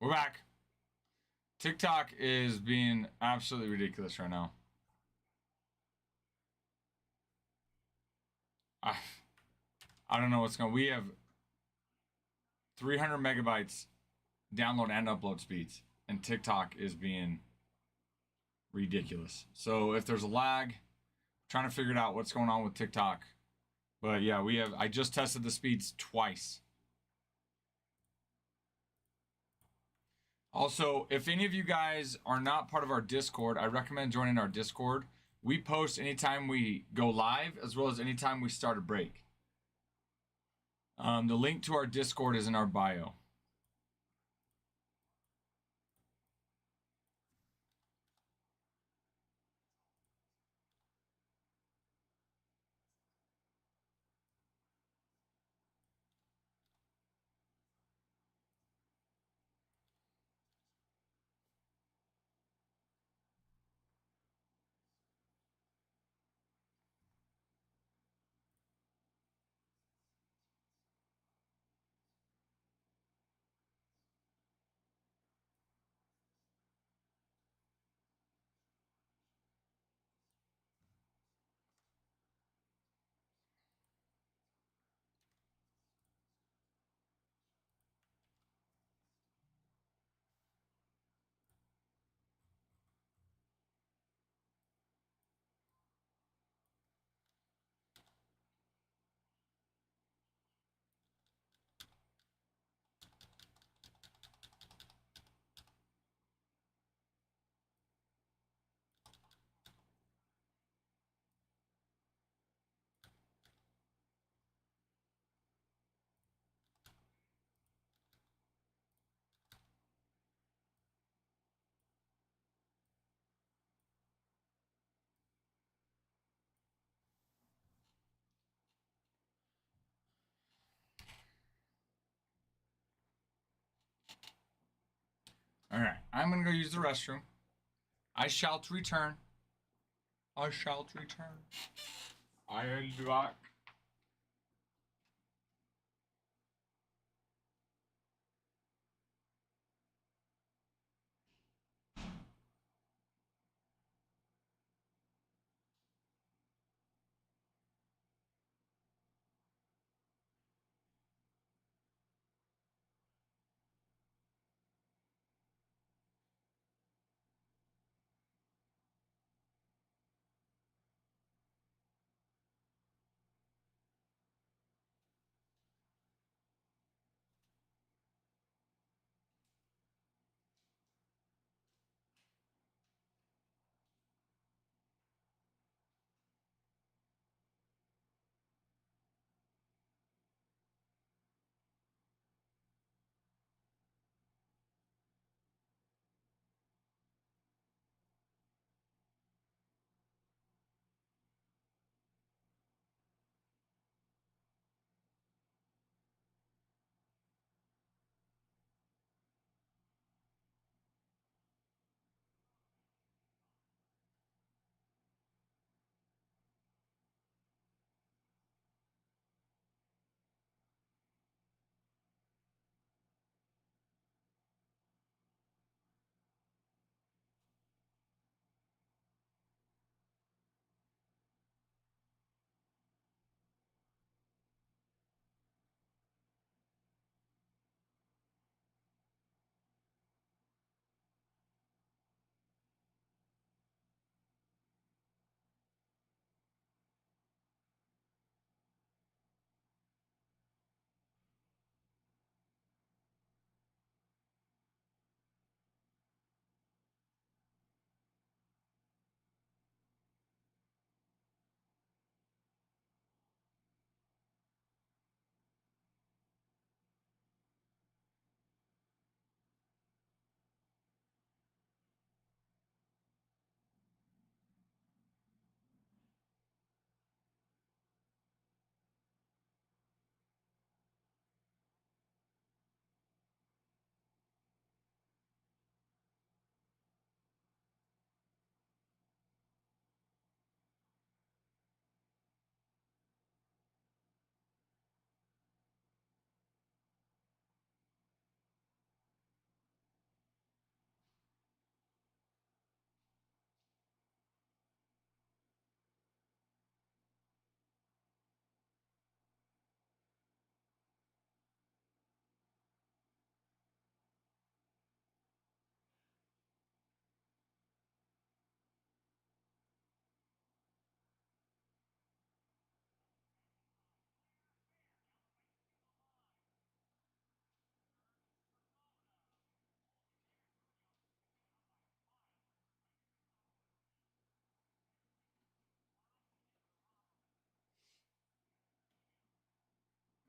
We're back. TikTok is being absolutely ridiculous right now. I, I don't know what's going on. We have 300 megabytes download and upload speeds, and TikTok is being ridiculous. So if there's a lag, trying to figure it out what's going on with TikTok. But yeah, I just tested the speeds twice. Also, if any of you guys are not part of our Discord, I recommend joining our Discord. We post anytime we go live, as well as anytime we start a break. The link to our Discord is in our bio. All right, I'm gonna go use the restroom. I shall return. I shall return. I'll be back.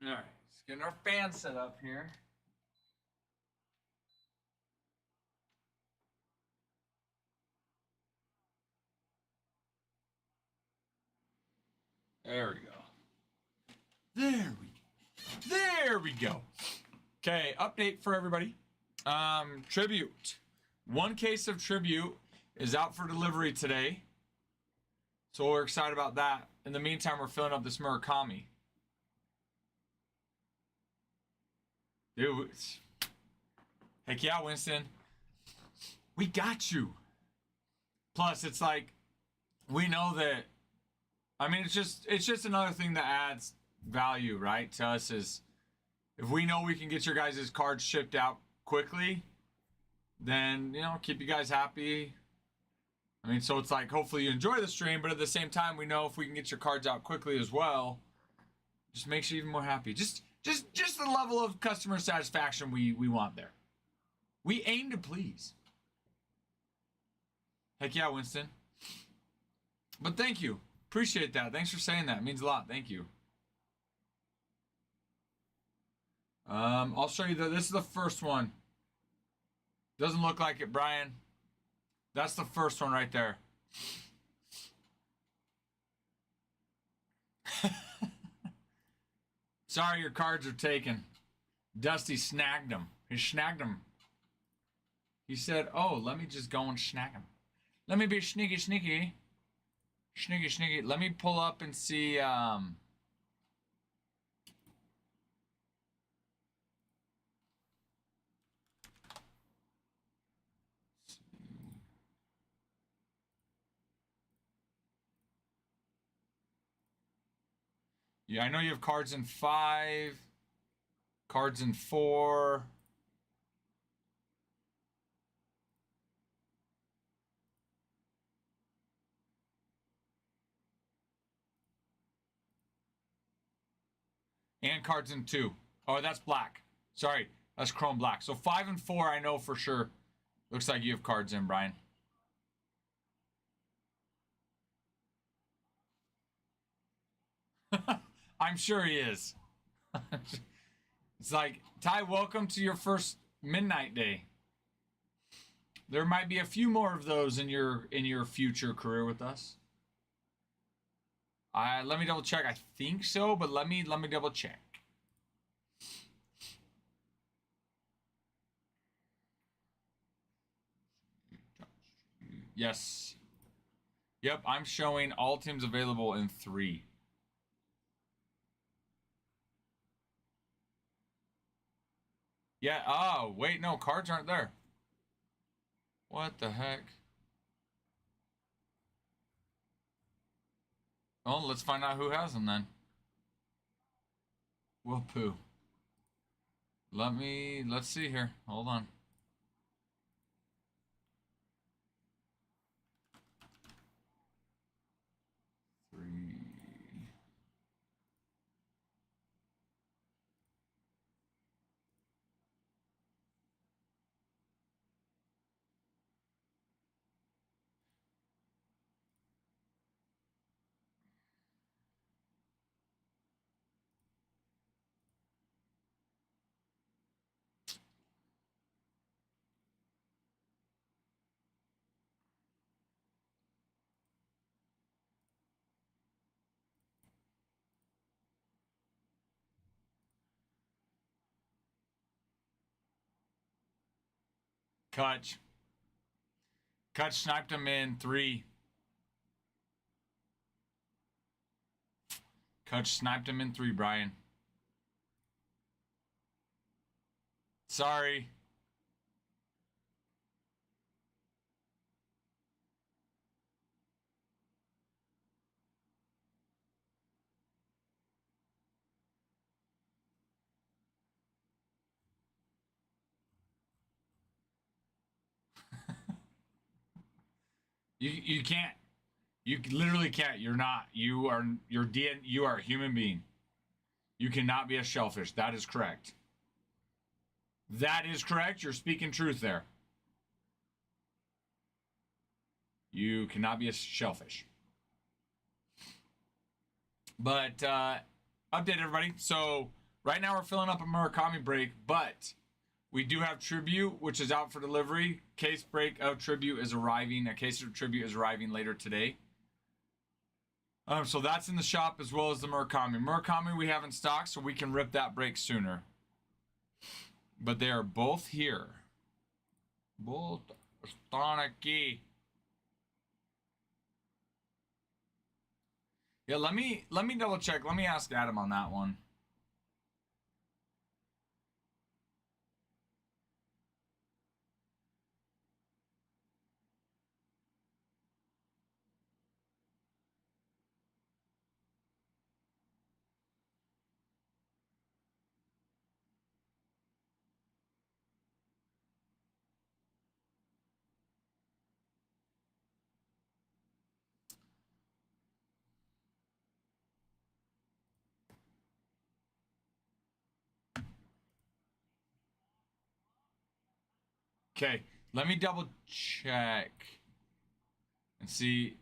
All right, let's get our fan set up here. There we go. There we go. Okay, update for everybody. Tribute. One case of Tribute is out for delivery today. So we're excited about that. In the meantime, we're filling up this Murakami. Dude. Heck yeah, Winston. We got you. Plus, it's like, we know that, I mean, it's just another thing that adds value, right? To us is, if we know we can get your guys' cards shipped out quickly, then, you know, keep you guys happy. I mean, so it's like, hopefully you enjoy the stream, but at the same time, we know if we can get your cards out quickly as well, just makes you even more happy. Just the level of customer satisfaction we want there. We aim to please. Heck yeah, Winston. But thank you. Appreciate that. Thanks for saying that. It means a lot. Thank you. I'll show you this is the first one. Doesn't look like it, Brian. That's the first one right there. Sorry, your cards are taken. Dusty snagged them. He snagged them. He said, oh, let me just go and snag them. Let me be sneaky. Sneaky. Let me pull up and see, yeah, I know you have cards in 5, cards in 4. And cards in 2. Oh, that's black. Sorry, that's chrome black. So 5 and 4, I know for sure. Looks like you have cards in, Brian. I'm sure he is. It's like, Ty, welcome to your first midnight day. There might be a few more of those in your future career with us. Let me double check. I think so, but let me double check. Yes. Yep, I'm showing all teams available in 3. Yeah, oh, wait, no, cards aren't there. What the heck? Well, let's find out who has them then. Whoopoo. Let's see here. Hold on. Kutch. Kutch sniped him in 3. Kutch sniped him in 3, Brian. Sorry. You can't. You literally can't. You're not. You are a human being. You cannot be a shellfish. That is correct. That is correct. You're speaking truth there. You cannot be a shellfish. But update everybody. So Right now we're filling up a Murakami break, but we do have Tribute, which is out for delivery. Case break of Tribute is arriving. A case of Tribute is arriving later today. So that's in the shop as well as the Murakami. Murakami we have in stock, so we can rip that break sooner. But they are both here. Both están aquí. Yeah, let me double check. Let me ask Adam on that one. Okay, let me double check and see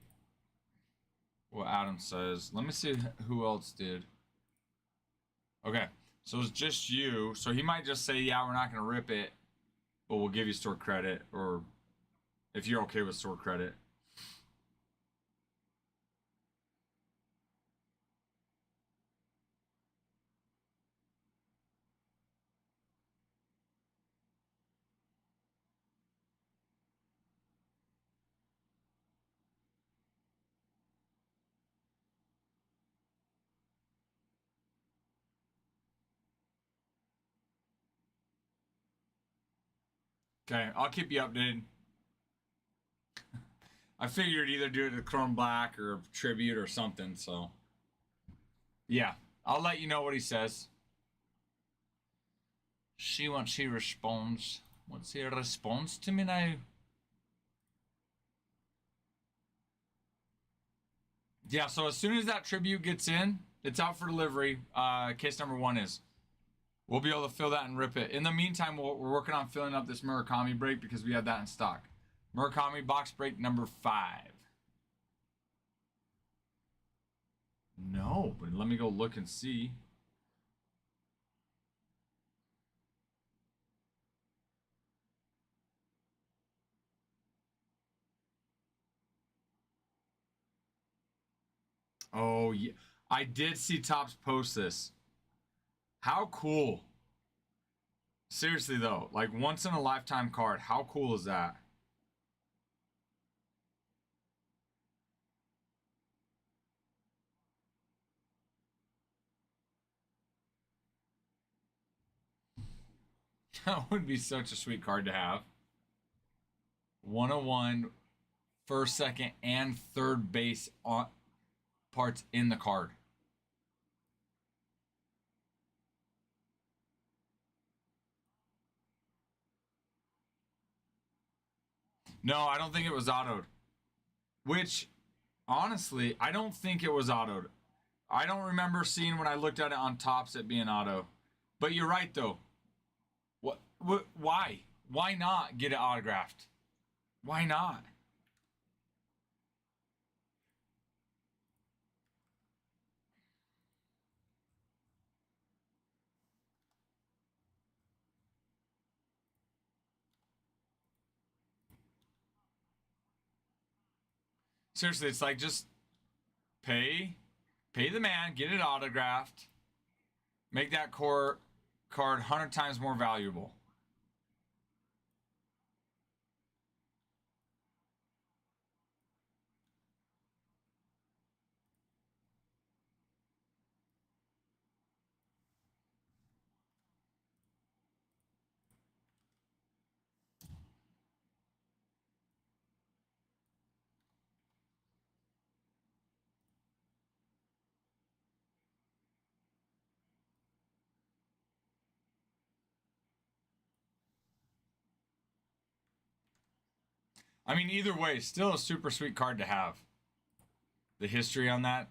what Adam says. Let me see who else did. Okay, so it's just you. So he might just say, yeah, we're not going to rip it, but we'll give you store credit, or if you're okay with store credit. Okay, I'll keep you updated. I figured either do it to Chrome Black or Tribute or something, so. Yeah, I'll let you know what he says. See what he responds. What's he responds to me now? Yeah, so as soon as that Tribute gets in, it's out for delivery. Case number 1 is. We'll be able to fill that and rip it. In the meantime, we're working on filling up this Murakami break because we have that in stock. Murakami box break number 5. No, but let me go look and see. Oh, yeah. I did see Topps post this. How cool. Seriously, though. Like, once in a lifetime card. How cool is that? That would be such a sweet card to have. 101, first, second, and third base on parts in the card. No, I don't think it was autoed. Which, honestly, I don't think it was autoed. I don't remember seeing when I looked at it on Topps it being auto. But you're right, though. What? Why? Why not get it autographed? Why not? Seriously, it's like just pay the man, get it autographed, make that core card 100 times more valuable. I mean, either way, still a super sweet card to have. The history on that.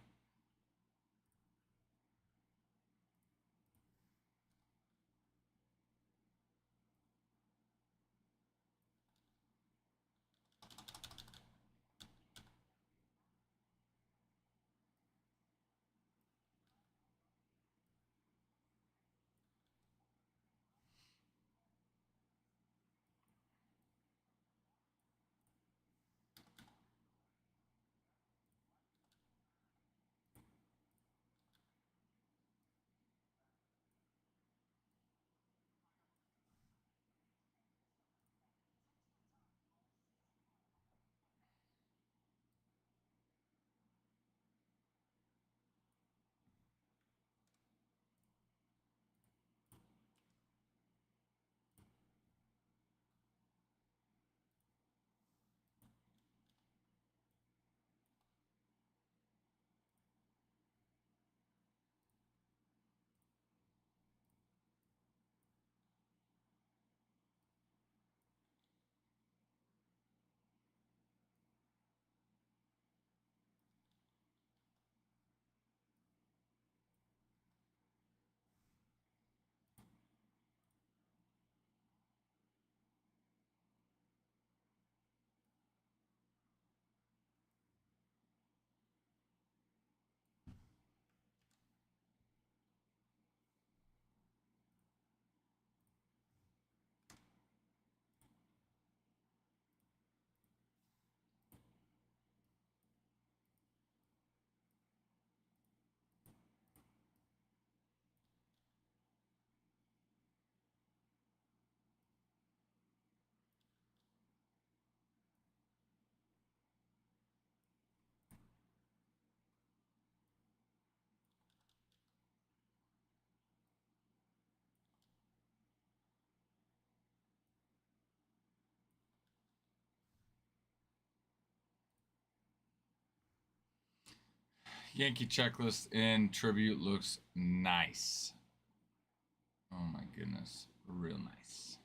Yankee checklist in tribute looks nice. Oh my goodness. Real nice.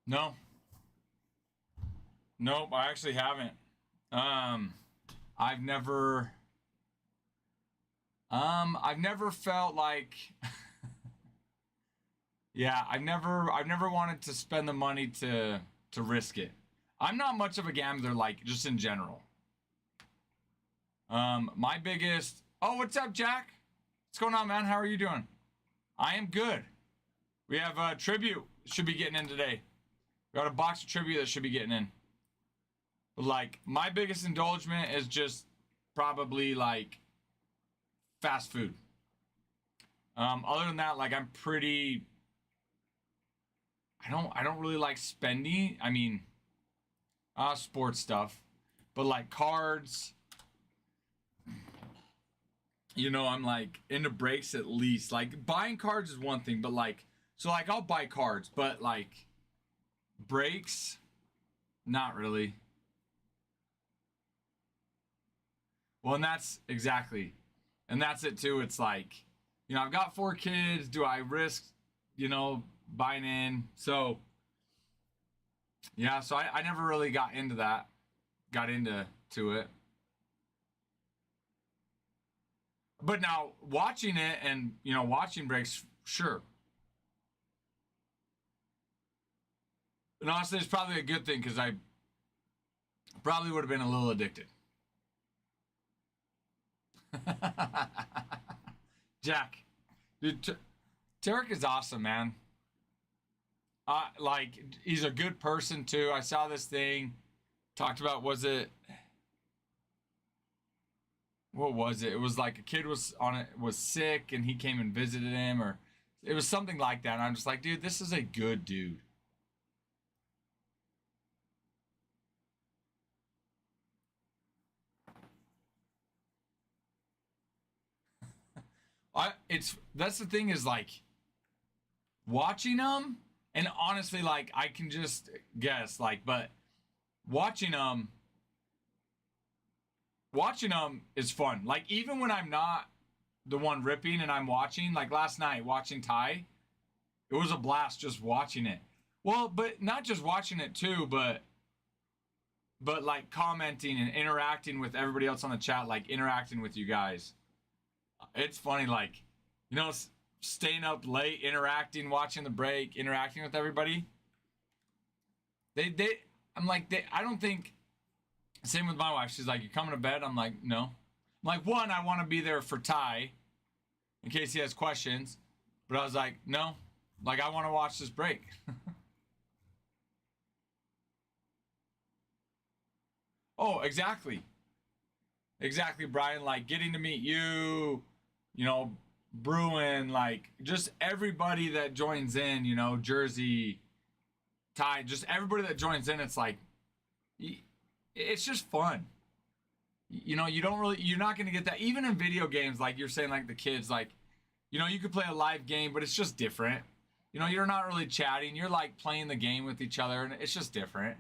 No. Nope, I actually haven't. I've never felt like yeah, I've never wanted to spend the money to risk it. I'm not much of a gambler, like, just in general. My biggest Oh, what's up, Jack? What's going on, man? How are you doing? I am good. We have a tribute should be getting in today. We got a box of tribute that should be getting in. But like, my biggest indulgement is just probably like fast food. Other than that, like, I'm pretty. I don't really like spending. I mean, sports stuff, but like cards. I'm like into breaks at least. Like, buying cards is one thing, but like, so like I'll buy cards, but like breaks, not really. Well, and that's exactly, and that's it too. It's like, I've got 4 kids. Do I risk, buying in? So yeah, so I never really got into that, got into to it. But now watching it and watching breaks, sure. And honestly, it's probably a good thing because I probably would have been a little addicted. Jack, dude, Tarek is awesome, man. Like, he's a good person too. I saw this thing talked about. What was it? It was like a kid was sick and he came and visited him, or it was something like that. And I'm just like, dude, this is a good dude. That's the thing, is like watching them, and honestly, like, I can just guess, like, but watching them is fun. Like, even when I'm not the one ripping and I'm watching, like last night watching Ty, it was a blast just watching it. Well, but not just watching it too, but like commenting and interacting with everybody else on the chat, like interacting with you guys. It's funny, like, you know, staying up late, interacting, watching the break, interacting with everybody. They, I'm like, I don't think. Same with my wife. She's like, "You coming to bed?" I'm like, "No." I'm like, one, I want to be there for Ty in case he has questions, but I was like, "No, like, I want to watch this break." Oh, exactly. Exactly, Brian. Like, getting to meet you, you know, Bruin, like, just everybody that joins in, Jersey, Ty, just everybody that joins in. It's like, it's just fun. You don't really, you're not going to get that. Even in video games, like you're saying, like the kids, like, you could play a live game, but it's just different. You're not really chatting. You're like playing the game with each other, and it's just different.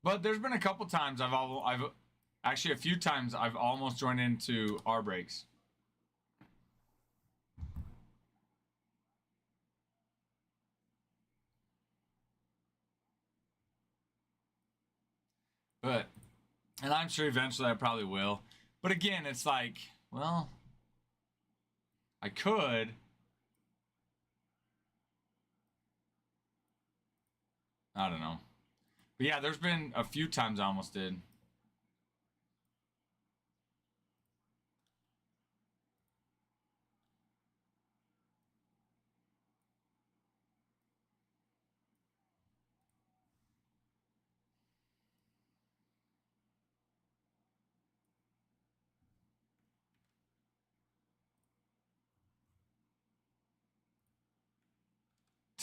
But there's been a couple times I've actually a few times I've almost joined into our breaks. But and I'm sure eventually I probably will. But again, it's like, Well, I could. I don't know. But yeah, there's been a few times I almost did.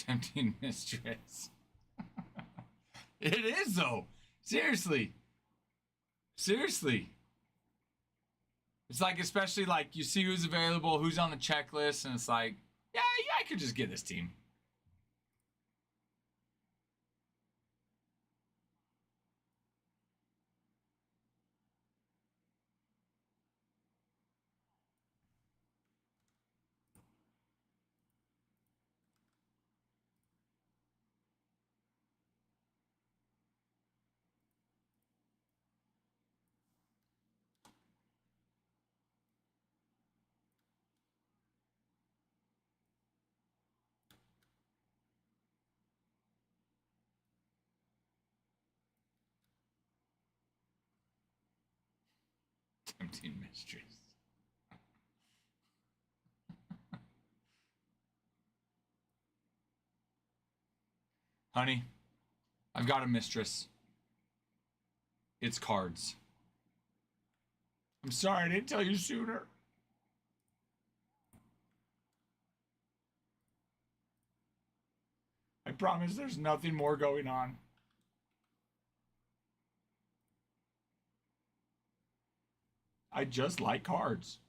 Tempting mistress. It is though. Seriously. Seriously. It's like, especially like you see who's available, who's on the checklist, and it's like, yeah, I could just get this team. Tempting mistress. Honey, I've got a mistress. It's cards. I'm sorry I didn't tell you sooner. I promise there's nothing more going on. I just like cards.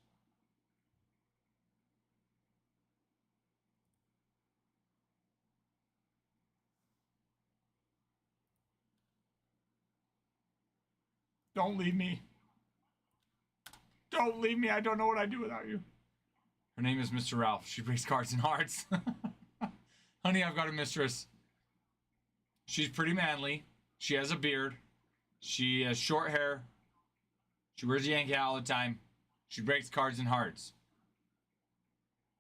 Don't leave me. Don't leave me. I don't know what I'd do without you. Her name is Mr. Ralph. She breaks cards and hearts. Honey, I've got a mistress. She's pretty manly. She has a beard. She has short hair. She wears a Yankee hat all the time. She breaks cards and hearts.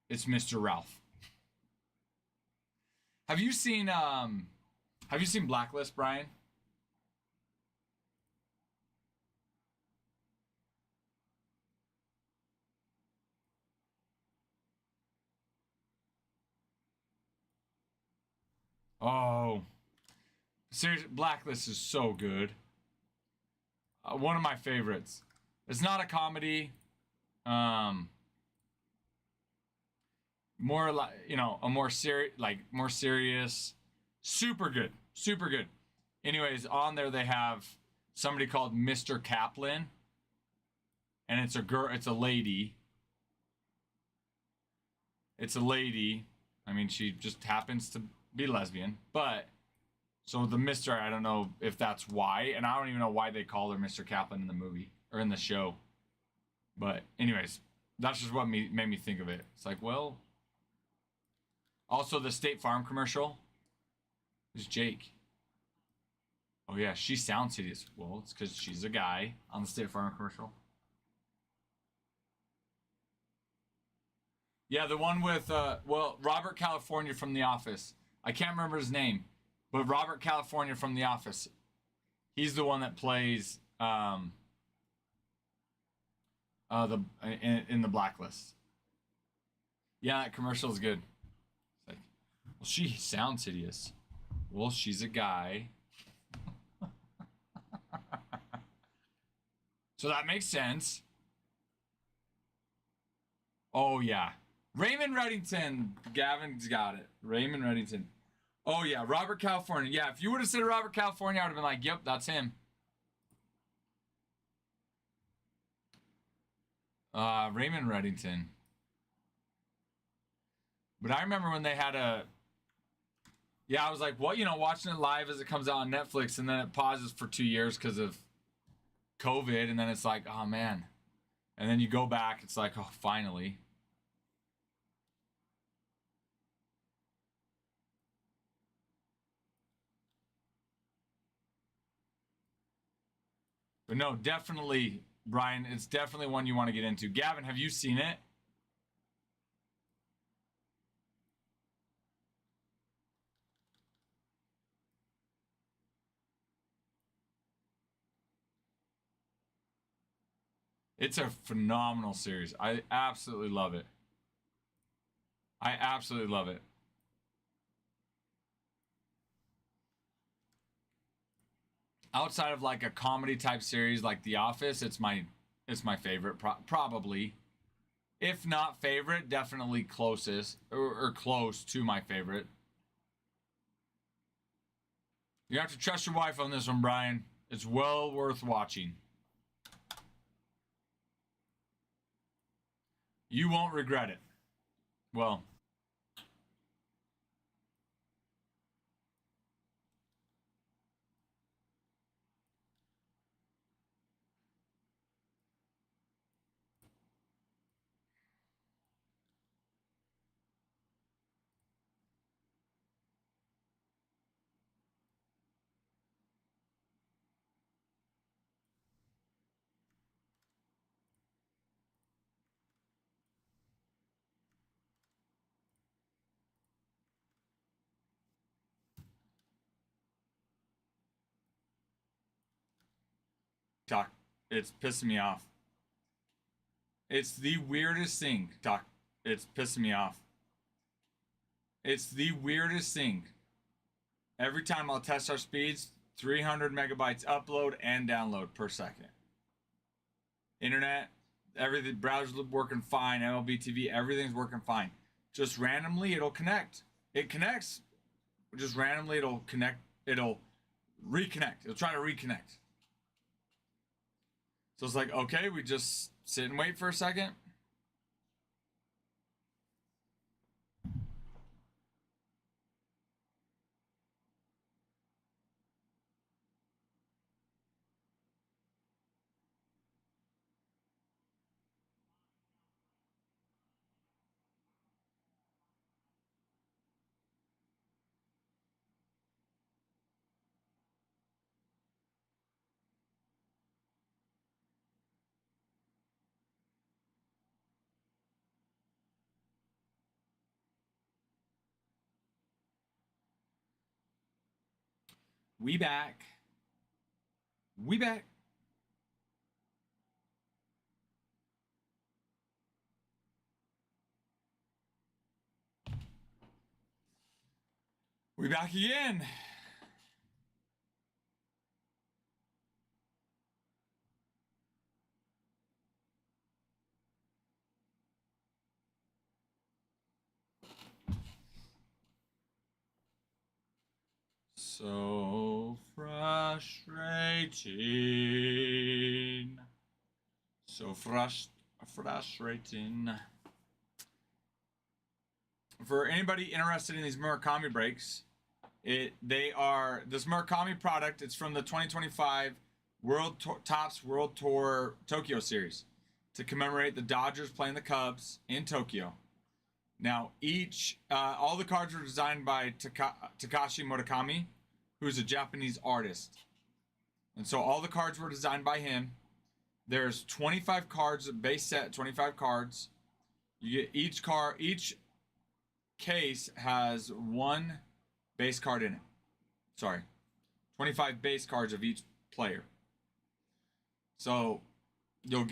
It's Mr. Ralph. Have you seen Blacklist, Brian? Oh, seriously, Blacklist is so good. One of my favorites. It's not a comedy. Um, more like, a more serious, more serious. Super good, super good. Anyways, on there they have somebody called Mr. Kaplan, and it's a girl. It's a lady. It's a lady. I mean, she just happens to be lesbian, but so the Mr. I don't know if that's why, and I don't even know why they call her Mr. Kaplan in the movie or in the show. But anyways, that's just what made me think of it. It's like, well, also the State Farm commercial is Jake. Oh yeah, she sounds hideous. Well, it's because she's a guy on the State Farm commercial. Yeah, the one with Robert California from The Office. I can't remember his name, but Robert California from The Office. He's the one that plays the in the Blacklist. Yeah, that commercial is good. It's like, well, she sounds hideous. Well, she's a guy. So that makes sense. Oh yeah. Raymond Reddington. Gavin's got it. Raymond Reddington. Oh yeah, Robert California. Yeah, if you would have said Robert California, I would have been like, yep, that's him. Raymond Reddington. But I remember when they had yeah, I was like, what, watching it live as it comes out on Netflix, and then it pauses for 2 years because of COVID, and then it's like, oh man. And then you go back, it's like, oh, finally. But no, definitely Brian, it's definitely one you want to get into. Gavin, have you seen it? It's a phenomenal series. I absolutely love it. I absolutely love it. Outside of like a comedy type series like The Office, it's my favorite probably. If not favorite, definitely closest or close to my favorite. You have to trust your wife on this one, Brian. It's well worth watching. You won't regret it. Well, Doc, it's pissing me off. It's the weirdest thing, Doc. It's pissing me off. It's the weirdest thing. Every time I'll test our speeds, 300 megabytes upload and download per second. Internet, everything, browser working fine, MLB TV, everything's working fine. Just randomly, it'll connect. It connects. Just randomly, it'll connect. It'll reconnect. It'll try to reconnect. So it's like, okay, we just sit and wait for a second. We back. We back. We back again. So frustrating. So frustrating. For anybody interested in these Murakami breaks, they are this Murakami product. It's from the 2025 Topps World Tour Tokyo Series to commemorate the Dodgers playing the Cubs in Tokyo. Now, all the cards were designed by Takashi Murakami, who's a Japanese artist. And so all the cards were designed by him. There's 25 cards, base set, 25 cards. You get each case has one base card in it. Sorry. 25 base cards of each player. So you're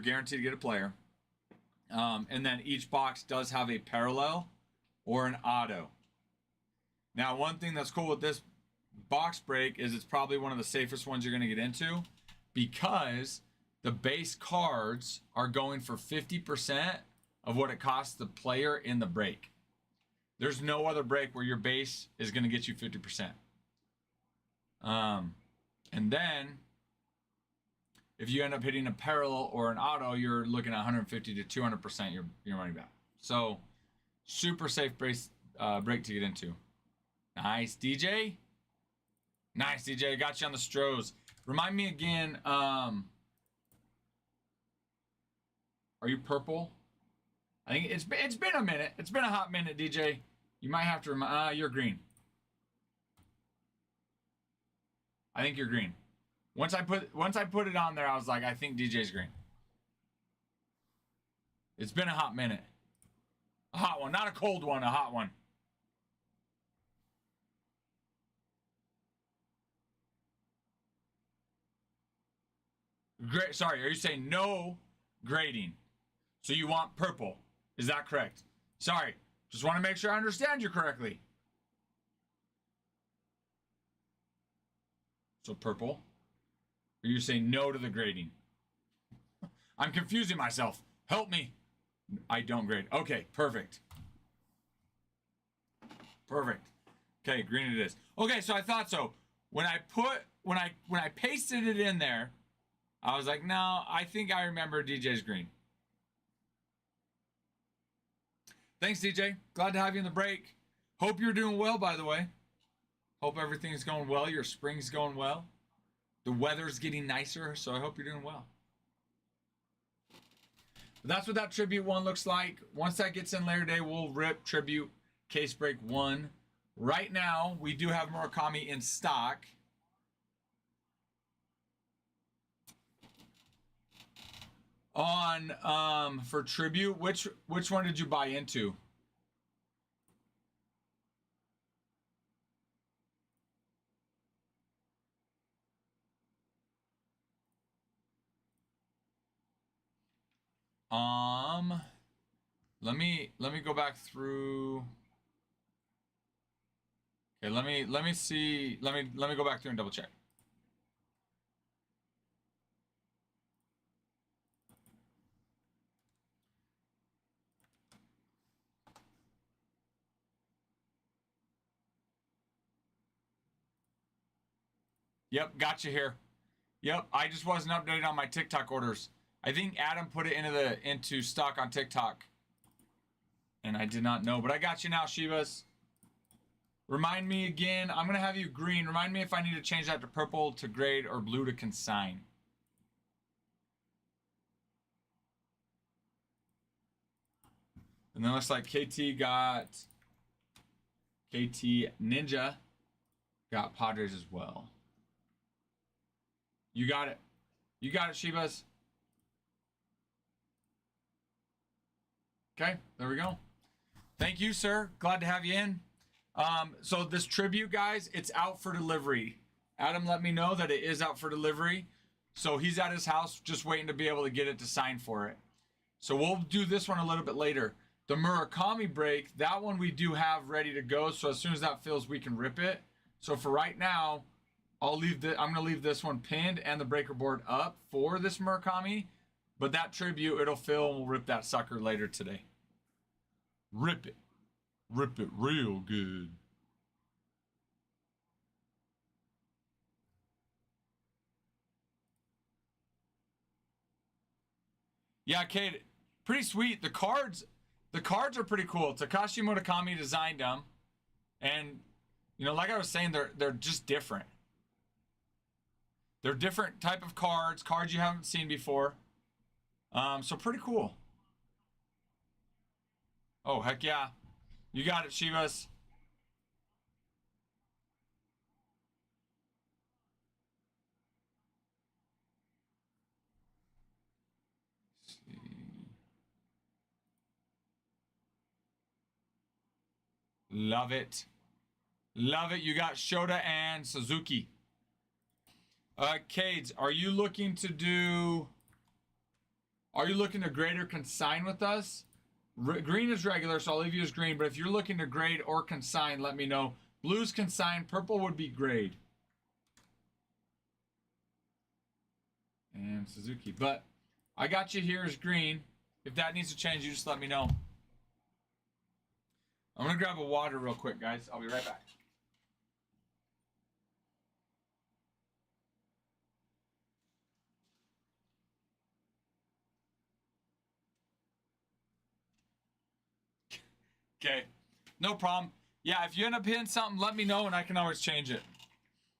guaranteed to get a player. And then each box does have a parallel or an auto. Now, one thing that's cool with this box break is it's probably one of the safest ones you're going to get into because the base cards are going for 50% of what it costs the player in the break. There's no other break where your base is going to get you 50%. And then if you end up hitting a parallel or an auto, you're looking at 150 to 200% your money back. So super safe break to get into. Nice, DJ. Nice, DJ. Got you on the Stros. Remind me again. Are you purple? I think it's been a minute. It's been a hot minute, DJ. You might have to remind. You're green. I think you're green. Once I put it on there, I was like, I think DJ's green. It's been a hot minute. A hot one, not a cold one, a hot one. Great. Sorry, are you saying no grading? So you want purple? Is that correct? Sorry, just want to make sure I understand you correctly. So purple. Or you saying no to the grading? I'm confusing myself. Help me. I don't grade. Okay, perfect. Perfect. Okay, green it is. Okay, so I thought so. When I pasted it in there, I was like, no, I think I remember DJ's green. Thanks, DJ. Glad to have you in the break. Hope you're doing well, by the way. Hope everything's going well. Your spring's going well. The weather's getting nicer, so I hope you're doing well. But that's what that Tribute 1 looks like. Once that gets in later day, we'll rip Tribute Case Break 1. Right now, we do have Murakami in stock. On for Tribute, which one did you buy into? Let me go back through. Okay, let me see. Let me go back through and double check. Yep, got you here. Yep, I just wasn't updated on my TikTok orders. I think Adam put it into stock on TikTok. And I did not know, but I got you now, Shivas. Remind me again. I'm going to have you green. Remind me if I need to change that to purple to grade or blue to consign. And then looks like KT Ninja got Padres as well. You got it. You got it, Shivas. Okay, there we go. Thank you, sir. Glad to have you in. So this Tribute, guys, it's out for delivery. Adam let me know that it is out for delivery. So he's at his house just waiting to be able to get it to sign for it. So we'll do this one a little bit later. The Murakami break, that one we do have ready to go. So as soon as that fills, we can rip it. So for right now, I'm going to leave this one pinned and the breaker board up for this Murakami. But that Tribute, it'll fill and we'll rip that sucker later today. Rip it. Rip it real good. Yeah, Kate, pretty sweet. The cards are pretty cool. Takashi Murakami designed them. And, you know, like I was saying, they're just different. They're different type of cards you haven't seen before. So pretty cool. Oh, heck yeah. You got it, Shivas. Love it. Love it. You got Shota and Suzuki. Cades, are you looking to grade or consign with us? Green is regular, so I'll leave you as green. But if you're looking to grade or consign, let me know. Blue's consign. Purple would be grade. And Suzuki. But I got you here as green. If that needs to change, you just let me know. I'm going to grab a water real quick, guys. I'll be right back. Okay, no problem. Yeah, if you end up hitting something, let me know and I can always change it.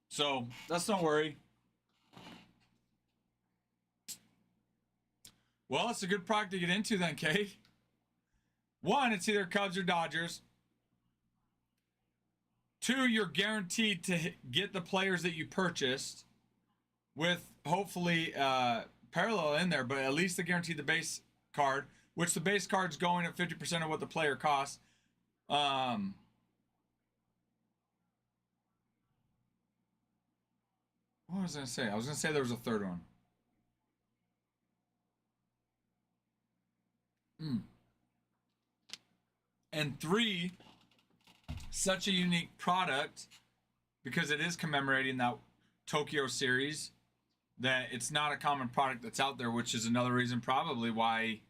So, that's no worry. Well, it's a good product to get into then, Kate. One, it's either Cubs or Dodgers. Two, you're guaranteed to get the players that you purchased. with hopefully parallel in there, but at least they guaranteed the base card, which the base card's going at 50% of what the player costs. What was I gonna say? I was gonna say there was a third one. And 3, such a unique product because it is commemorating that Tokyo series, that it's not a common product that's out there, which is another reason probably why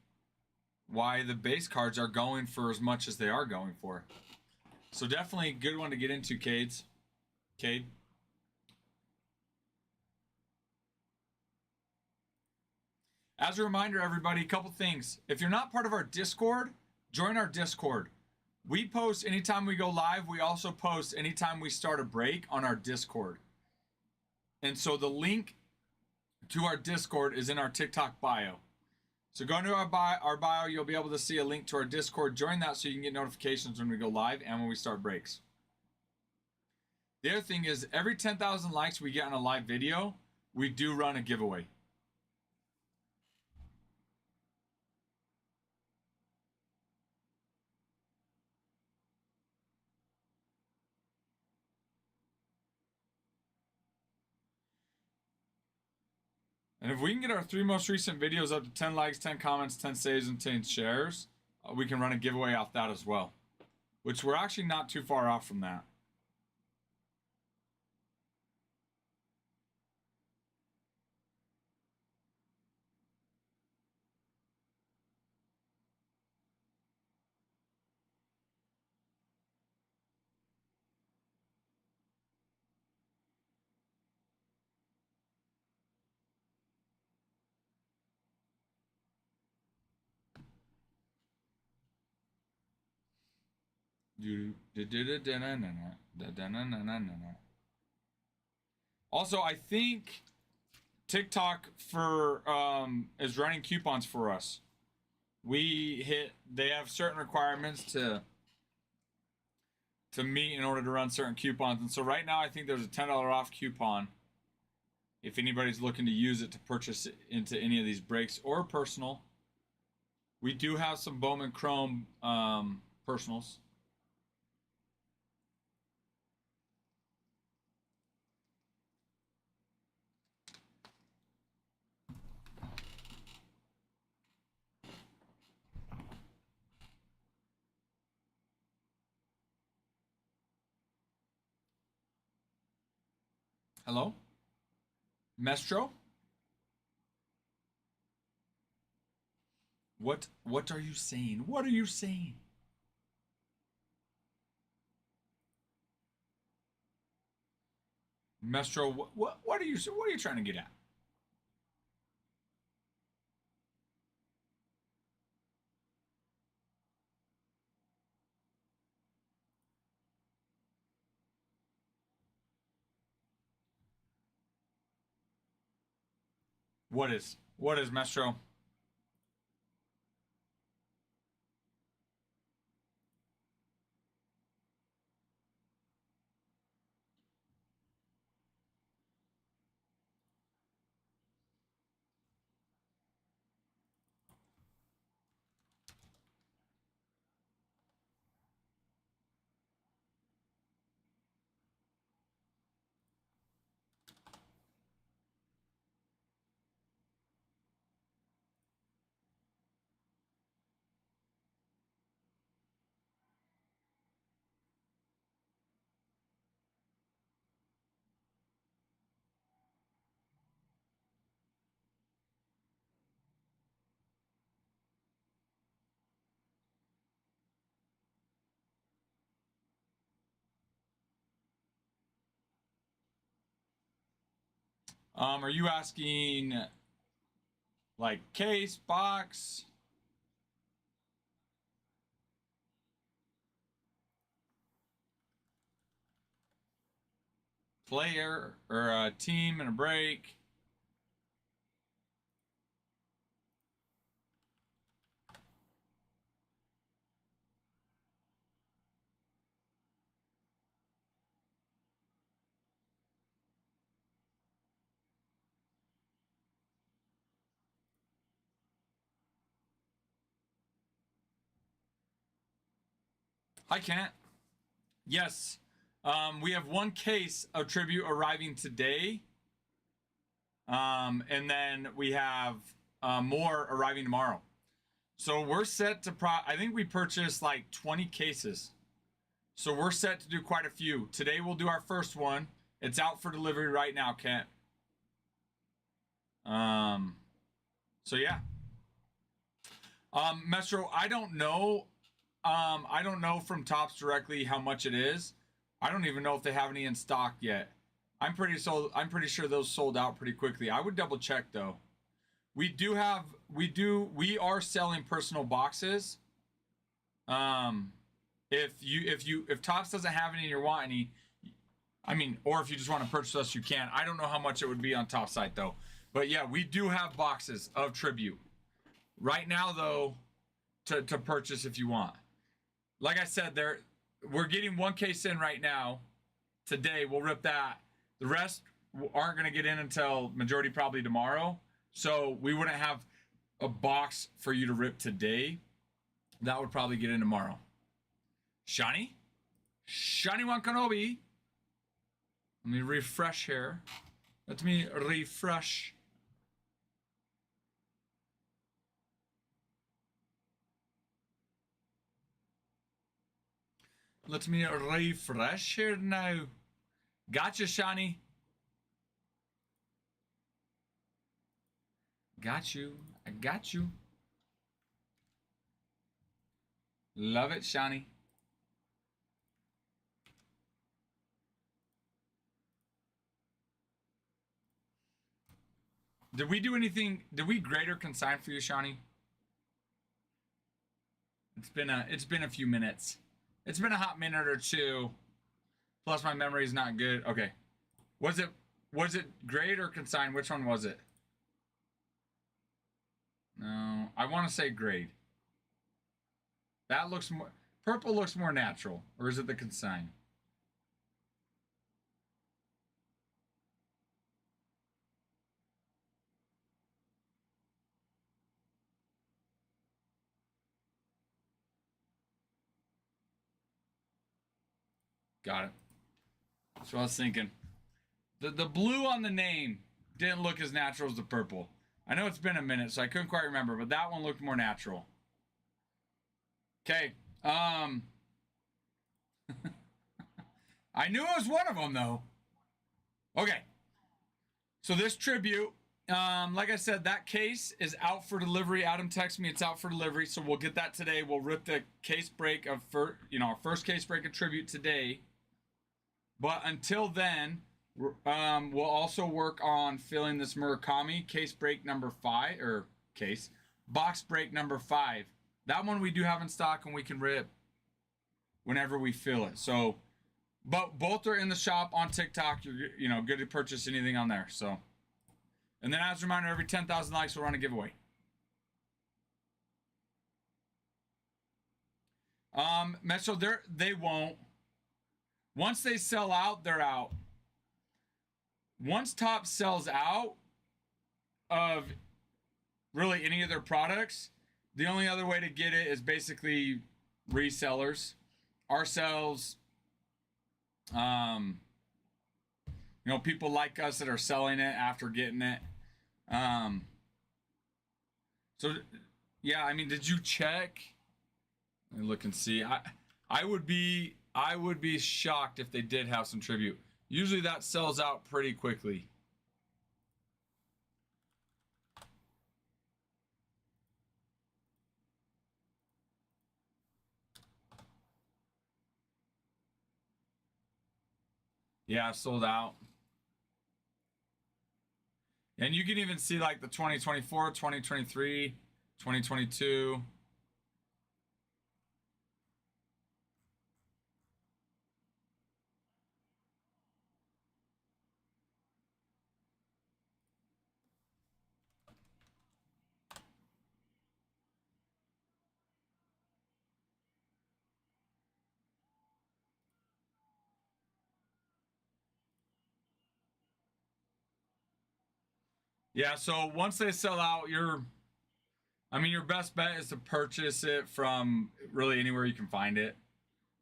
the base cards are going for as much as they are going for. So definitely a good one to get into, Cade. As a reminder, everybody, a couple things. If you're not part of our Discord, join our Discord. We post anytime we go live. We also post anytime we start a break on our Discord. And so the link to our Discord is in our TikTok bio. So go into our bio, you'll be able to see a link to our Discord. Join that so you can get notifications when we go live and when we start breaks. The other thing is, every 10,000 likes we get on a live video, we do run a giveaway. And if we can get our 3 most recent videos up to 10 likes, 10 comments, 10 saves, and 10 shares, we can run a giveaway off that as well. Which we're actually not too far off from that. Also, I think TikTok is running coupons for us. They have certain requirements to meet in order to run certain coupons. And so right now I think there's a $10 off coupon if anybody's looking to use it to purchase it into any of these breaks or personal. We do have some Bowman Chrome personals. Hello? Mestro? What are you saying? What are you saying? Mestro, what are you trying to get at? What is Mestro? Are you asking like case, box? Player or a team and a break? Hi, Kent. Yes, we have one case of tribute arriving today, and then we have more arriving tomorrow. So we're set to I think we purchased like 20 cases. So we're set to do quite a few. Today we'll do our first one. It's out for delivery right now, Kent. So yeah. Metro, I don't know. I don't know from Topps directly how much it is. I don't even know if they have any in stock yet. I'm pretty sure those sold out pretty quickly. I would double check though. We are selling personal boxes. If Topps doesn't have any and you want any, I mean, or if you just want to purchase us, you can. I don't know how much it would be on Topps site though. But yeah, we do have boxes of tribute. Right now though, to purchase if you want. Like I said, we're getting one case in right now. Today we'll rip that. The rest aren't going to get in until majority probably tomorrow. So we wouldn't have a box for you to rip today. That would probably get in tomorrow. Shani Wankanobi. Let me refresh here. Let me refresh. Let me refresh here now. Gotcha, Shani. Got you. I got you. Love it, Shani. Did we do anything? Did we grade or consign for you, Shani? It's been a few minutes. It's been a hot minute or two. Plus my memory is not good. Okay. Was it grade or consign? Which one was it? No, I want to say grade. That looks more purple looks more natural, or is it the consign? Got it. That's what I was thinking. The blue on the name didn't look as natural as the purple. I know it's been a minute, so I couldn't quite remember, but that one looked more natural. Okay. I knew it was one of them, though. Okay. So this tribute, like I said, that case is out for delivery. Adam texted me it's out for delivery, so we'll get that today. We'll rip the case break of our first case break of tribute today. But until then, we'll also work on filling this Murakami case break number 5, or box break number 5. That one we do have in stock and we can rip whenever we fill it. So, but both are in the shop on TikTok. You're good to purchase anything on there. So, and then as a reminder, every 10,000 likes we'll run a giveaway. So they won't. Once they sell out, they're out. Once Topps sells out of really any of their products, the only other way to get it is basically resellers, ourselves, people like us that are selling it after getting it. So yeah, I mean, did you check? Let me look and see. I would be shocked if they did have some tribute. Usually that sells out pretty quickly. Yeah, sold out. And you can even see like the 2024, 2023, 2022. Yeah, so once they sell out, your best bet is to purchase it from really anywhere you can find it.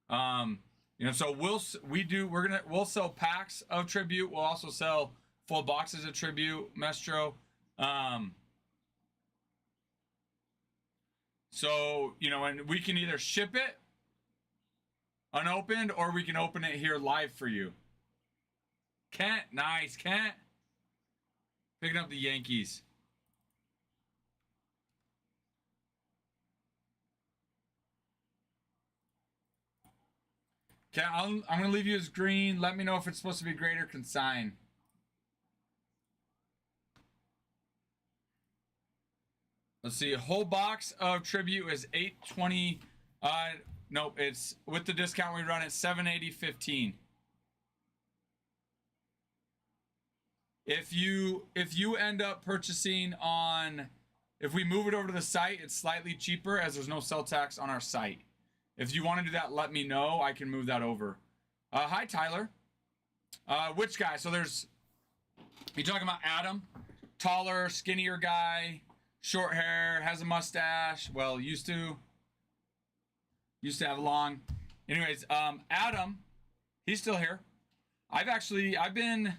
You know, so we'll sell packs of Tribute. We'll also sell full boxes of Tribute Mestro. So, you know, and we can either ship it unopened or we can open it here live for you. Kent, nice, Kent. Picking up the Yankees. Okay, I'm going to leave you as green. Let me know if it's supposed to be great or consign. Let's see. A whole box of Tribute is $8.20. Nope, it's with the discount we run at $7.80.15. If you end up purchasing on, if we move it over to the site, it's slightly cheaper as there's no sell tax on our site. If you want to do that, let me know. I can move that over. Hi, Tyler. Which guy? So there's, you talking about Adam? Taller, skinnier guy, short hair, has a mustache. Well, used to have long. Anyways, Adam, he's still here. I've been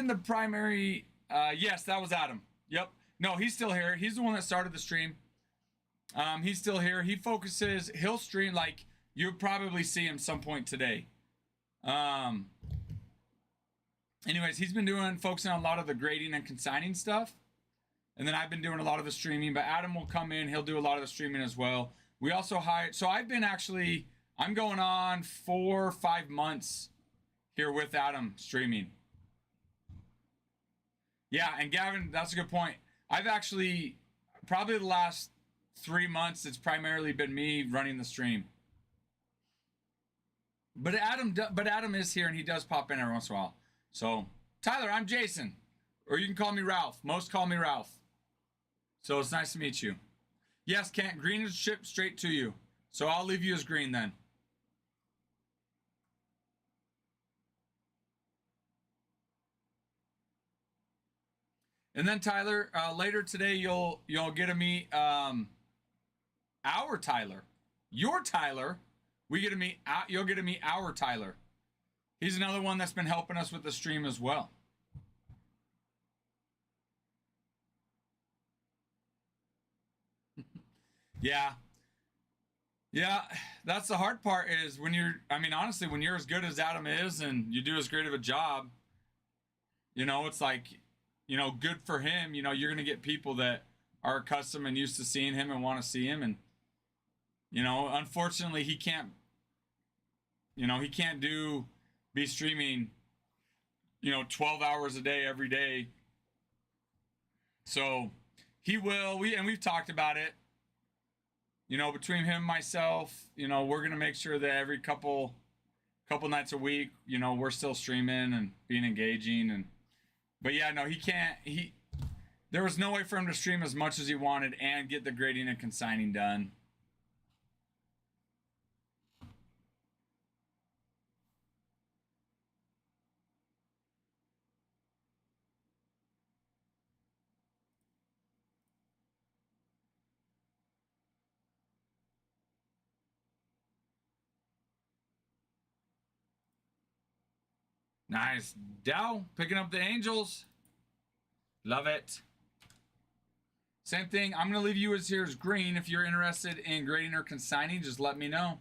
the primary. Yes, that was Adam. Yep. No, he's still here. He's the one that started the stream. He's still here. He'll stream, like, you'll probably see him some point today. Anyways, he's been focusing on a lot of the grading and consigning stuff. And then I've been doing a lot of the streaming, but Adam will come in. He'll do a lot of the streaming as well. We also hired, so I'm going on 4 or 5 months here with Adam streaming. Yeah, and Gavin, that's a good point. I've actually, probably the last 3 months, it's primarily been me running the stream. But Adam is here, and he does pop in every once in a while. So, Tyler, I'm Jason. Or you can call me Ralph. Most call me Ralph. So it's nice to meet you. Yes, Kent, green is shipped straight to you. So I'll leave you as green then. And then Tyler, later today you'll get to meet our Tyler. Your Tyler, you'll get to meet our Tyler. He's another one that's been helping us with the stream as well. Yeah. Yeah, that's the hard part is honestly, when you're as good as Adam is and you do as great of a job, it's like, good for him. You're going to get people that are accustomed and used to seeing him and want to see him. And, unfortunately, he can't be streaming, 12 hours a day, every day. So he will, we've talked about it. Between him and myself, we're going to make sure that every couple nights a week, we're still streaming and being engaging. But yeah, no, there was no way for him to stream as much as he wanted and get the grading and consigning done. Nice. Dow picking up the Angels. Love it. Same thing. I'm going to leave you as here as green. If you're interested in grading or consigning, just let me know.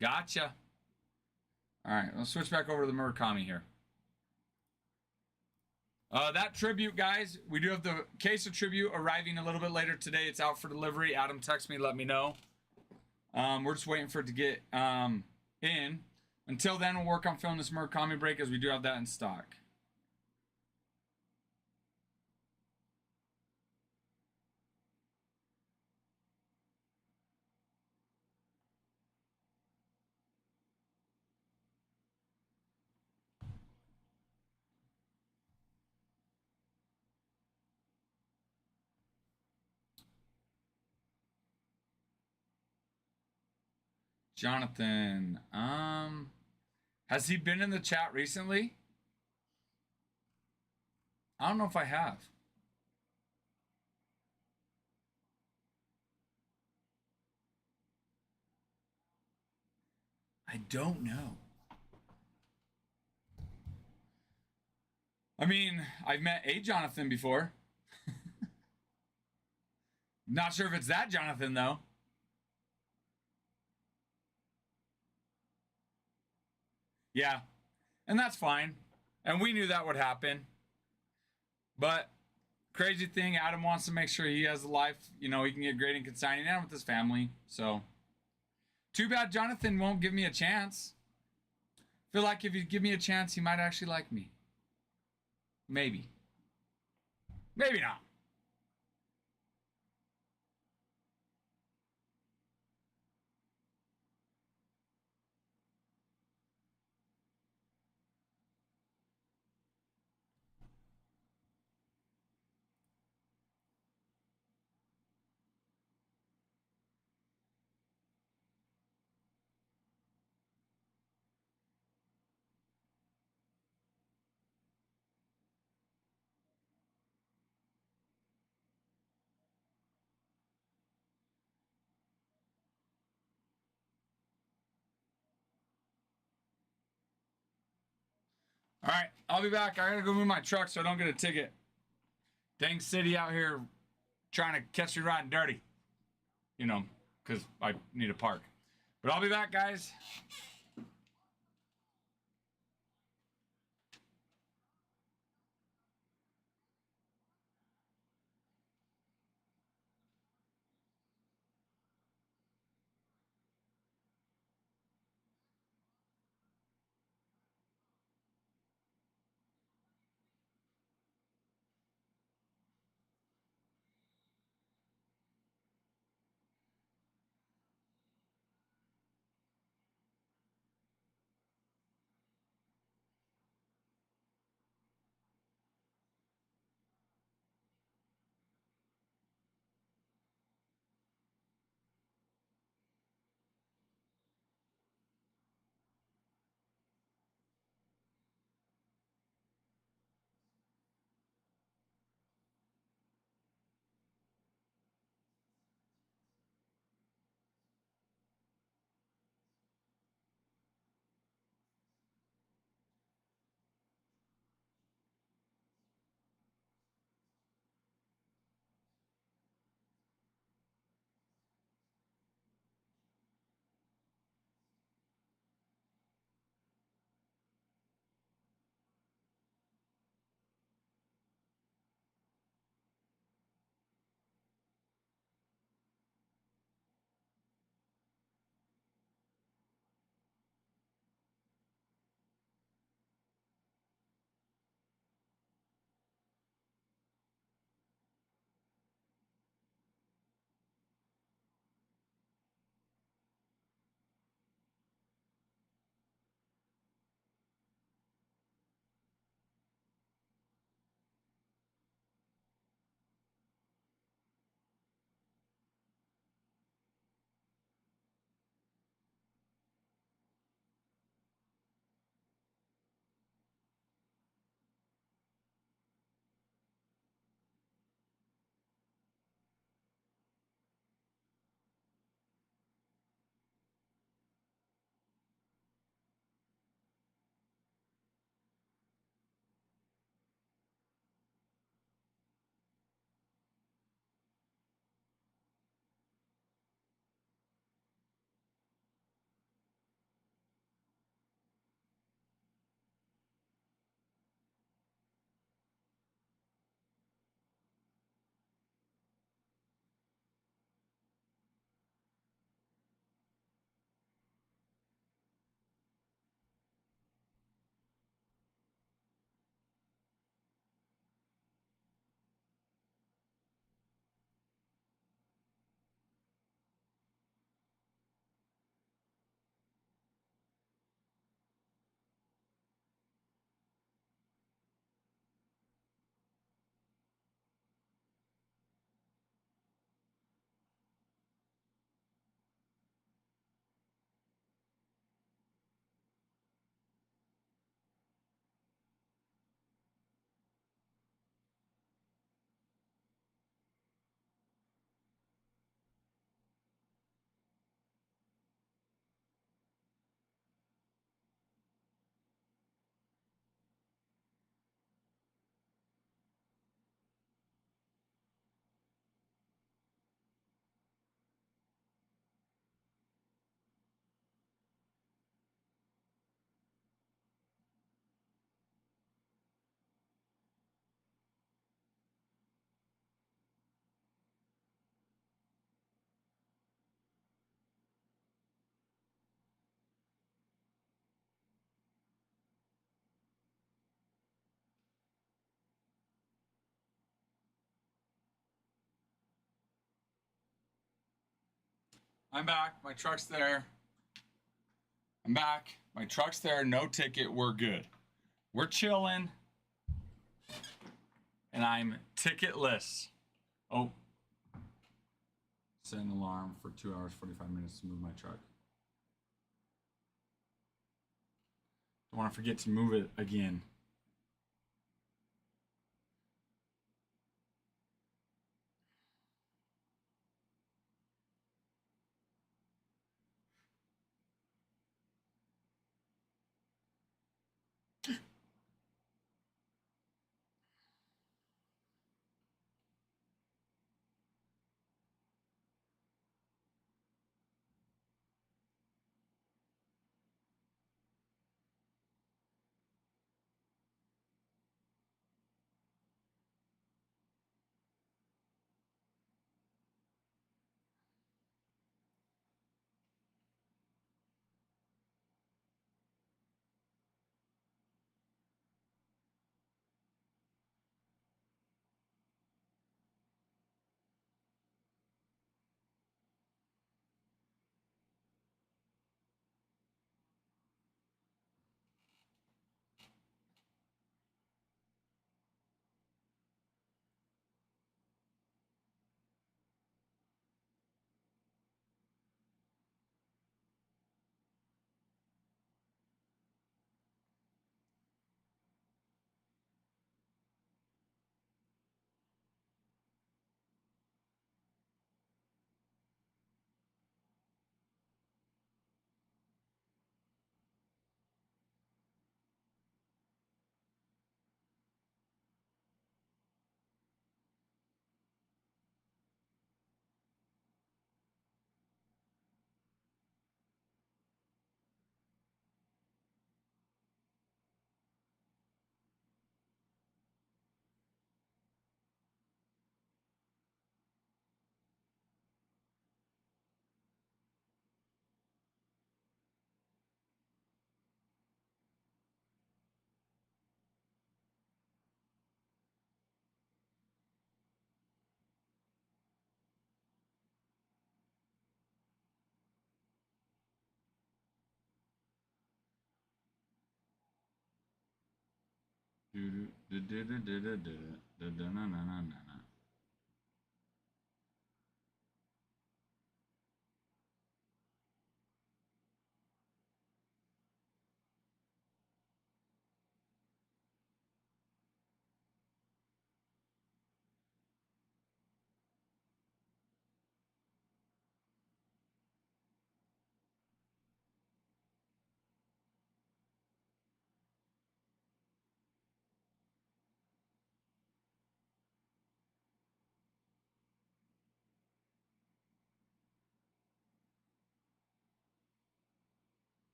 Gotcha. All right. Let's switch back over to the Murakami here. That Tribute, guys, we do have the case of Tribute arriving a little bit later today. It's out for delivery. Adam text me, let me know. We're just waiting for it to get in. Until then, we'll work on filling this Murakami break as we do have that in stock. Jonathan, has he been in the chat recently? I don't know if I have. I don't know. I mean, I've met a Jonathan before. Not sure if it's that Jonathan, though. Yeah, and that's fine. And we knew that would happen. But crazy thing, Adam wants to make sure he has a life, you know, he can get great in consigning and with his family. So, too bad Jonathan won't give me a chance. Feel like if he'd give me a chance, he might actually like me. Maybe. Maybe not. All right, I'll be back. I gotta go move my truck so I don't get a ticket. Dang city out here trying to catch me riding dirty. You know, because I need to park. But I'll be back, guys. I'm back. My truck's there. I'm back. My truck's there. No ticket. We're good. We're chilling. And I'm ticketless. Oh. Set an alarm for 2 hours, 45 minutes to move my truck. Don't want to forget to move it again.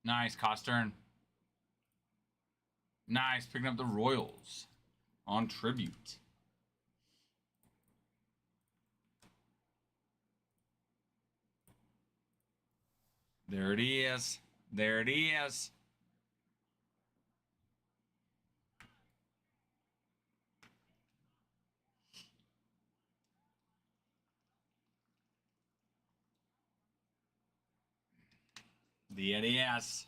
Nice, Costern. Nice, picking up the Royals on tribute. There it is. There it is. There it is.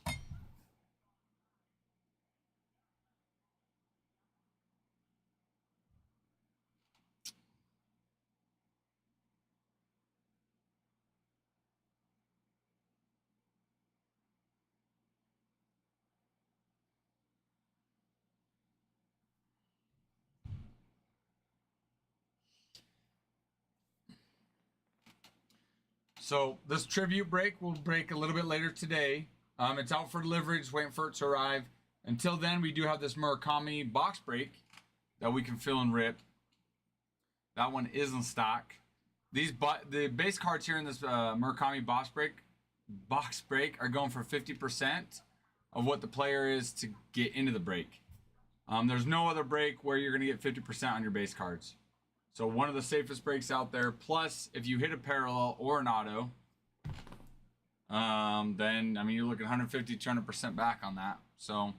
So this tribute break will break a little bit later today. It's out for delivery, just waiting for it to arrive. Until then, we do have this Murakami box break that we can fill and rip. That one is in stock. The base cards here in this Murakami box break are going for 50% of what the player is to get into the break. There's no other break where you're going to get 50% on your base cards. So one of the safest breaks out there. Plus, if you hit a parallel or an auto, then I mean you're looking 150, 200% back on that. So,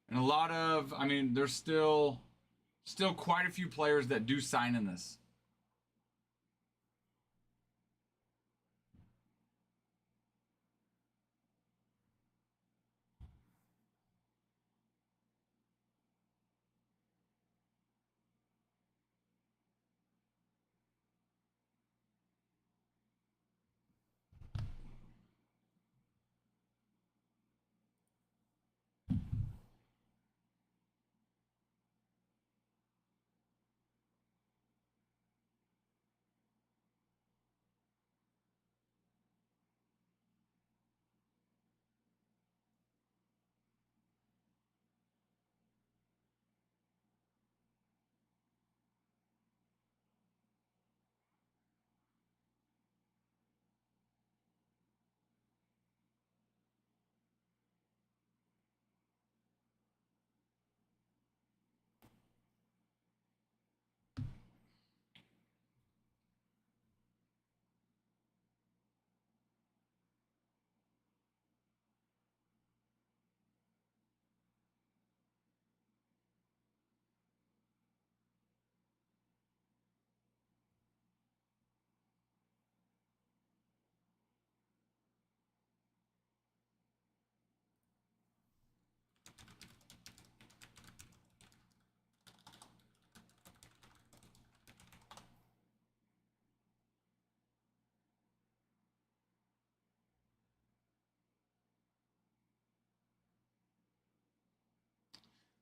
and a lot of, I mean, there's still quite a few players that do sign in this.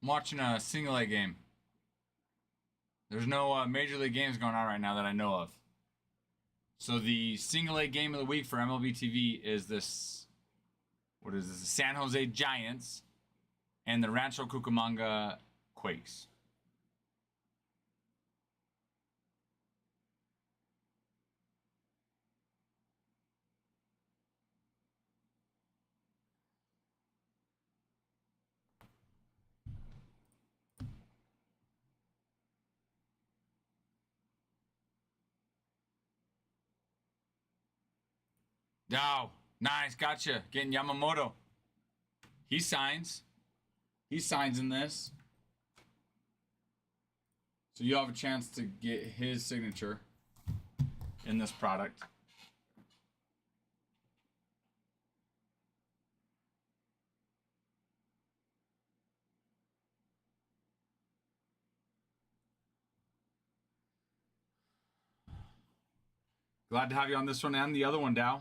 I'm watching a single A game. There's no major league games going on right now that I know of. So the single A game of the week for MLB TV is this. What is this? The San Jose Giants and the Rancho Cucamonga Quakes. Oh, nice. Gotcha. Getting Yamamoto. He signs. He signs in this. So you have a chance to get his signature in this product. Glad to have you on this one and the other one, Dow.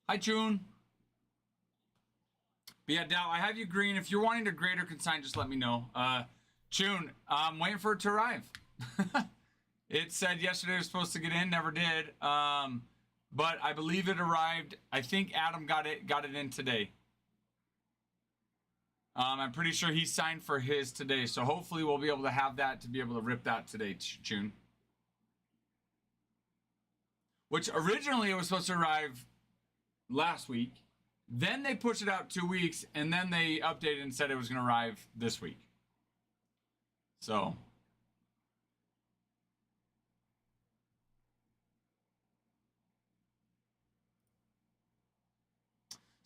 Hi, June. But yeah, Dow, I have you green. If you're wanting to grade or consign, just let me know. June, I'm waiting for it to arrive. It said yesterday it was supposed to get in, never did. But I believe it arrived. I think Adam got it in today. I'm pretty sure he signed for his today, so hopefully we'll be able to have that to be able to rip that today, June. Which originally it was supposed to arrive last week. Then they pushed it out 2 weeks, and then they updated and said it was going to arrive this week. So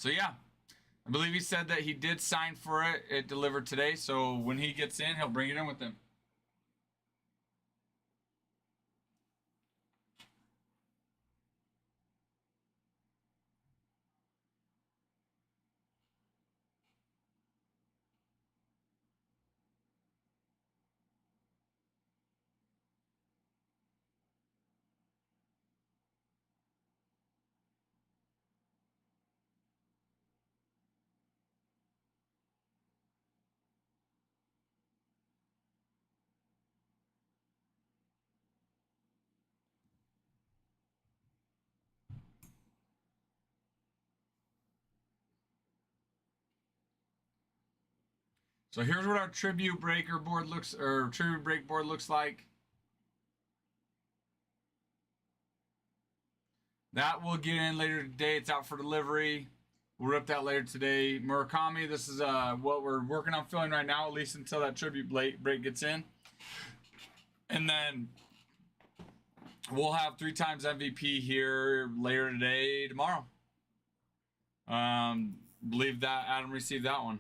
So yeah, I believe he said that he did sign for it. It delivered today. So when he gets in, he'll bring it in with him. So here's what our tribute breaker board looks, or tribute break board looks like. That will get in later today. It's out for delivery. We'll rip that later today. Murakami, this is what we're working on filling right now, at least until that tribute break gets in. And then we'll have 3 times MVP here later today, tomorrow. Believe that Adam received that one.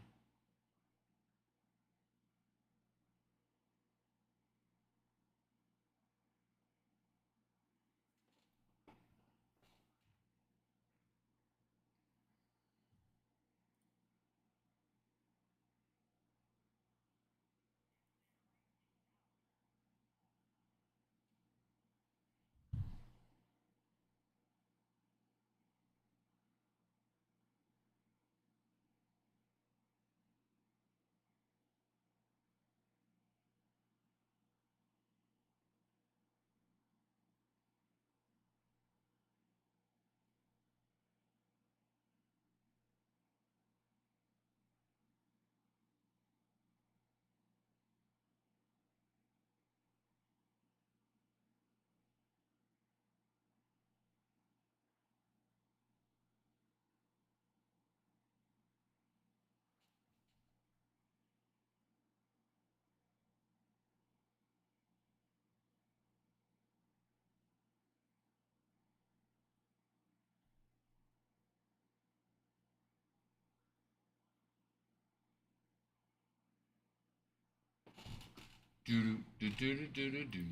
Do do do do do do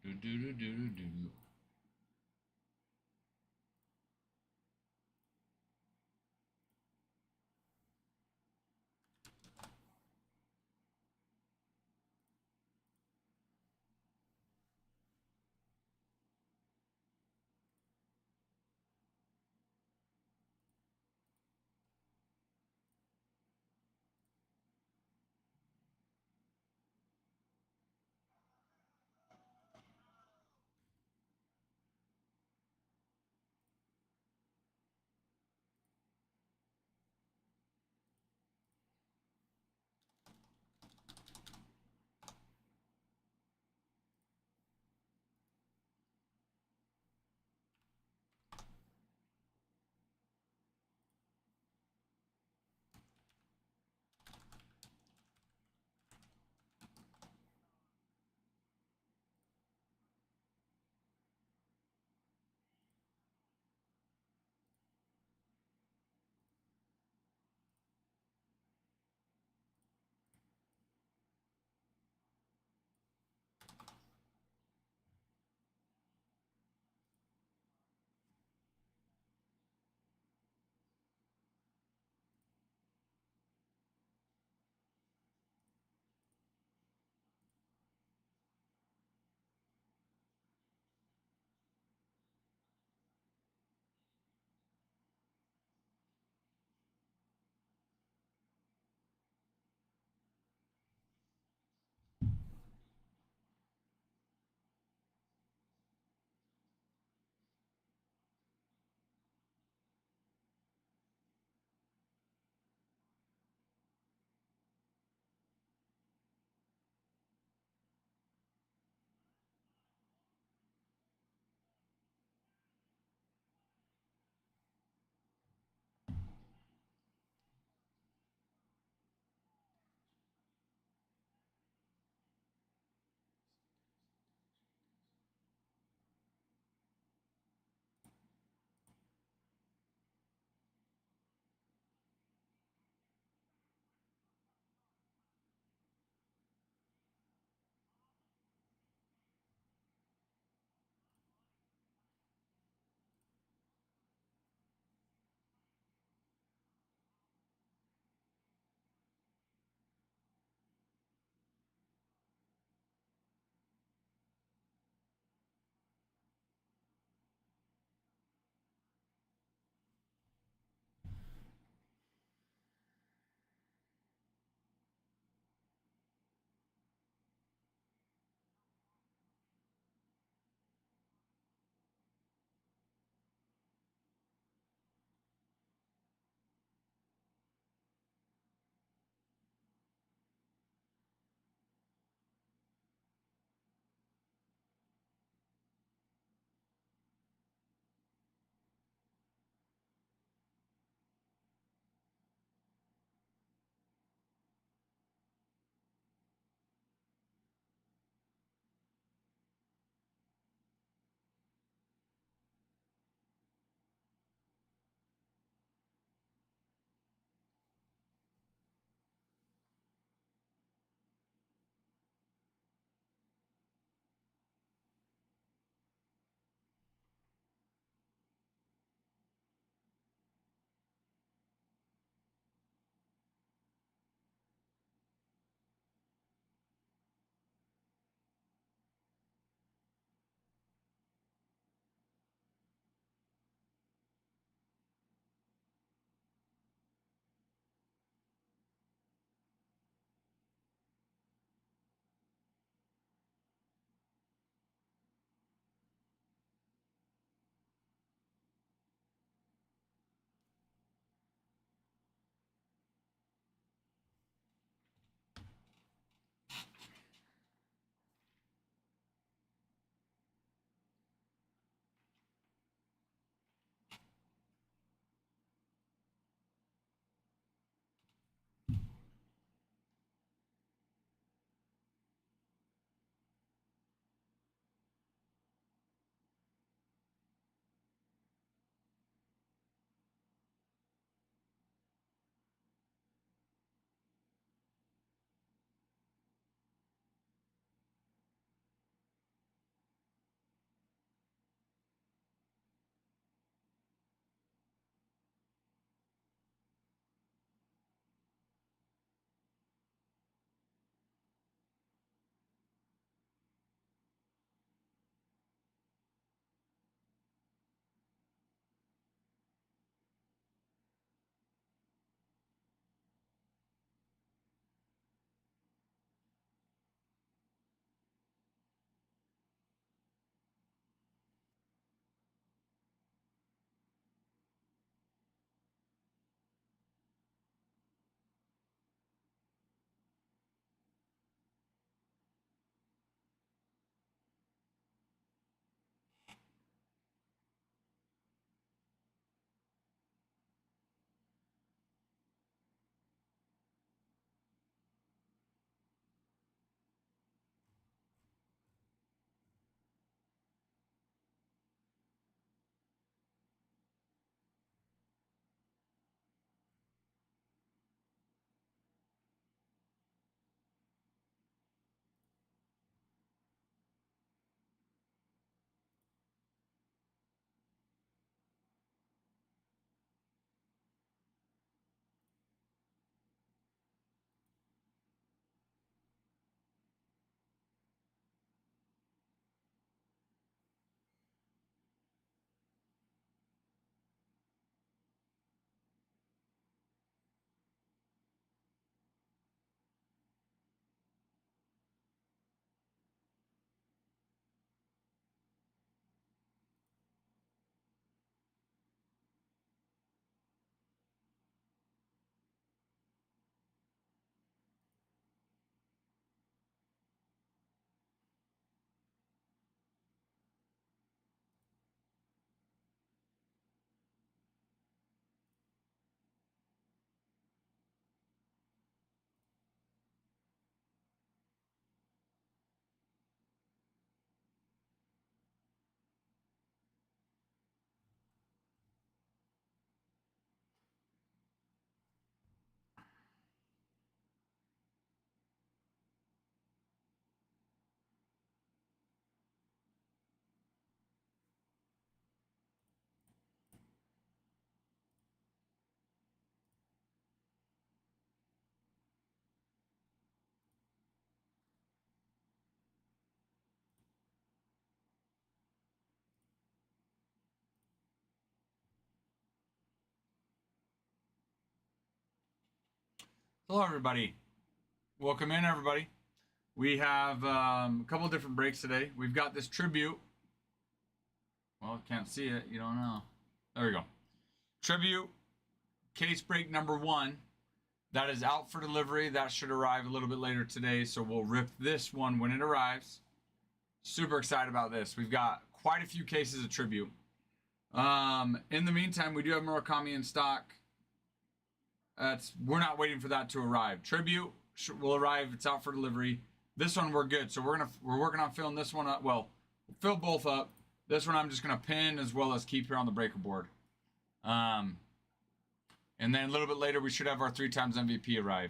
do do do do do. Hello, everybody. Welcome in, everybody. We have a couple different breaks today. We've got this tribute. Well, can't see it. You don't know. There we go. Tribute case break number 1. That is out for delivery. That should arrive a little bit later today. So we'll rip this one when it arrives. Super excited about this. We've got quite a few cases of tribute. In the meantime, we do have Murakami in stock. We're not waiting for that to arrive. Tribute will arrive. It's out for delivery. This one we're good. So we're working on filling this one up. Well, we'll fill both up. This one I'm just gonna pin as well as keep here on the breaker board. And then a little bit later we should have our 3 times MVP arrive.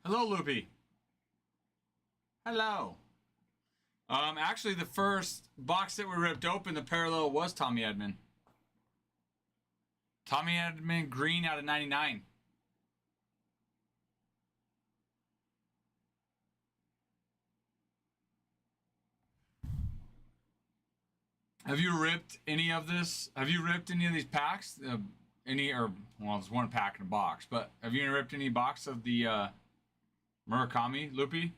Hello, Loopy. Hello. Actually, the first box that we ripped open, the parallel was Tommy Edman. Tommy Edman green out of 99. Have you ripped any of this? Have you ripped any of these packs? Well, there's one pack in a box, but have you ripped any box of the Murakami, Loopy?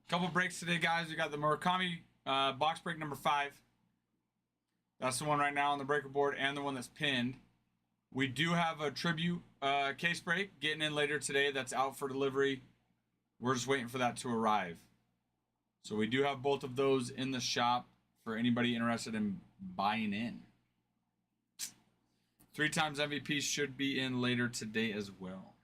Couple breaks today, guys. We got the Murakami box break number 5. That's the one right now on the breaker board and the one that's pinned. We do have a tribute case break getting in later today that's out for delivery. We're just waiting for that to arrive. So we do have both of those in the shop for anybody interested in buying in. 3 times MVP should be in later today as well.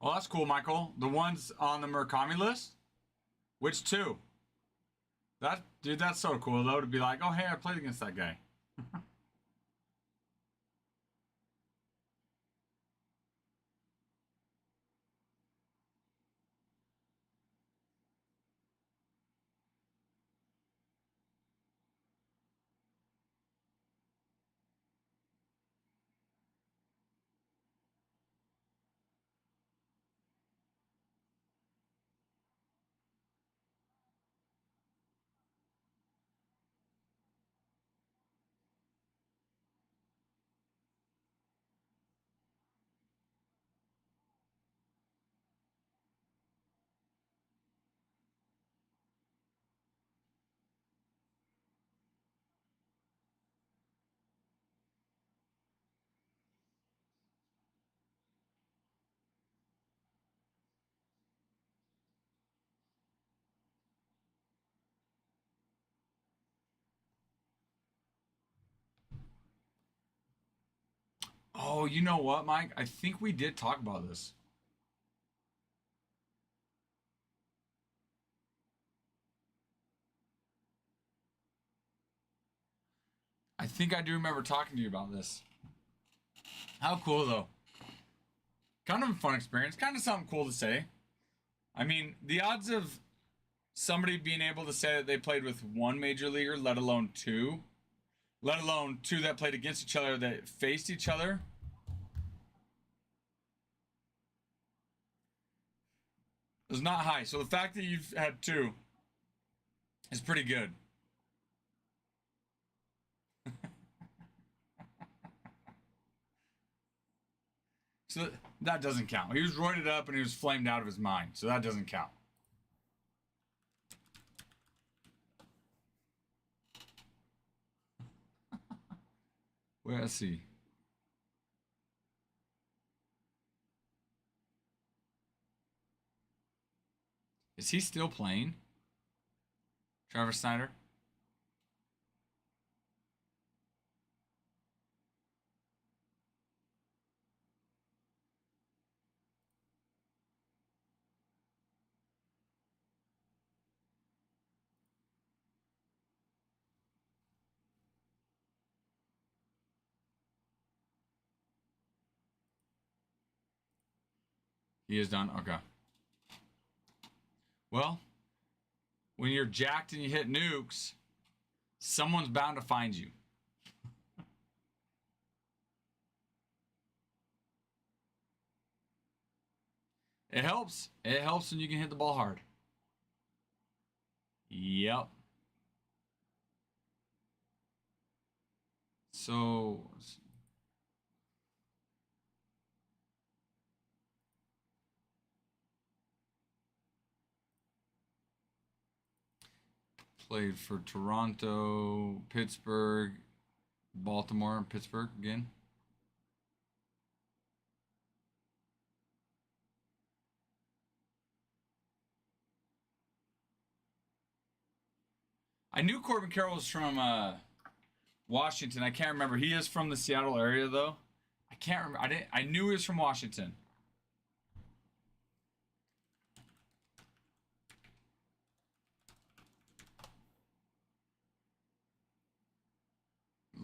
Oh, that's cool, Michael. The ones on the Murakami list? Which two? That dude, that's so cool though to be like, oh hey, I played against that guy. Oh, you know what, Mike? I think we did talk about this. I think I do remember talking to you about this. How cool though. Kind of a fun experience. Kind of something cool to say. I mean, the odds of somebody being able to say that they played with one major leaguer, let alone two that played against each other that faced each other, is not high. So the fact that you've had two is pretty good. So that doesn't count. He was roided up and he was flamed out of his mind. So that doesn't count. Well, let's see. Is he still playing? Travis Snyder? He is done? Okay. Well, when you're jacked and you hit nukes, someone's bound to find you. It helps. It helps when you can hit the ball hard. Yep. So played for Toronto, Pittsburgh, Baltimore, Pittsburgh again. I knew Corbin Carroll was from Washington. I can't remember. He is from the Seattle area though. I can't remember. I didn't. I knew he was from Washington.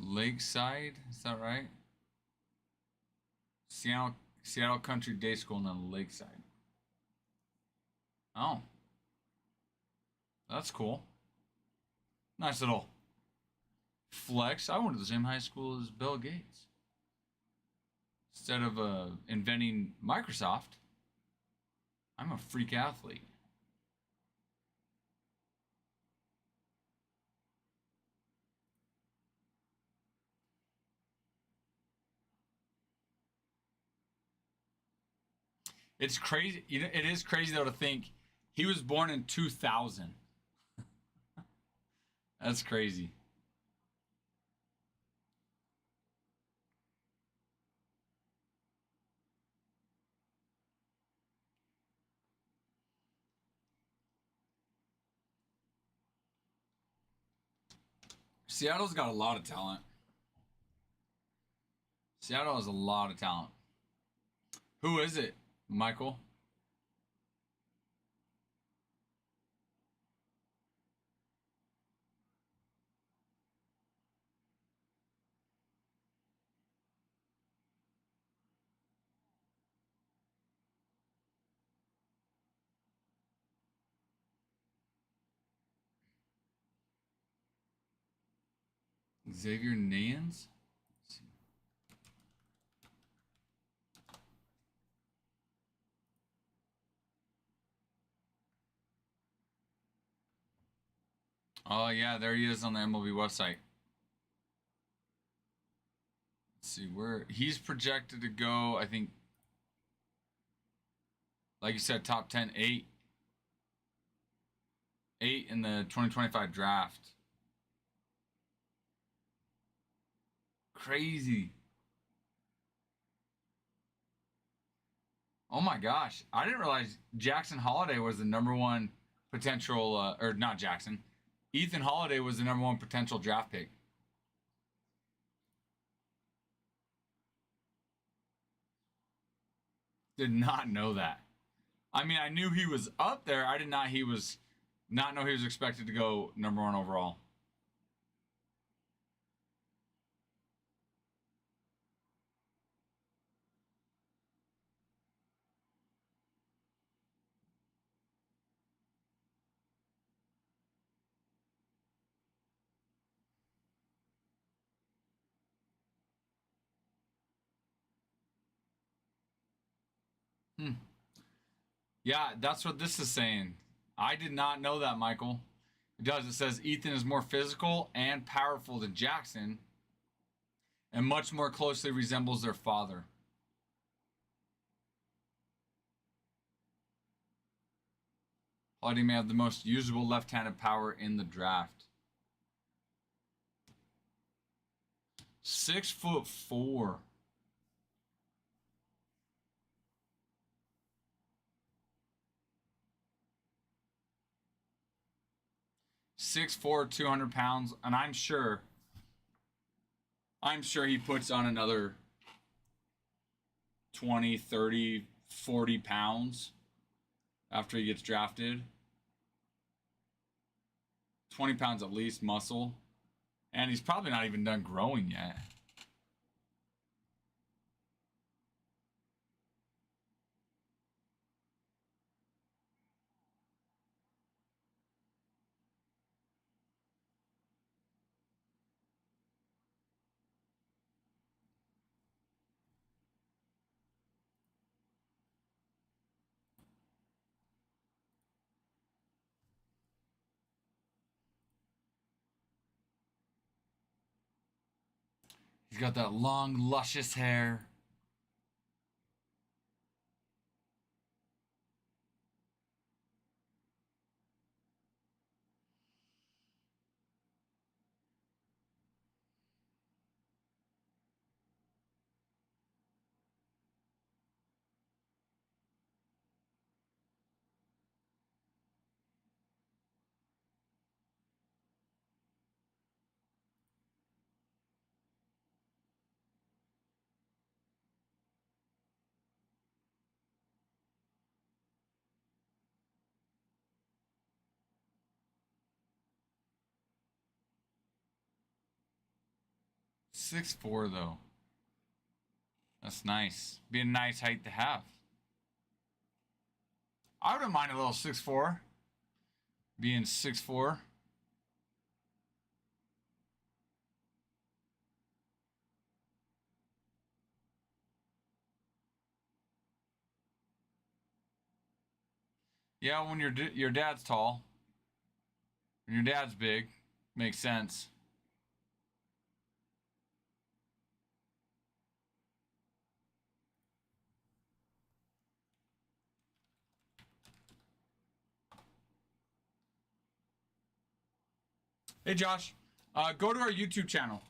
Lakeside, is that right? Seattle Country Day School and then Lakeside. Oh, that's cool. Nice little flex. I went to the same high school as Bill Gates. Instead of inventing Microsoft, I'm a freak athlete. It's crazy. You know, it is crazy though to think he was born in 2000. That's crazy. Seattle's got a lot of talent. Seattle has a lot of talent. Who is it, Michael? Xavier Nayans? Oh, yeah, there he is on the MLB website. Let's see where he's projected to go. I think, like you said, top 10, 8 in the 2025 draft. Crazy. Oh my gosh. I didn't realize Jackson Holliday was the number one potential, or not Jackson. Ethan Holliday was the number one potential draft pick. Did not know that. I mean, I knew he was up there. I did not know he was expected to go number one overall. Yeah, that's what this is saying. I did not know that, Michael. It does. It says Ethan is more physical and powerful than Jackson and much more closely resembles their father. Holliday may have the most usable left-handed power in the draft. 6'4". 6'4", 200 pounds, and I'm sure he puts on another 20, 30, 40 pounds after he gets drafted. 20 pounds at least muscle. And he's probably not even done growing yet. He's got that long, luscious hair. Six four though. That's nice. Be a nice height to have. I wouldn't mind a little 6'4". Being 6'4". Yeah, when your dad's tall, and your dad's big, makes sense. Hey Josh, go to our YouTube channel.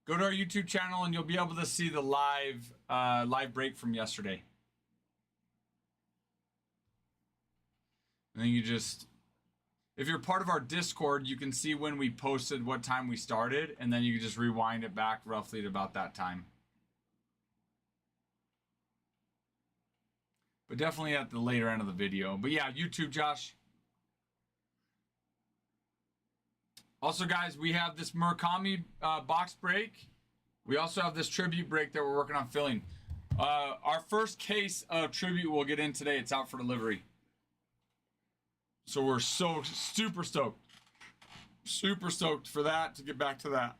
Go to our YouTube channel and you'll be able to see the live break from yesterday. And then you just, if you're part of our Discord, you can see when we posted what time we started, and then you can just rewind it back roughly to about that time. But definitely at the later end of the video. But yeah, YouTube, Josh. Also, guys, we have this Murakami box break. We also have this tribute break that we're working on filling. Our first case of tribute we'll get in today. It's out for delivery. So we're so super stoked. Super stoked for that, to get back to that.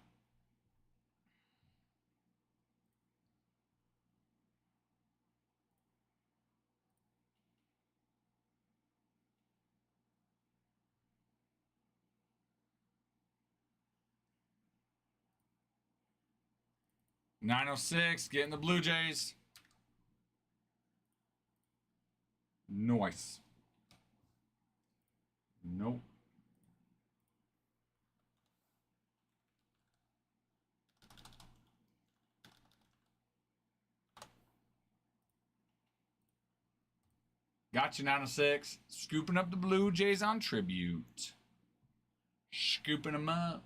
.906, getting the Blue Jays. Nice. Nope. Gotcha, 906. Scooping up the Blue Jays on tribute. Scooping them up.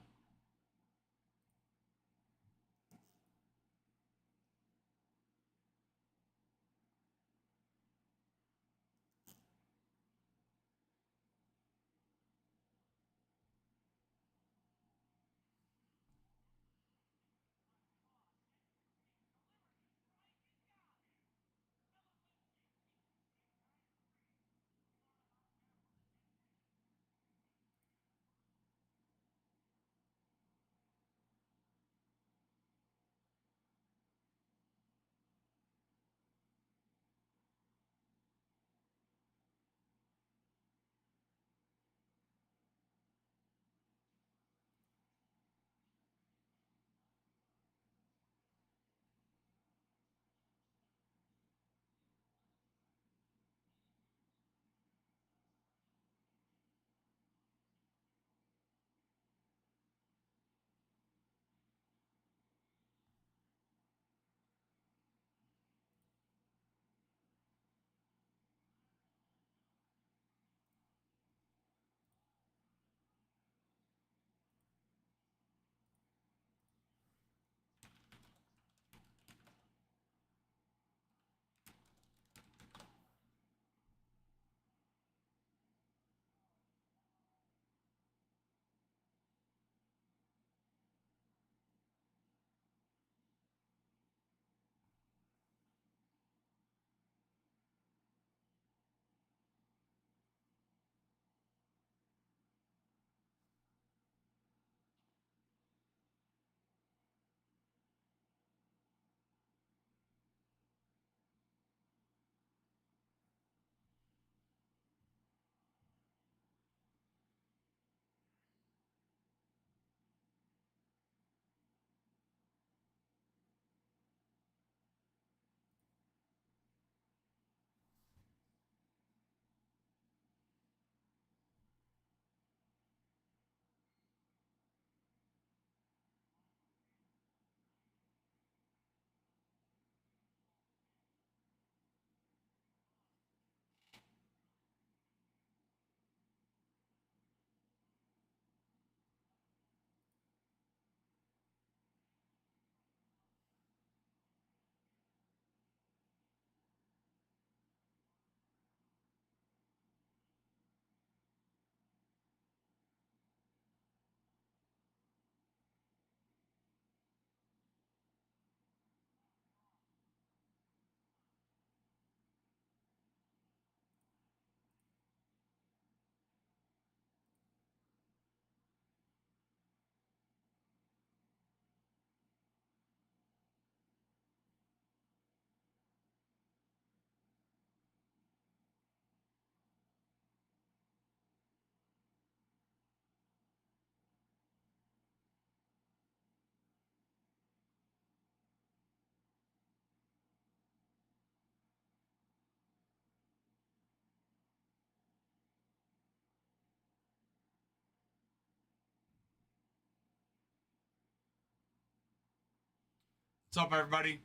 What's up, everybody?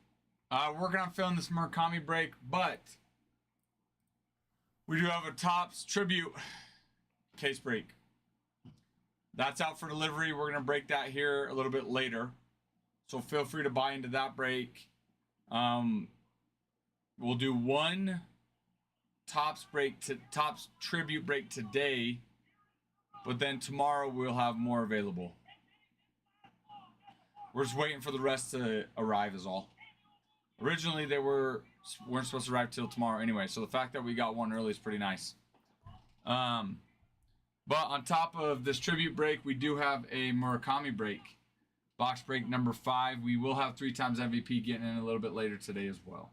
Working on filling this Murakami break, but we do have a Topps tribute case break. That's out for delivery. We're going to break that here a little bit later. So feel free to buy into that break. We'll do one Topps tribute break today, but then tomorrow we'll have more available. We're just waiting for the rest to arrive is all. Originally they weren't supposed to arrive till tomorrow anyway, so the fact that we got one early is pretty nice. But on top of this tribute break, we do have a Murakami break. Box break number 5. We will have 3 times MVP getting in a little bit later today as well.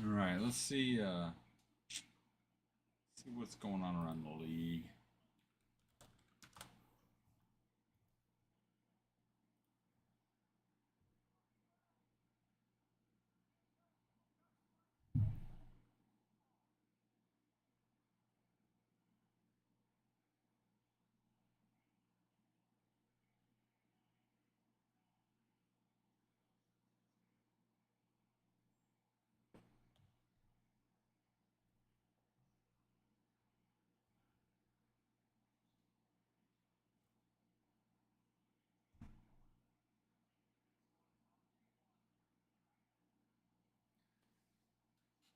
All right, let's see. See what's going on around the league.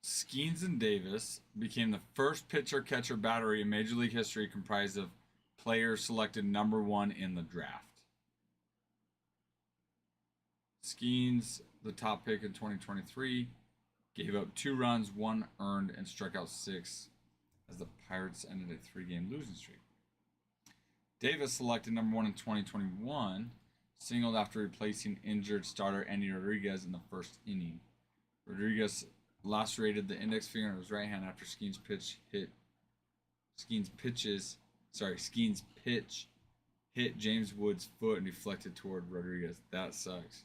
Skeens and Davis became the first pitcher-catcher battery in Major League history comprised of players selected number one in the draft. Skeens, the top pick in 2023, gave up 2 runs, 1 earned, and struck out 6 as the Pirates ended a 3-game losing streak. Davis, selected number 1 in 2021, singled after replacing injured starter Andy Rodriguez in the first inning. Rodriguez lacerated the index finger of his right hand after Skeens' pitch hit James Wood's foot and deflected toward Rodriguez. That sucks.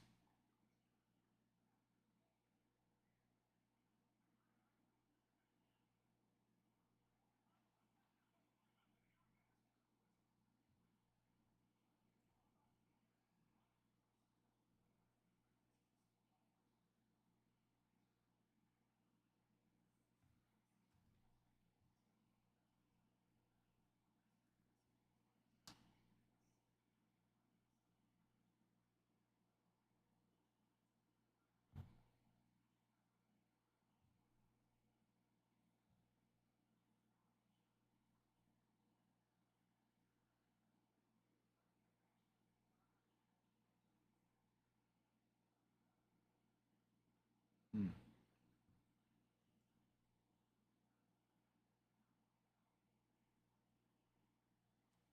Hmm.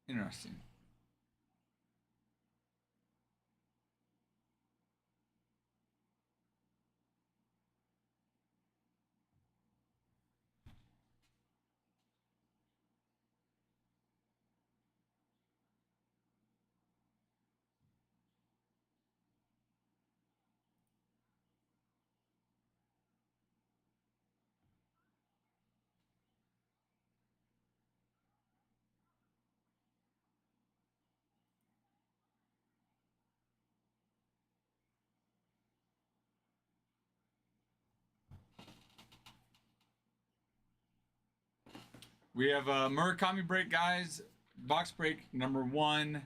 Interesting. We have a Murakami break, guys. Box break number 1.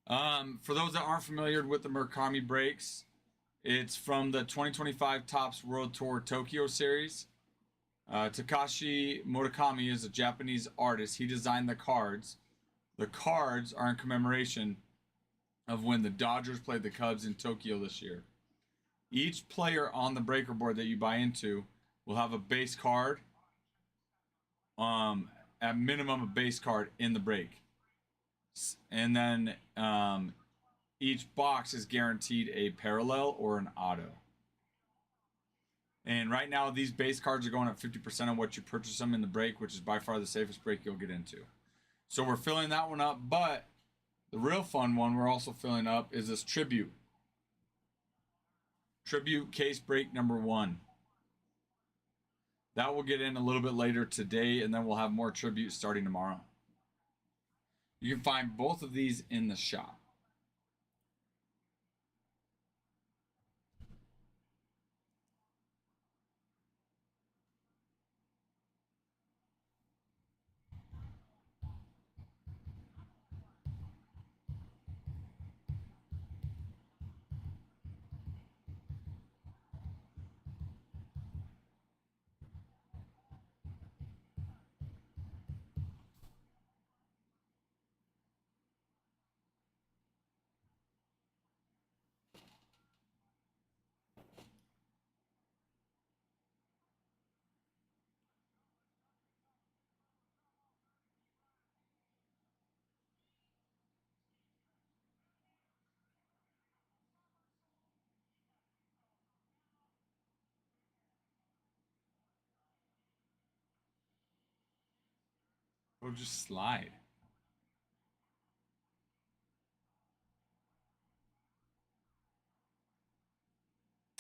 For those that aren't familiar with the Murakami breaks, it's from the 2025 Topps World Tour Tokyo Series. Takashi Murakami is a Japanese artist. He designed the cards. The cards are in commemoration of when the Dodgers played the Cubs in Tokyo this year. Each player on the breaker board that you buy into will have a base card, at minimum a base card in the break. And then each box is guaranteed a parallel or an auto. And right now, these base cards are going at 50% on what you purchase them in the break, which is by far the safest break you'll get into. So we're filling that one up, but the real fun one we're also filling up is this Tribute. Tribute case break number 1. That will get in a little bit later today, and then we'll have more Tributes starting tomorrow. You can find both of these in the shop. It'll just slide.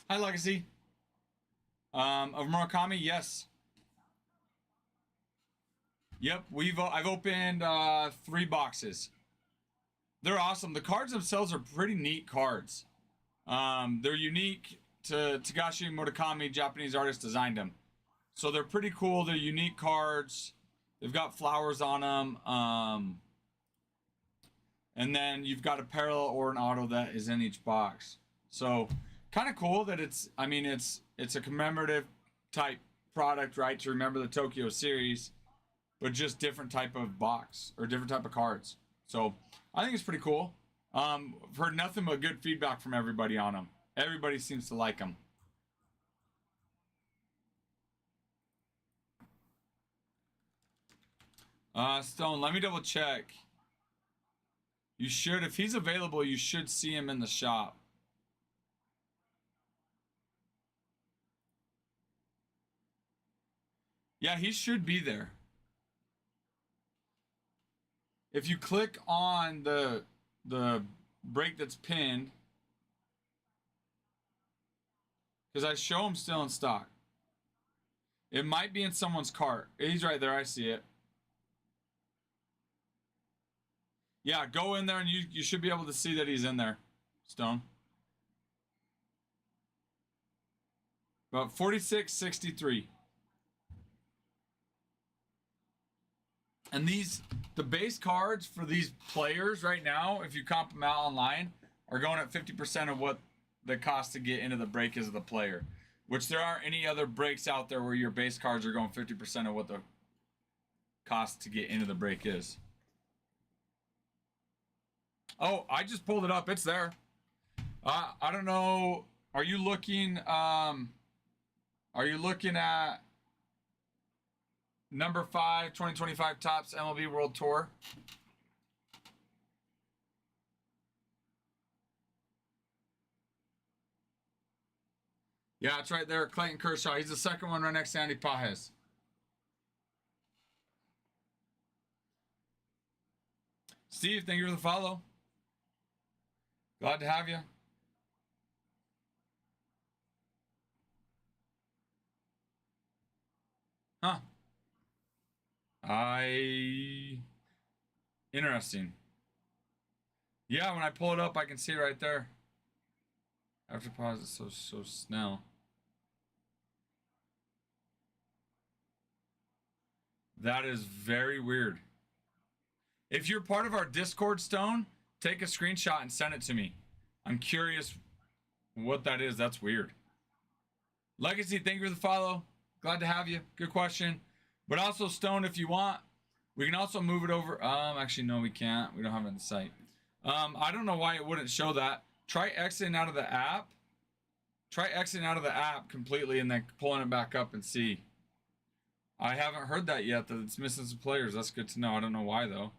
Hi, Legacy. Of Murakami, yes. Yep, I've opened 3 boxes. They're awesome. The cards themselves are pretty neat cards. They're unique to Takashi Murakami, Japanese artist designed them. So they're pretty cool. They're unique cards. They've got flowers on them. And then you've got a parallel or an auto that is in each box. So kind of cool that it's a commemorative type product, right? To remember the Tokyo series, but just different type of box or different type of cards. So I think it's pretty cool. I've heard nothing but good feedback from everybody on them. Everybody seems to like them. Stone, let me double check. You should, if he's available, you should see him in the shop. Yeah, he should be there. If you click on the break that's pinned, because I show him still in stock. It might be in someone's cart. He's right there. I see it. Yeah, go in there and you should be able to see that he's in there, Stone. About 46.63. And the base cards for these players right now, if you comp them out online, are going at 50% of what the cost to get into the break is of the player. Which there aren't any other breaks out there where your base cards are going 50% of what the cost to get into the break is. Oh, I just pulled it up. It's there. I don't know. Are you looking at number 5 2025 Topps MLB World Tour? Yeah, it's right there. Clayton Kershaw. He's the second one right next to Andy Pages. Steve, thank you for the follow. Glad to have you. Huh. Interesting. Yeah, when I pull it up, I can see it right there. After pause, it's so Snell. That is very weird. If you're part of our Discord, Stone, take a screenshot and send it to me. I'm curious what that is. That's weird. Legacy, thank you for the follow. Glad to have you. Good question. But also, Stone, if you want, we can also move it over. Actually, no, we can't. We don't have it in the site. I don't know why it wouldn't show that. Try exiting out of the app. Try exiting out of the app completely and then pulling it back up and see. I haven't heard that yet, that it's missing some players. That's good to know. I don't know why, though.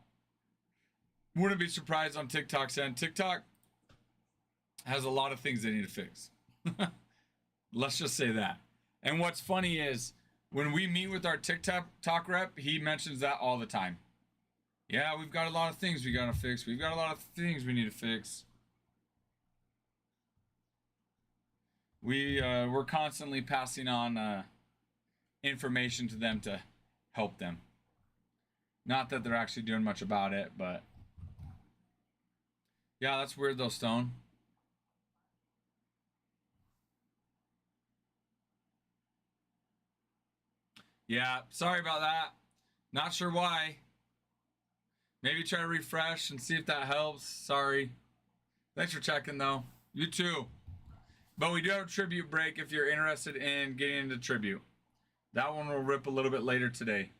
Wouldn't be surprised on TikTok's end. TikTok has a lot of things they need to fix. Let's just say that. And what's funny is when we meet with our TikTok rep, he mentions that all the time. Yeah, we've got a lot of things we got to fix. We've got a lot of things we need to fix. We're constantly passing on information to them to help them. Not that they're actually doing much about it, but yeah, that's weird though, Stone. Yeah, sorry about that. Not sure why. Maybe try to refresh and see if that helps. Sorry. Thanks for checking though. You too. But we do have a tribute break if you're interested in getting into tribute. That one will rip a little bit later today.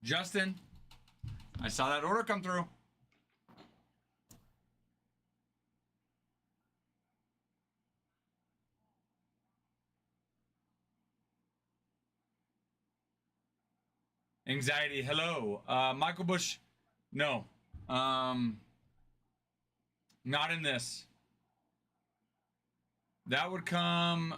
Justin, I saw that order come through. Anxiety, hello. Michael Bush, no. Not in this. That would come.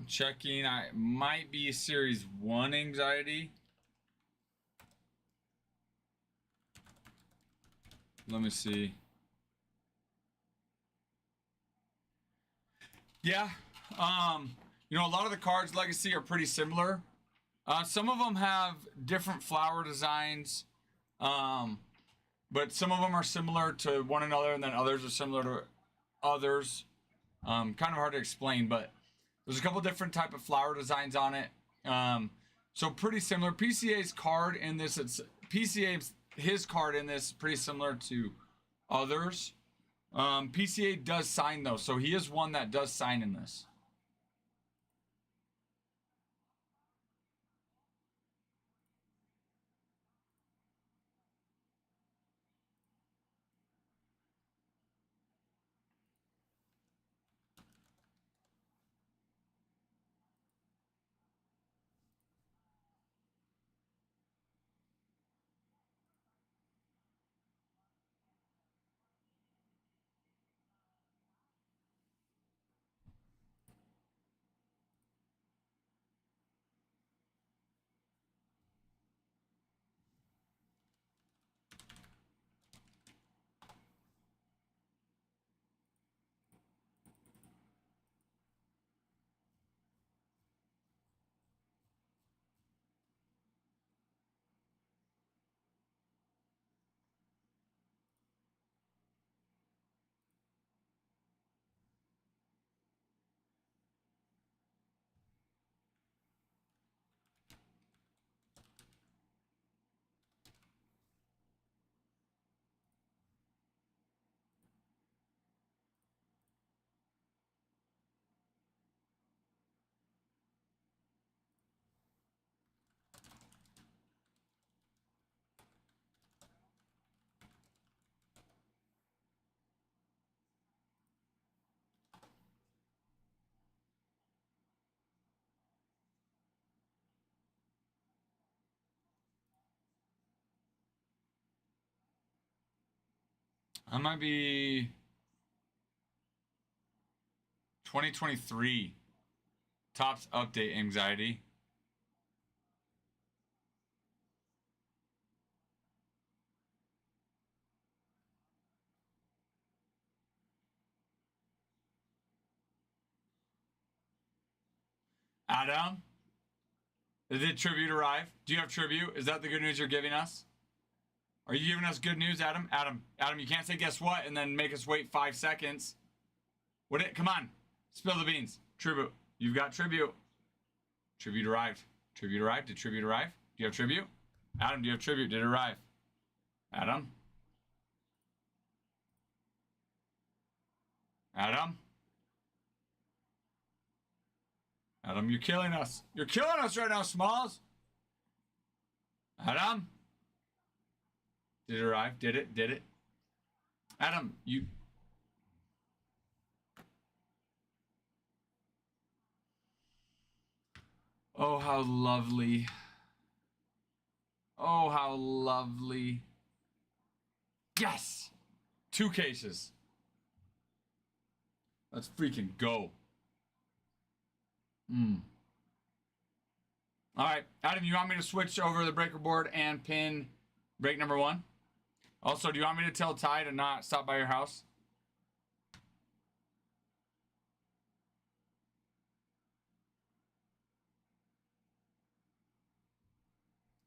Checking. I might be series 1 anxiety. Let me see. Yeah. You know, a lot of the cards Legacy are pretty similar. Some of them have different flower designs. But some of them are similar to one another, and then others are similar to others. Kind of hard to explain, but there's a couple different type of flower designs on it. So pretty similar. PCA's card in this, his card in this is pretty similar to others. PCA does sign though, so he is one that does sign in this. I might be 2023 Topps update anxiety. Adam, did tribute arrive? Do you have tribute? Is that the good news you're giving us? Are you giving us good news, Adam? Adam, you can't say guess what and then make us wait 5 seconds. What it? Come on, spill the beans. Tribute. You've got tribute. Tribute arrived. Tribute arrived. Did tribute arrive? Do you have tribute? Adam, do you have tribute? Did it arrive? Adam? Adam? Adam, you're killing us. You're killing us right now, Smalls. Adam? Did it arrive? Did it? Did it? Adam, you... Oh, how lovely. Oh, how lovely. Yes! 2 cases. Let's freaking go. All right, Adam, you want me to switch over the breaker board and pin break number 1? Also, do you want me to tell Ty to not stop by your house?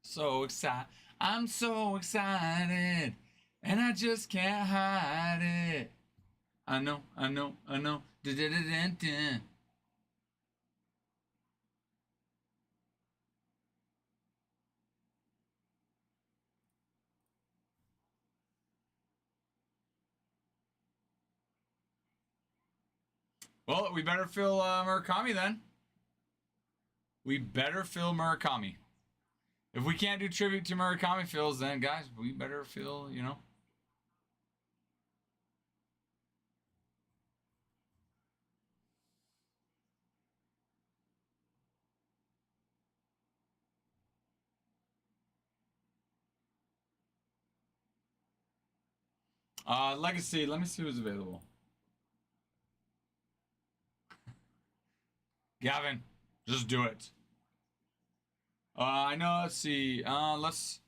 So excited. I'm so excited. And I just can't hide it. I know, I know, I know. Da-da-da-da-da. Well, we better fill Murakami then. We better fill Murakami. If we can't do tribute to Murakami fills, then guys, we better fill, you know. Legacy, let me see who's available. Gavin, just do it. I know, let's see. Let's.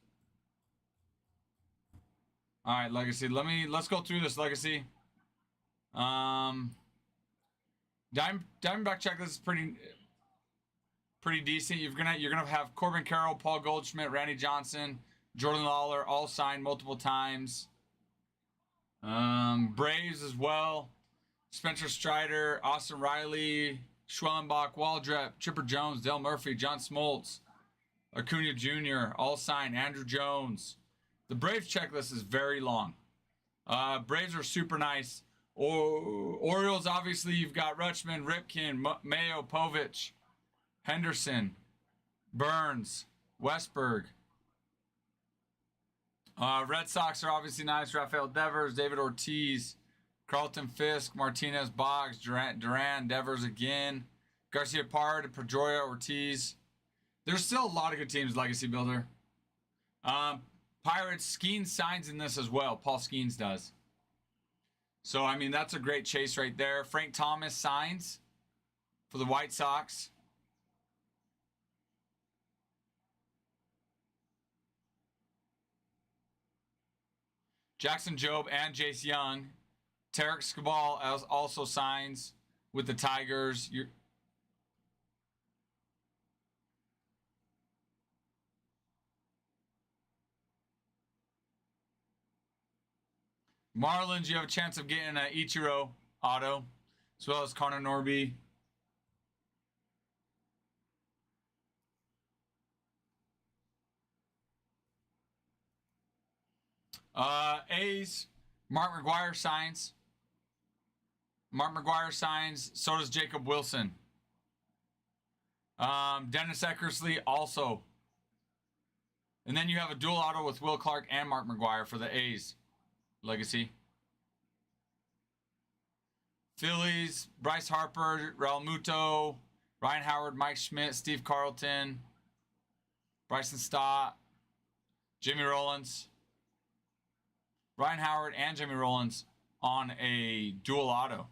All right, Legacy. Let's go through this, Legacy. Diamondback checklist is pretty decent. You're gonna have Corbin Carroll, Paul Goldschmidt, Randy Johnson, Jordan Lawler, all signed multiple times. Braves as well. Spencer Strider, Austin Riley, Schwellenbach, Waldrep, Chipper Jones, Dale Murphy, John Smoltz, Acuna Jr., all signed. Andrew Jones. The Braves checklist is very long. Braves are super nice. Orioles, obviously, you've got Rutschman, Ripken, Mayo, Povich, Henderson, Burns, Westberg. Red Sox are obviously nice. Rafael Devers, David Ortiz, Carlton Fisk, Martinez, Boggs, Duran, Devers again, Garcia Parra, Pedroia, Ortiz. There's still a lot of good teams, Legacy Builder. Pirates, Skeens signs in this as well. Paul Skeens does. So, I mean, that's a great chase right there. Frank Thomas signs for the White Sox. Jackson Jobe and Jace Young. Tarek Skubal also signs with the Tigers. Marlins, you have a chance of getting an Ichiro auto, as well as Connor Norby. A's, Mark McGwire signs. So does Jacob Wilson. Dennis Eckersley also. And then you have a dual auto with Will Clark and Mark McGwire for the A's. Legacy. Phillies, Bryce Harper, Raul Muto, Ryan Howard, Mike Schmidt, Steve Carlton, Bryson Stott, Jimmy Rollins. Ryan Howard and Jimmy Rollins on a dual auto.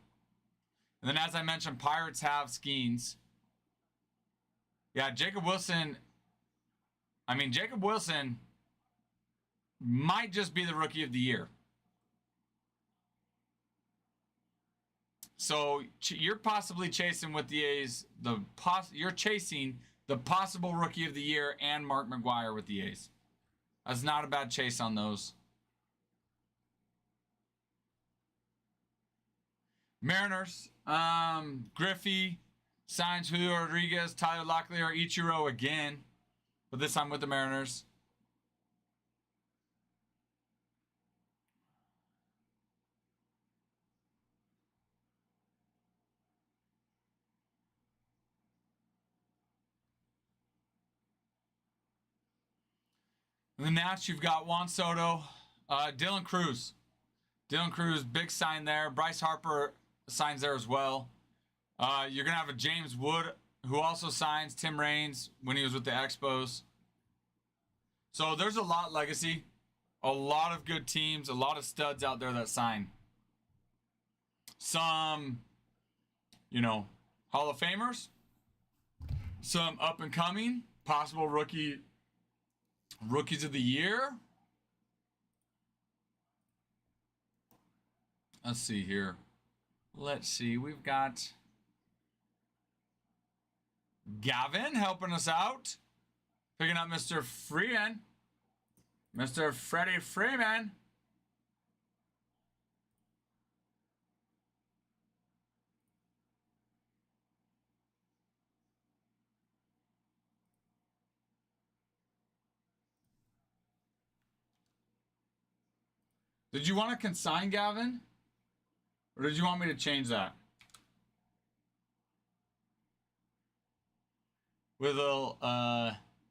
And then, as I mentioned, Pirates have Skeens. Yeah, Jacob Wilson. I mean, Jacob Wilson might just be the rookie of the year. So you're possibly chasing with the A's. You're chasing the possible rookie of the year and Mark McGwire with the A's. That's not a bad chase on those. Mariners, Griffey signs Julio Rodriguez, Tyler Locklear, Ichiro again, but this time with the Mariners. In the Nats, you've got Juan Soto, Dylan Cruz. Dylan Cruz, big sign there. Bryce Harper signs there as well. You're going to have a James Wood who also signs Tim Raines when he was with the Expos. So there's a lot legacy, a lot of good teams, a lot of studs out there that sign. Some, Hall of Famers, some up and coming, possible rookies of the year. Let's see here. Let's see. We've got Gavin helping us out. Picking up Mr. Freeman. Mr. Freddie Freeman. Did you want to consign Gavin? Or did you want me to change that? With a little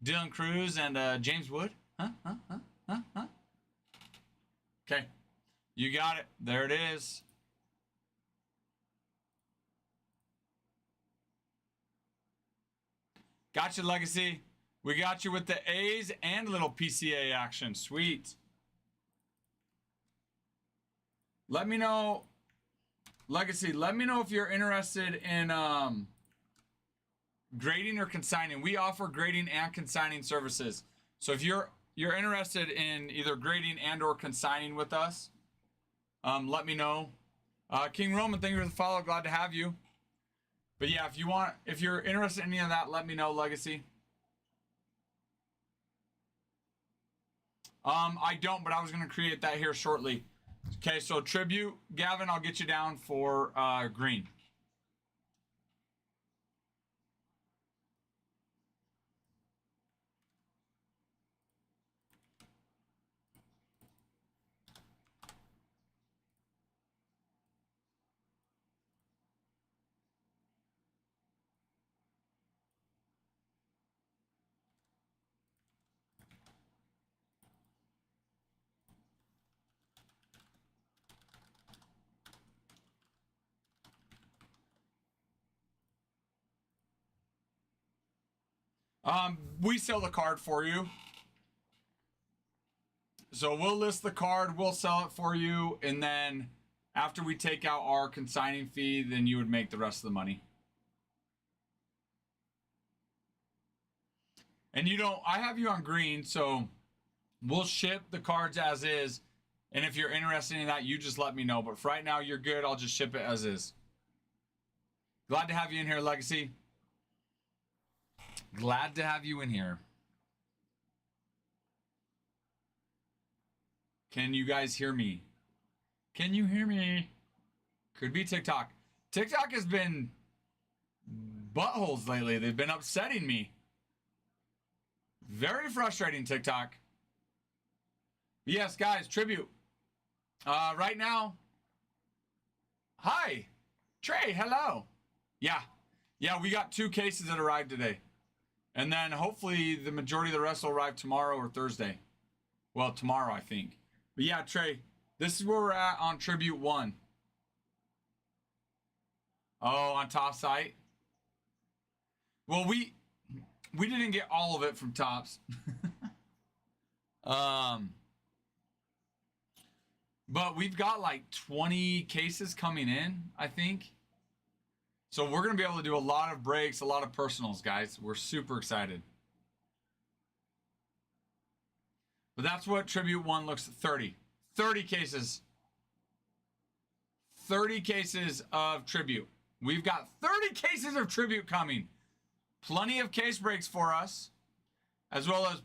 Dylan Cruz and James Wood? Huh? Okay. You got it. There it is. Got you, Legacy. We got you with the A's and a little PCA action. Sweet. Let me know, Legacy, let me know if you're interested in grading or consigning. We offer grading and consigning services. So if you're interested in either grading and or consigning with us, let me know. King Roman, thank you for the follow. Glad to have you. But yeah, if you're interested in any of that, let me know, Legacy. I don't, but I was going to create that here shortly. Okay, so tribute, Gavin, I'll get you down for green. We sell the card for you. So we'll list the card, we'll sell it for you, and then after we take out our consigning fee, then you would make the rest of the money. And I have you on green, so we'll ship the cards as is. And if you're interested in that, you just let me know. But for right now, you're good. I'll just ship it as is. Glad to have you in here, Legacy. Glad to have you in here. Can you guys hear me? Can you hear me? Could be TikTok. TikTok has been buttholes lately. They've been upsetting me. Very frustrating, TikTok. Yes, guys, tribute. Right now. Hi. Trey, hello. Yeah, we got 2 cases that arrived today. And then hopefully the majority of the rest will arrive tomorrow or Thursday. Well, tomorrow, I think. But yeah, Trey, this is where we're at on Tribute 1. Oh, on top site? Well, we didn't get all of it from Tops. But we've got like 20 cases coming in, I think. So we're going to be able to do a lot of breaks, a lot of personals, guys. We're super excited. But that's what Tribute 1 looks at. 30 cases. 30 cases of Tribute. We've got 30 cases of Tribute coming. Plenty of case breaks for us, as well as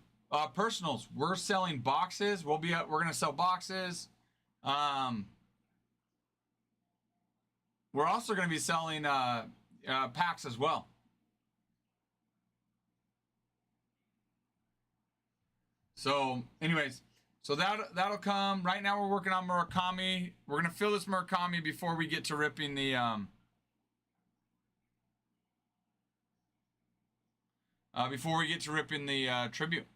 personals. We're selling boxes. We're going to sell boxes. We're also going to be selling packs as well. So, anyways, so that'll come. Right now, we're working on Murakami. We're going to fill this Murakami before we get to ripping the tribute.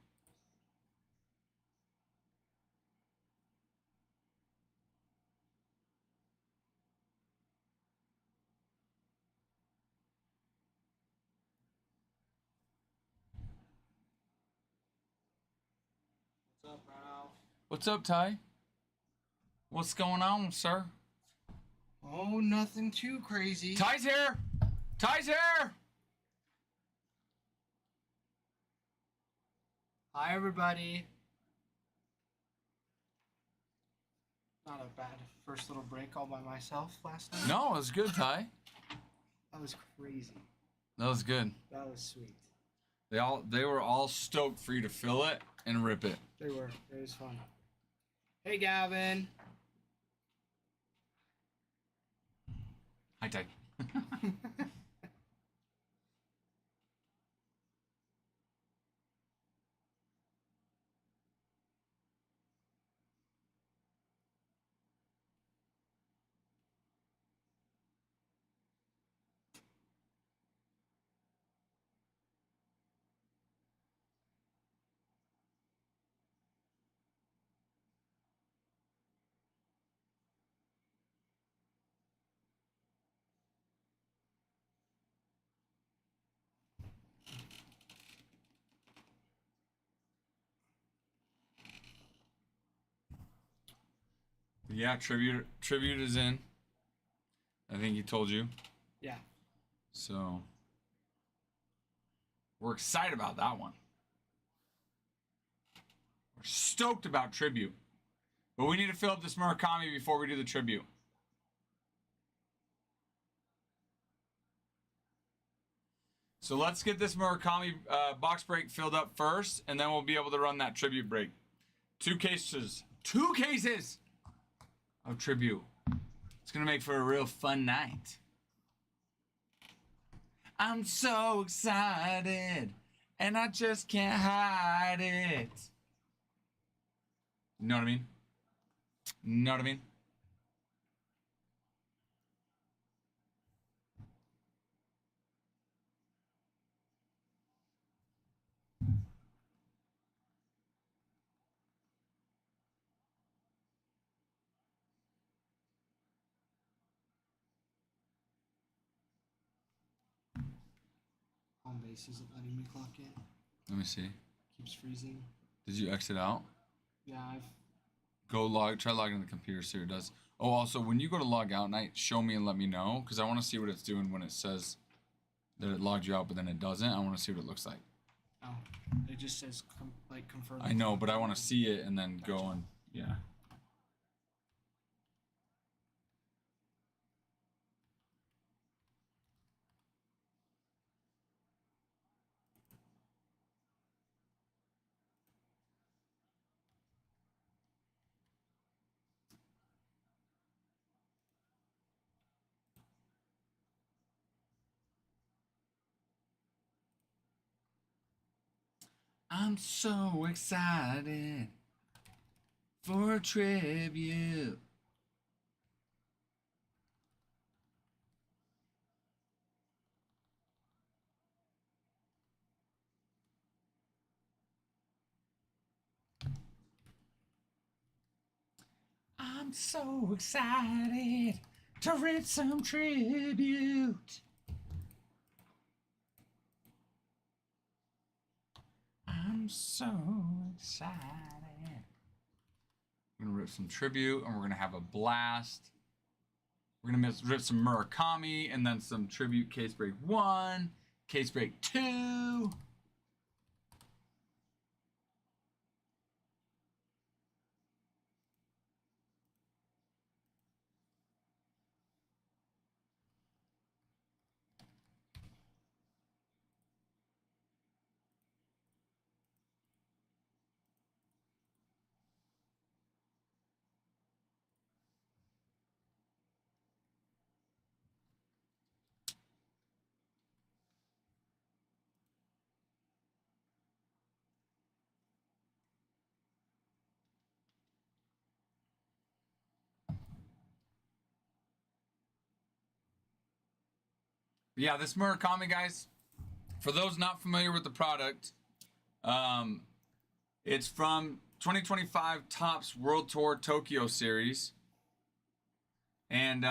What's up, Ty? What's going on, sir? Oh, nothing too crazy. Ty's here! Ty's here! Hi, everybody. Not a bad first little break all by myself last night. No, it was good, Ty. That was crazy. That was good. That was sweet. They were all stoked for you to fill it and rip it. They were. It was fun. Hey, Gavin. Hi, Ty. Yeah, tribute is in. I think he told you. Yeah. So we're excited about that one. We're stoked about tribute. But we need to fill up this Murakami before we do the tribute. So let's get this Murakami box break filled up first, and then we'll be able to run that tribute break. Two cases of tribute. It's gonna make for a real fun night. I'm so excited, and I just can't hide it. You know what I mean? Know what I mean? Home base isn't letting me clock in. Let me see. Keeps freezing. Did you exit out? Yeah, Try logging in the computer, see what it does. Oh, also, when you go to log out, Night, show me and let me know, because I want to see what it's doing when it says that it logged you out, but then it doesn't. I want to see what it looks like. Oh, it just says confirm. I know, but I want to see it and then go and, yeah. I'm so excited for a tribute. I'm so excited to read some tribute. I'm so excited. We're gonna rip some tribute and we're gonna have a blast. We're gonna rip some Murakami and then some tribute case break 1, case break 2. Yeah, this Murakami, guys, for those not familiar with the product, it's from 2025 Topps World Tour Tokyo Series. And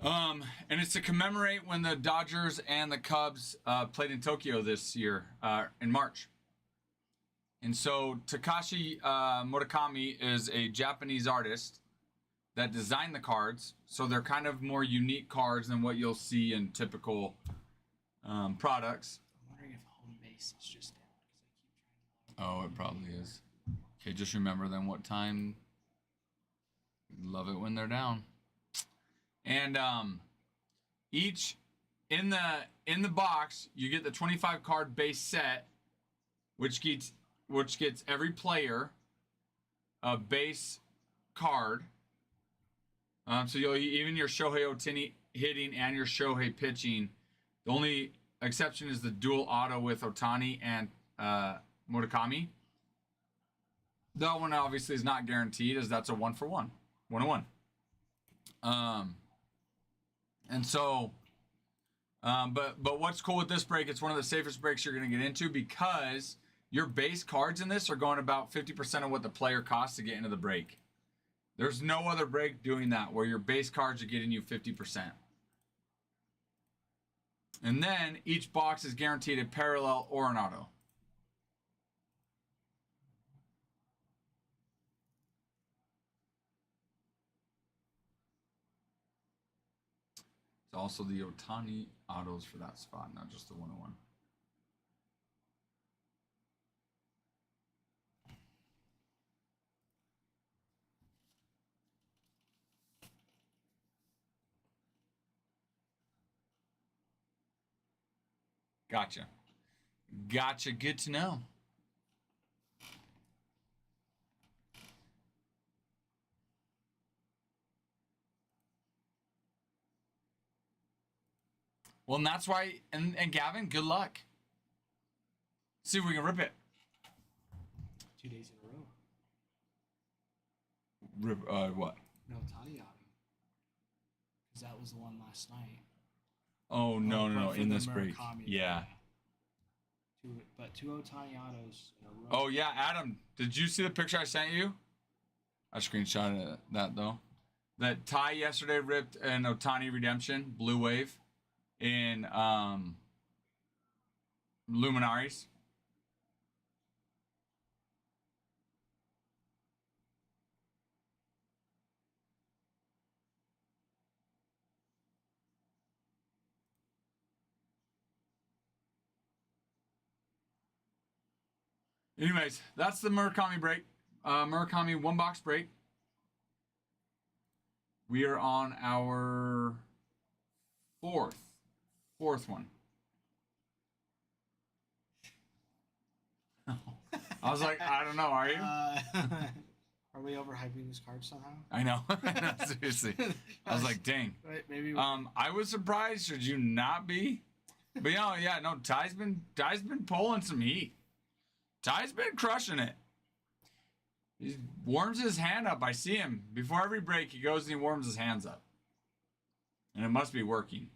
And it's to commemorate when the Dodgers and the Cubs played in Tokyo this year in March. And so Takashi Murakami is a Japanese artist that designed the cards. So they're kind of more unique cards than what you'll see in typical products. I'm wondering if home base is just down because I keep trying to. Oh, it probably is. Okay, just remember then what time. Love it when they're down. And each in the box you get the 25 card base set, which gets every player a base card. So you'll even your Shohei Ohtani hitting and your Shohei pitching. The only exception is the dual auto with Ohtani and Murakami. That one obviously is not guaranteed, as that's a 1-for-1, 1-on-1. And so, but what's cool with this break? It's one of the safest breaks you're going to get into because your base cards in this are going about 50% of what the player costs to get into the break. There's no other break doing that where your base cards are getting you 50%. And then each box is guaranteed a parallel or an auto. It's also the Ohtani autos for that spot, not just the 101. Gotcha. Gotcha. Good to know. Well, and that's why, and Gavin, good luck. See if we can rip it. 2 days in a row. Rip, what? No Tani outing. Because that was the one last night. Oh, no, for in the this break. Murakami, Yeah. Two Ohtani autos in a row. Oh, yeah, Adam, did you see the picture I sent you? I screenshotted that, though. That Ty yesterday ripped an Ohtani redemption, Blue Wave, in Luminaries. Anyways, that's the Murakami break. Murakami one box break. We are on our fourth one. I was like, I don't know. Are you? Are we overhyping this card somehow? I know. Seriously. I was like, dang. Right, maybe. I was surprised. Should you not be? But yeah, no. Ty's been pulling some heat. Ty's been crushing it. He warms his hand up. I see him before every break. He goes and he warms his hands up, and it must be working.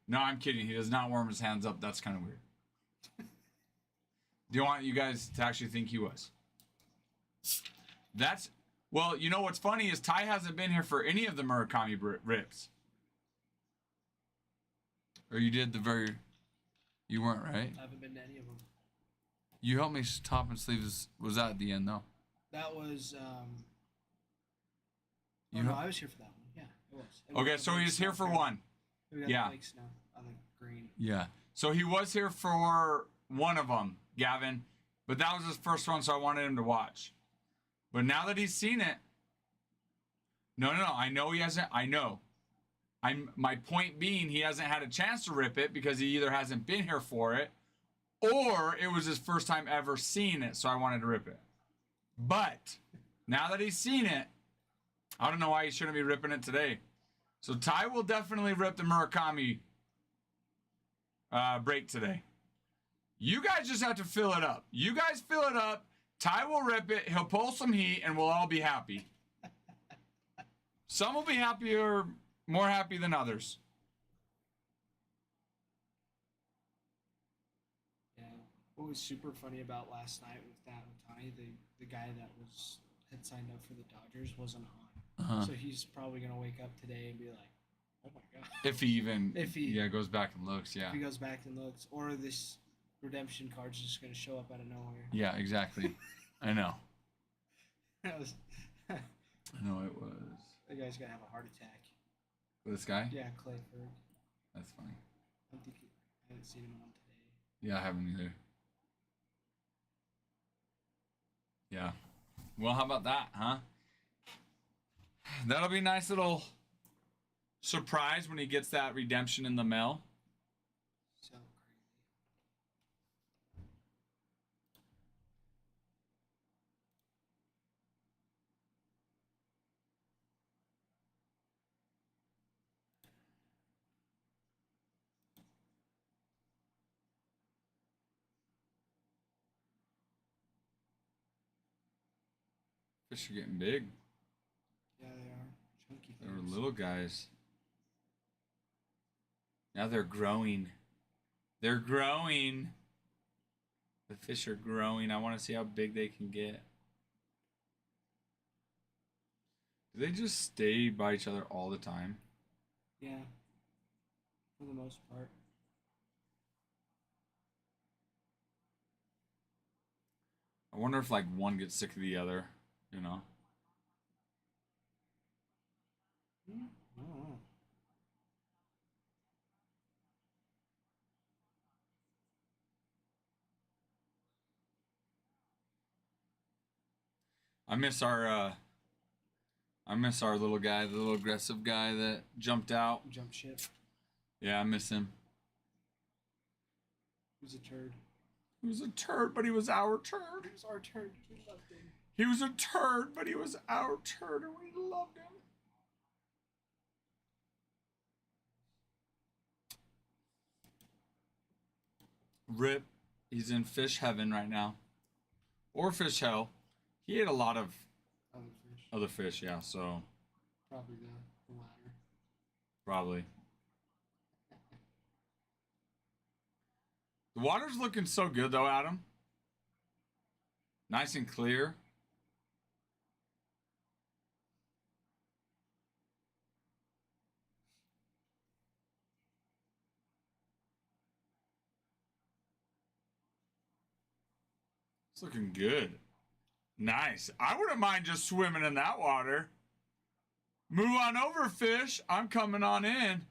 No, I'm kidding. He does not warm his hands up. That's kind of weird. Do you want you guys to actually think he was? Well, you know what's funny is Ty hasn't been here for any of the Murakami rips. Or you did you weren't, right? I haven't been to any of them. You helped me top and sleeves. Was that at the end, though? That was, You no, I was here for that one. Yeah, it was. And Okay, so he's here for one. We got Yeah. the Blake Snow on the green. Yeah. So he was here for one of them, Gavin. But that was his first one, so I wanted him to watch. But now that he's seen it... No. I know he hasn't... I know. My point being, he hasn't had a chance to rip it because he either hasn't been here for it or it was his first time ever seeing it, so I wanted to rip it. But now that he's seen it, I don't know why he shouldn't be ripping it today. So Ty will definitely rip the Murakami break today. You guys just have to fill it up. You guys fill it up. Ty will rip it. He'll pull some heat, and we'll all be happy. Some will be happier, more happy than others. Yeah. What was super funny about last night with that Ohtani, the guy that had signed up for the Dodgers wasn't Uh-huh. So he's probably gonna wake up today and be like, "Oh my god!" If he even If he goes back and looks, yeah. if he goes back and looks, or this redemption card's just gonna show up out of nowhere. Yeah, exactly. I know. That was I know it was. that guy's gonna have a heart attack. This guy? Yeah, Clay Ferg. That's funny. I haven't seen him on today. Yeah, I haven't either. Yeah. Well, how about that, huh? That'll be a nice little surprise when he gets that redemption in the mail. So crazy. Fish are getting big. Yeah, they are chunky They were things. little guys. Now they're growing. They're growing. The fish are growing. I want to see how big they can get. Do they just stay by each other all the time? Yeah, for the most part. I wonder if like one gets sick of the other, you know? I don't know. I miss our little guy, the little aggressive guy that jumped out. Jump ship. Yeah, I miss him. He was a turd. He was a turd, but he was our turd. He was our turd. We loved him. He was a turd, but he was our turd, and we loved him. Rip. He's in fish heaven right now. Or fish hell. He ate a lot of Other fish. other fish, yeah, so Probably the latter. probably. The water's looking so good though, Adam. Nice and clear. It's looking good. Nice. I wouldn't mind just swimming in that water. Move on over, fish. I'm coming on in.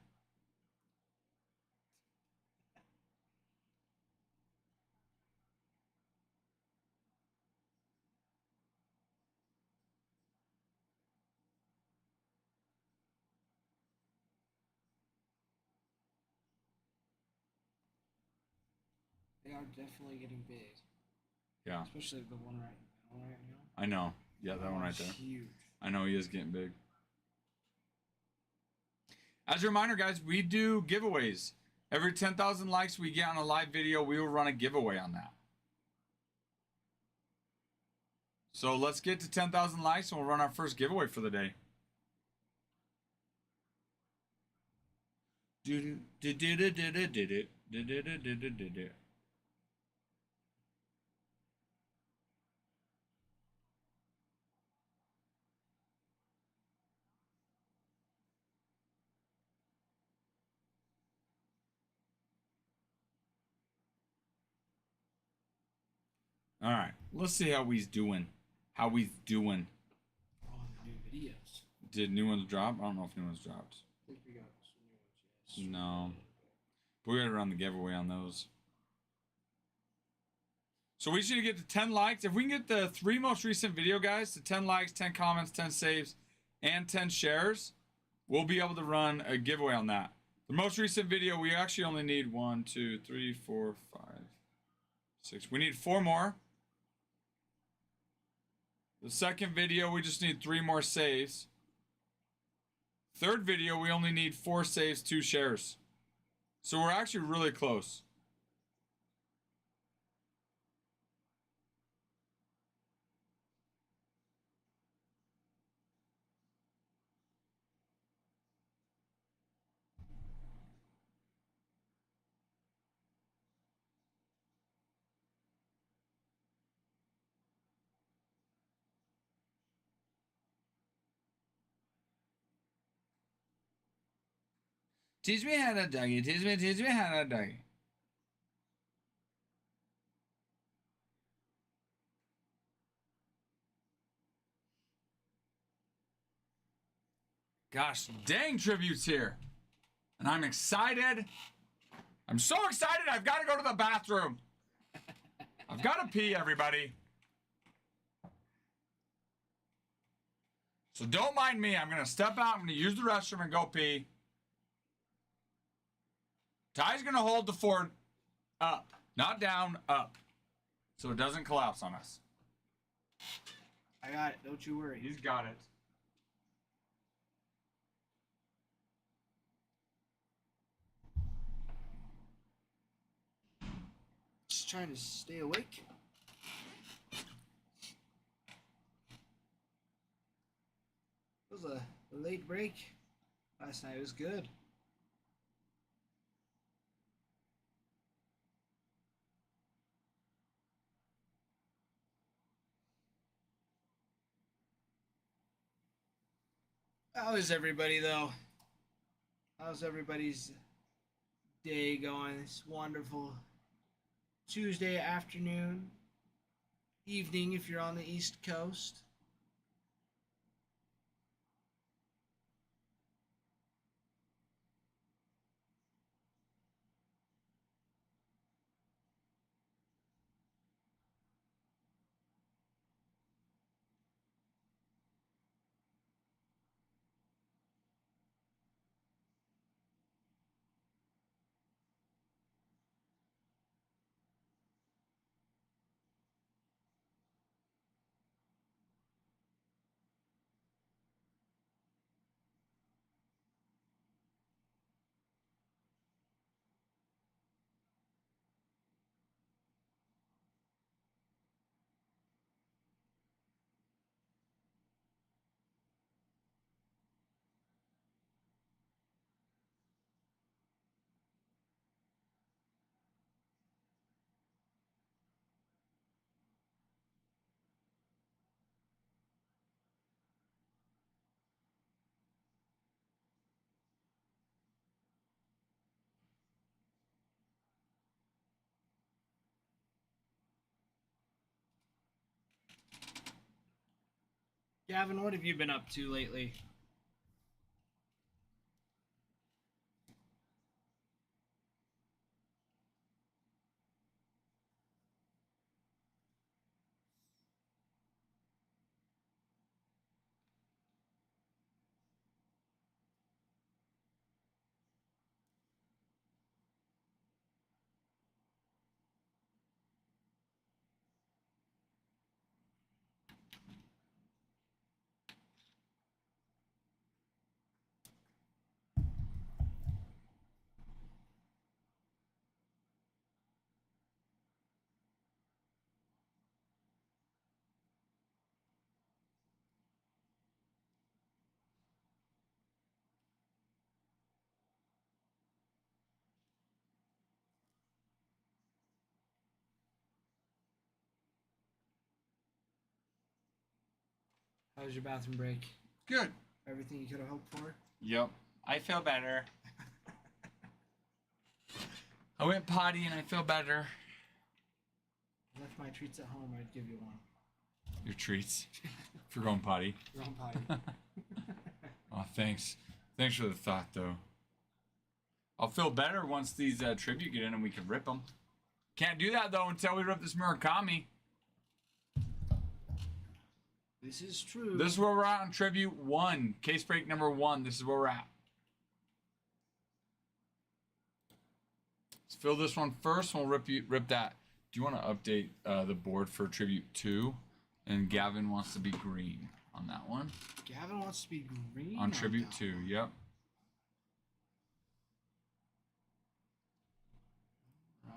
They are definitely getting big. Yeah, Especially the one right now. I know. Yeah, that one right there. Huge. I know he is getting big. As a reminder, guys, we do giveaways. Every 10,000 likes we get on a live video, we will run a giveaway on that. So let's get to 10,000 likes and we'll run our first giveaway for the day. All right, let's see how we's doing. How we's doing. Oh, the new videos. Did new ones drop? I don't know if new ones dropped. I think we got some new ones, yes. No. But we gotta run the giveaway on those. So we should get to 10 likes. If we can get the 3 most recent video guys to 10 likes, 10 comments, 10 saves, and 10 shares, we'll be able to run a giveaway on that. The most recent video, we actually only need 1, 2, 3, 4, 5, 6. We need 4 more. The second video, we just need 3 more saves. Third video, we only need 4 saves, 2 shares. So we're actually really close. Teach me how to Dougie. Teach me how to Dougie. Gosh dang, Tribute's here. And I'm excited. I'm so excited, I've got to go to the bathroom. I've got to pee, everybody. So don't mind me. I'm going to step out. I'm going to use the restroom and go pee. Ty's going to hold the fort up. Not down, up. So it doesn't collapse on us. I got it. Don't you worry. He's got it. Just trying to stay awake. It was a late break last night. It was good. How is everybody though? How's everybody's day going? It's wonderful Tuesday afternoon, evening if you're on the East Coast. Gavin, what have you been up to lately? How was your bathroom break? Good. Everything you could have hoped for? Yep. I feel better. I went potty and I feel better. I left my treats at home. I'd give you one. Your treats for going potty. Your own potty. Oh, thanks. Thanks for the thought, though. I'll feel better once these tribute get in and we can rip them. Can't do that, though, until we rip this Murakami. This is true. This is where we're at on Tribute 1. Case break number 1. This is where we're at. Let's fill this one first, and we'll rip that. Do you want to update the board for Tribute 2? And Gavin wants to be green on that one. Gavin wants to be green on Tribute 2, yep. Right.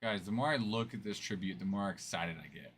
Guys, the more I look at this tribute, the more excited I get.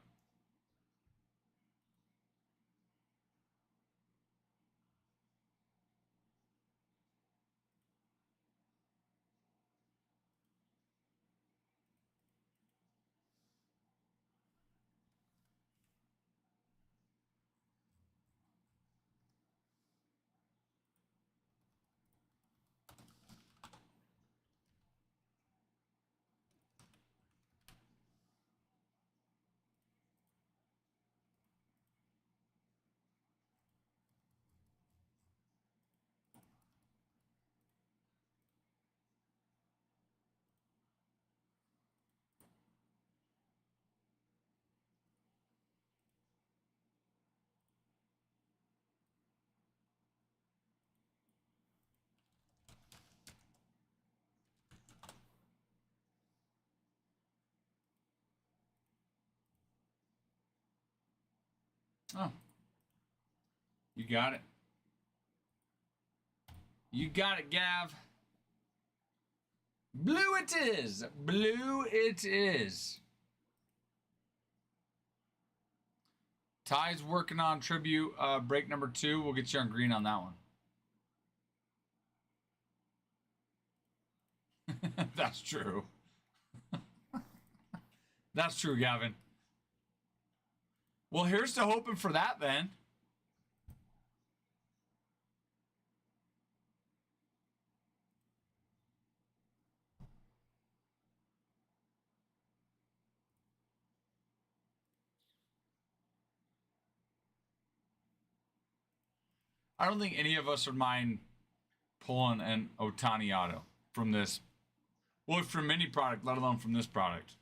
Oh, you got it. You got it, Gav. Blue it is. Blue it is. Ty's working on tribute break number 2. We'll get you on green on that one. That's true. That's true, Gavin. Well, here's to hoping for that then. I don't think any of us would mind pulling an Otani auto from this. Well, from any product, let alone from this product.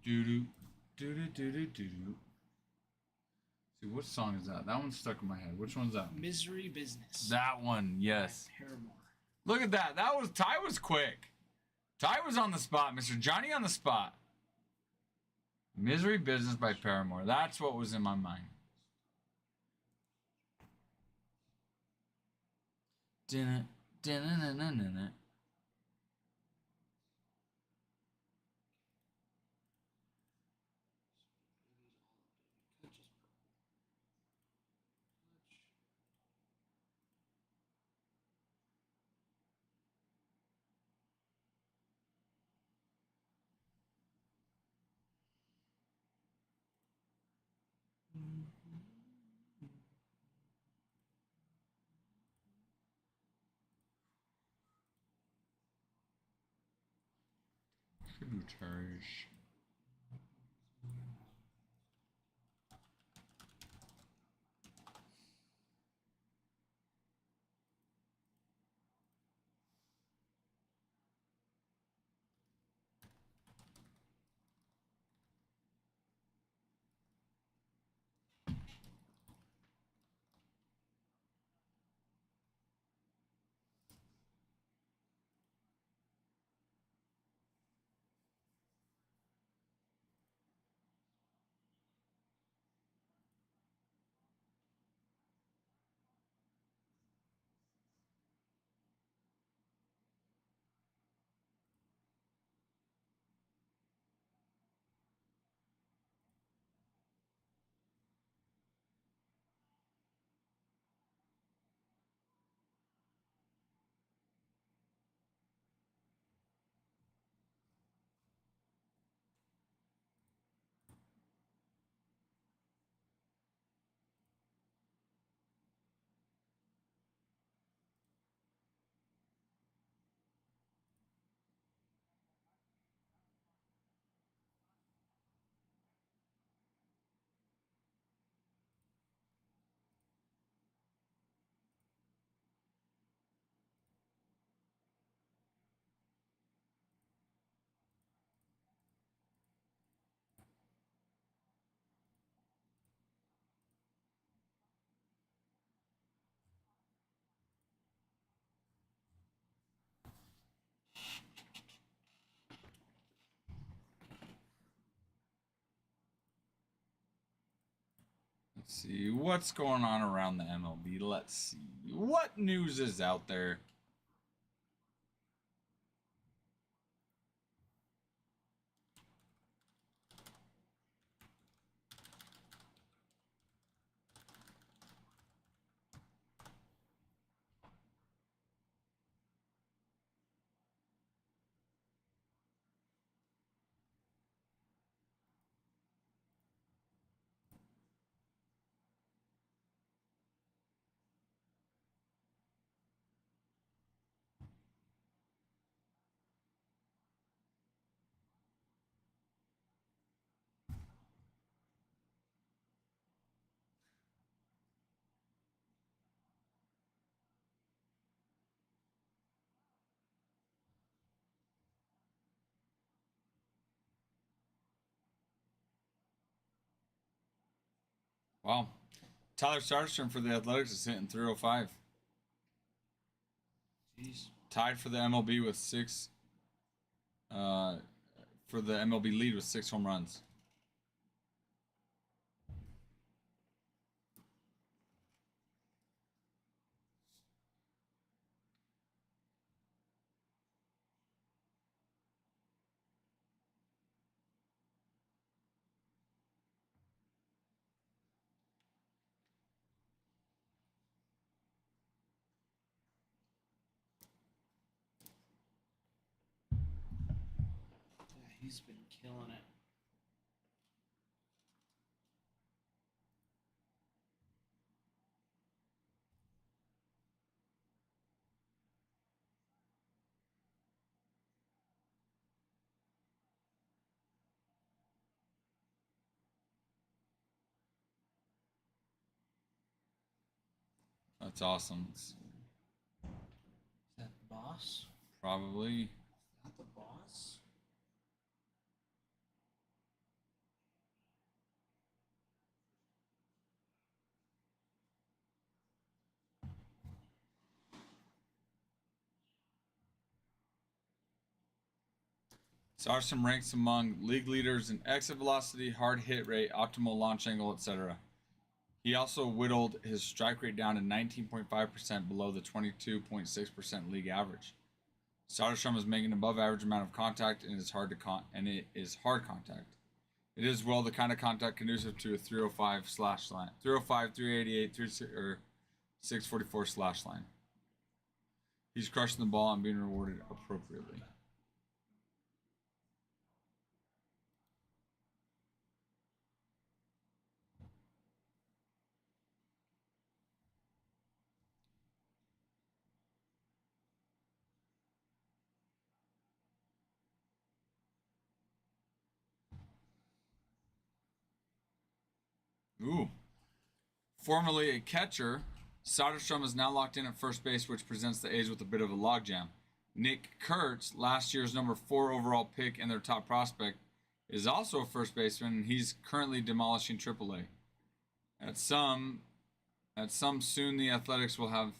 Doo doo doo doo doo doo doo. See, what song is that? That one's stuck in my head. Which one's that one? Misery Business. That one, yes. Paramore. Look at that. Ty was quick. Ty was on the spot, Mr. Johnny on the spot. Misery Business by Paramore. That's what was in my mind. Dinner, dinner, dinner, dinner. Tributaries. Let's see what's going on around the MLB. Let's see what news is out there. Wow. Tyler Soderstrom for the Athletics is hitting 305. Jeez. Tied for the MLB with six. For the MLB lead with 6 home runs. Yeah, he's been killing it. That's awesome. Is that the boss? Probably. Not the boss? Soderstrom ranks among league leaders in exit velocity, hard hit rate, optimal launch angle, etc. He also whittled his strike rate down to 19.5% below the 22.6% league average. Soderstrom is making an above average amount of contact and it is hard contact. It is the kind of contact conducive to a 305 slash line. 305, 388, 644 slash line. He's crushing the ball and being rewarded appropriately. Ooh. Formerly a catcher, Soderstrom is now locked in at first base, which presents the A's with a bit of a logjam. Nick Kurtz, last year's number 4 overall pick and their top prospect, is also a first baseman, and he's currently demolishing AAA. At some soon, the Athletics will have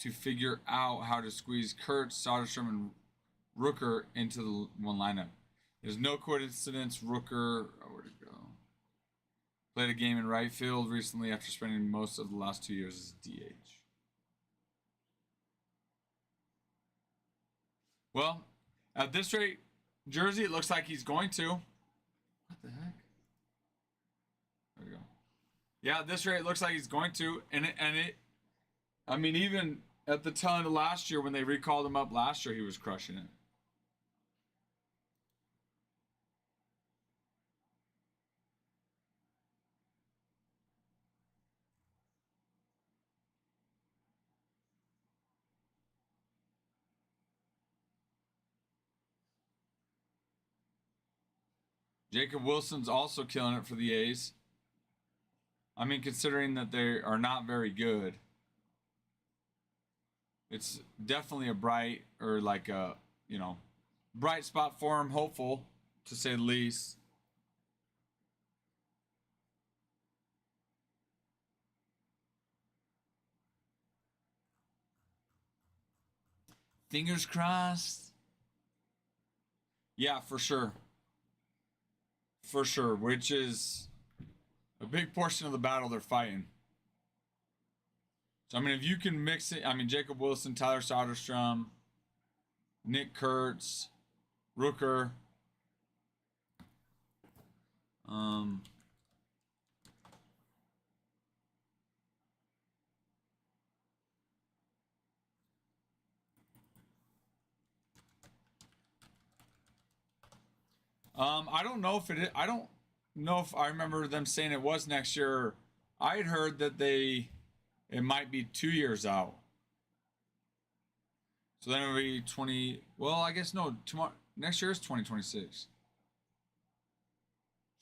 to figure out how to squeeze Kurtz, Soderstrom, and Rooker into the one lineup. There's no coincidence Rooker, where'd it go? Played a game in right field recently after spending most of the last 2 years as DH. Well, at this rate, Jersey, it looks like he's going to. What the heck? There we go. Yeah, at this rate, it looks like he's going to. I mean, even at the tail end of last year, when they recalled him up last year, he was crushing it. Jacob Wilson's also killing it for the A's. I mean, considering that they are not very good, it's definitely a bright spot for him, hopeful, to say the least. Fingers crossed. Yeah, for sure. For sure, which is a big portion of the battle they're fighting. So, I mean, if you can mix it, I mean, Jacob Wilson, Tyler Soderstrom, Nick Kurtz, Rooker, I don't know if it is, I don't know if I remember them saying it was next year. I had heard that it might be 2 years out. So then it would be 20. Well, I guess no. Next year is 2026. So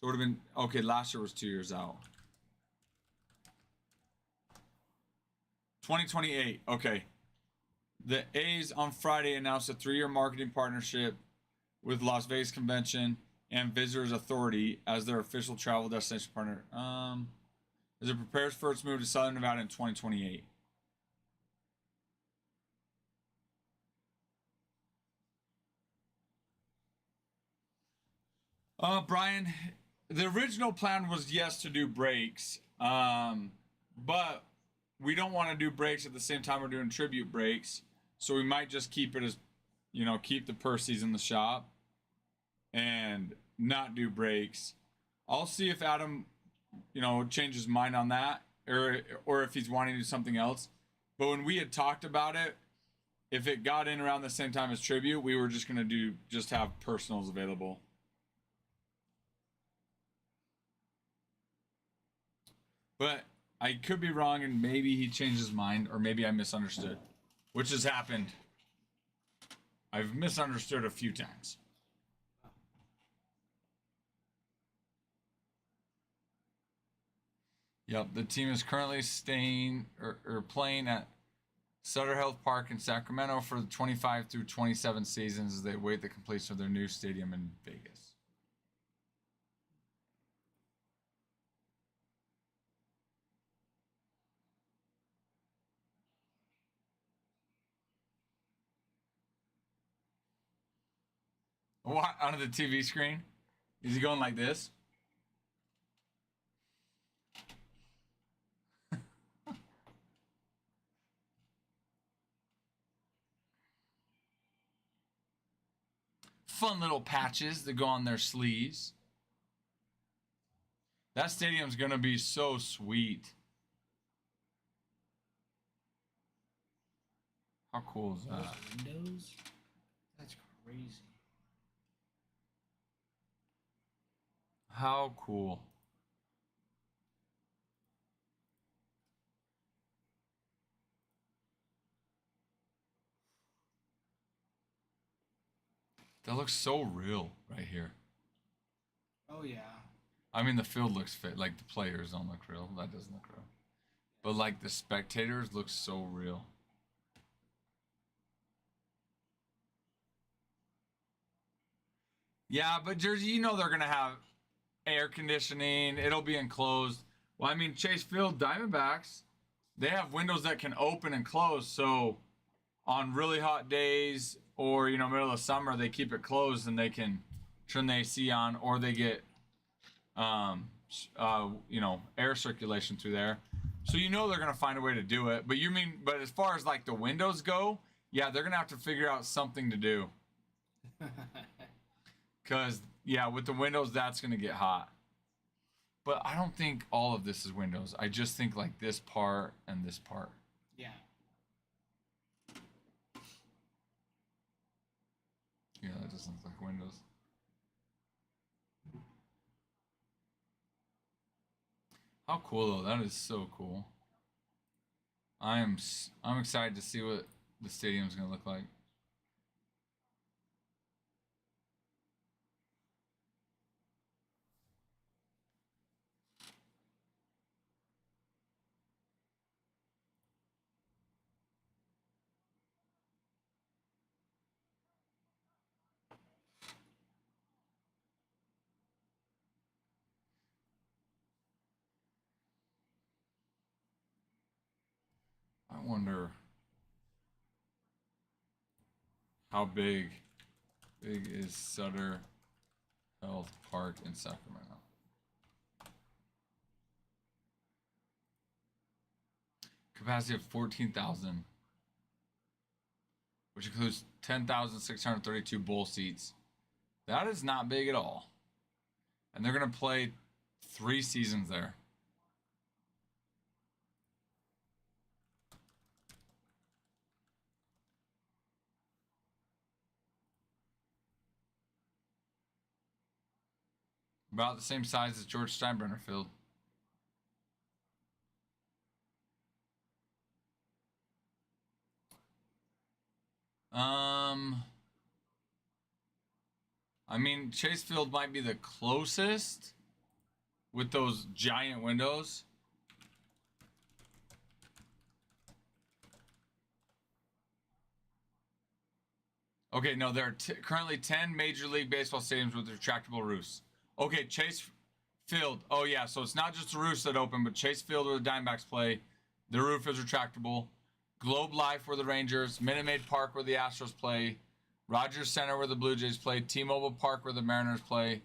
it would have been okay. Last year was 2 years out. 2028. Okay. The A's on Friday announced a 3-year marketing partnership with Las Vegas Convention and Visitors Authority as their official travel destination partner. As it prepares for its move to Southern Nevada in 2028. Brian, the original plan was yes to do breaks, but we don't want to do breaks at the same time we're doing tribute breaks, so we might just keep it as, keep the Percy's in the shop and not do breaks. I'll see if Adam, changes his mind on that, or if he's wanting to do something else. But when we had talked about it, if it got in around the same time as tribute, we were just gonna have personals available. But I could be wrong, and maybe he changed his mind, or maybe I misunderstood, which has happened. I've misunderstood a few times. Yep, the team is currently staying or playing at Sutter Health Park in Sacramento for the 25 through 27 seasons as they await the completion of their new stadium in Vegas. What, onto the TV screen? Is he going like this? Fun little patches that go on their sleeves. That stadium's gonna be so sweet. How cool is that? Those windows? That's crazy. How cool. That looks so real right here. Oh yeah. I mean, the field looks fit. Like, the players don't look real. That doesn't look real. But, like, the spectators look so real. Yeah, but Jersey, you know they're going to have air conditioning. It'll be enclosed. Well, I mean, Chase Field Diamondbacks, they have windows that can open and close. So, on really hot days or, you know, middle of summer, they keep it closed and they can turn the AC on, or they get you know, air circulation through there. So you know they're gonna find a way to do it. But as far as like the windows go, yeah, they're gonna have to figure out something to do. Cause yeah, with the windows, that's gonna get hot. But I don't think all of this is windows. I just think like this part and this part. Yeah. Yeah, that doesn't look like windows. How cool though! That is so cool. I'm excited to see what the stadium's gonna look like. I wonder how big is Sutter Health Park in Sacramento? Capacity of 14,000, which includes 10,632 bowl seats. That is not big at all. And they're going to play 3 seasons there. About the same size as George Steinbrenner Field. I mean, Chase Field might be the closest with those giant windows. Okay, no, there are currently 10 Major League Baseball stadiums with retractable roofs. Okay, Chase Field. Oh, yeah, so it's not just the roofs that open, but Chase Field where the Diamondbacks play, the roof is retractable. Globe Life where the Rangers, Minute Maid Park where the Astros play, Rogers Center where the Blue Jays play, T-Mobile Park where the Mariners play,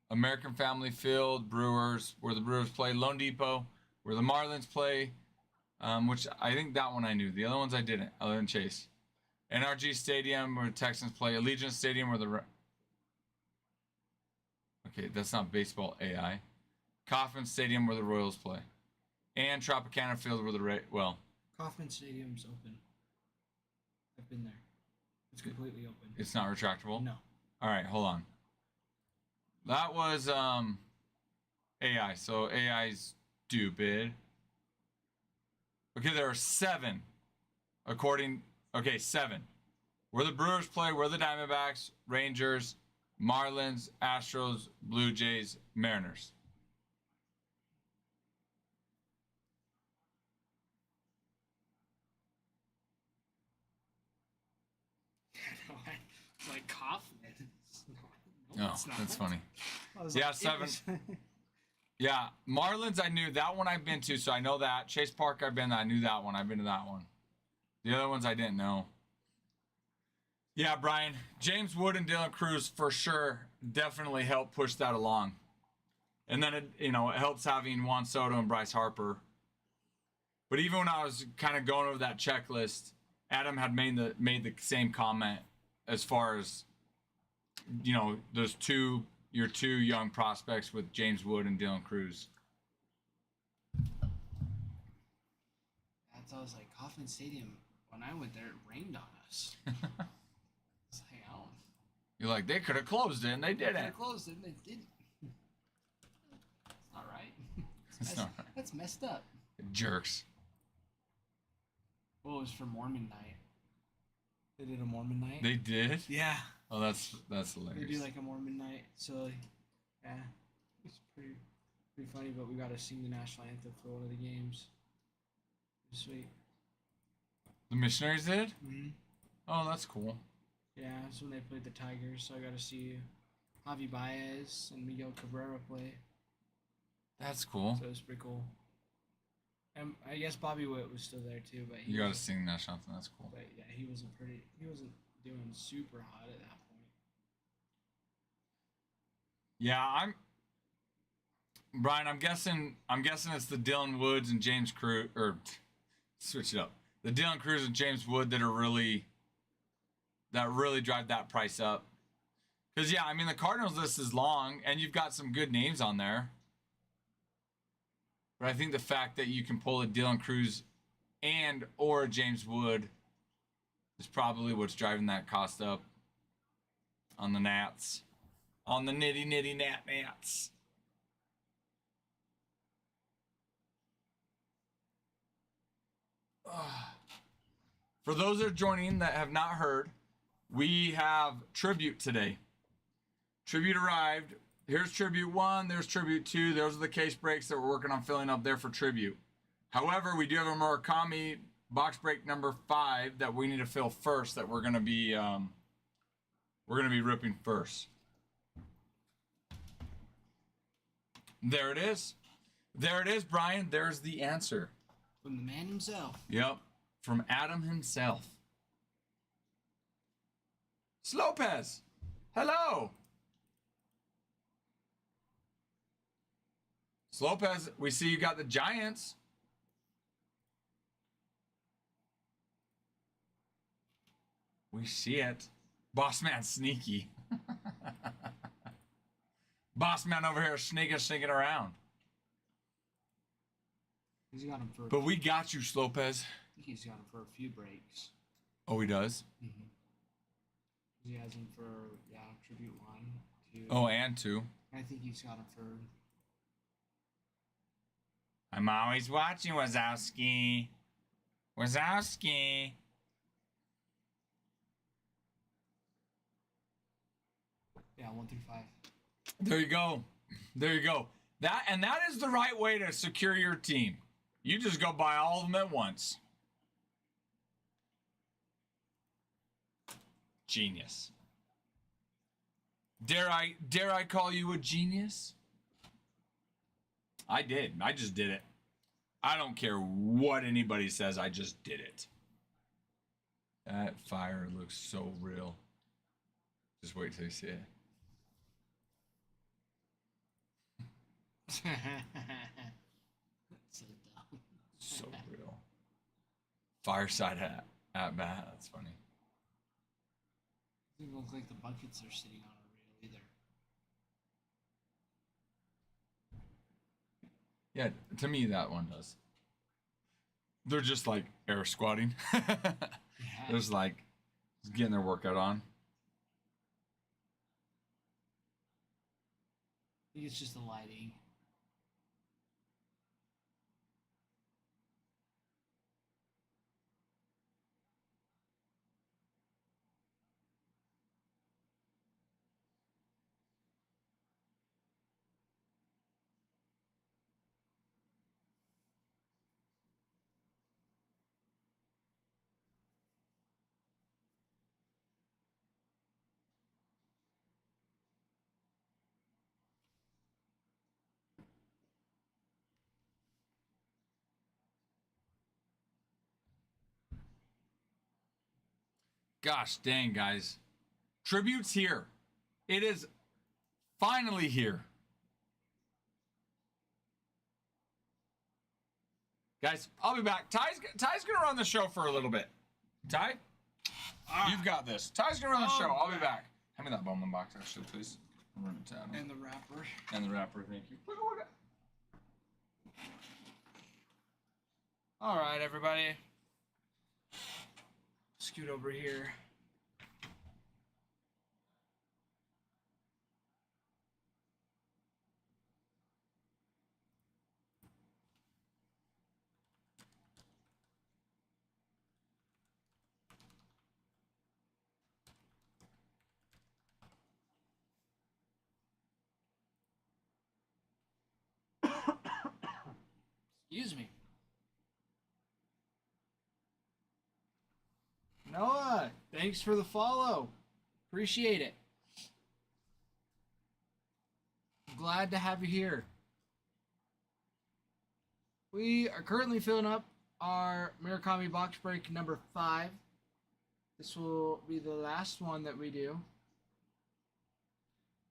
American Family Field, Brewers where the Brewers play, Lone Depot where the Marlins play, which I think that one I knew. The other ones I didn't, other than Chase. NRG Stadium where the Texans play, Allegiant Stadium where the... Okay, that's not baseball AI. Kauffman Stadium where the Royals play. And Tropicana Field where the... Kauffman Stadium's open. I've been there. It's completely open. It's not retractable? No. All right, hold on. That was AI. So AI's stupid. Okay, there are 7. Okay, 7. Where the Brewers play, where the Diamondbacks, Rangers, Marlins, Astros, Blue Jays, Mariners. It's like Kauffman. No, it's not. That's funny. Yeah, like, 7. Yeah, Marlins I knew. That one I've been to, so I know that. Chase Park I knew that one. I've been to that one. The other ones I didn't know. Yeah, Brian. James Wood and Dylan Cruz for sure definitely helped push that along. And then it helps having Juan Soto and Bryce Harper. But even when I was kind of going over that checklist, Adam had made the same comment as far as those your two young prospects with James Wood and Dylan Cruz. That's I was like Kauffman Stadium. When I went there, it rained on us. It's like, oh. You're like, they could have closed it and they They didn't. closed it and they didn't. It's not right. It's not right. That's messed up. Jerks. Well, it was for Mormon night. They did a Mormon night. They did? Yeah. Oh, that's hilarious. They do like a Mormon night, so yeah, it's pretty funny. But we got to sing the national anthem for one of the games. Sweet. The missionaries did? Mm-hmm. Oh, that's cool. Yeah, that's when they played the Tigers, so I got to see Javi Baez and Miguel Cabrera play. That's cool. So it was pretty cool. And I guess Bobby Witt was still there too, but You got to sing national anthem. That's cool. But yeah, he wasn't doing super hot at that point. Yeah, Brian. I'm guessing it's the Dylan Woods and James Cruz, or switch it up. The Dylan Cruz and James Wood that really drive that price up. Because yeah, I mean the Cardinals list is long, and you've got some good names on there. But I think the fact that you can pull a Dylan Cruz and or a James Wood is probably what's driving that cost up on the Nats. On the nitty Nats. For those that are joining that have not heard, we have tribute today. Tribute arrived. Here's tribute 1, there's tribute 2. Those are the case breaks that we're working on filling up there for tribute. However, we do have a Murakami box break number 5 that we need to fill first that we're gonna be ripping first. There it is. There it is, Brian. There's the answer. From the man himself. Yep. From Adam himself. Slopez. Hello. Lopez, we see you got the Giants. We see it. Boss man sneaky. Boss man over here sneaking around. He's got him for. But we got you, Lopez. I think he's got him for a few breaks. Oh, he does? Mm-hmm. He has him for tribute 1, 2. Oh, and 2. I think he's got him for. I'm always watching, Wazowski. Wazowski. Yeah, 1 through 5. There you go. There you go. That is the right way to secure your team. You just go buy all of them at once. Genius. Dare I call you a genius? I did. I just did it. I don't care what anybody says. I just did it. That fire looks so real. Just wait till you see it. So dumb. So real. Fireside at bat. That's funny. Doesn't look like the buckets are sitting on a rail either. Yeah, to me that one does. They're just like air squatting. Yeah. There's like getting their workout on. I think it's just the lighting. Gosh dang, guys. Tribute's here. It is finally here. Guys, I'll be back. Ty's gonna run the show for a little bit. Ty, you've got this. Ty's gonna run the show. I'll be back. Hand me that Bowman box, actually, please. I'll run it down. And the wrapper. And the wrapper, thank you. Look at. All right, everybody. Scoot over here. Excuse me. Noah, thanks for the follow. Appreciate it. Glad to have you here. We are currently filling up our Murakami box break number 5. This will be the last one that we do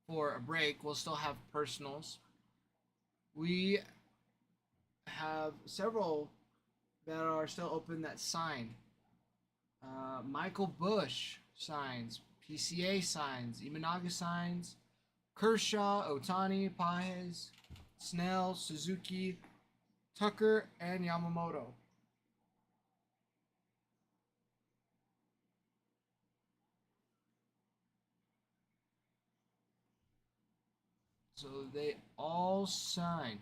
for a break. We'll still have personals. We have several that are still open that sign. Michael Bush signs, PCA signs, Imanaga signs, Kershaw, Otani, Pages, Snell, Suzuki, Tucker, and Yamamoto. So they all sign.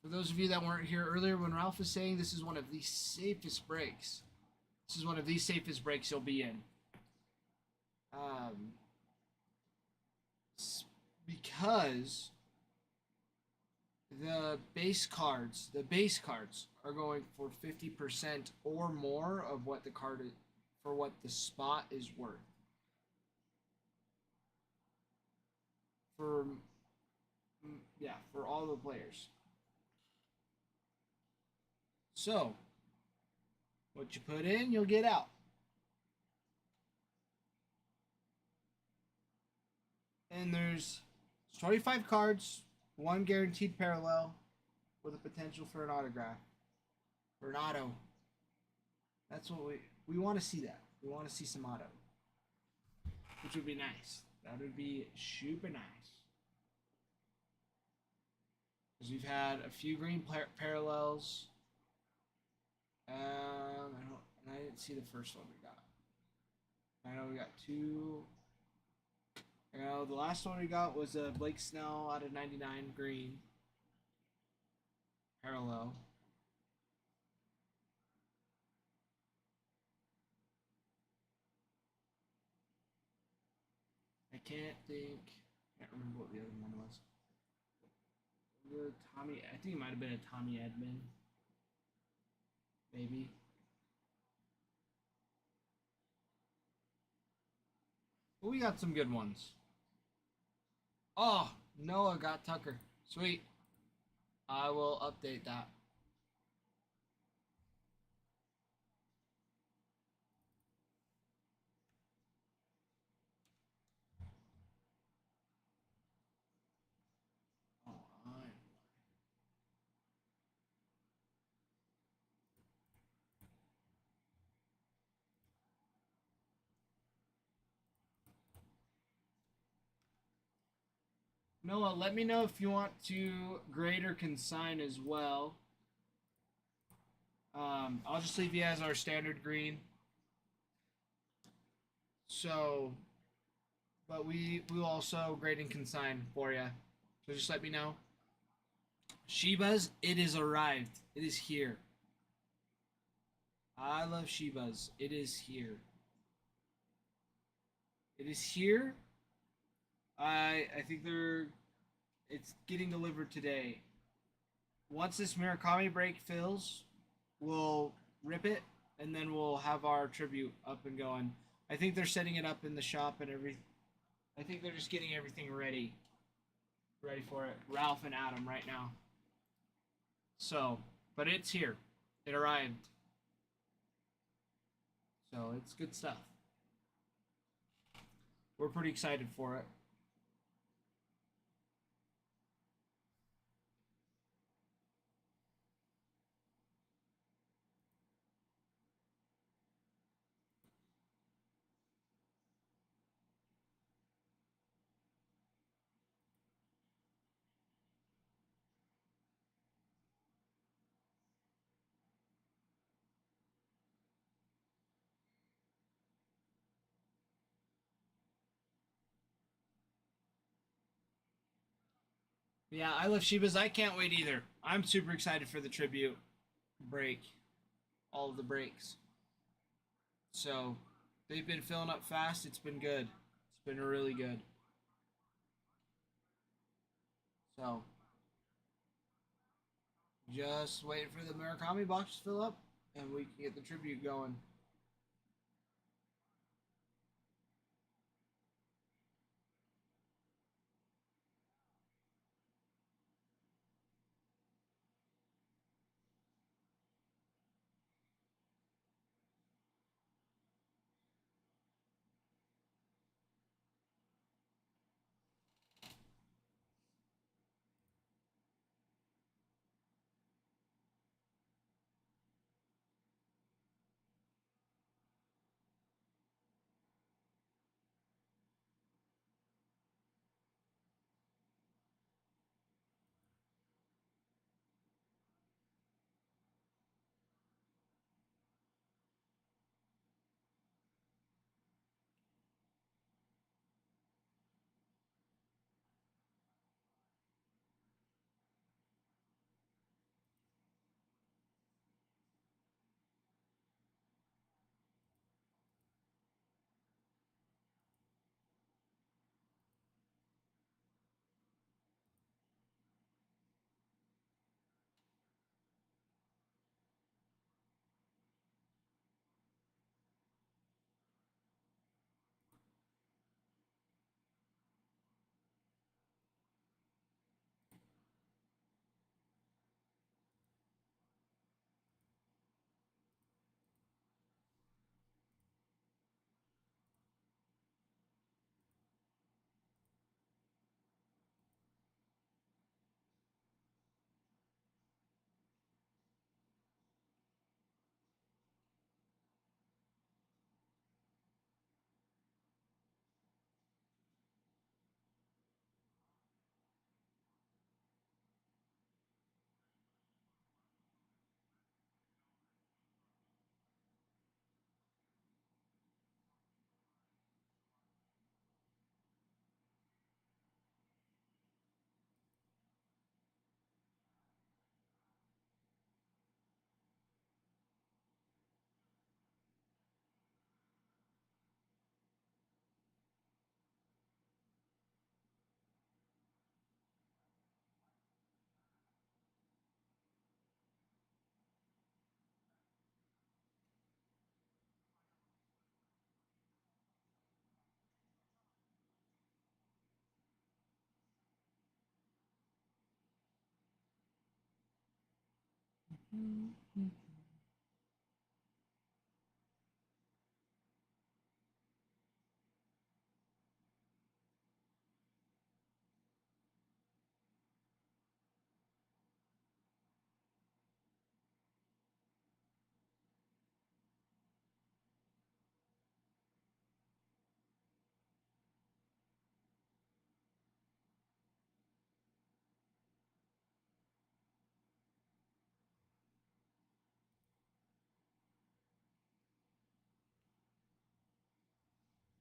For those of you that weren't here earlier, when Ralph was saying this is one of the safest breaks, this is one of the safest breaks you'll be in. Because the base cards are going for 50% or more of what the card is, for what the spot is worth. For all the players. So, what you put in, you'll get out. And there's 25 cards, 1 guaranteed parallel with a potential for an autograph. For an auto. That's what we want to see that. We want to see some auto. Which would be nice. That would be super nice. Because we've had a few green parallels. I didn't see the first one we got. I know we got 2. You know, the last one we got was a Blake Snell out of 99 green parallel. I can't remember what the other one was. Tommy, I think it might have been a Tommy Edman. Maybe. But we got some good ones. Oh, Noah got Tucker. Sweet. I will update that. Noah, let me know if you want to grade or consign as well. I'll just leave you as our standard green. So, but we will also grade and consign for you. So just let me know. Shibas, it is arrived. It is here. I love Shibas. It is here. It is here. I think it's getting delivered today. Once this Murakami break fills, we'll rip it and then we'll have our tribute up and going. I think they're setting it up in the shop and everything. I think they're just getting everything ready for it. Ralph and Adam right now. So, but it's here. It arrived. So it's good stuff. We're pretty excited for it. Yeah, I love Shibas. I can't wait either. I'm super excited for the tribute break, all of the breaks. So they've been filling up fast. It's been good. It's been really good. So just waiting for the Murakami box to fill up, and we can get the tribute going.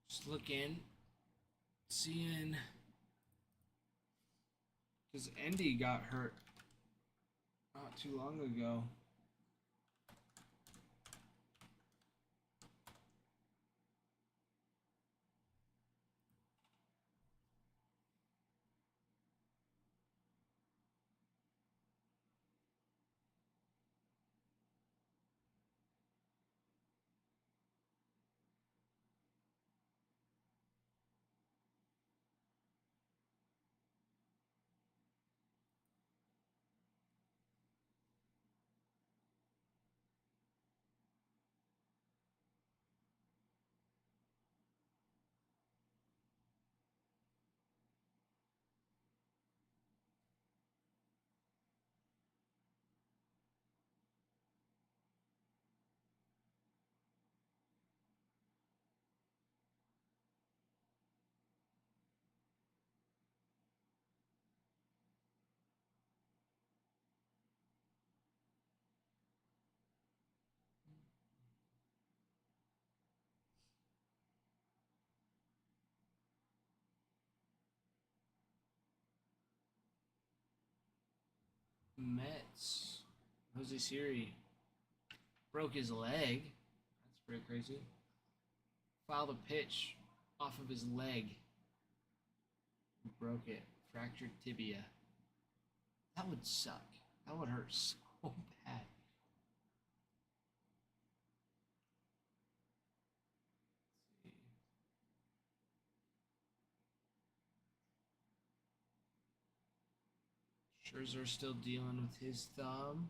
Just looking, seeing, because Andy got hurt not too long ago. Mets. Jose Siri broke his leg. That's pretty crazy. Filed a pitch off of his leg. He broke it. Fractured tibia. That would suck. That would hurt so bad. Scherzer still dealing with his thumb.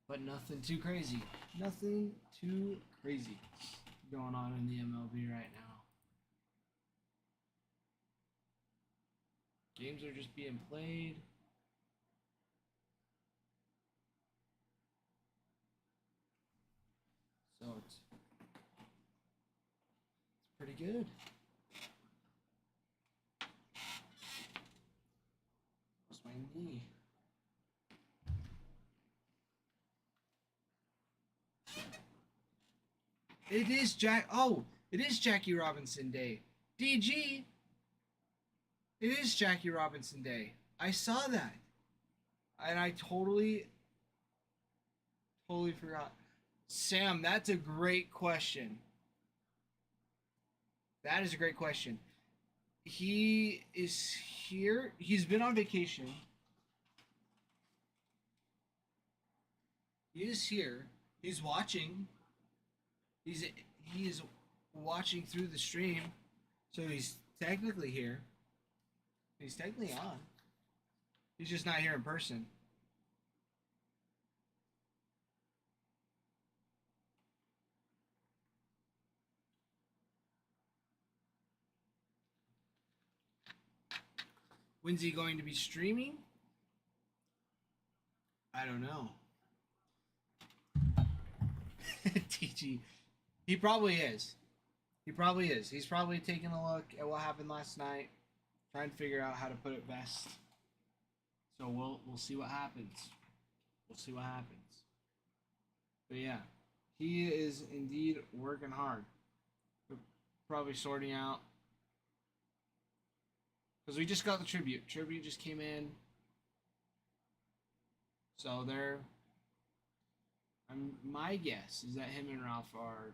But nothing too crazy. Nothing too crazy going on in the MLB right now. Games are just being played. So it's pretty good. What's my knee? It is it is Jackie Robinson Day. DG. It is Jackie Robinson Day. I saw that. And I totally forgot. Sam, that's a great question. That is a great question. He is here. He's been on vacation. He is here. He's watching. He is watching through the stream. So he's technically here. He's technically on. He's just not here in person. When's he going to be streaming? I don't know. TG. He probably is. He probably is. He's probably taking a look at what happened last night, trying to figure out how to put it best. So we'll see what happens. We'll see what happens. But yeah, he is indeed working hard. We're probably sorting out, because we just got the tribute. Tribute just came in. So they're... my guess is that him and Ralph are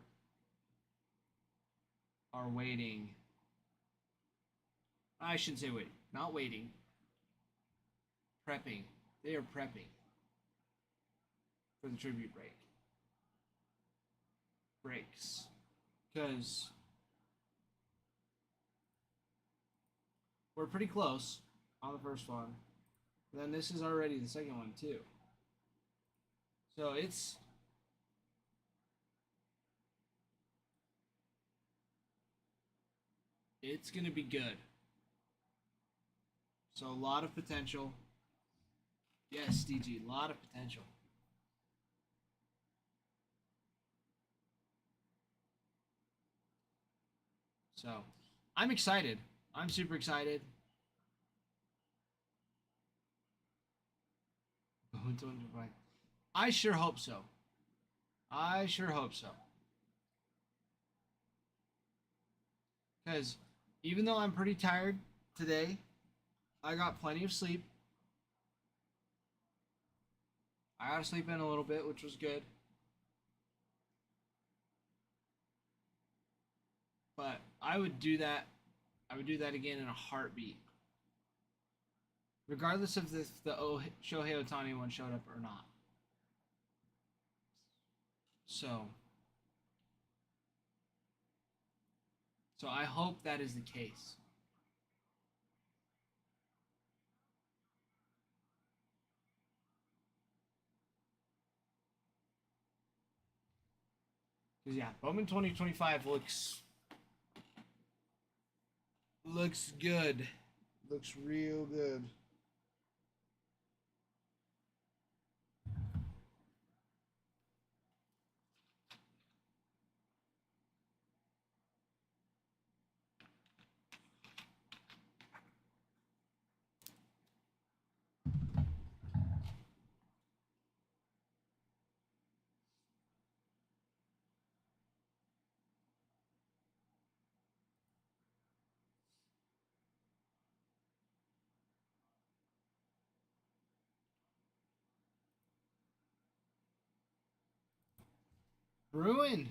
waiting. I shouldn't say waiting. Not waiting. Prepping. They are prepping for the tribute breaks. Because we're pretty close on the first one. And then this is already the second one too. So it's gonna be good. So a lot of potential. Yes, DG, a lot of potential. So I'm excited. I'm super excited. I sure hope so. I sure hope so. Because even though I'm pretty tired today, I got plenty of sleep. I got to sleep in a little bit, which was good. But I would do that. I would do that again in a heartbeat. Regardless of if the Shohei Ohtani one showed up or not. So I hope that is the case. Because yeah, Bowman 2025 looks good. Looks real good. Ruined.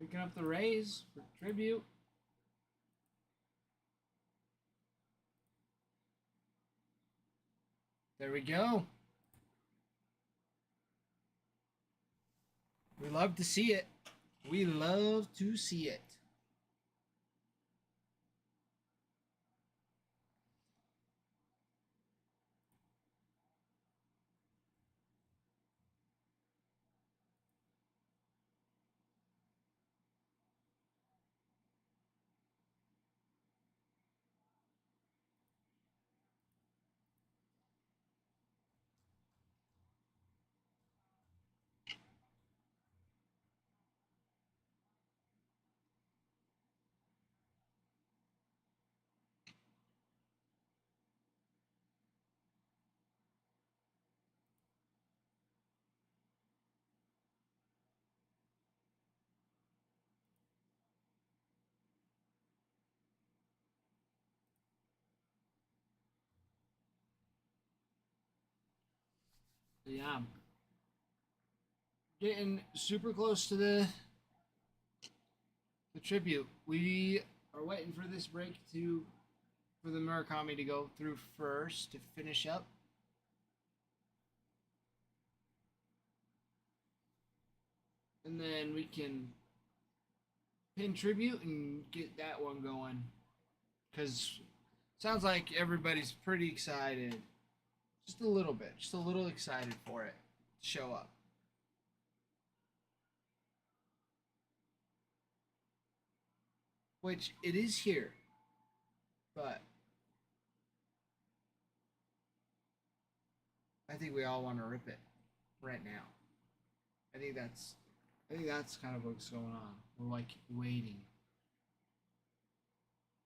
Picking up the raise for tribute. There we go. We love to see it. We love to see it. Yeah. Getting super close to the tribute. We are waiting for this break for the Murakami to go through first to finish up. And then we can pin tribute and get that one going. Because sounds like everybody's pretty excited. Just a little bit. Just a little excited for it to show up. Which it is here. But I think we all want to rip it right now. I think that's kind of what's going on. We're like waiting.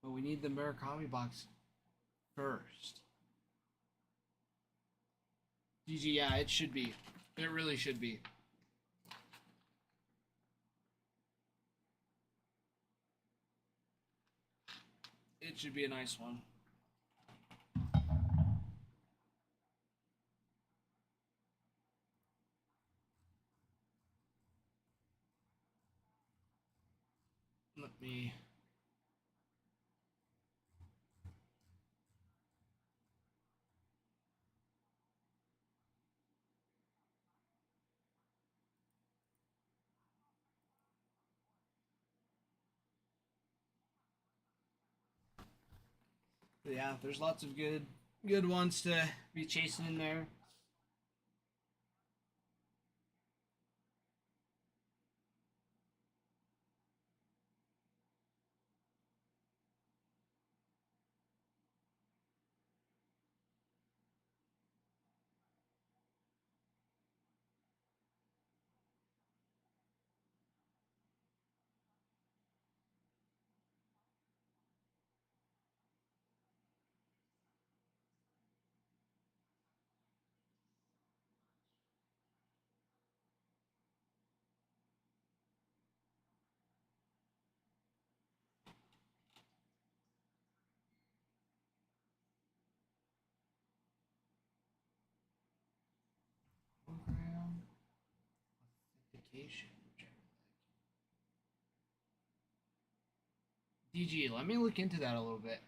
But we need the Murakami box first. GG, yeah, it should be. It really should be. It should be a nice one. Let me. Yeah, there's lots of good ones to be chasing in there. Program authentication. DG, let me look into that a little bit.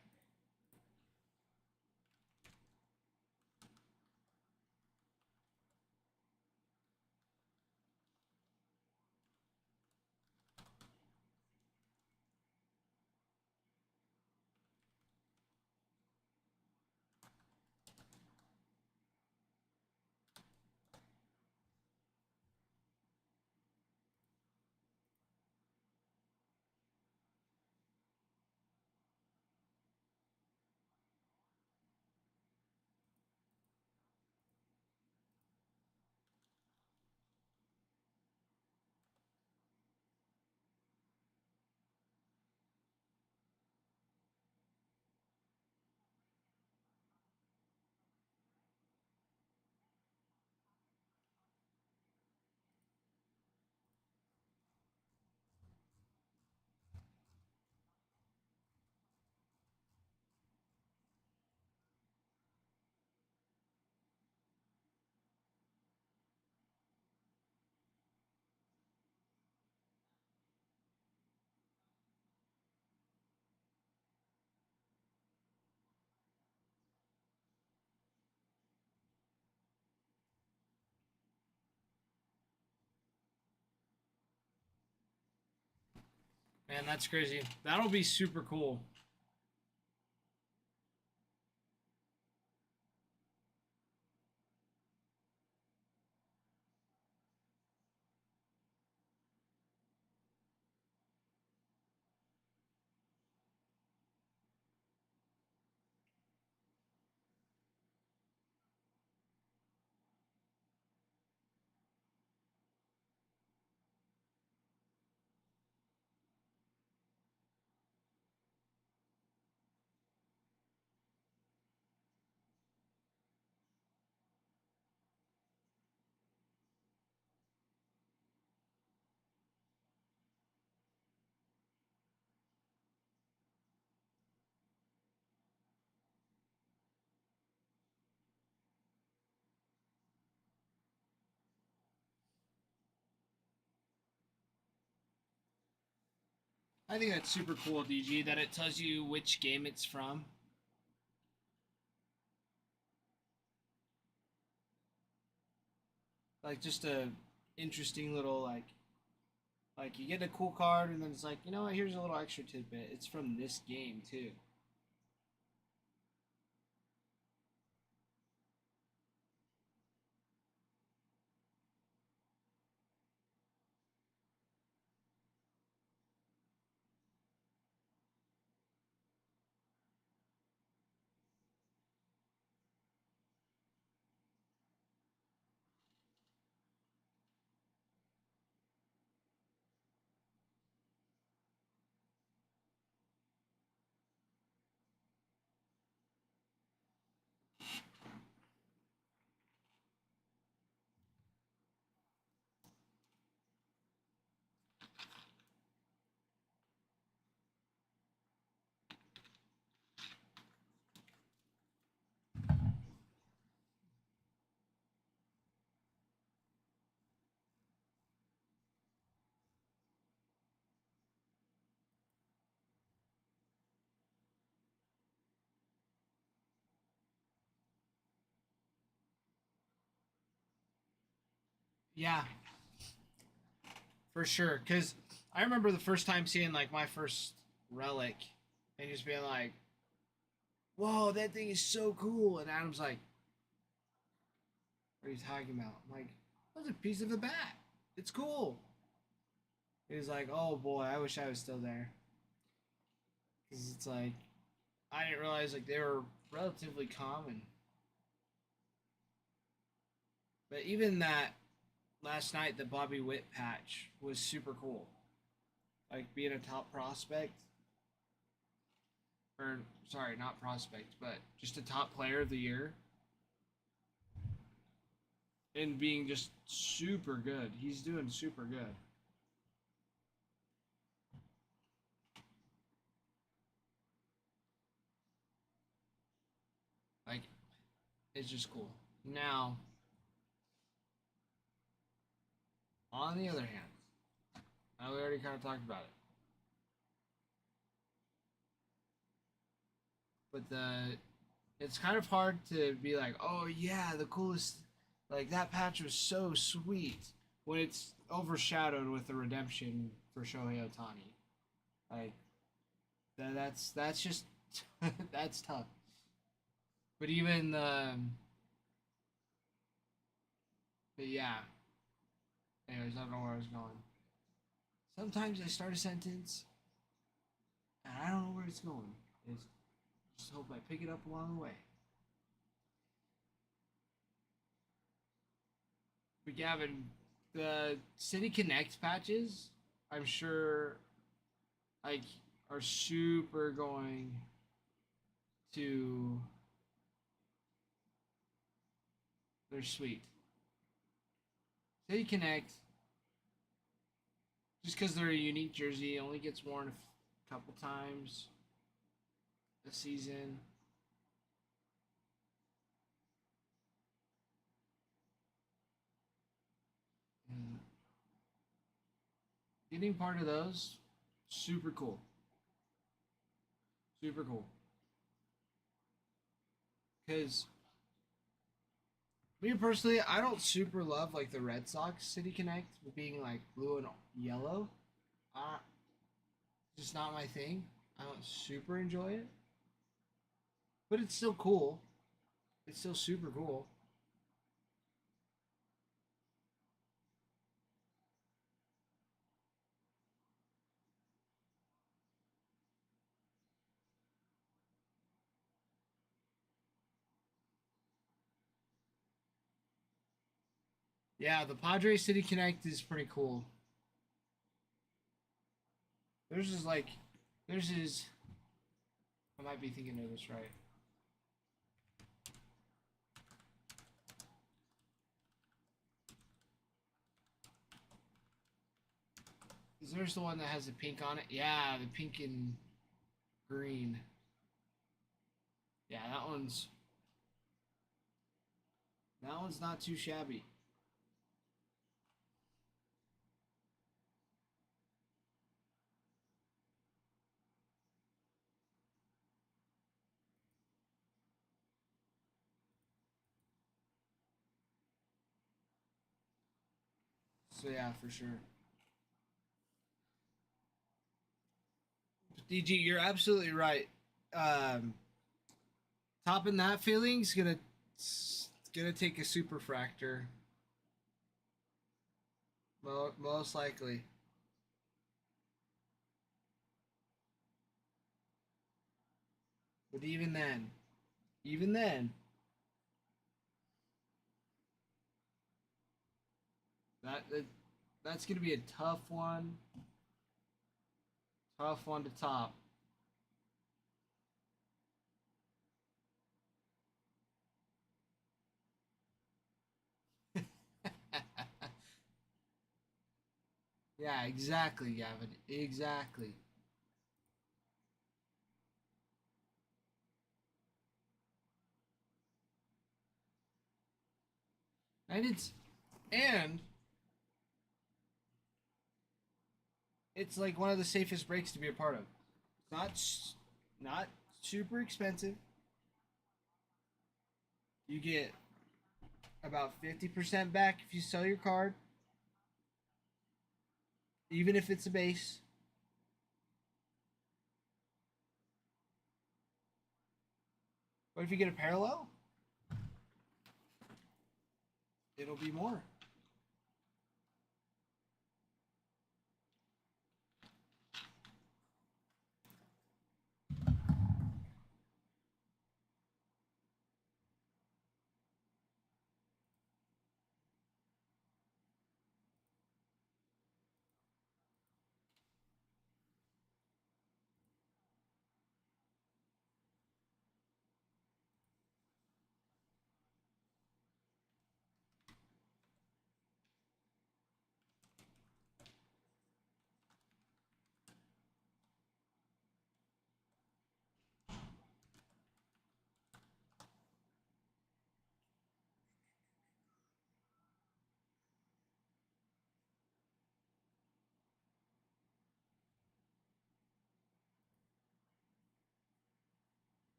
Man, that's crazy. That'll be super cool. I think that's super cool, DG, that it tells you which game it's from. Like just a interesting little like you get a cool card and then it's like, you know what, here's a little extra tidbit. It's from this game too. Yeah, for sure. Cause I remember the first time seeing like my first relic and just being like, whoa, that thing is so cool. And Adam's like, what are you talking about? I'm like, that's a piece of the bat. It's cool. He's like, oh boy, I wish I was still there. Because it's like, I didn't realize like they were relatively common. But even that last night, the Bobby Witt patch was super cool. Like being a top prospect, or sorry, not prospect, but just a top player of the year, and being just super good. He's doing super good. Like, it's just cool. Now, on the other hand, we already kind of talked about it. But it's kind of hard to be like, oh yeah, the coolest, like that patch was so sweet when it's overshadowed with the redemption for Shohei Otani. Like that's just that's tough. But even but yeah. Anyways, I don't know where I was going. Sometimes I start a sentence and I don't know where it's going. It's just hope I pick it up along the way. But Gavin, the City Connect patches, I'm sure, like, are super going to. They're sweet. City Connect, just because they're a unique jersey, only gets worn a couple times a season. And getting part of those, super cool. Super cool. Because me personally, I don't super love like the Red Sox City Connect being like blue and yellow. Uh, just not my thing. I don't super enjoy it, but it's still cool. It's still super cool. Yeah, the Padre City Connect is pretty cool. Theirs is like, theirs is. I might be thinking of this right. Is theirs the one that has the pink on it? Yeah, the pink and green. Yeah, that one's not too shabby. So yeah, for sure. DG, you're absolutely right. Um, Topping that feeling's gonna take a superfractor. Most likely. But even then, that that's gonna be a tough one to top. Yeah, exactly, Gavin. Exactly. And and it's like one of the safest breaks to be a part of. It's not super expensive. You get about 50% back if you sell your card, even if it's a base. But if you get a parallel, it'll be more.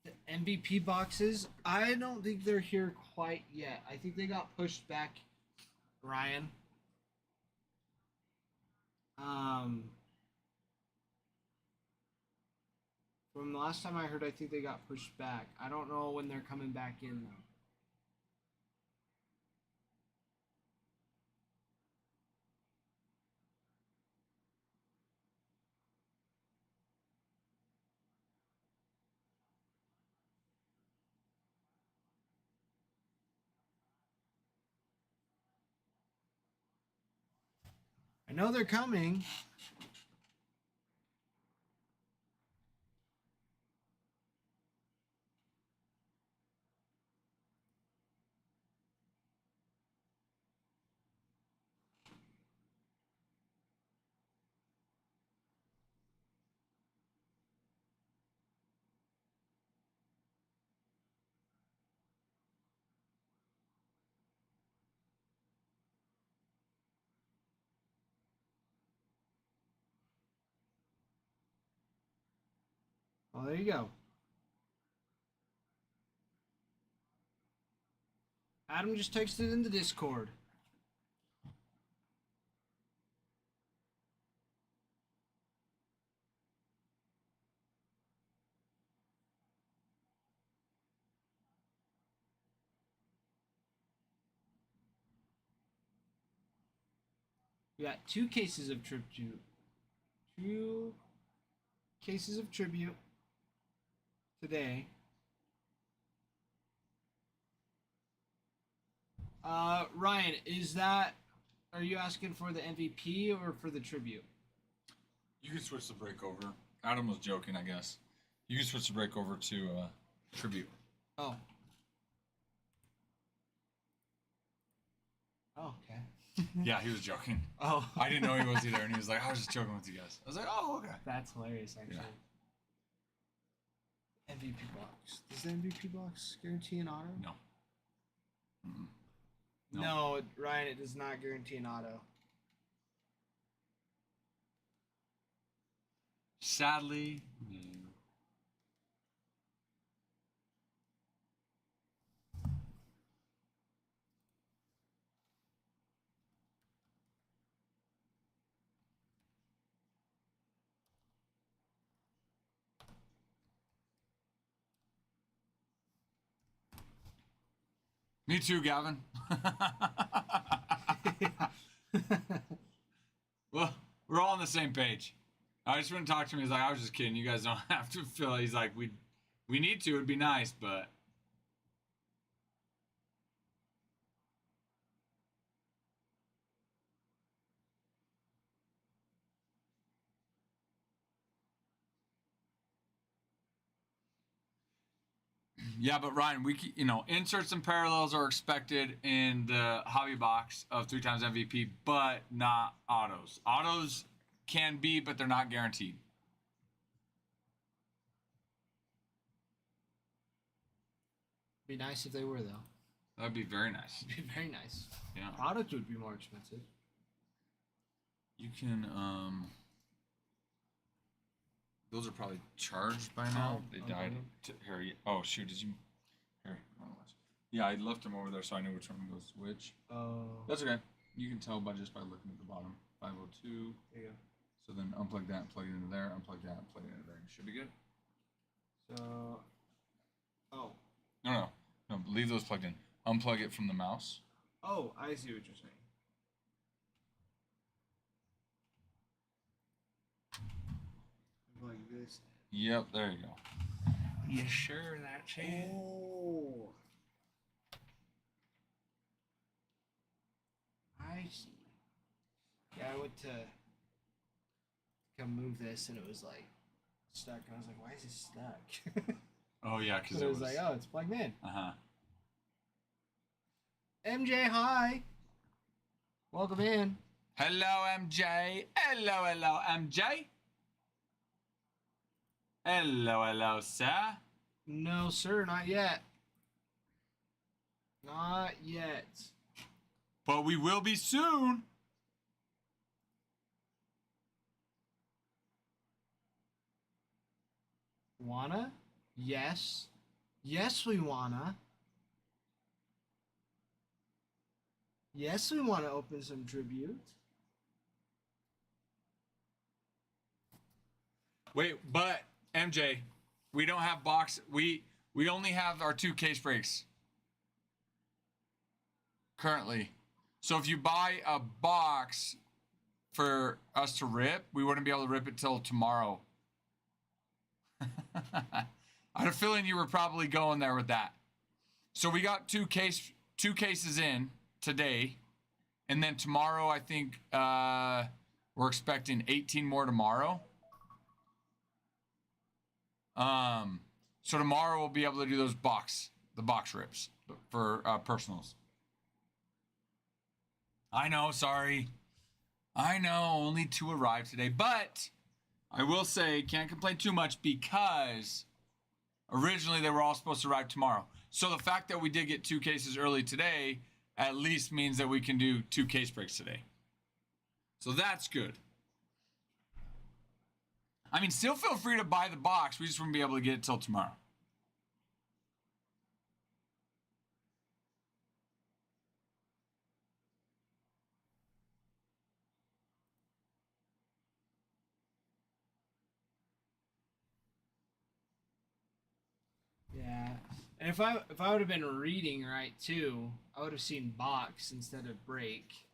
The MVP boxes, I don't think they're here quite yet. I think they got pushed back, Ryan. Um, from the last time I heard, I think they got pushed back. I don't know when they're coming back in though. I know they're coming. Well, there you go. Adam just texted in the Discord. We got 2 cases of tribute. 2 cases of tribute today. Ryan, are you asking for the MVP or for the tribute? You can switch the break over. Adam was joking, I guess. You can switch the break over to tribute. Oh. Oh, okay. Yeah, he was joking. Oh. I didn't know he was either, and he was like, I was just joking with you guys. I was like, oh, okay. That's hilarious, actually. Yeah. MVP box. Does the MVP box guarantee an auto? No. Mm-mm. No, Ryan, it does not guarantee an auto. Sadly, no. Me too, Gavin. Well, we're all on the same page. I just wouldn't talk to him. He's like, I was just kidding. You guys don't have to feel. He's like, we need to. It'd be nice, but. Yeah, but Ryan, inserts and parallels are expected in the hobby box of 3 times MVP, but not autos. Autos can be, but they're not guaranteed. Be nice if they were, though. That'd be very nice. It'd be very nice. Yeah. Autos would be more expensive. You can, those are probably charged by now. Oh, They okay. died. Here, oh shoot, did you? Here, yeah, I left them over there so I knew which one was which. Oh. That's okay. You can tell by just by looking at the bottom. 502. There you go. So then unplug that and plug it into there. Unplug that and plug it into there. Should be good. So. Oh. No. Leave those plugged in. Unplug it from the mouse. Oh, I see what you're saying. Like this. Yep, there you go. You sure that Chad? Oh. I see. Yeah, I went to come move this and it was like stuck. And I was like, why is it stuck? Oh yeah, because But it was like, oh, it's plugged in. Uh-huh. MJ, hi. Welcome in. Hello, MJ. Hello, MJ. Hello, sir. No, sir, not yet. Not yet. But we will be soon. Wanna? Yes. Yes, we wanna. Yes, we wanna open some tribute. Wait, but MJ, we don't have box. We only have our 2 case breaks currently. So if you buy a box for us to rip, we wouldn't be able to rip it till tomorrow. I had a feeling you were probably going there with that. So we got 2 cases in today, and then tomorrow I think we're expecting 18 more tomorrow. So tomorrow we'll be able to do the box rips for personals. I know, sorry. I know, only 2 arrived today, but I will say, can't complain too much because originally they were all supposed to arrive tomorrow. So the fact that we did get 2 cases early today at least means that we can do 2 case breaks today. So that's good. I mean, still feel free to buy the box. We just wouldn't be able to get it till tomorrow. Yeah. And if I would have been reading right too, I would have seen box instead of break.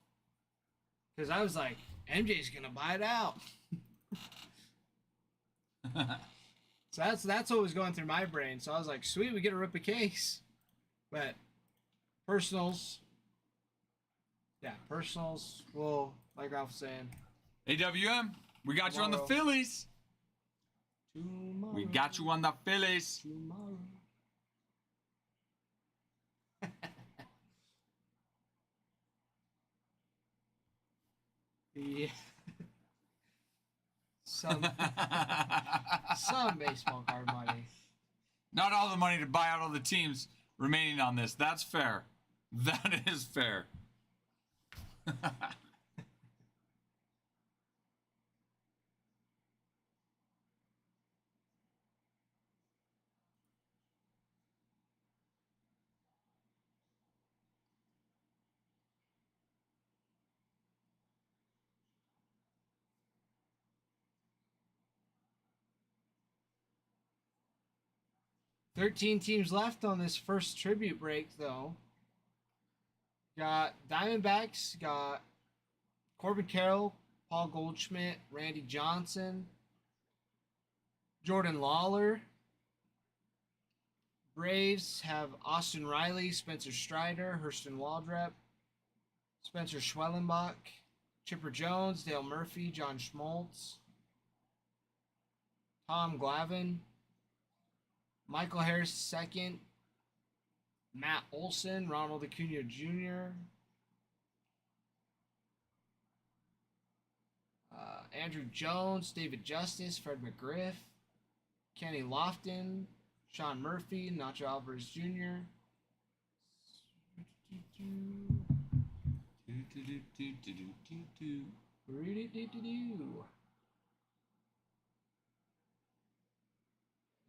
Because I was like, MJ's gonna buy it out. So that's what was going through my brain. So I was like, sweet, we get to rip a case. But personals, yeah, personals. Well, like I was saying, AWM, we got you on the Tomorrow. Phillies. tomorrow. We got you on the Phillies. Tomorrow. Yeah. Some baseball card money. Not all the money to buy out all the teams remaining on this. That's fair. That is fair. 13 teams left on this first tribute break, though. Got Diamondbacks, got Corbin Carroll, Paul Goldschmidt, Randy Johnson, Jordan Lawler. Braves have Austin Riley, Spencer Strider, Hurston Waldrep, Spencer Schwellenbach, Chipper Jones, Dale Murphy, John Schmaltz, Tom Glavine, Michael Harris II, Matt Olson, Ronald Acuna Jr., Andrew Jones, David Justice, Fred McGriff, Kenny Lofton, Sean Murphy, Nacho Alvarez Jr.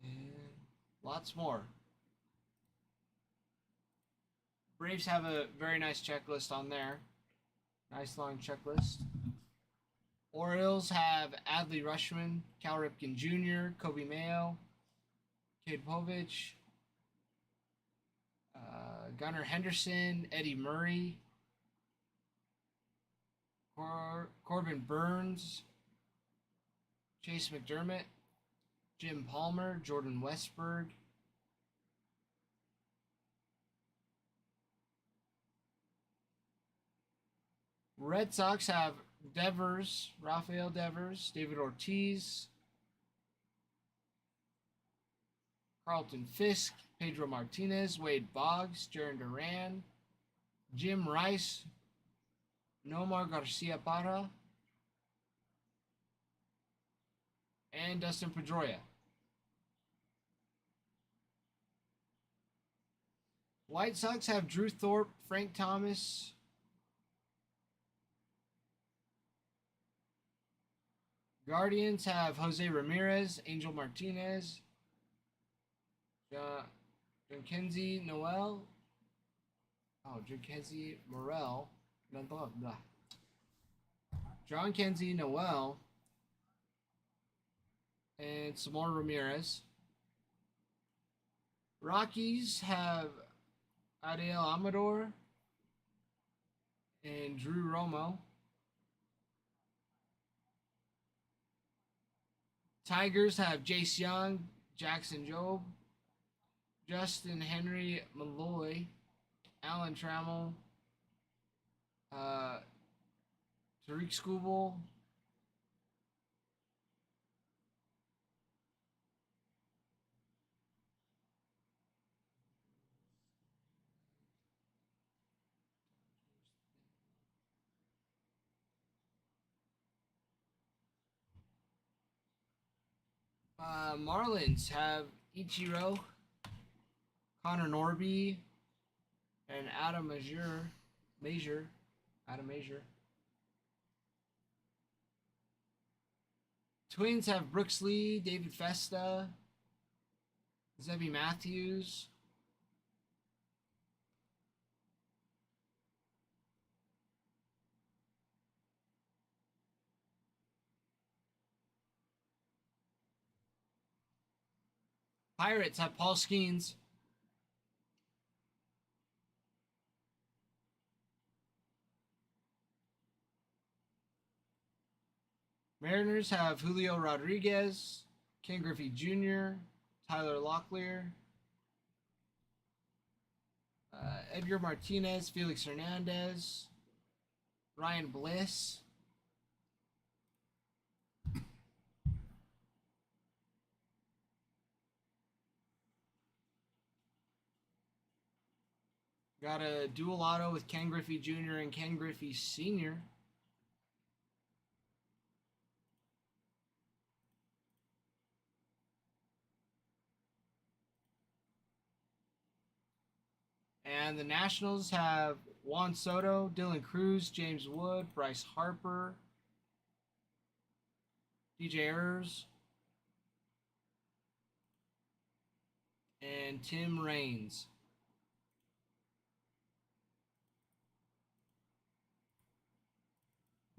And lots more. Braves have a very nice checklist on there. Nice long checklist. Orioles have Adley Rutschman, Cal Ripken Jr., Kobe Mayo, Cade Povich, Gunnar Henderson, Eddie Murray, Corbin Burns, Chase McDermott, Jim Palmer, Jordan Westberg, Red Sox have Devers, Rafael Devers, David Ortiz, Carlton Fisk, Pedro Martinez, Wade Boggs, Jaron Duran, Jim Rice, Nomar Garcia Parra, and Dustin Pedroia. White Sox have Drew Thorpe, Frank Thomas, Guardians have Jose Ramirez, Angel Martinez, Jackenzie Noel. Oh, Jackenzie Morel. John Kenzie Noel. And Samor Ramirez. Rockies have Ariel Amador and Drew Romo. Tigers have Jace Young, Jackson Jobe, Justin Henry Malloy, Alan Trammell, Tariq Skubal, Marlins have Ichiro, Connor Norby, and Adam Major. Twins have Brooks Lee, David Festa, Zebby Matthews. Pirates have Paul Skeens. Mariners have Julio Rodriguez, Ken Griffey Jr., Tyler Locklear, Edgar Martinez, Felix Hernandez, Ryan Bliss. Got a dual auto with Ken Griffey Jr. and Ken Griffey Sr. And the Nationals have Juan Soto, Dylan Cruz, James Wood, Bryce Harper, DJ Ayers, and Tim Raines.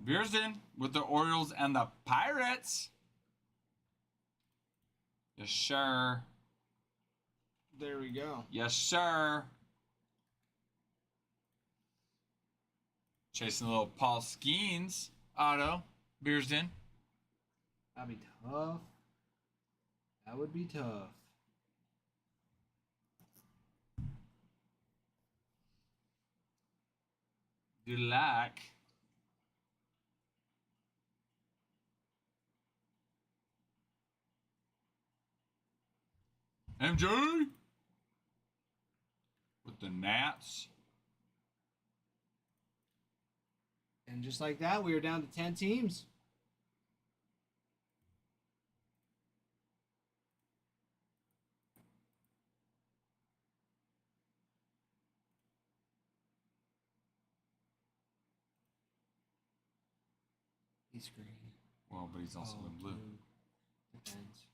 Beersden with the Orioles and the Pirates. Yes, sir. There we go. Yes, sir. Chasing a little Paul Skeens auto. Beersden. That'd be tough. That would be tough. Good luck. MJ with the Nats. And just like that, we are down to 10 teams. He's green. Well, but he's also in blue. Depends.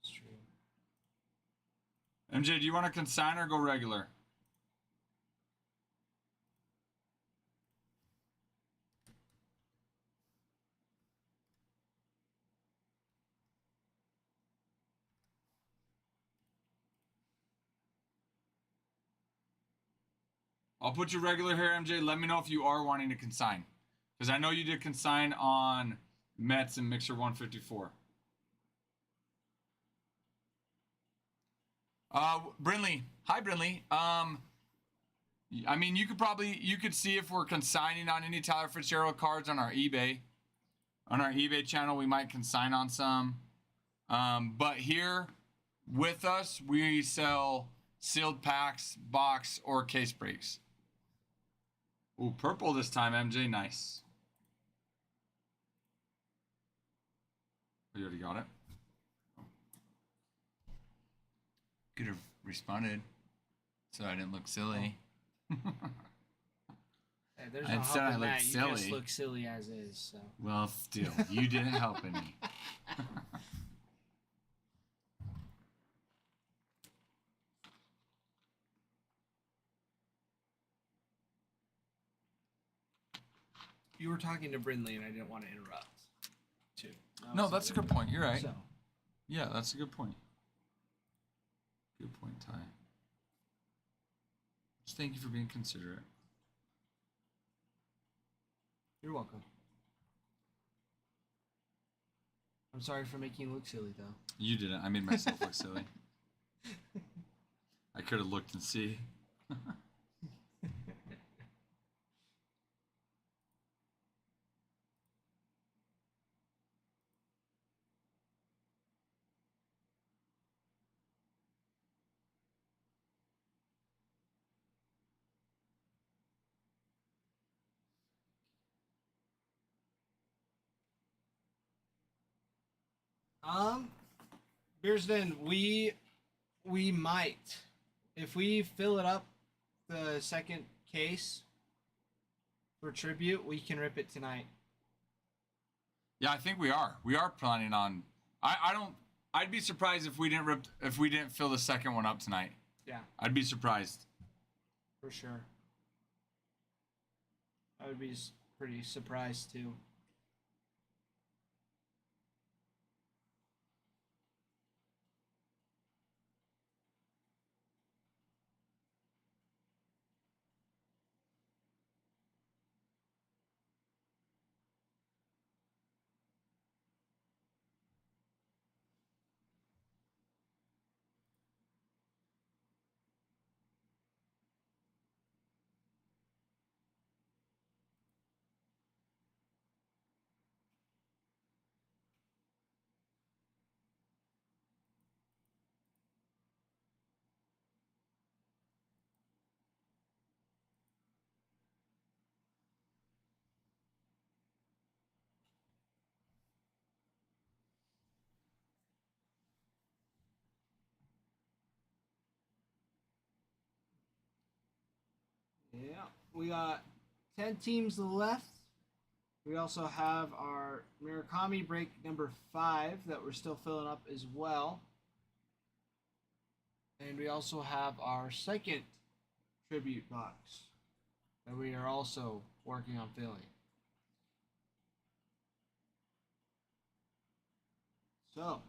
It's true. MJ, do you want to consign or go regular? I'll put you regular here, MJ. Let me know if you are wanting to consign. Because I know you did consign on Mets and Mixer 154. Brinley. Hi, Brinley. I mean, you could see if we're consigning on any Tyler Fitzgerald cards on our eBay. On our eBay channel, we might consign on some. But here with us, we sell sealed packs, box, or case breaks. Ooh, purple this time, MJ. Nice. You already got it? Could have responded so I didn't look silly. Hey, there's I no said I helping looked that. You just silly. look silly as is. So. Well, still, you didn't help any. You were talking to Brindley, and I didn't want to interrupt. Too. No, that's a good point. You're right. So, Yeah, that's a good point. Good point, Ty. Just thank you for being considerate. you're welcome. I'm sorry for making you look silly, though. You didn't. I made myself look silly. I could have looked and see. Beersden, we might, if we fill it up, the second case for tribute, we can rip it tonight. Yeah, I think we are. We are planning on. I don't. I'd be surprised if we didn't fill the second one up tonight. Yeah, I'd be surprised. for sure. I would be pretty surprised too. Yeah, we got 10 teams left. We also have our Murakami break number 5 that we're still filling up as well. And we also have our second tribute box that we are also working on filling. So,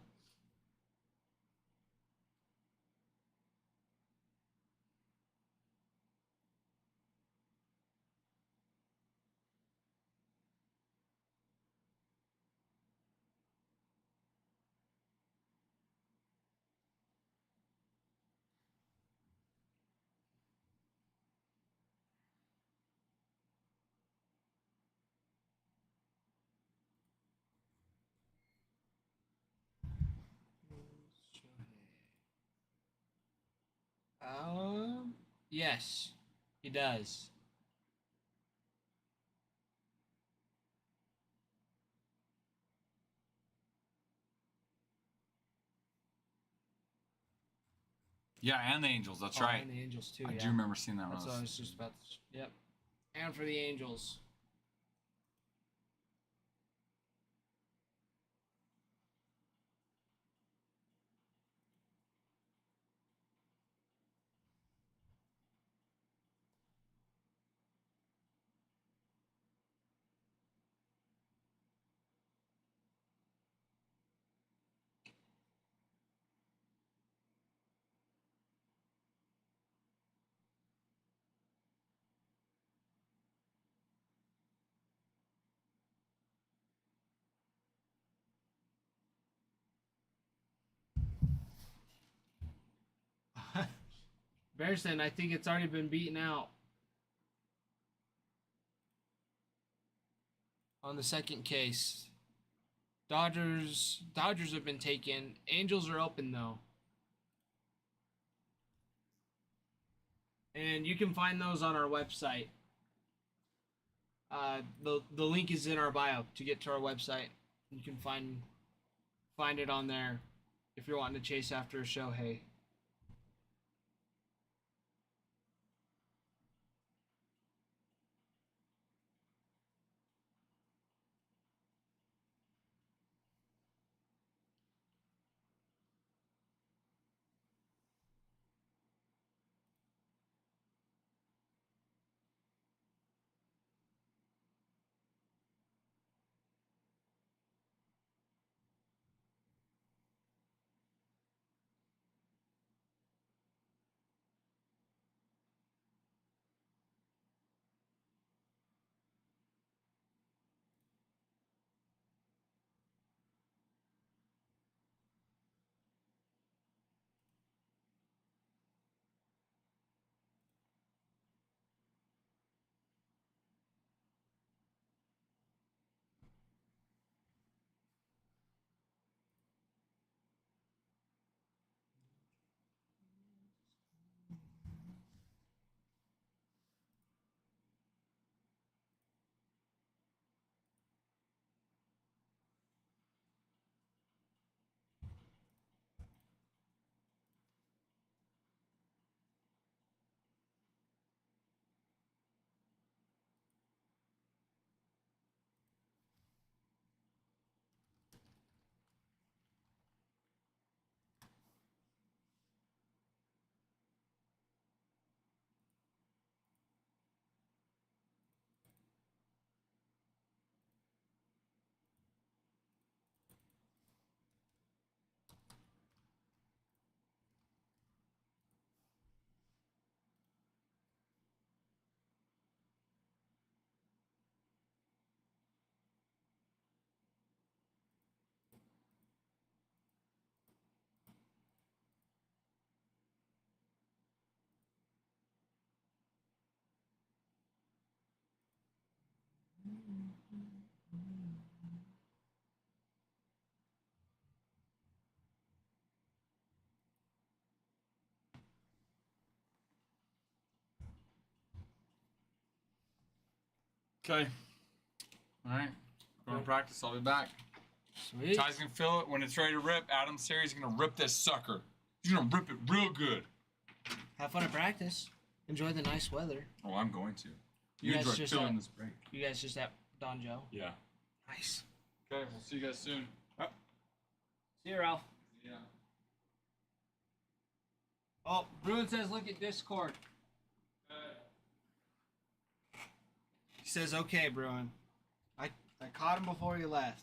yes, he does. Yeah, and the Angels. That's Oh, right. and the Angels too. I Yeah. do remember seeing that That's one. what I was just about to. Yep. And for the Angels. Bearson, I think it's already been beaten out on the second case. Dodgers have been taken. Angels are open though. And you can find those on our website. The link is in our bio to get to our website. You can find it on there if you're wanting to chase after a Shohei. Okay. All right. Going to practice. I'll be back. Sweet. Ty's gonna fill it when it's ready to rip. Adam's series gonna rip this sucker. He's gonna rip it real good. Have fun at practice. Enjoy the nice weather. Oh, I'm going to. You You guys enjoy just, filling this break. You guys just at Don Joe? Yeah. Nice. Okay, we'll see you guys soon. See you, Ralph. Yeah. Oh, Bruin says look at Discord. He says, okay, Bruin. I caught him before he left.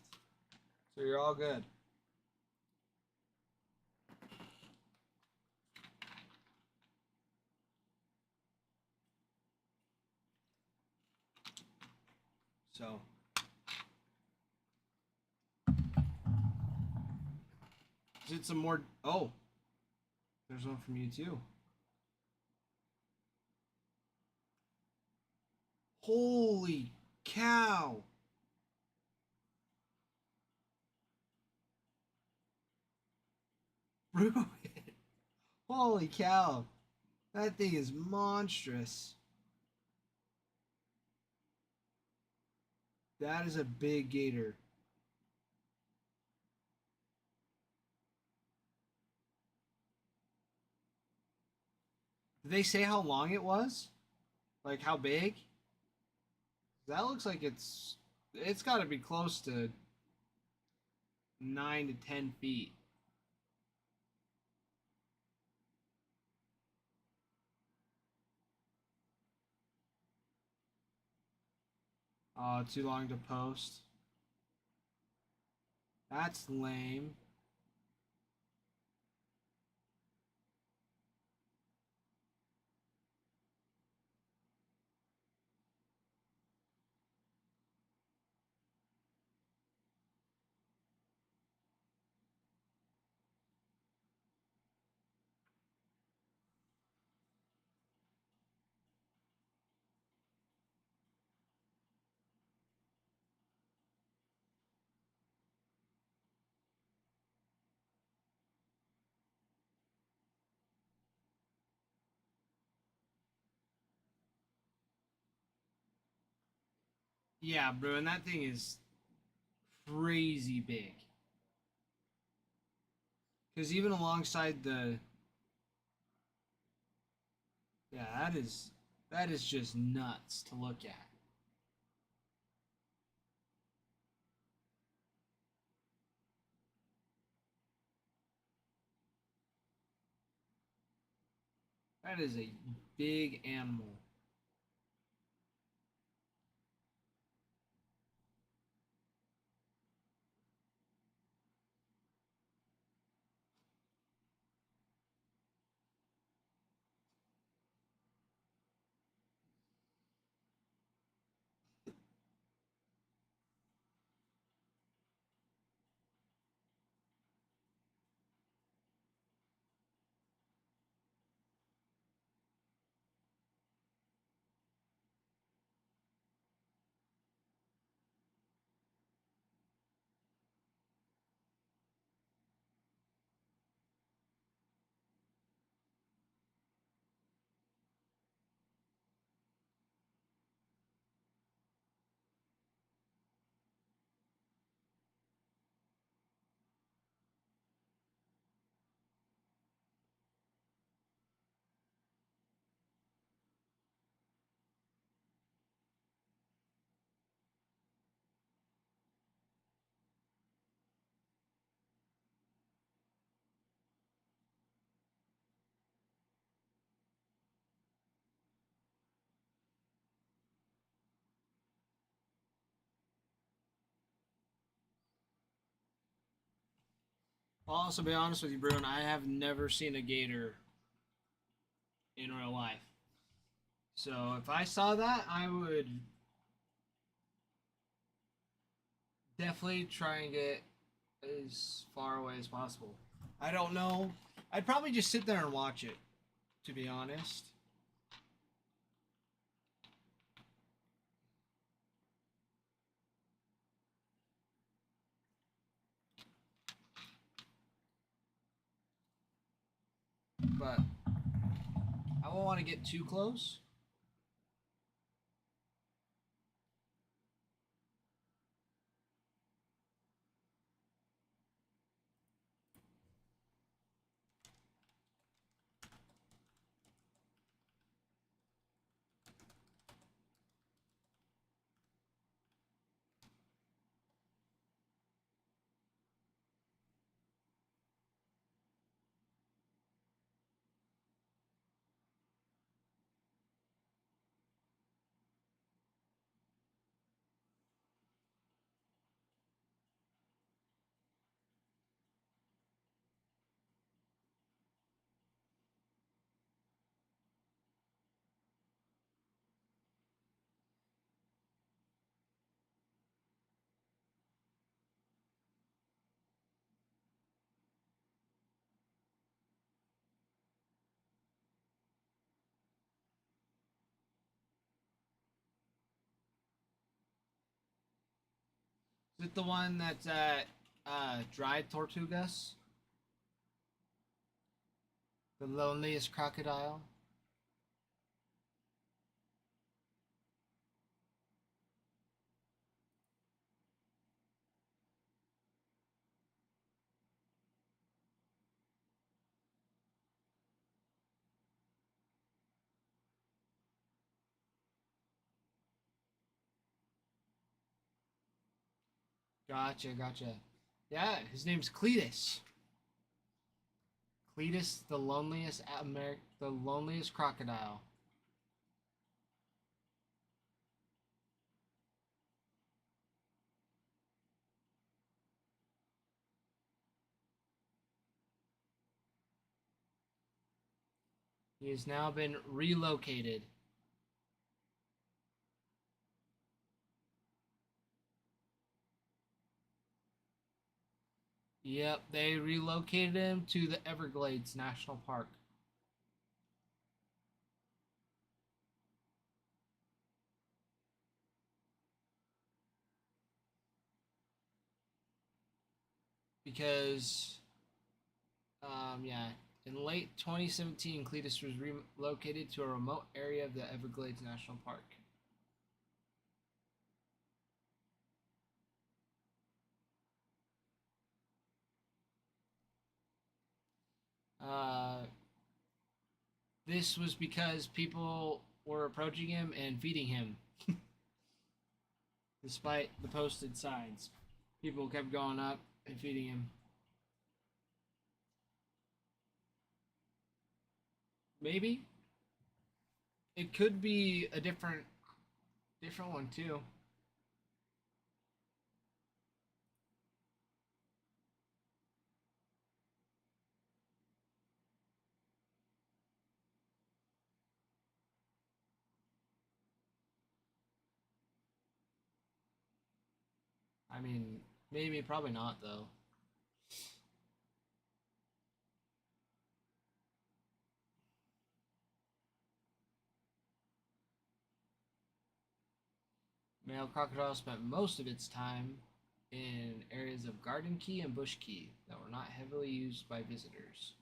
So you're all good. So. Is it some more? Oh. There's one from you too. Holy cow. Ruin. Holy cow. That thing is monstrous. That is a big gator. Did they say how long it was? Like how big? That looks like it's got to be close to 9 to 10 feet. Too long to post. That's lame. Yeah, bro, and that thing is crazy big. Because even alongside the... Yeah, that is just nuts to look at. That is a big animal. I'll also be honest with you, Bruin, I have never seen a gator in real life. So if I saw that, I would definitely try and get as far away as possible. I don't know. I'd probably just sit there and watch it, to be honest. but I won't want to get too close. Is it the one that's at Dried Tortugas? The loneliest crocodile? Gotcha, gotcha. Yeah, his name's Cletus. Cletus, the loneliest crocodile. He has now been relocated. Yep, they relocated him to the Everglades National Park. Because, yeah, in late 2017, Cletus was relocated to a remote area of the Everglades National Park. Uh, this was because people were approaching him and feeding him, despite the posted signs. People kept going up and feeding him. Maybe it could be a different one too. I mean, maybe, probably not though. Male crocodile spent most of its time in areas of Garden Key and Bush Key that were not heavily used by visitors.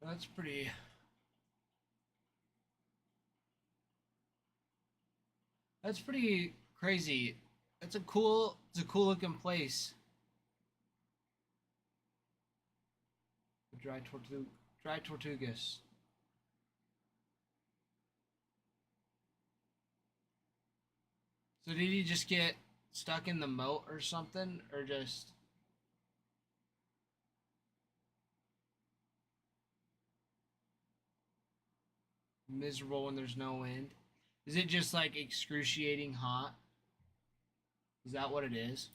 That's pretty. That's pretty crazy. It's a cool. It's a cool looking place. Dry Tortugas. So did he just get stuck in the moat or something, or just? Miserable when there's no wind? Is it just like excruciating hot? Is that what it is?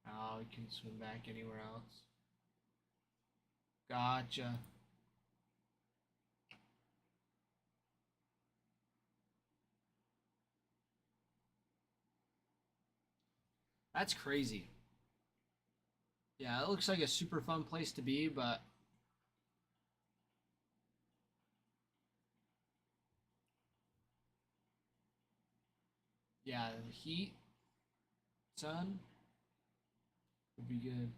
Oh, we can swim back anywhere else. Gotcha. That's crazy. Yeah, it looks like a super fun place to be, but yeah, the heat, sun would be good.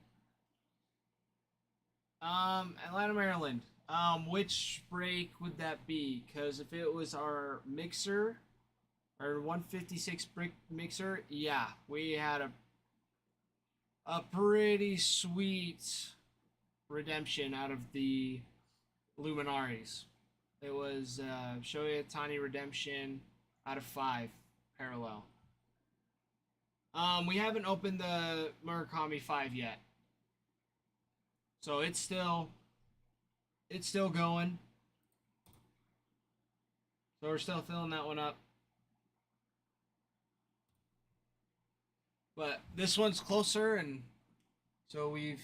Atlanta, Maryland. Which break would that be? Because if it was our mixer, our 156 brick mixer, yeah, we had a pretty sweet redemption out of the Luminaries. It was Shoei Tani redemption out of 5 parallel. We haven't opened the Murakami 5 yet. So it's still going. So we're still filling that one up. But this one's closer, and so we're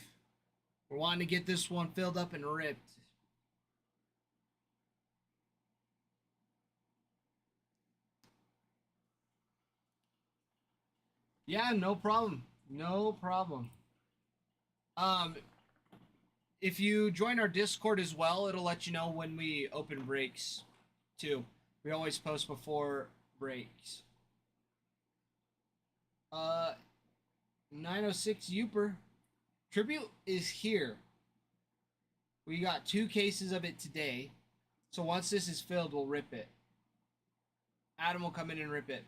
wanting to get this one filled up and ripped. Yeah, no problem. No problem. If you join our Discord as well, it'll let you know when we open breaks too. We always post before breaks. 906 Uper. Tribute is here. We got 2 cases of it today. So once this is filled, we'll rip it. Adam will come in and rip it.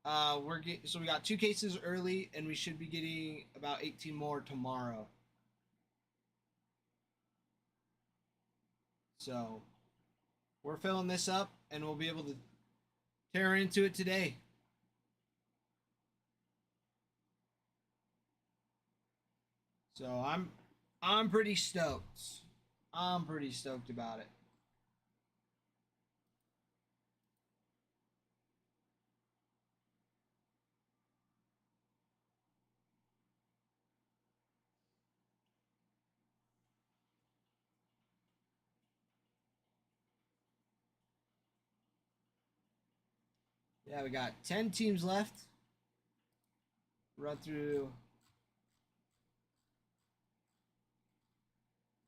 So we got 2 cases early, and we should be getting about 18 more tomorrow. So we're filling this up, and we'll be able to tear into it today. So I'm pretty stoked. I'm pretty stoked about it. Yeah, we got 10 teams left. Run through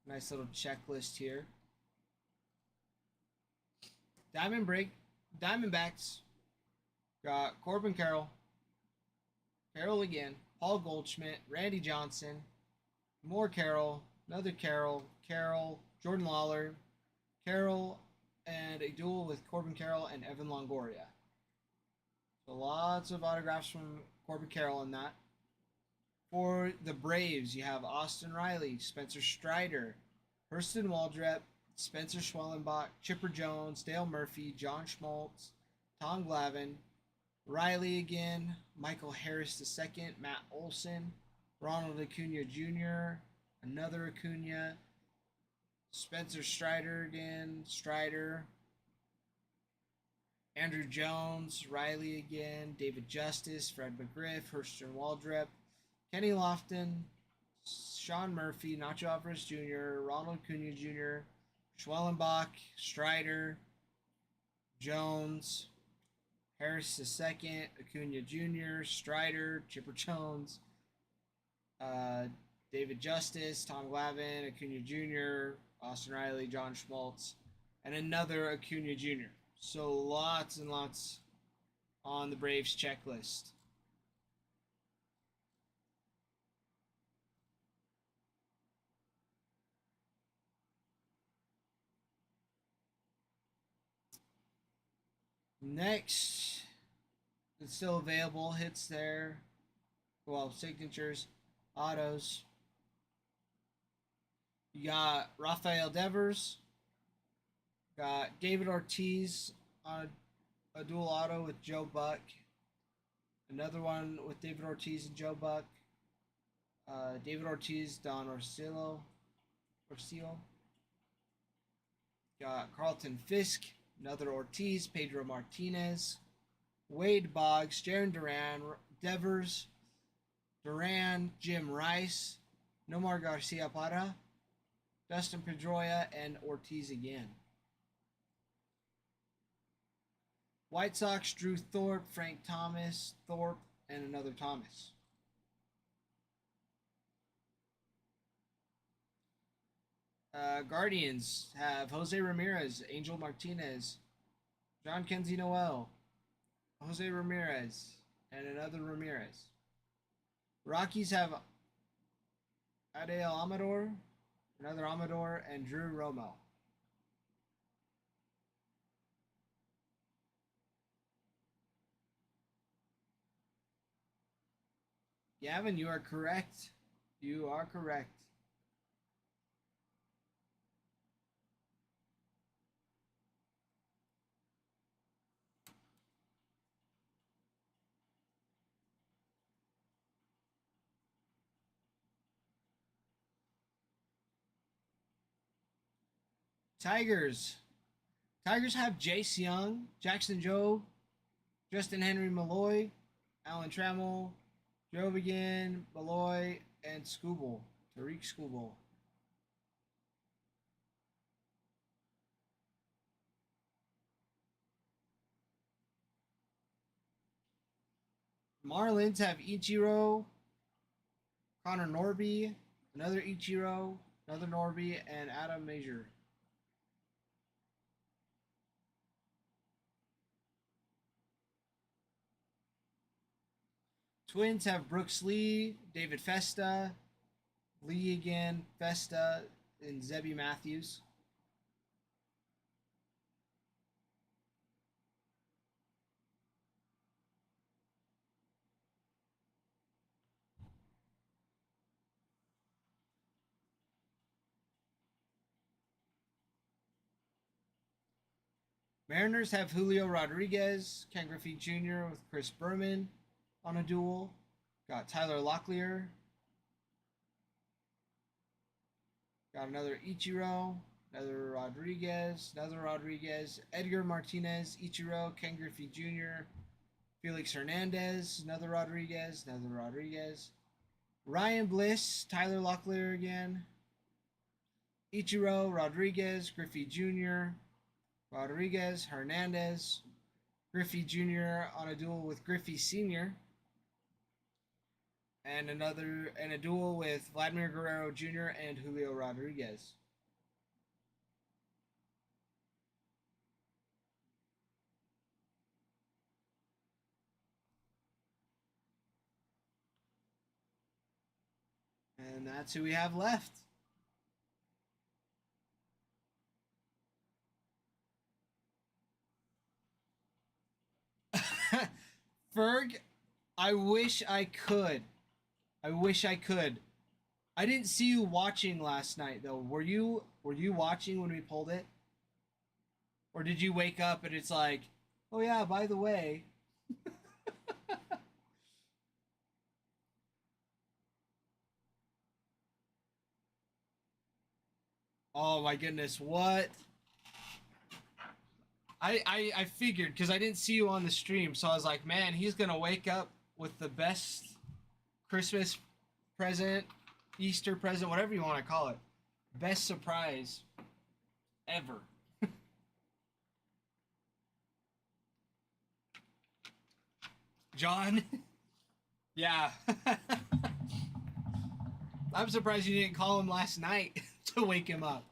nice little checklist here. Diamondbacks got Corbin Carroll, Carroll again, Paul Goldschmidt, Randy Johnson, more Carroll, another Carroll, Jordan Lawler, Carroll, and a duel with Corbin Carroll and Evan Longoria. So lots of autographs from Corbin Carroll in that. For the Braves, you have Austin Riley, Spencer Strider, Hurston Waldrep, Spencer Schwellenbach, Chipper Jones, Dale Murphy, John Schmaltz, Tom Glavine, Riley again, Michael Harris II, Matt Olson, Ronald Acuna Jr., another Acuna, Spencer Strider again, Andrew Jones, Riley again, David Justice, Fred McGriff, Hurston Waldrep, Kenny Lofton, Sean Murphy, Nacho Alvarez Jr., Ronald Acuna Jr., Schwellenbach, Strider, Jones, Harris II, Acuna Jr., Strider, Chipper Jones, David Justice, Tom Glavine, Acuna Jr., Austin Riley, John Schmaltz, and another Acuna Jr. So lots and lots on the Braves checklist. Next, it's still available. Hits there. Well, signatures, autos. You got Rafael Devers. Got David Ortiz on a dual auto with Joe Buck. Another one with David Ortiz and Joe Buck. David Ortiz, Don Orsillo. Got Carlton Fisk, another Ortiz, Pedro Martinez, Wade Boggs, Jaron Duran, Devers, Duran, Jim Rice, Nomar Garcia Parra, Dustin Pedroia, and Ortiz again. White Sox, Drew Thorpe, Frank Thomas, Thorpe, and another Thomas. Guardians have Jose Ramirez, Angel Martinez, John Kenzie Noel, Jose Ramirez, and another Ramirez. Rockies have Adael Amador, another Amador, and Drew Romo. Gavin, you are correct. You are correct. Tigers. Tigers have Jace Young, Jackson Jobe, Justin Henry Malloy, Alan Trammell, Jovigan, Malloy, and Skubal. Tariq Skubal. Marlins have Ichiro, Connor Norby, another Ichiro, another Norby, and Adam Major. Twins have Brooks Lee, David Festa, Lee again, Festa, and Zebby Matthews. Mariners have Julio Rodriguez, Ken Griffey Jr. with Chris Berman on a duel. Got Tyler Locklear. Got another Ichiro, another Rodriguez, Edgar Martinez, Ichiro, Ken Griffey Jr., Felix Hernandez, another Rodriguez, Ryan Bliss, Tyler Locklear again, Ichiro, Rodriguez, Griffey Jr., Rodriguez, Hernandez, Griffey Jr. on a duel with Griffey Sr., and a duel with Vladimir Guerrero Jr. and Julio Rodriguez. And that's who we have left. Ferg, I wish I could. I didn't see you watching last night though. Were you watching when we pulled it? Or did you wake up and it's like, "Oh yeah, by the way." Oh my goodness, what? I figured because I didn't see you on the stream, so I was like, man, he's gonna wake up with the best Christmas present, Easter present, whatever you want to call it. Best surprise ever. John? Yeah. I'm surprised you didn't call him last night to wake him up.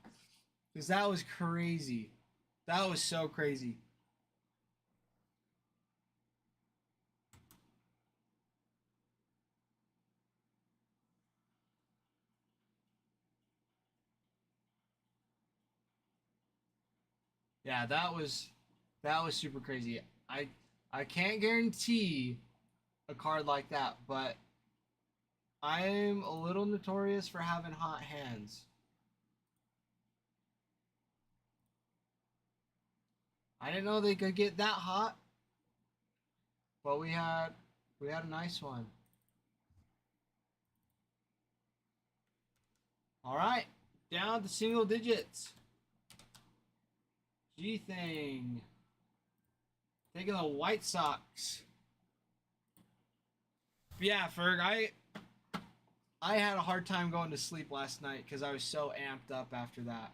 Because that was crazy. That was so crazy. Yeah, that was super crazy. I can't guarantee a card like that, but I'm a little notorious for having hot hands. I didn't know they could get that hot, but we had a nice one. All right, down to single digits. G thing. Taking the White Sox. Yeah, Ferg, I had a hard time going to sleep last night because I was so amped up after that.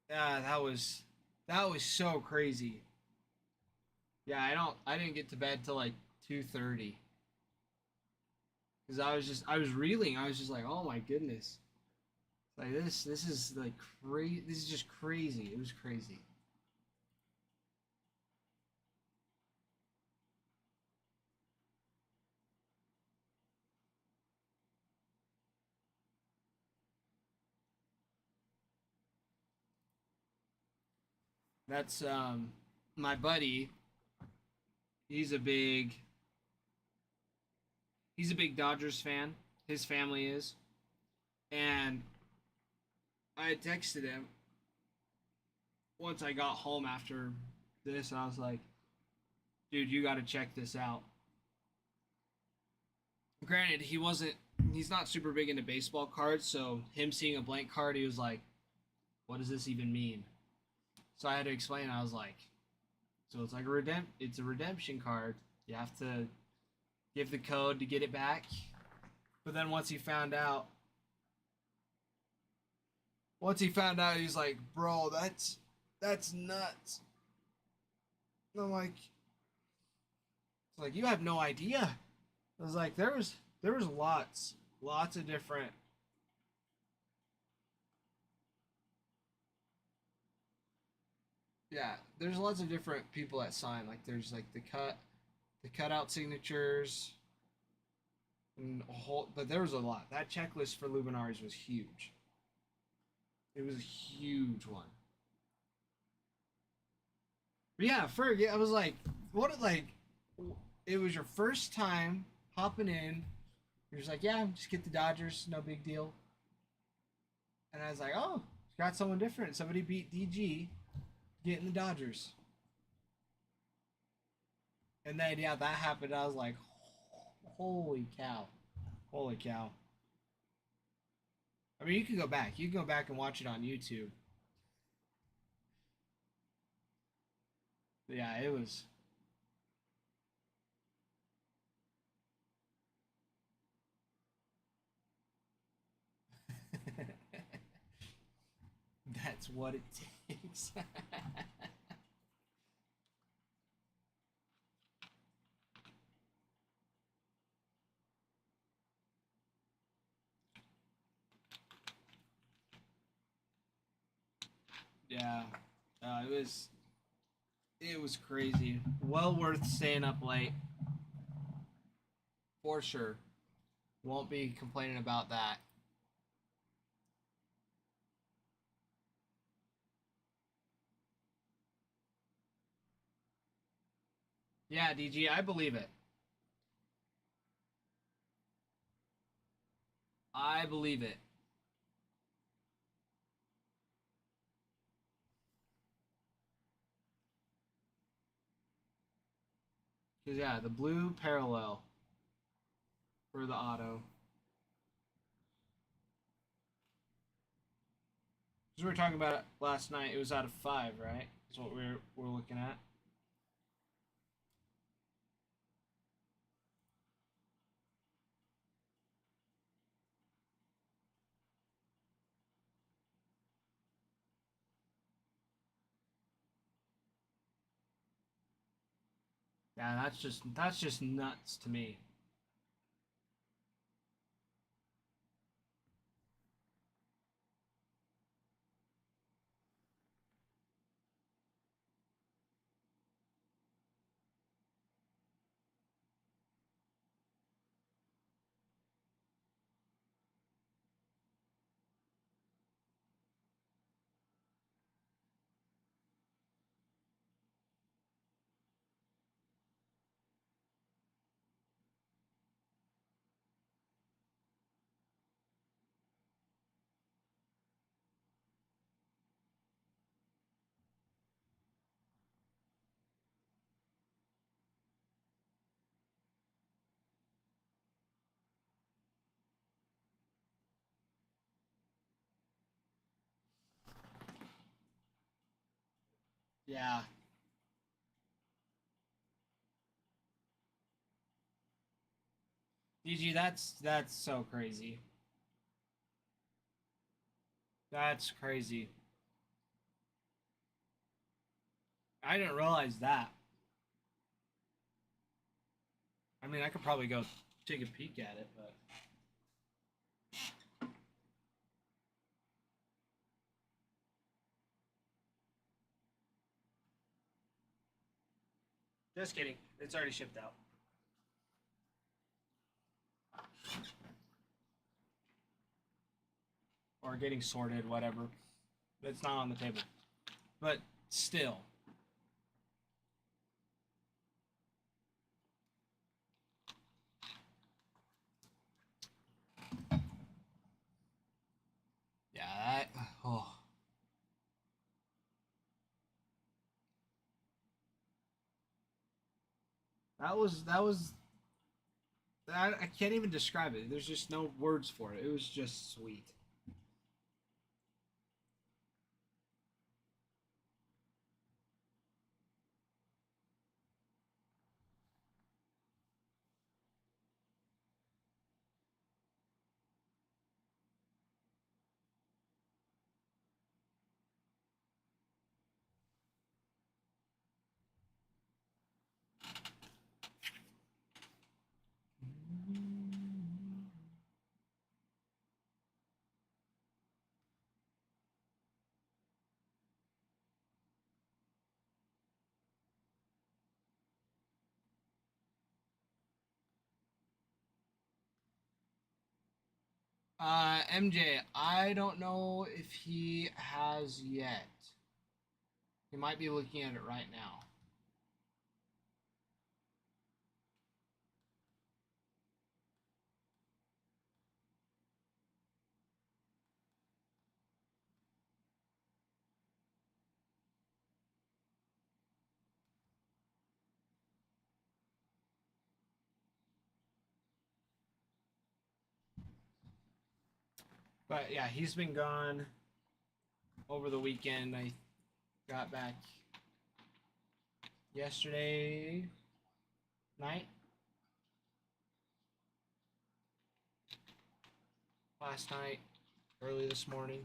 Yeah, that was so crazy. Yeah, I didn't get to bed till like 2:30. Cuz I was reeling. I was just like, "Oh my goodness." Like this is like crazy. This is just crazy. It was crazy. That's my buddy. He's a big he's a big Dodgers fan. His family is. And I had texted him once I got home after this, and I was like, dude, you got to check this out. Granted, he's not super big into baseball cards, so him seeing a blank card, he was like, what does this even mean? So I had to explain. I was like, so it's like it's a redemption card. You have to give the code to get it back. But then once he found out, he's like, bro, that's nuts. And I'm like, it's like, you have no idea. I was like, there was lots of different. Yeah, there's lots of different people that sign. Like there's like the cutout signatures, and a whole. But there was a lot. That checklist for Luminaries was huge. It was a huge one. But yeah, Ferg, I was like, what like, it was your first time hopping in. He was like, yeah, just get the Dodgers, no big deal. And I was like, oh, got someone different. Somebody beat DG, getting the Dodgers. And then yeah, that happened. I was like, holy cow, holy cow. I mean, you can go back. You can go back and watch it on YouTube. But yeah, it was. That's what it takes. Yeah, it was crazy. Well worth staying up late for sure. Won't be complaining about that. Yeah, DG, I believe it. I believe it. Cause yeah, the blue parallel for the auto. Because we were talking about it last night. It was out of 5, right? That's what we're looking at. Yeah, that's just nuts to me. Yeah. DG, that's so crazy. That's crazy. I didn't realize that. I mean, I could probably go take a peek at it, but just kidding. It's already shipped out. Or getting sorted, whatever. It's not on the table. But still. Yeah, that. Oh. That was. I can't even describe it. There's just no words for it. It was just sweet. MJ, I don't know if he has yet. He might be looking at it right now. But yeah, he's been gone over the weekend. I got back yesterday night. Last night, early this morning.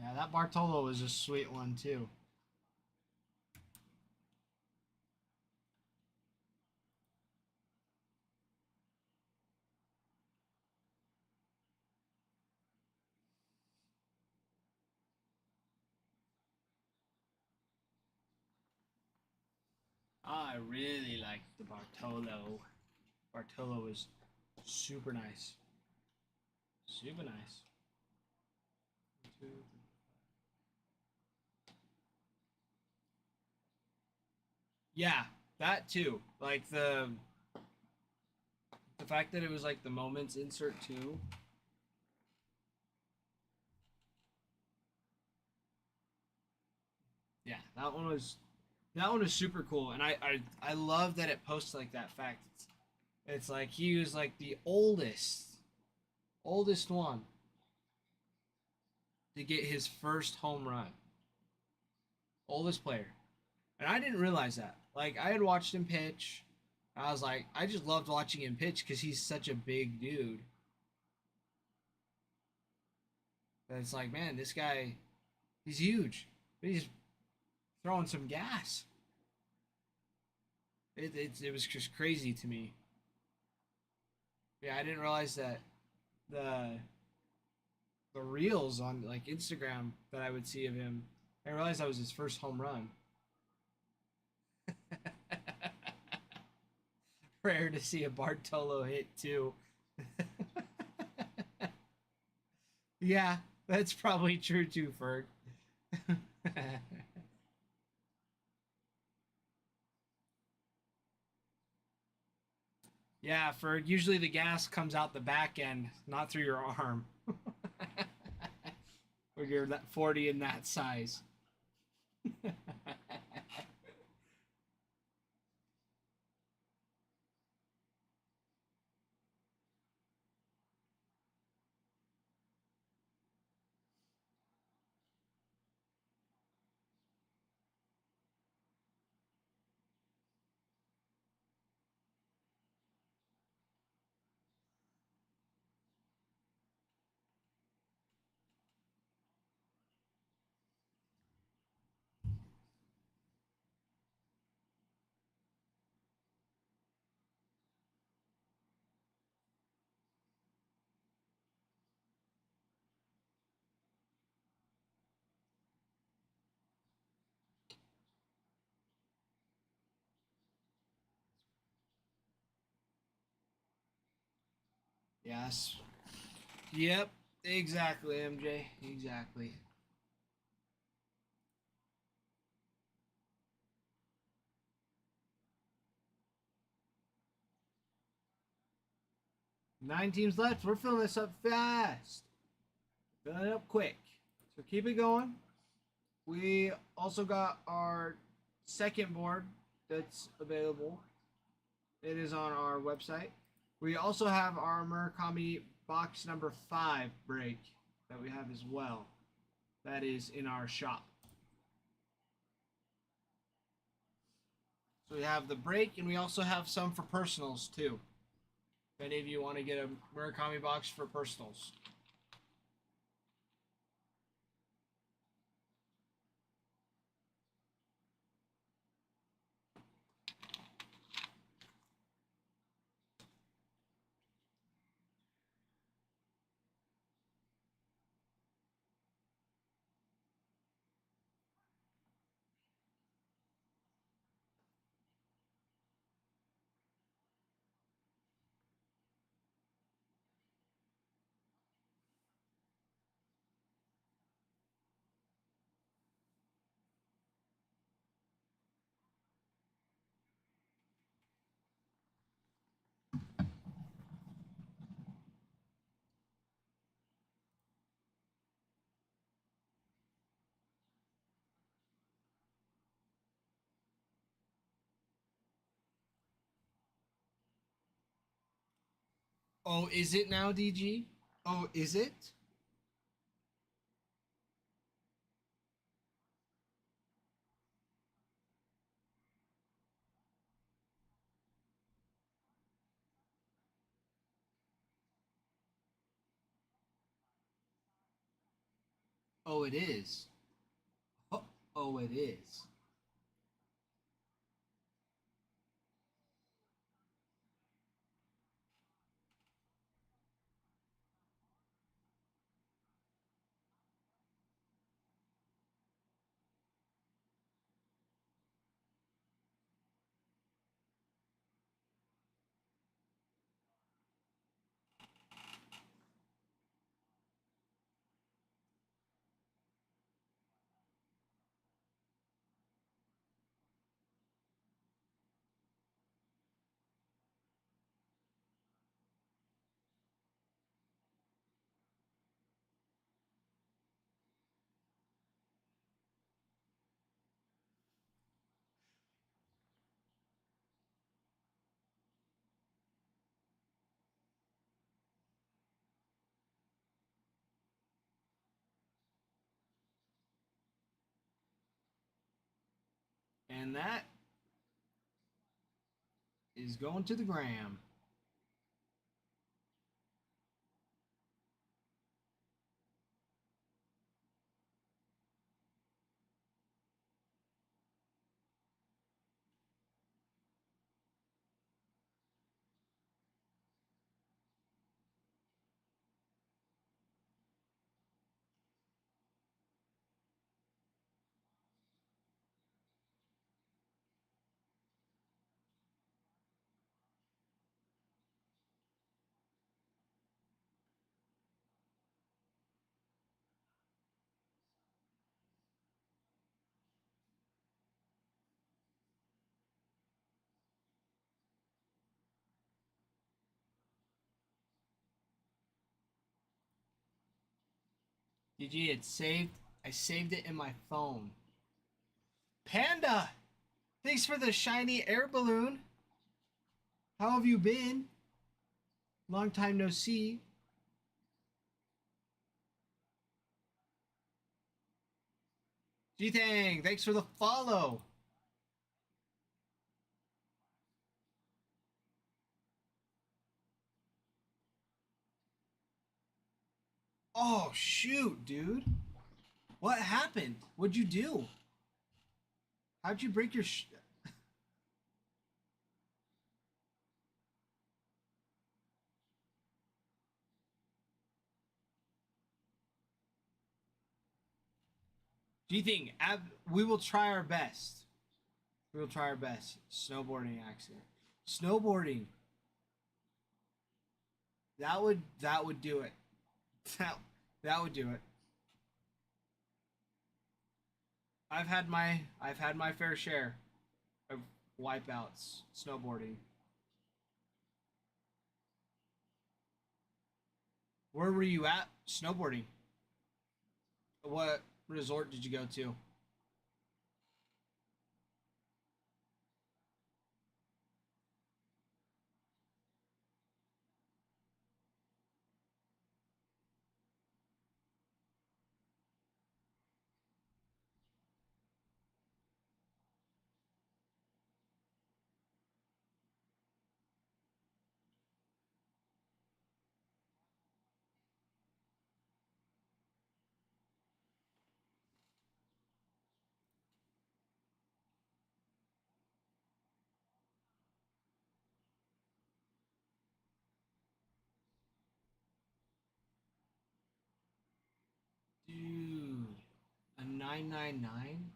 Yeah, that Bartolo was a sweet one too. I really liked the Bartolo. Bartolo was super nice. Super nice. Yeah, that too. Like the fact that it was like the moments insert too. Yeah, that one was super cool, and I love that it posts like that fact. It's like he was like the oldest one to get his first home run, oldest player, and I didn't realize that. Like I had watched him pitch, I was like, I just loved watching him pitch because he's such a big dude. But it's like, man, this guy, he's huge, but he's throwing some gas. It was just crazy to me. Yeah, I didn't realize that the the reels on like Instagram that I would see of him. I realized that was his first home run. Rare to see a Bartolo hit too. Yeah, that's probably true too, Ferg. Yeah, Ferg. Usually the gas comes out the back end, not through your arm. When you're that 40 in that size. Yes. Yep. Exactly, MJ. Exactly. Nine teams left. We're filling this up fast. Filling it up quick. So keep it going. We also got our second board that's available. It is on our website. We also have our Murakami box number 5 break that we have as well. That is in our shop. So we have the break, and we also have some for personals too. If any of you want to get a Murakami box for personals. Oh, is it now, DG? Oh, is it? Oh, it is. Oh, oh it is. And that is going to the gram. GG, it's saved. I saved it in my phone. Panda! Thanks for the shiny air balloon. How have you been? Long time no see. G-Tang, thanks for the follow. Oh, shoot, dude. What happened? What'd you do? How'd you break your G-Thing, we will try our best. We will try our best. Snowboarding accident. Snowboarding. That would do it. That would do it. I've had my fair share of wipeouts snowboarding. Where were you at snowboarding? What resort did you go to? Dude, a 999?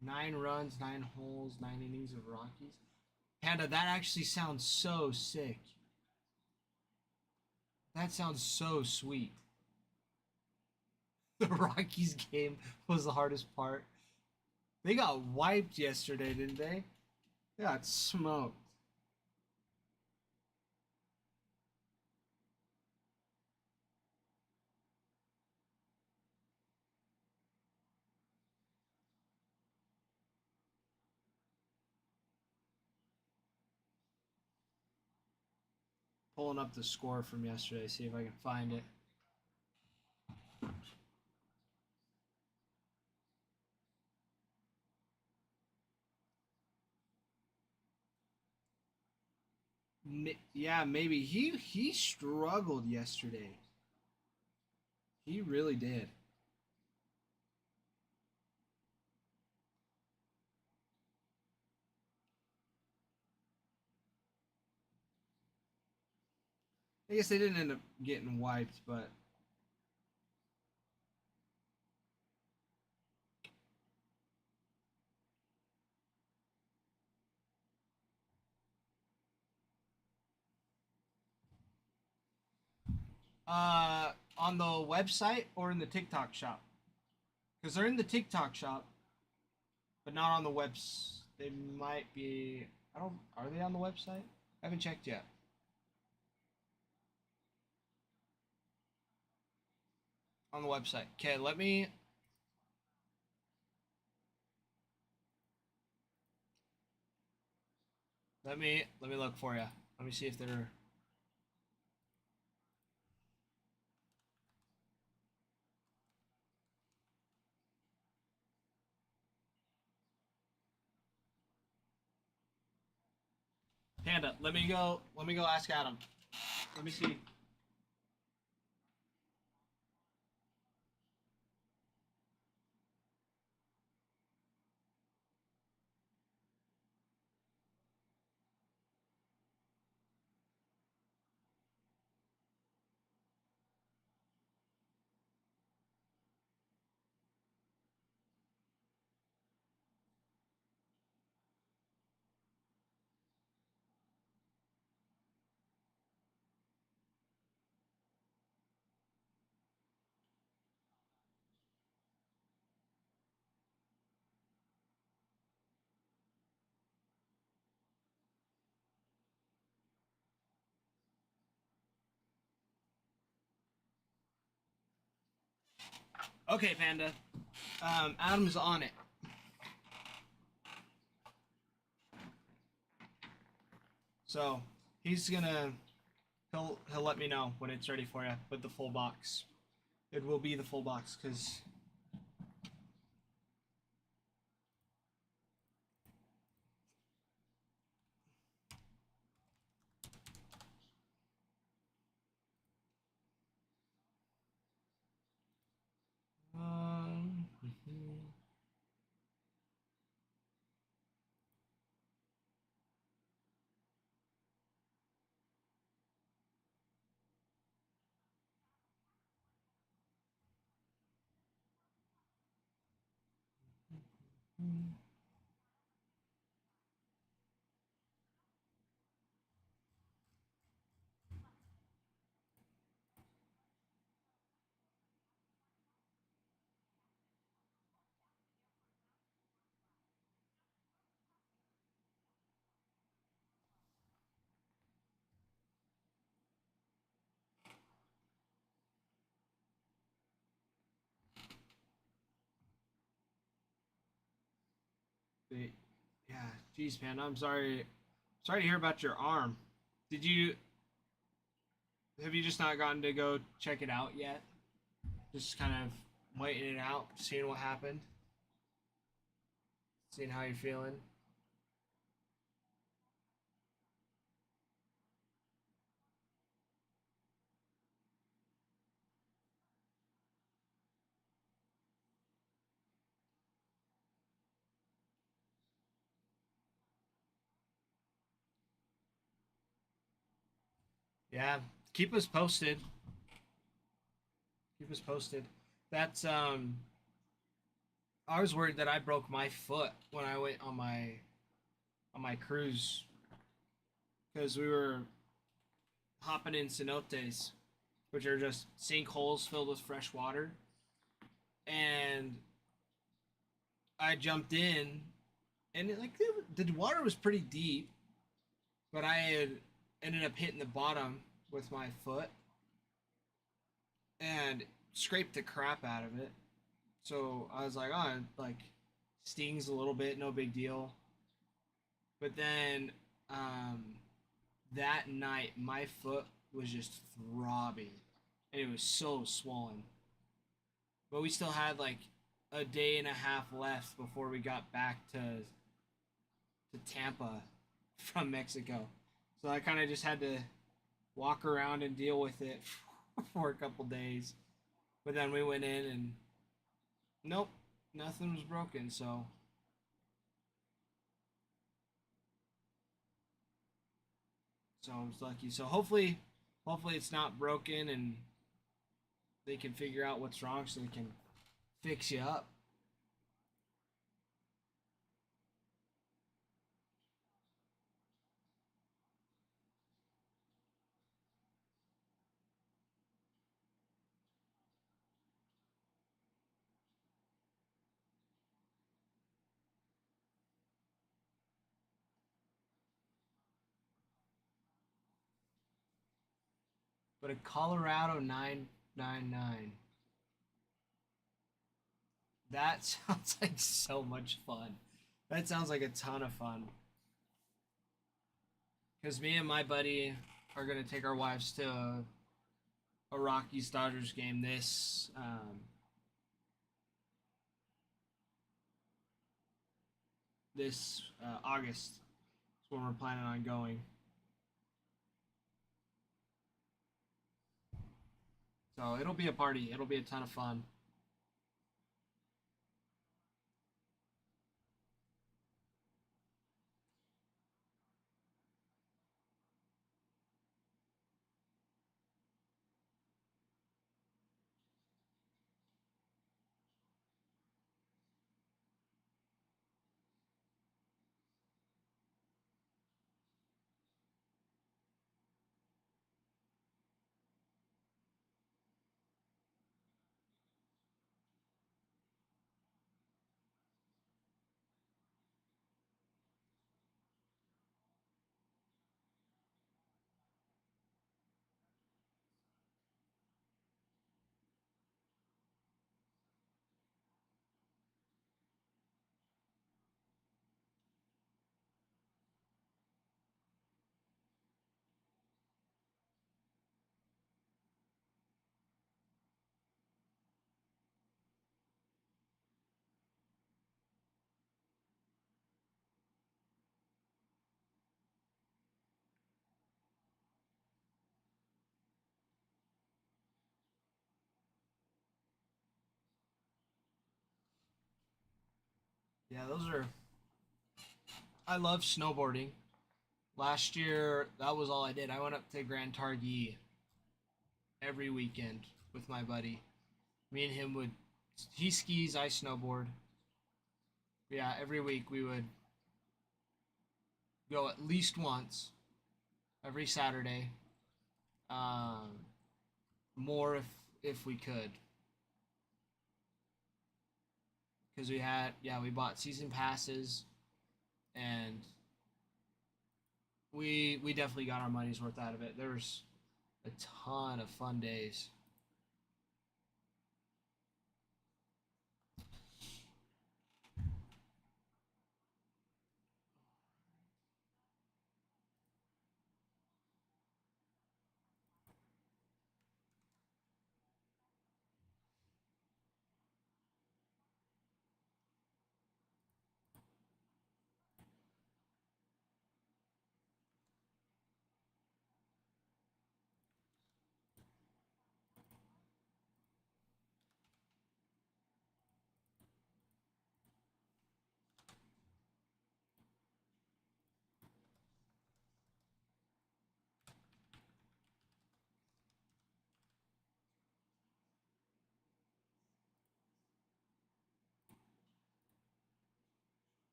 9 runs, 9 holes, 9 innings of Rockies. Panda, that actually sounds so sick. That sounds so sweet. The Rockies game was the hardest part. They got wiped yesterday, didn't they? They got smoked. Pulling up the score from yesterday, see if I can find it. Yeah, maybe he struggled yesterday. He really did. I guess they didn't end up getting wiped, but on the website or in the TikTok shop? Because they're in the TikTok shop, but not on the webs. They might be. I don't. Are they on the website? I haven't checked yet. On the website. Okay, let me. Let me look for you. Let me see if they're. Panda, let me go. Let me go ask Adam. Let me see. Okay, Panda. Adam's on it. So he's gonna he'll let me know when it's ready for you with the full box. It will be the full box because yeah, geez, Panda, I'm sorry. Sorry to hear about your arm. Did you have you just not gotten to go check it out yet? Just kind of waiting it out, seeing what happened, seeing how you're feeling. Yeah, keep us posted. Keep us posted. That's I was worried that I broke my foot when I went on my cruise because we were hopping in cenotes, which are just sinkholes filled with fresh water, and I jumped in, and the water was pretty deep, but I had ended up hitting the bottom with my foot and scraped the crap out of it. So I was like, oh, it, like stings a little bit, no big deal. But then um, that night, my foot was just throbbing, and it was so swollen. But we still had like a day and a half left before we got back to Tampa from Mexico. So I kind of just had to walk around and deal with it for a couple days. But then we went in and nope, nothing was broken. So I was lucky. So hopefully it's not broken and they can figure out what's wrong so they can fix you up. But a Colorado 999. That sounds like so much fun. That sounds like a ton of fun. Because me and my buddy are going to take our wives to a Rockies Dodgers game this August. That's when we're planning on going. So it'll be a party. It'll be a ton of fun. Yeah, those are. I love snowboarding. Last year, that was all I did. I went up to Grand Targhee every weekend with my buddy. Me and him would. He skis, I snowboard. Yeah, every week we would go at least once every Saturday. Um, more if we could, because we bought season passes, and we definitely got our money's worth out of it. There was a ton of fun days.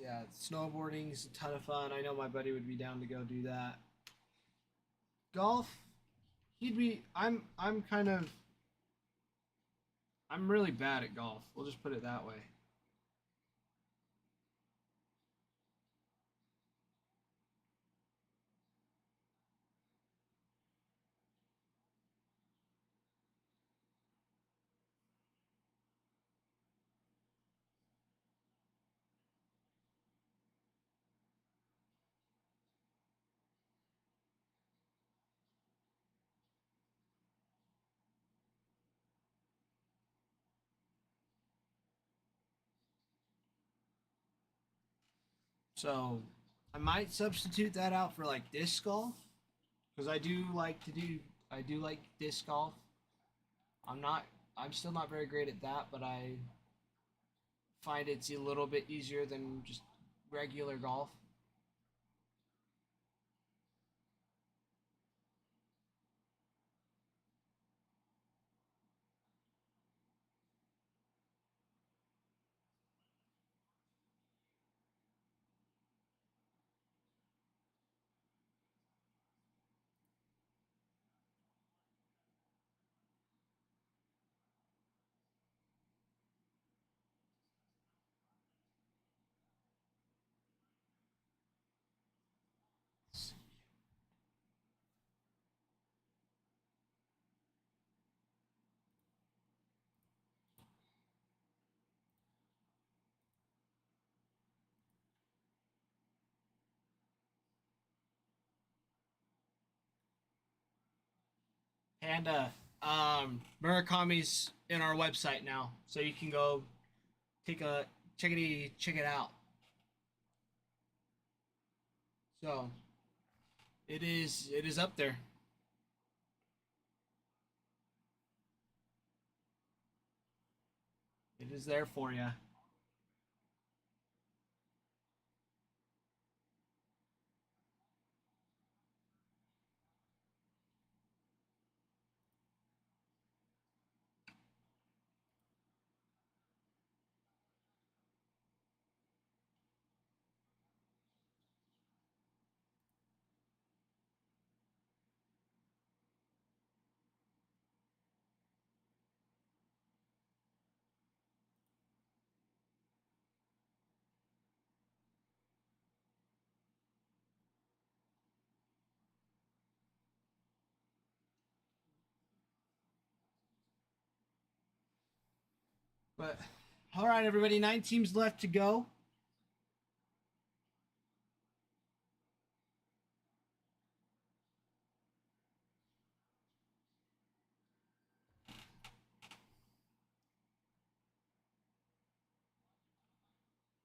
Yeah, snowboarding is a ton of fun. I know my buddy would be down to go do that. Golf, he'd be. I'm kind of. I'm really bad at golf. We'll just put it that way. So, I might substitute that out for like disc golf, because I do like disc golf. I'm not. I'm still not very great at that, but I find it's a little bit easier than just regular golf. And Murakami's in our website now, so you can go take a check it out. So it is up there. It is there for you. But all right, everybody, 9 teams left to go.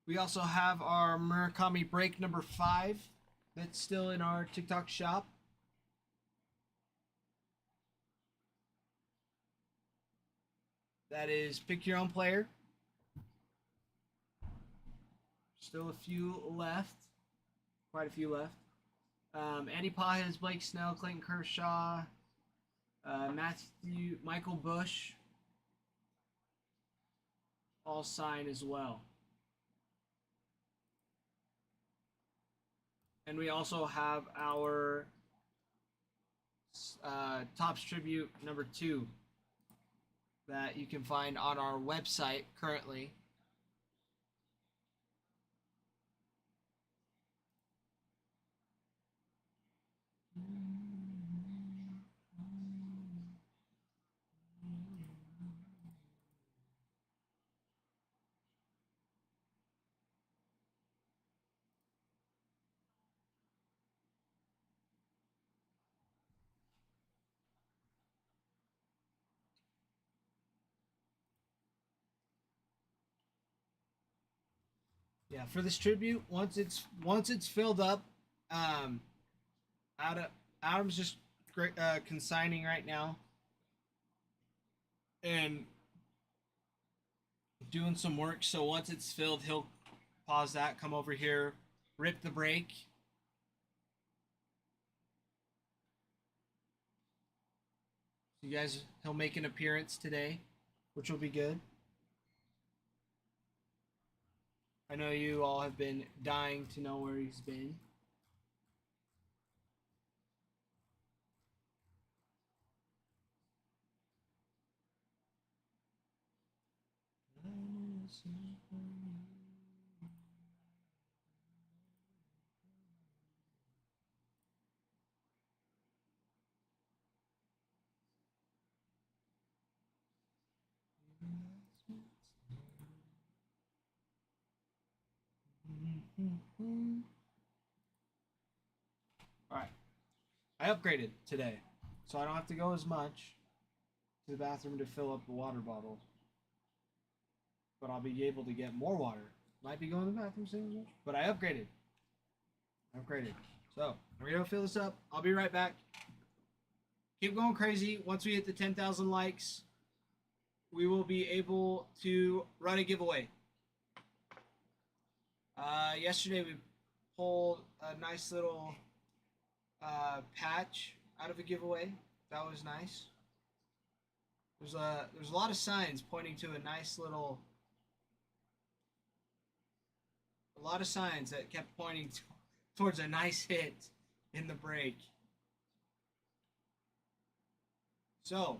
We also have our Murakami break number 5 that's still in our TikTok shop. That is pick your own player. Still a few left. Quite a few left. Andy Pajes, Blake Snell, Clayton Kershaw, Michael Bush, all sign as well. And we also have our Topps Tribute number 2 that you can find on our website currently. Yeah, for this tribute, once it's filled up, um, Adam's just consigning right now and doing some work. So once it's filled, he'll pause that, come over here, rip the break. You guys, he'll make an appearance today, which will be good. I know you all have been dying to know where he's been. Alright. I upgraded today, so I don't have to go as much to the bathroom to fill up the water bottle. But I'll be able to get more water. Might be going to the bathroom soon, but I upgraded. So, I'm going to fill this up. I'll be right back. Keep going crazy. Once we hit the 10,000 likes, we will be able to run a giveaway. Yesterday we pulled a nice little patch out of a giveaway. That was nice. There's a lot of signs pointing to a nice little. A lot of signs that kept pointing towards a nice hit in the break. So,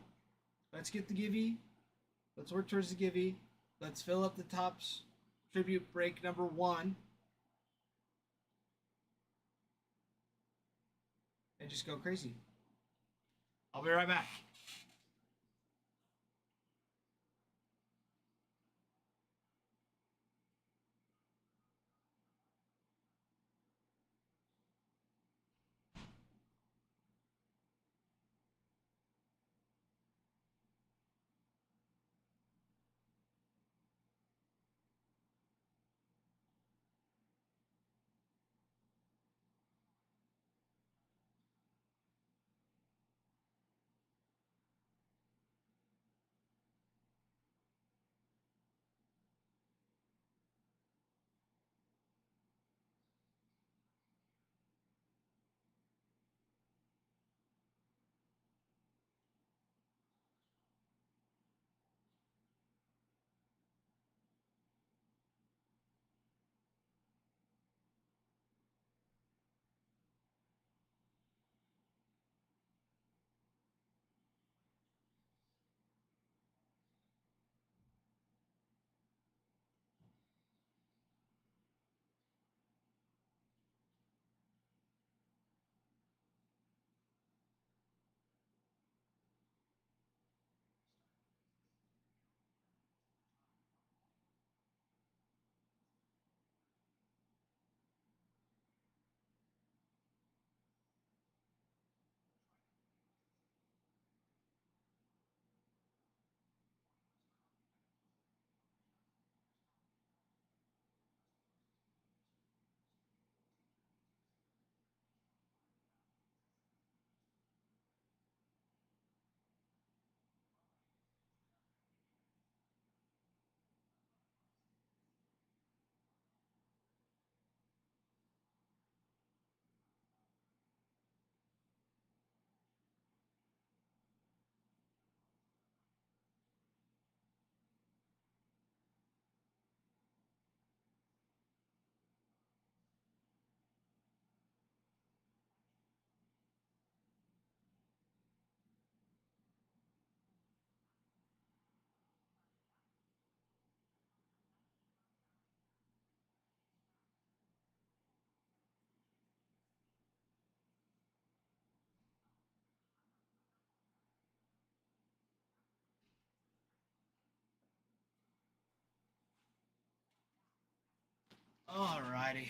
let's get the givey. Let's work towards the givey. Let's fill up the Topps Tribute break number 1. And just go crazy. I'll be right back. Alrighty.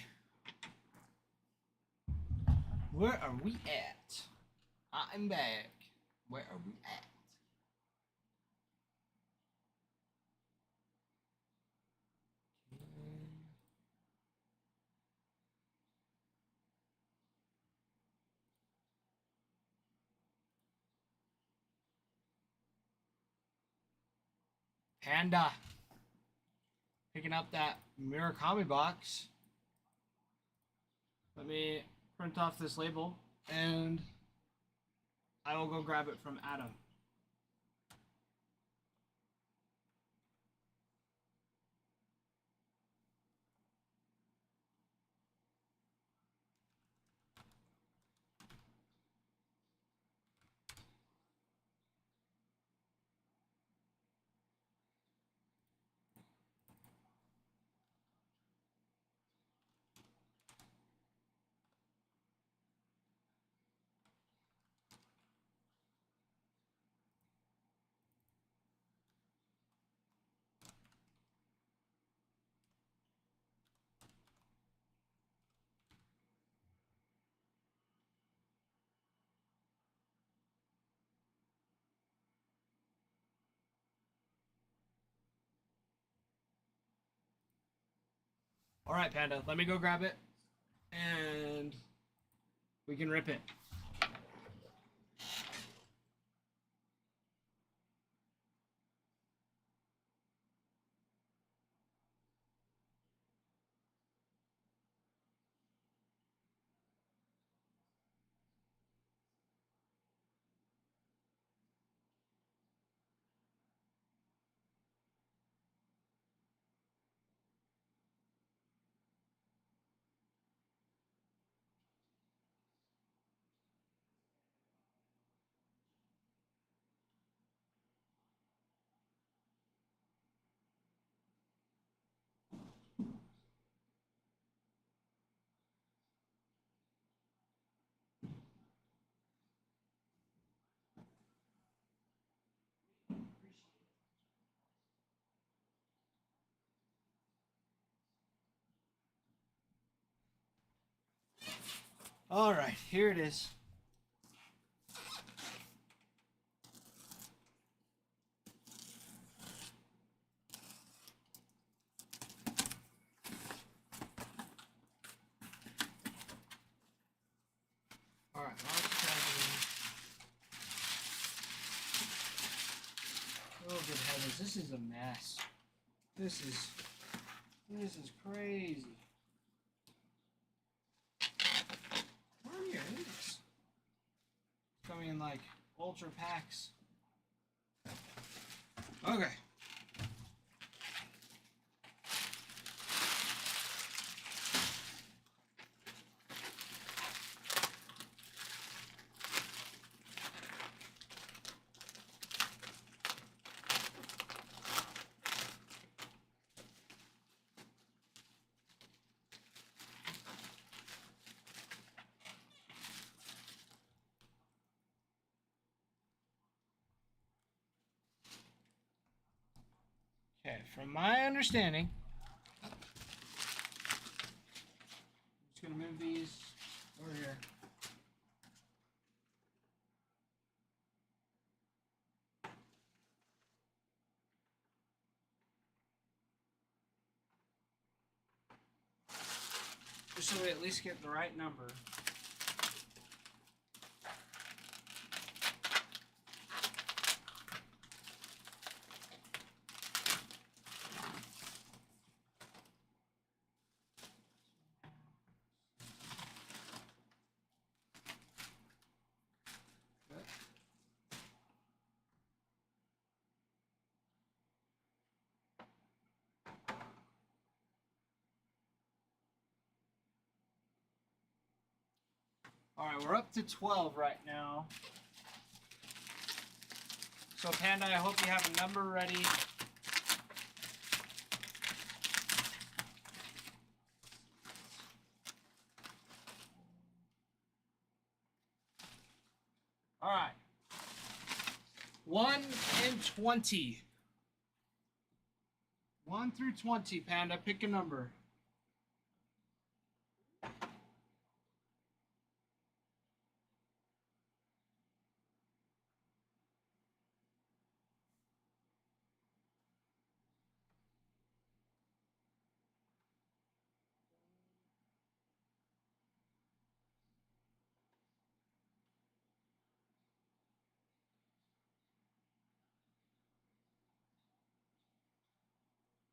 Where are we at? I'm back. Where are we at? Panda. Picking up that Murakami box. Let me print off this label and I will go grab it from Adam. All right, Panda, let me go grab it and we can rip it. All right, here it is. All right, oh good heavens, this is a mess. This is crazy. Where are you in this? It's coming in like ultra packs. Okay. Okay, from my understanding, I'm just gonna move these over here. Just so we at least get the right number. Alright, we're up to 12 right now. So Panda, I hope you have a number ready. Alright. 1 and 20. 1 through 20, Panda, pick a number.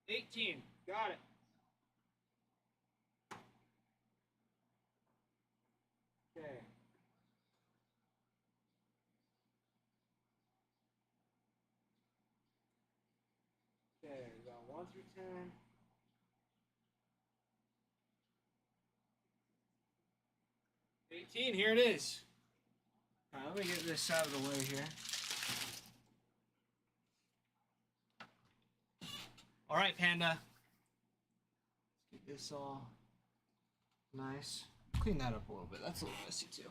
18. Got it. Okay. Okay, we got 1 through 10. 18, here it is. Alright, let me get this out of the way here. Alright, Panda. Let's get this all nice. Clean that up a little bit. That's a little messy too.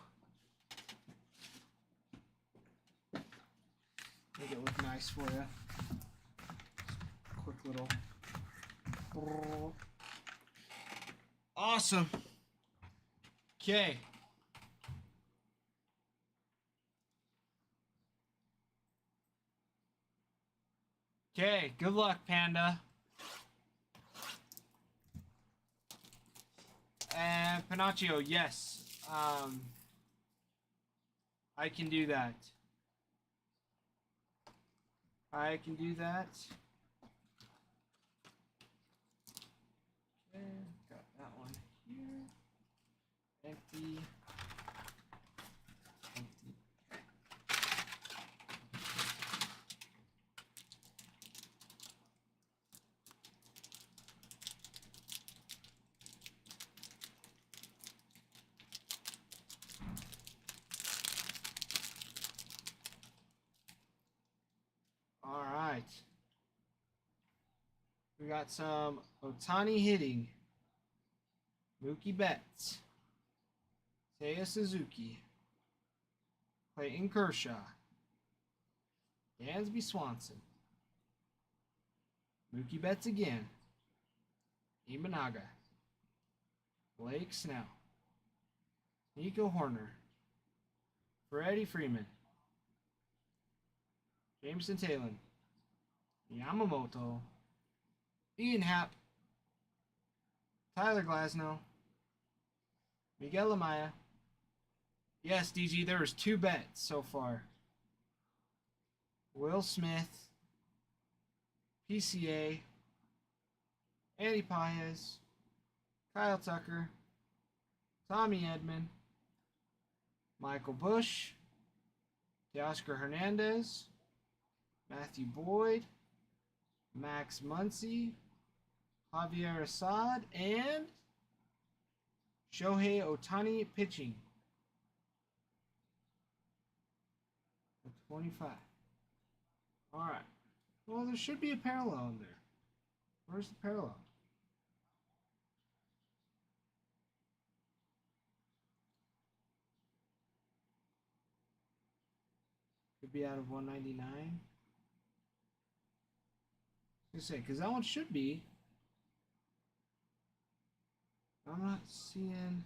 Make it look nice for you. Quick little. Awesome. Okay. Okay, good luck, Panda. And Panaccio, yes. I can do that. I can do that. Okay, got that one here. Empty. Empty. All right. We got some Otani hitting. Mookie Betts. Seiya Suzuki. Clayton Kershaw. Dansby Swanson. Mookie Betts again. Imanaga. Blake Snell. Nico Horner. Freddie Freeman. Jameson Taylor. Yamamoto. Ian Happ. Tyler Glasnow. Miguel Amaya. Yes, DG, there was 2 bets so far. Will Smith. PCA. Andy Paez. Kyle Tucker. Tommy Edman. Michael Bush. Teoscar Hernandez. Matthew Boyd. Max Muncy. Javier Assad. And Shohei Otani pitching. 25. Alright. Well, there should be a parallel in there. Where's the parallel? Could be out of 199. I was gonna say, because that one should be. I'm not seeing.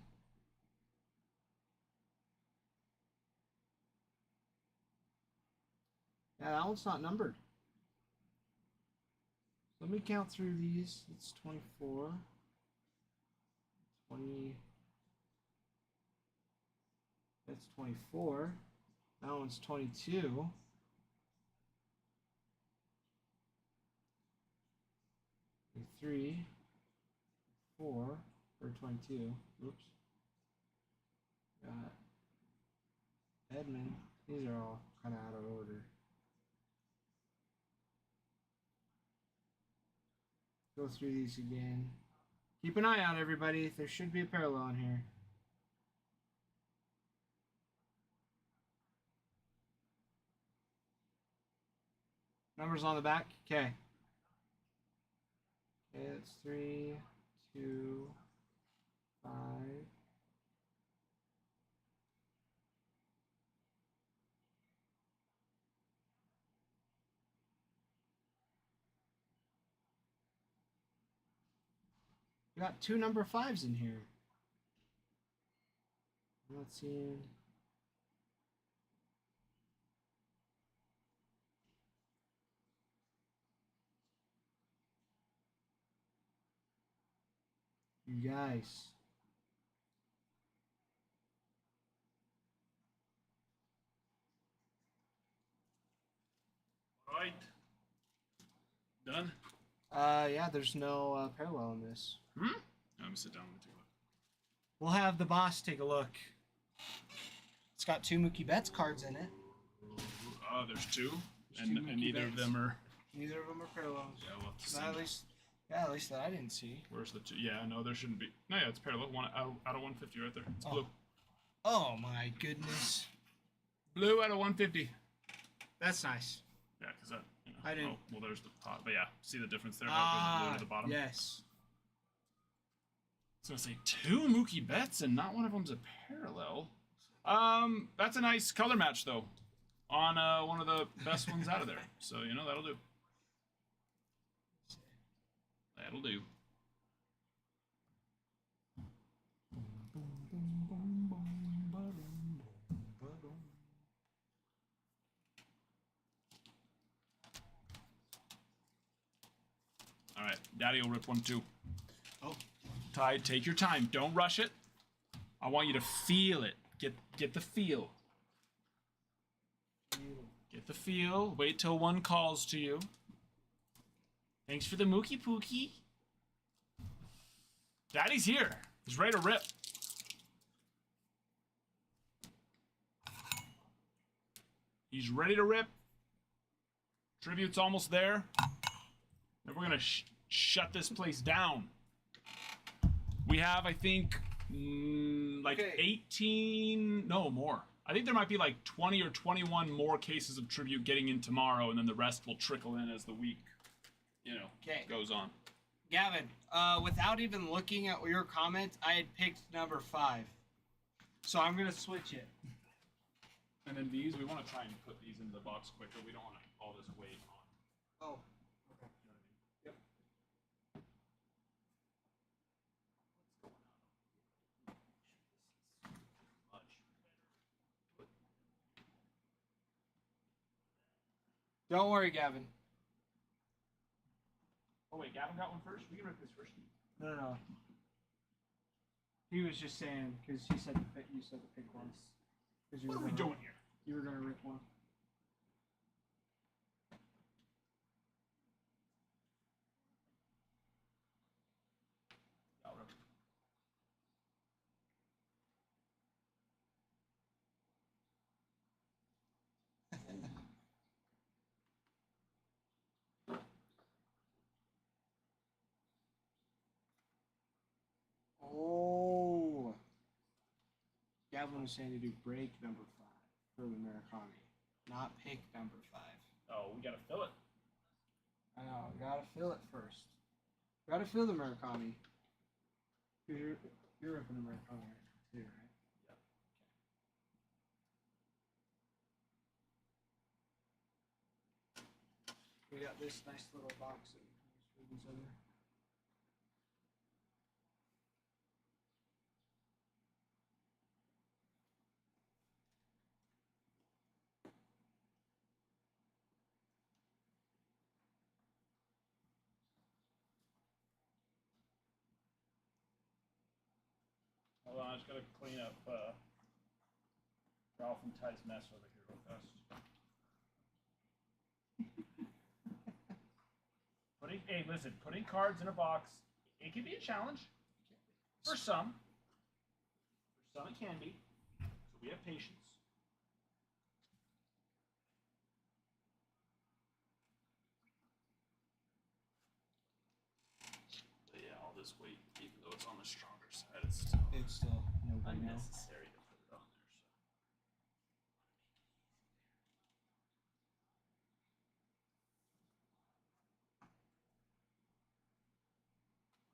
Yeah, that one's not numbered. Let me count through these. It's 24. 20. That's 24. That one's 22. Three, 4, or 22. Oops. Got Edmund. These are all kind of out of order. Go through these again. Keep an eye out, everybody. There should be a parallel in here. Numbers on the back. Okay. Okay, that's 3, 2, 5. We got 2 number 5s in here. I'm not seeing. You guys. Alright. Done? Yeah, there's no parallel in this. Let me sit down. Let me take a look. We'll have the boss take a look. It's got 2 Mookie Betts cards in it. Oh, there's two, There's and, two and Mookie neither of Betts. them are. Neither of them are parallels. Yeah, we'll have to see. At least that I didn't see. Where's the two? Yeah, no, there shouldn't be. No, yeah, it's parallel. One out of 150 right there. It's blue. Oh my goodness. Blue out of 150. That's nice. Yeah, because that. You know, I didn't- Oh, well, there's the pot. But yeah, see the difference there? How it goes blue to the bottom. Yes. So I say 2 Mookie Betts, and not one of them's a parallel. That's a nice color match though, on one of the best ones out of there. So you know that'll do. That'll do. All right, Daddy will rip one too. Oh. Ty, take your time. Don't rush it. I want you to feel it. Get the feel. Get the feel. Wait till one calls to you. Thanks for the Mookie Pookie. Daddy's here. He's ready to rip. He's ready to rip. Tribute's almost there. And we're gonna shut this place down. We have, I think, like Okay. 18, no more. I think there might be like 20 or 21 more cases of tribute getting in tomorrow, and then the rest will trickle in as the week, Okay. goes on. Gavin, without even looking at your comment, I had picked number 5. So I'm gonna switch it. And then these, we want to try and put these into the box quicker. We don't want all this weight on. Oh. Yep. Don't worry, Gavin. Oh wait, Gavin got one first. We can rip this first. No. He was just saying because he said to pick. You said to pick one. What are we doing here? You were gonna rip one. I'll rip. Oh. Gavin was saying to do break number 5 for the Murakami, not pick number 5. Oh, we gotta fill it. I know. Gotta fill it first. Gotta fill the Murakami. You're ripping the Murakami right too, right? Yep. We got this nice little box that we can use for these other. Hold on, I just gotta clean up Ralph and Ty's mess over here real fast. Listen, putting cards in a box, it can be a challenge. For some. For some it can be. So we have patience. But yeah, all this weight, even though it's on the stronger side, it's still It's still no bueno. unnecessary to put it on there.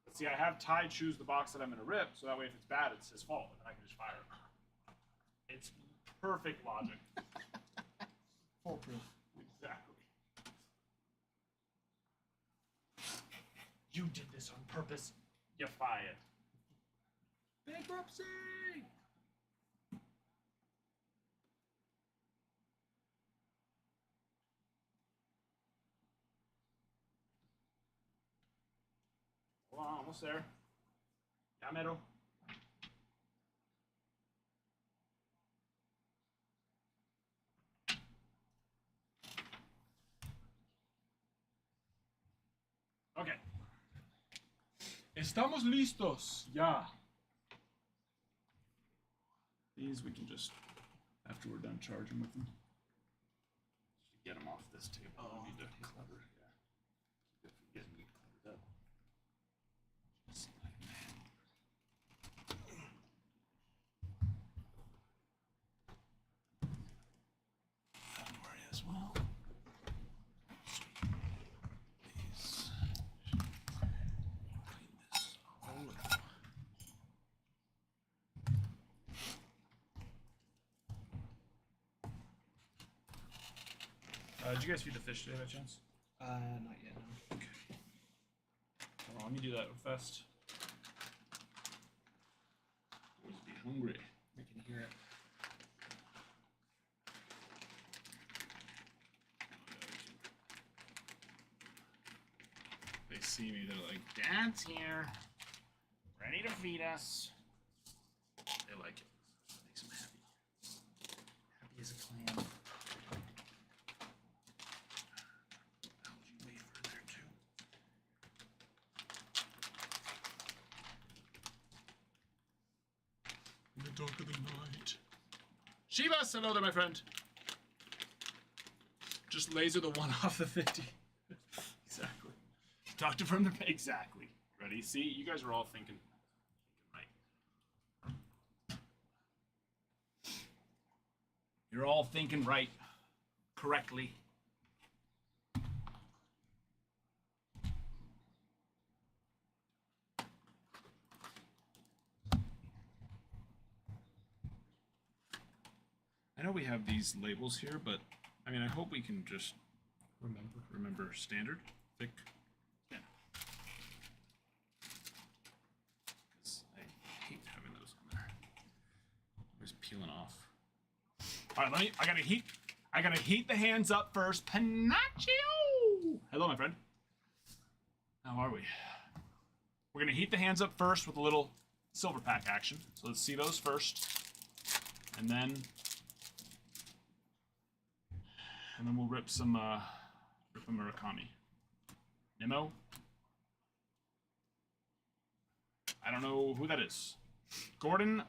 So. See, I have Ty choose the box that I'm going to rip, so that way if it's bad, it's his fault, and I can just fire it. It's perfect logic. Foolproof. Exactly. You did this on purpose. You're fired. Bankruptcy! Hold on, almost there. Ya mero. Okay. Estamos listos. Yeah. These we can just, after we're done charging with them, get them off this table. Oh, We need to okay. clutter. Yeah. If we get me cluttered up. Just like that. Don't worry as well. These. Clean this all up. Did you guys feed the fish today by chance? Not yet. No. Okay. Hold on, let me do that real fast. Always be hungry. I can hear it. They see me, they're like, Dad's here. Ready to feed us. They like it. Makes them happy. Happy as a clam. Algae wafer there too. In the dark of the night. Shivas, hello there, my friend. Just laser the one off the 50. Exactly. Doctor from the exactly. Ready? See, you guys are all thinking right. You're all thinking right, correctly. I know we have these labels here, but I mean, I hope we can just remember standard, thick. Yeah. 'Cause I hate having those on there. Always peeling off. All right, I gotta heat the hands up first. Panaccio! Hello, my friend. How are we? We're gonna heat the hands up first with a little silver pack action. So let's see those first, and then we'll rip some a Murakami. Nemo? I don't know who that is. Gordon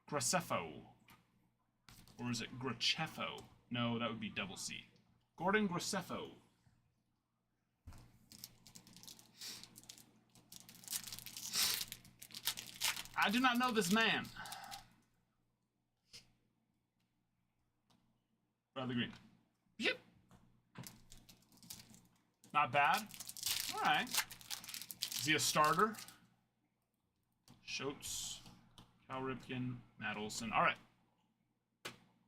Graceffo. Or is it Graceffo? No, that would be double C. Gordon Graceffo. I do not know this man. Bradley Green. Yep. Not bad. All right. Is he a starter? Schultz, Cal Ripken, Matt Olson. All right.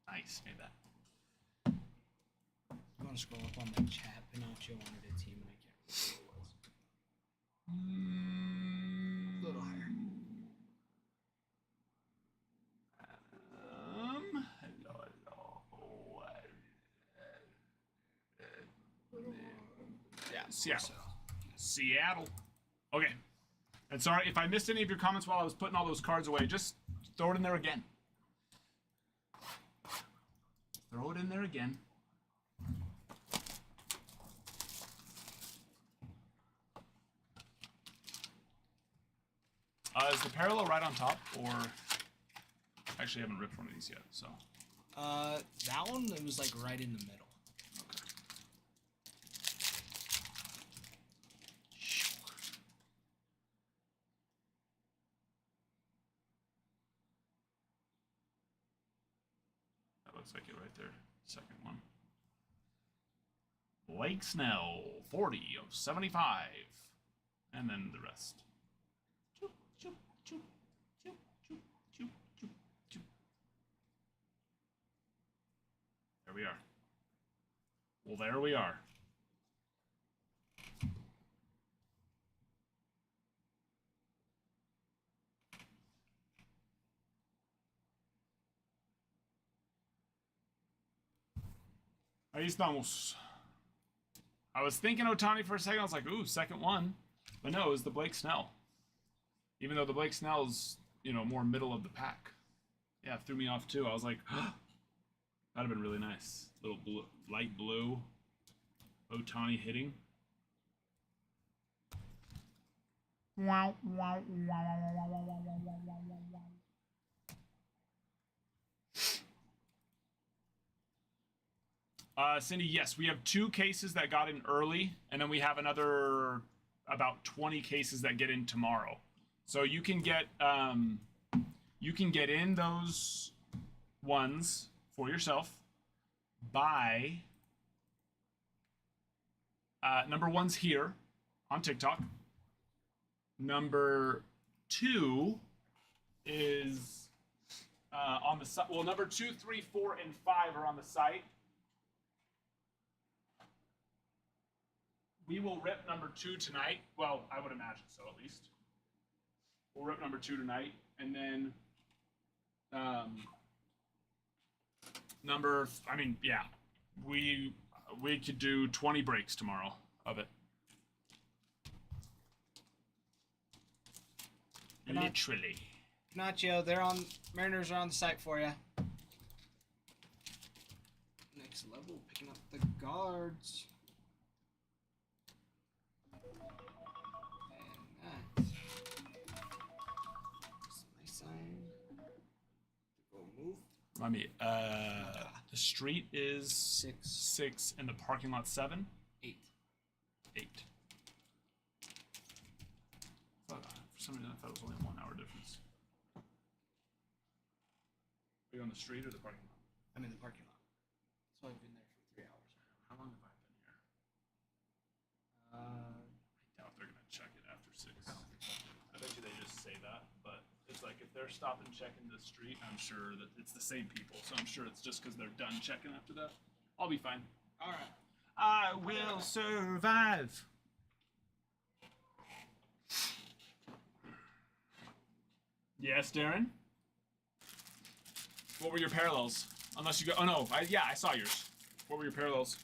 Nice. Made that. I'm gonna scroll up on the chat. Pinocchio wanted a team, and I can't remember what it was. A little higher. Yeah, Seattle. Seattle. Okay. And sorry if I missed any of your comments while I was putting all those cards away. Just throw it in there again. Throw it in there again. Is the parallel right on top, or actually I haven't ripped one of these yet, so. That one, it was like right in the middle. That looks like it right there. Second one. Blake Snell, 40 of 75. And then the rest. Choop, choop, choop, choop, choop, choop, choop, choop. There we are. Well, there we are. Ahí estamos. I was thinking Ohtani for a second. I was like, ooh, second one. But no, it was the Blake Snell. Even though the Blake Snell's, more middle of the pack. Yeah, it threw me off too. I was like, that'd have been really nice. Little blue, light blue. Ohtani hitting. Cindy, yes, we have 2 cases that got in early, and then we have another about 20 cases that get in tomorrow. So you can get in those ones for yourself by number 1's here on TikTok. Number 2 is on the site. Well, number 2, 3, 4, and 5 are on the site. We will rip number 2 tonight. Well, I would imagine so, at least. We'll rip number 2 tonight, and then we could do 20 breaks tomorrow of it. Literally. Nacho, Mariners are on the site for you. Next level, picking up the guards. And that's my sign. Go move. Let me. The street is 6, and the parking lot 7. 8. 8. For some reason, I thought it was only a 1 hour difference. Are you on the street or the parking lot? I'm in the parking lot. So I've been there for 3 hours. How long have I been here? Uh, I doubt they're gonna check it after 6. I bet you they just say that, but it's like if they're stopping checking the street, I'm sure that it's the same people, so I'm sure it's just because they're done checking after that. I'll be fine. all right. I will survive. Yes, Darren? What were your parallels? Unless you go. Oh no, I saw yours. What were your parallels?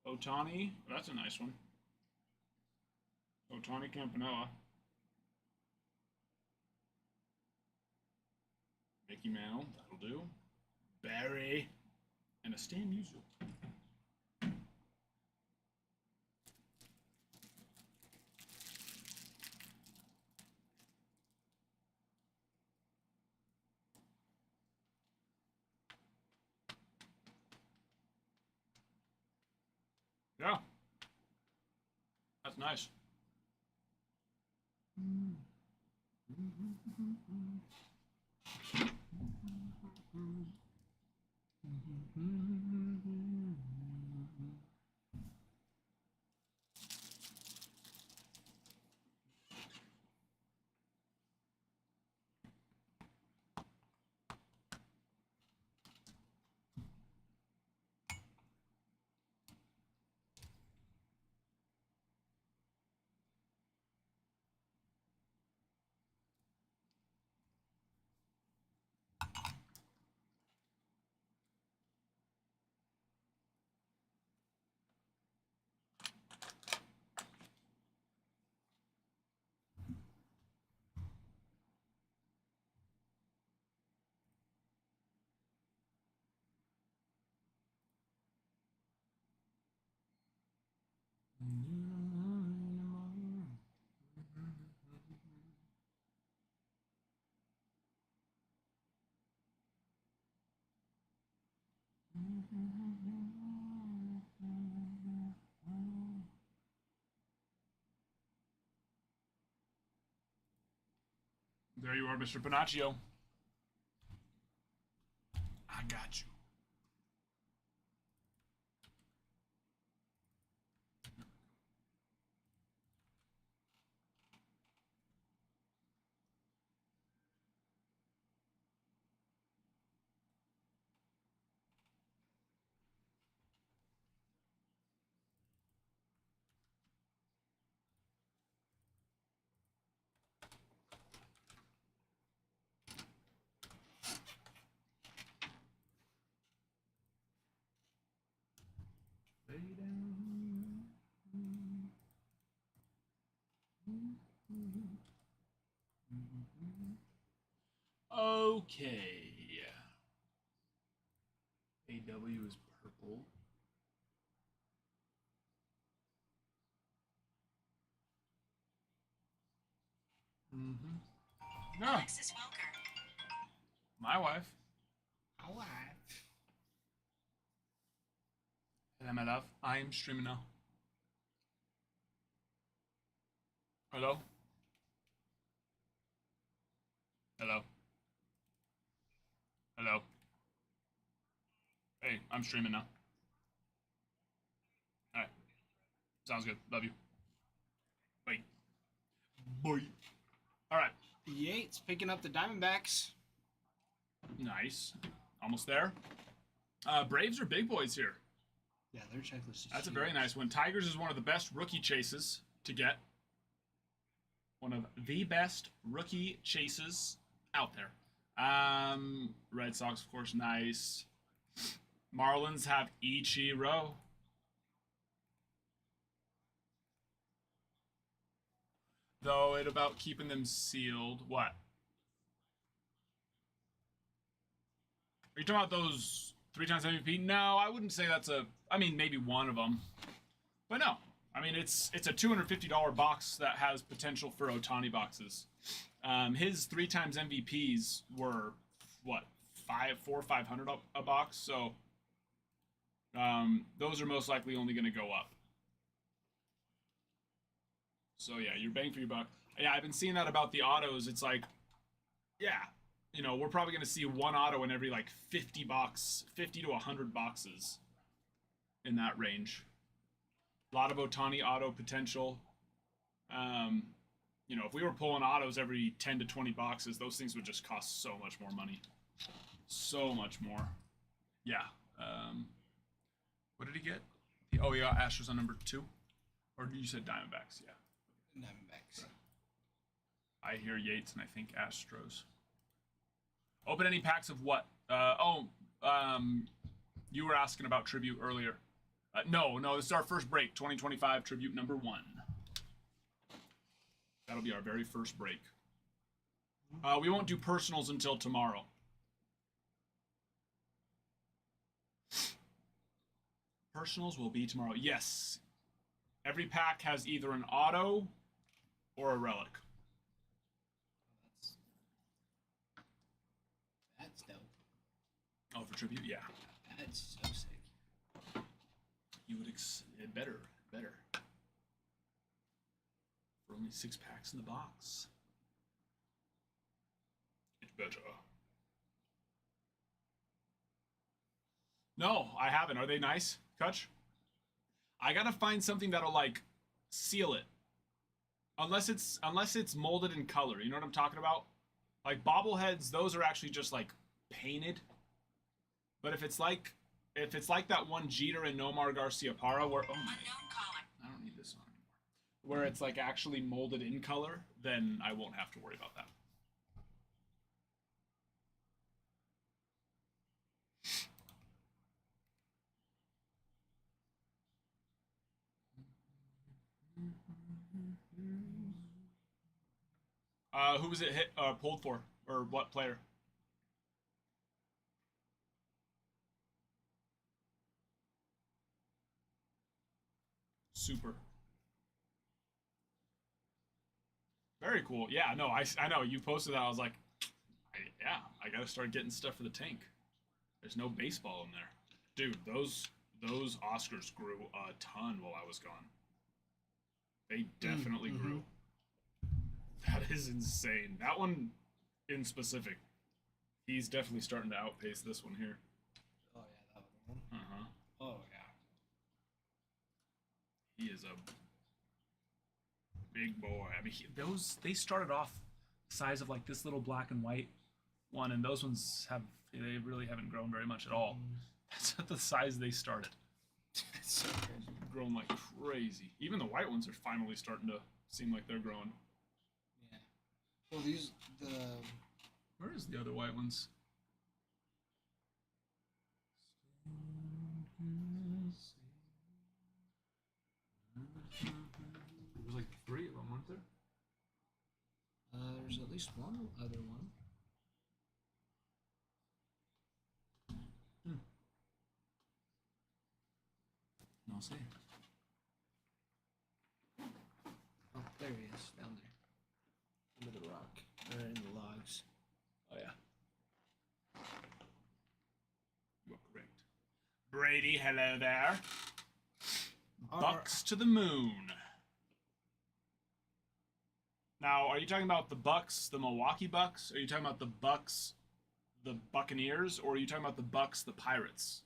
Otani, that's a nice one. Otani Campanella. Mickey Mantle, that'll do. Barry. And a Stan Musial. Yeah. That's nice. There you are, Mr. Panaccio. I got you. Okay. AW is purple. Mm-hmm. No, Alexis Welker. my wife. Alive. Hello, my love. I am streaming now. Hello? Hello? Hello? Hey, I'm streaming now. Alright. Sounds good. Love you. Bye. Bye. Alright. Yates picking up the Diamondbacks. Nice. Almost there. Braves are big boys here. Yeah, their checklist is That's a huge. very nice one. Tigers is one of the best rookie chases to get. One of the best rookie chases out there. Red Sox, of course, nice. Marlins have Ichiro. Though it about keeping them sealed. What? Are you talking about those 3 times MVP? No, I wouldn't say that's a. I mean, maybe one of them, but no. I mean, it's a $250 box that has potential for Ohtani boxes. His 3 times MVPs were what, 400 or 500 a box. So those are most likely only going to go up. So yeah, you're bang for your buck. Yeah, I've been seeing that about the autos. It's like, yeah, you know, we're probably going to see one auto in every like 50 to 100 boxes in that range. A lot of Ohtani auto potential. You know, if we were pulling autos every 10 to 20 boxes, those things would just cost so much more money. So much more. Yeah. What did he get? Oh, he got Astros on number 2? Or you said Diamondbacks, yeah. Diamondbacks. I hear Yates and I think Astros. Open any packs of what? You were asking about Tribute earlier. No, this is our first break. 2025 Tribute number 1. That'll be our very first break. We won't do personals until tomorrow. Personals will be tomorrow. Yes. Every pack has either an auto or a relic. That's dope. Oh, for Tribute? Yeah. That's so sick. You would better. For only 6 packs in the box. It's better. No, I haven't. Are they nice, Kutch? I gotta find something that'll like seal it. Unless it's molded in color. You know what I'm talking about? Like bobbleheads, those are actually just like painted. But if it's like that one Jeter and Nomar Garciaparra where Unknown caller. I don't need this on anymore. Where it's like actually molded in color, then I won't have to worry about that. Who was it pulled for? Or what player? Super. Very cool. Yeah, no, I know. You posted that. I was like, I gotta start getting stuff for the tank. There's no baseball in there. Dude, those Oscars grew a ton while I was gone. They definitely grew. That is insane. That one in specific, he's definitely starting to outpace this one here. Oh yeah, that one. Uh-huh. Oh yeah. He is a big boy. I mean, they started off the size of like this little black and white one, and those ones they really haven't grown very much at all. That's at the size they started. It's so crazy. Grown like crazy. Even the white ones are finally starting to seem like they're growing. Yeah. Well, Where is the other white ones? There was like 3 of them, weren't there? there's at least least one other one. I'll see. Oh, there he is, down there. Under the rock. Or in the logs. Oh yeah. You are correct. Brady, hello there. Bucks to the moon. Now, are you talking about the Bucks, the Milwaukee Bucks? Are you talking about the Bucks, the Buccaneers, or are you talking about the Bucks, the Pirates?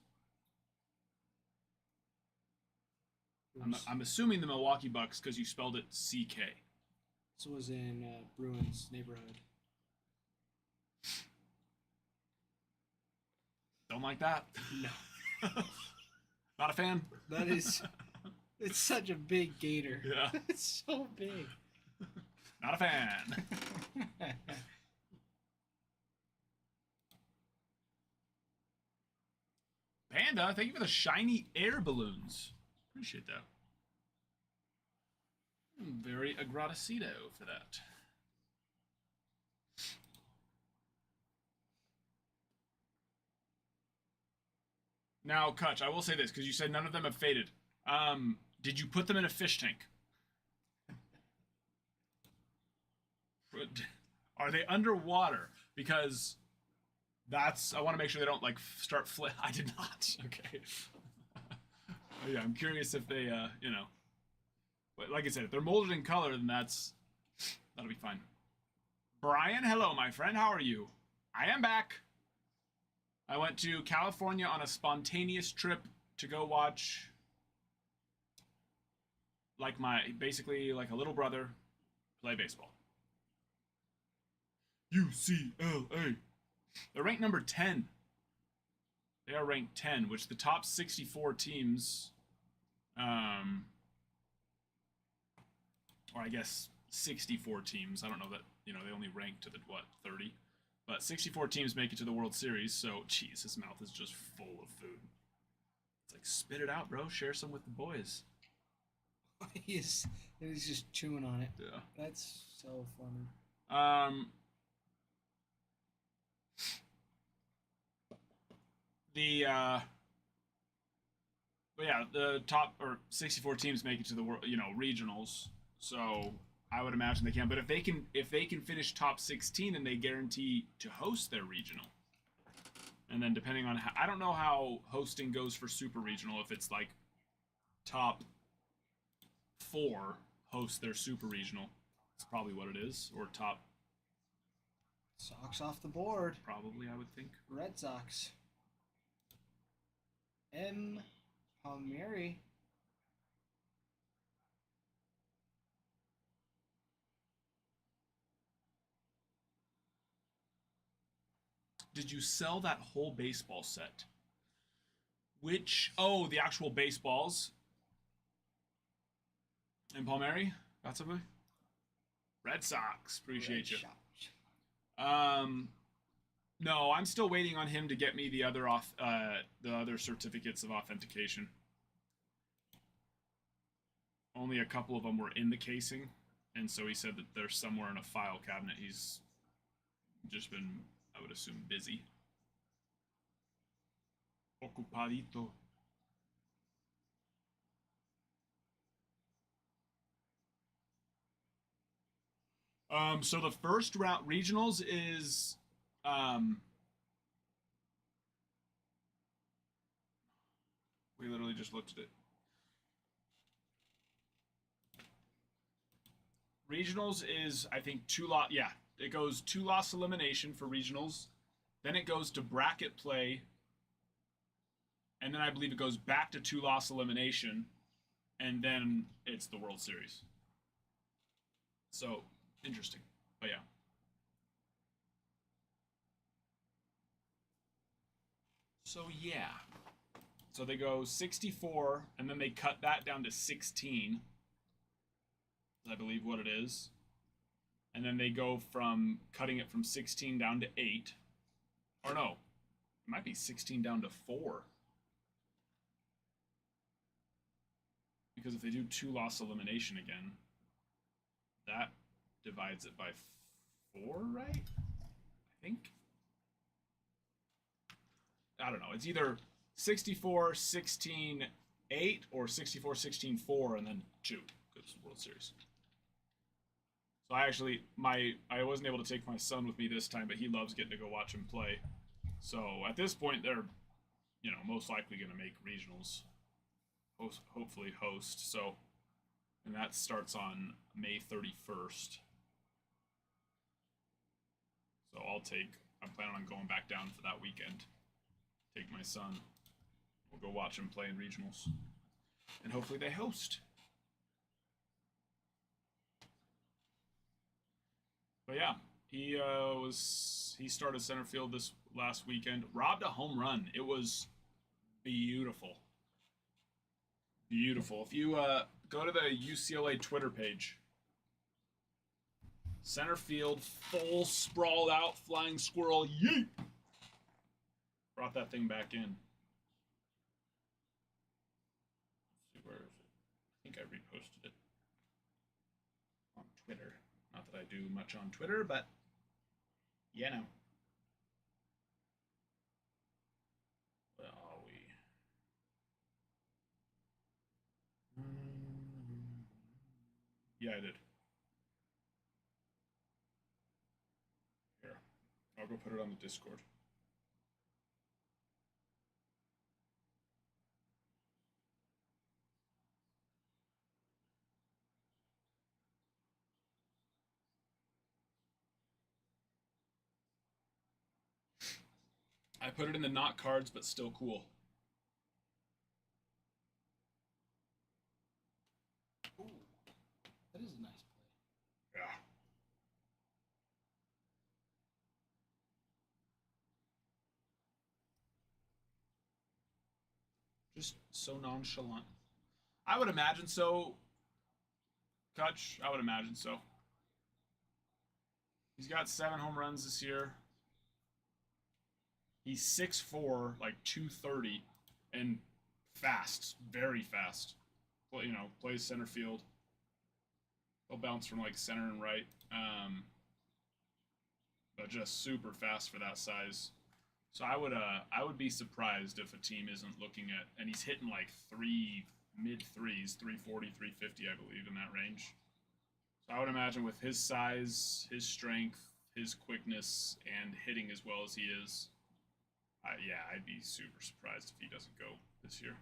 I'm assuming the Milwaukee Bucks because you spelled it CK. This was in Bruins neighborhood. Don't like that. No. Not a fan. That is... It's such a big gator. Yeah. It's so big. Not a fan. Panda, thank you for the shiny air balloons. Appreciate that. Very agradecido for that. Now, Kutch, I will say this because you said none of them have faded. Did you put them in a fish tank? Are they underwater? Because I want to make sure they don't like start I did not. Okay. Oh, yeah, I'm curious if they, but like I said, if they're molded in color, then that'll be fine. Brian, hello, my friend. How are you? I am back. I went to California on a spontaneous trip to go watch, basically like a little brother play baseball. UCLA. They're ranked number 10. They are ranked 10, which the top 64 teams, or I guess 64 teams. I don't know that, they only rank to the, 30? But 64 teams make it to the World Series, so, jeez, his mouth is just full of food. It's like, spit it out, bro. Share some with the boys. he's just chewing on it. Yeah. That's so funny. But yeah, the top or 64 teams make it to the world, regionals. So I would imagine they can. But if they can finish top 16, then they guarantee to host their regional. And then depending on I don't know how hosting goes for super regional. If it's like top 4 host their super regional, that's probably what it is, or top. Sox off the board. Probably, I would think. Red Sox. M. Palmieri. Did you sell that whole baseball set? The actual baseballs. And Palmieri? Got something? Red Sox. Appreciate you. No, I'm still waiting on him to get me the other certificates of authentication. Only a couple of them were in the casing, and so he said that they're somewhere in a file cabinet. He's just been, I would assume, busy. Ocupadito. So the first round regionals is we literally just looked at it. Regionals is, I think, it goes 2-loss elimination for regionals. Then it goes to bracket play. And then I believe it goes back to 2-loss elimination. And then it's the World Series. So, interesting. But yeah. So yeah. So they go 64, and then they cut that down to 16. I believe what it is. And then they go from cutting it from 16 down to 8. Or no, it might be 16 down to 4. Because if they do 2-loss elimination again, that divides it by right? I think. I don't know. It's either 64-16-8 or 64-16-4 and then 2 because World Series. So I wasn't able to take my son with me this time, but he loves getting to go watch him play. So at this point, they're, most likely going to make regionals. Hopefully host. So, and that starts on May 31st. So I'm planning on going back down for that weekend. Take my son. We'll go watch him play in regionals. And hopefully they host. But yeah, he started center field this last weekend. Robbed a home run. It was beautiful. Beautiful. If you go to the UCLA Twitter page, center field, full sprawled out, flying squirrel, yeet! Brought that thing back in. Let's see, where is it? I think I reposted it on Twitter. Not that I do much on Twitter, but you know. Where are we? Yeah, I did. Here, I'll go put it on the Discord. I put it in the not cards, but still cool. Ooh, that is a nice play. Yeah. Just so nonchalant. I would imagine so. Kutch, I would imagine so. He's got 7 home runs this year. He's 6'4", like 230, and fast, very fast. Well, plays center field. He'll bounce from like center and right, but just super fast for that size. So I would be surprised if a team isn't looking at, and he's hitting like mid threes, 340, 350, I believe, in that range. So I would imagine with his size, his strength, his quickness, and hitting as well as he is, yeah, I'd be super surprised if he doesn't go this year.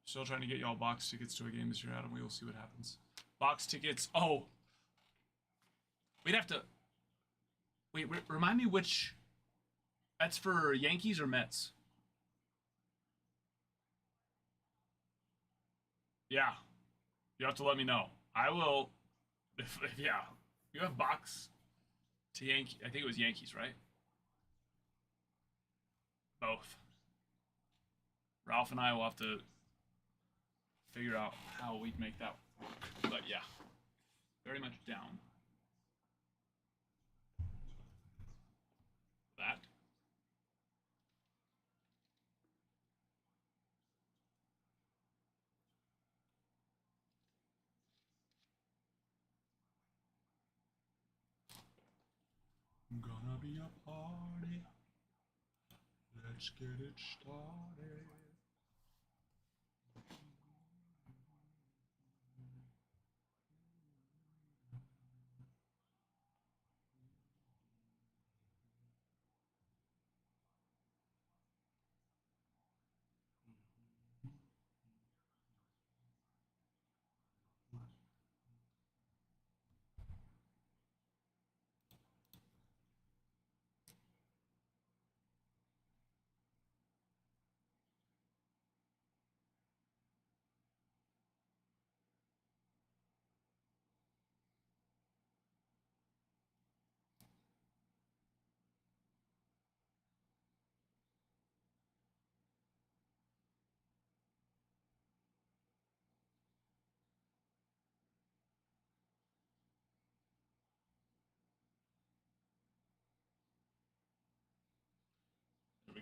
Still trying to get y'all box tickets to a game this year, Adam. We will see what happens. Box tickets. Oh, we'd have to. Wait, remind me which. That's for Yankees or Mets? Yeah. You have to let me know. I will. If yeah. You have box to Yankee. I think it was Yankees, right? Both. Ralph and I will have to figure out how we'd make that work. But yeah. Very much down. That. Gonna be a party. Let's get it started.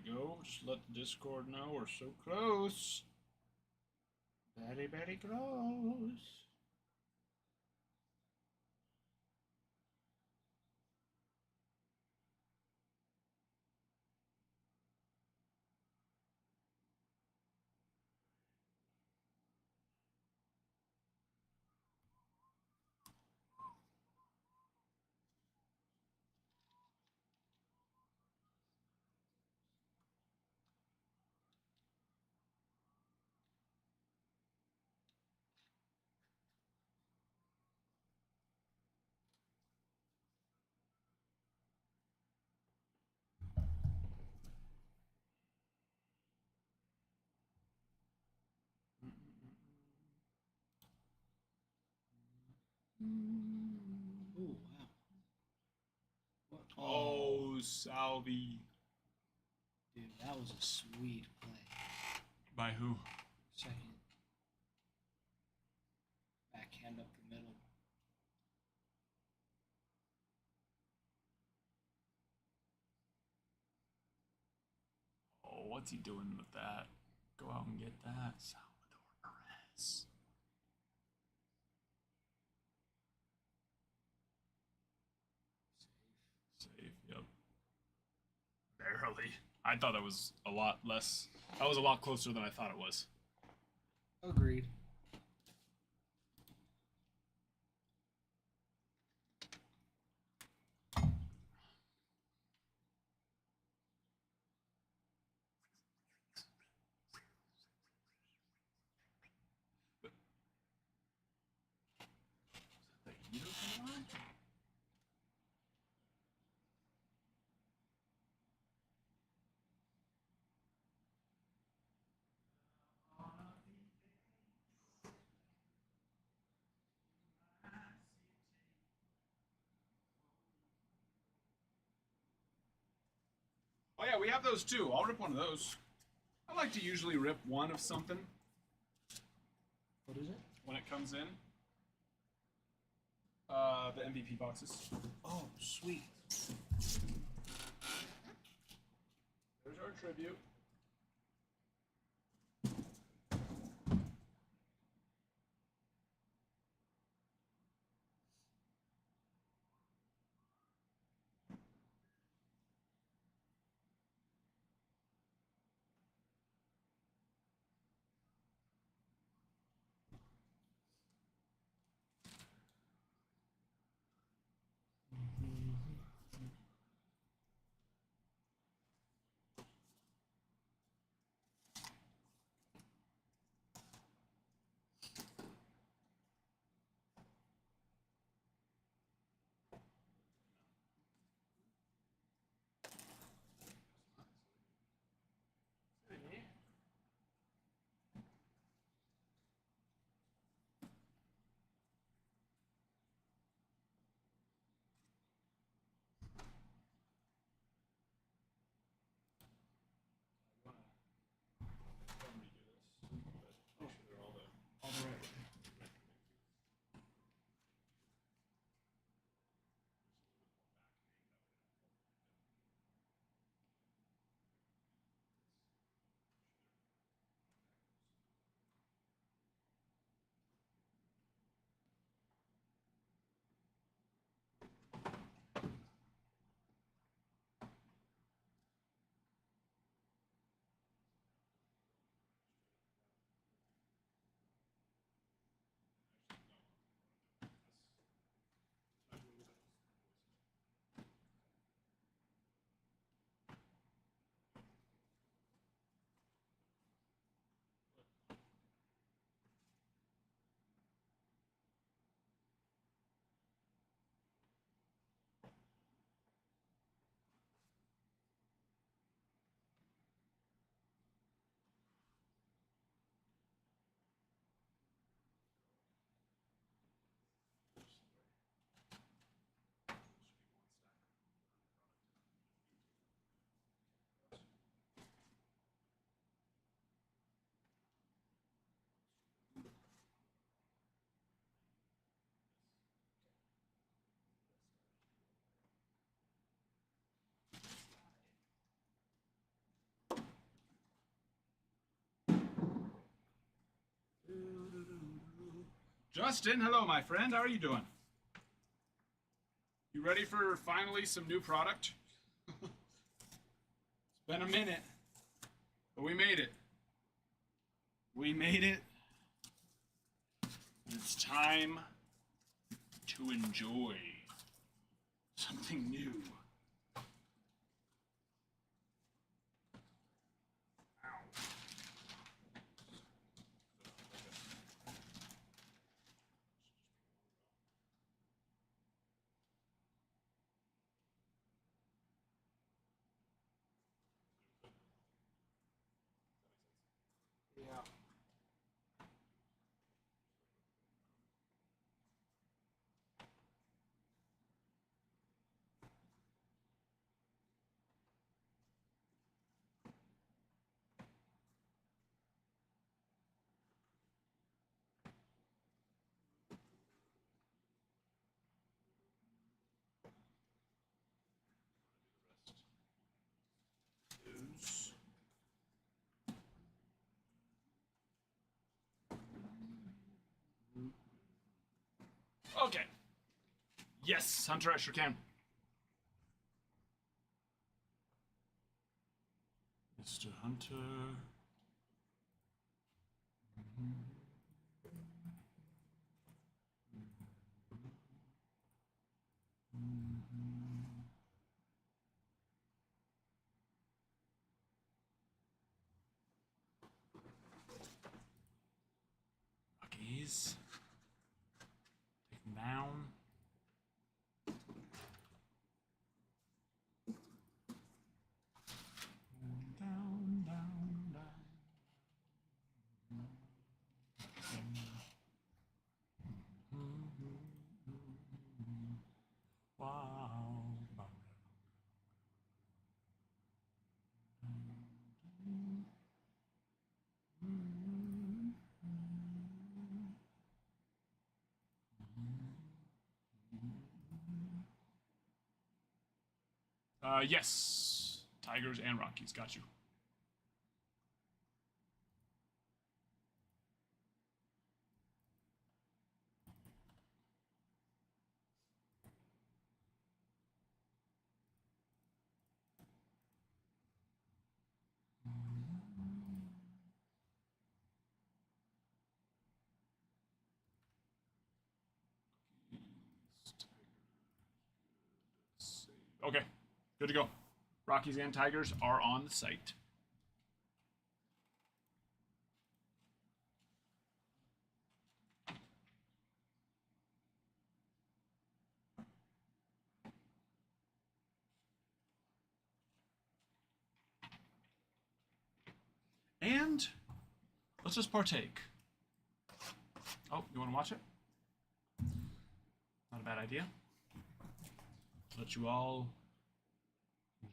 we go. Just let the Discord know we're so close. Very, very close. Ooh, wow. What? Oh, Salvi. Dude, that was a sweet play. By who? Second. Backhand up the middle. Oh, what's he doing with that? Go out and get that, Salvador Perez. Safe. Yep. Barely. I thought that was a lot less. That was a lot closer than I thought it was. Agreed. The heater coming on? Oh yeah, we have those too. I'll rip one of those. I like to usually rip one of something What is it? when it comes in. The MVP boxes. Oh, sweet. There's our tribute. Justin, hello, my friend. How are you doing? You ready for finally some new product? It's been a minute, but we made it. We made it. It's time to enjoy something new. Yeah. Okay. Yes, Hunter, I sure can. Mr. Hunter. Rockies. Take them down. Down, down, down. Wow. Yes. Tigers and Rockies. Got you. Okay. Good to go. Rockies and Tigers are on the site. And let's just partake. Oh, you want to watch it? Not a bad idea. Let you all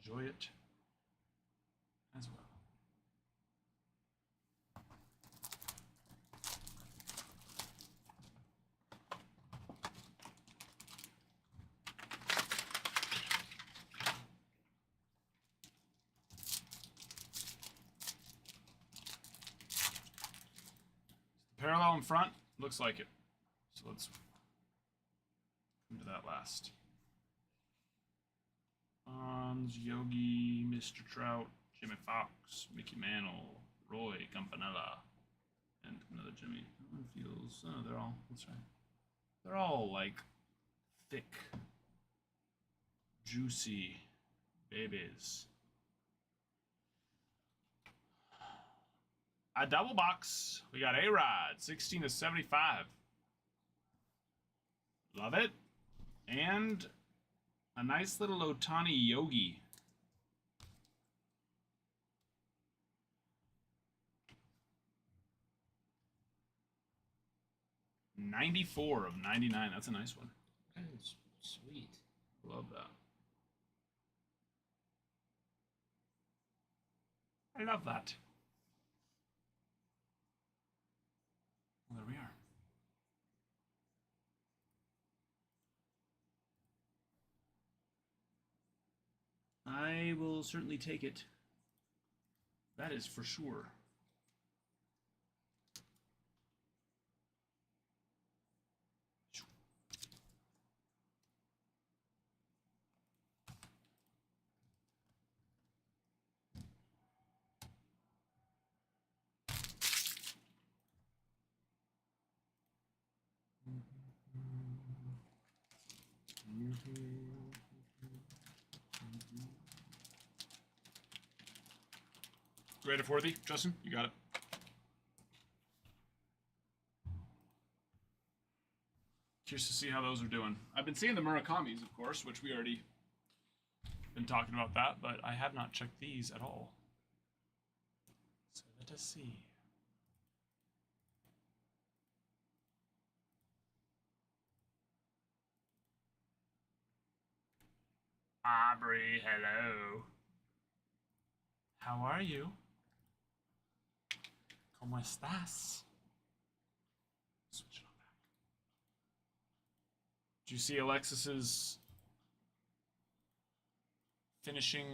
enjoy it as well. Parallel in front, looks like it. So let's come to that last. Hans, Yogi, Mr. Trout, Jimmy Fox, Mickey Mantle, Roy Campanella, and another Jimmy. That one feels. Oh, they're all. That's right. They're all like thick, juicy babies. A double box. We got A-Rod, 16 to 75. Love it. And a nice little Otani Yogi. $94 of 99. That's a nice one. That's sweet. Love that. I love that. Well, there we are. I will certainly take it. That is for sure. Ready for thee, Justin? You got it. Curious to see how those are doing. I've been seeing the Murakamis, of course, which we already been talking about that, but I have not checked these at all. So let us see. Aubrey, hello. How are you? ¿Cómo estás? Switch it on back. Did you see Alexis's finishing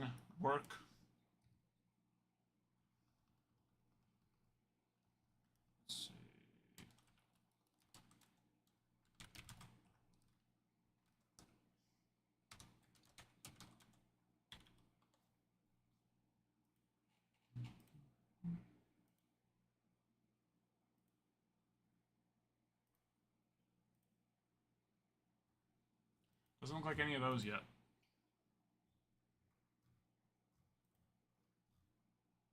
work? Let's see. Doesn't look like any of those yet.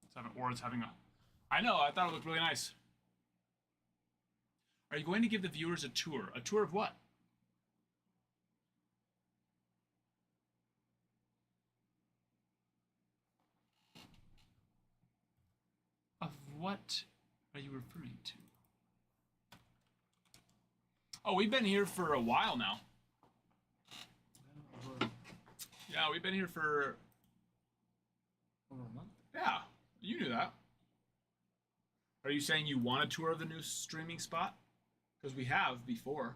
It's having a... I know, I thought it looked really nice. Are you going to give the viewers a tour? A tour of what? Of what are you referring to? Oh, we've been here for a while now. Yeah, we've been here for... Over a month. Yeah, you knew that. Are you saying you want a tour of the new streaming spot? Because we have before.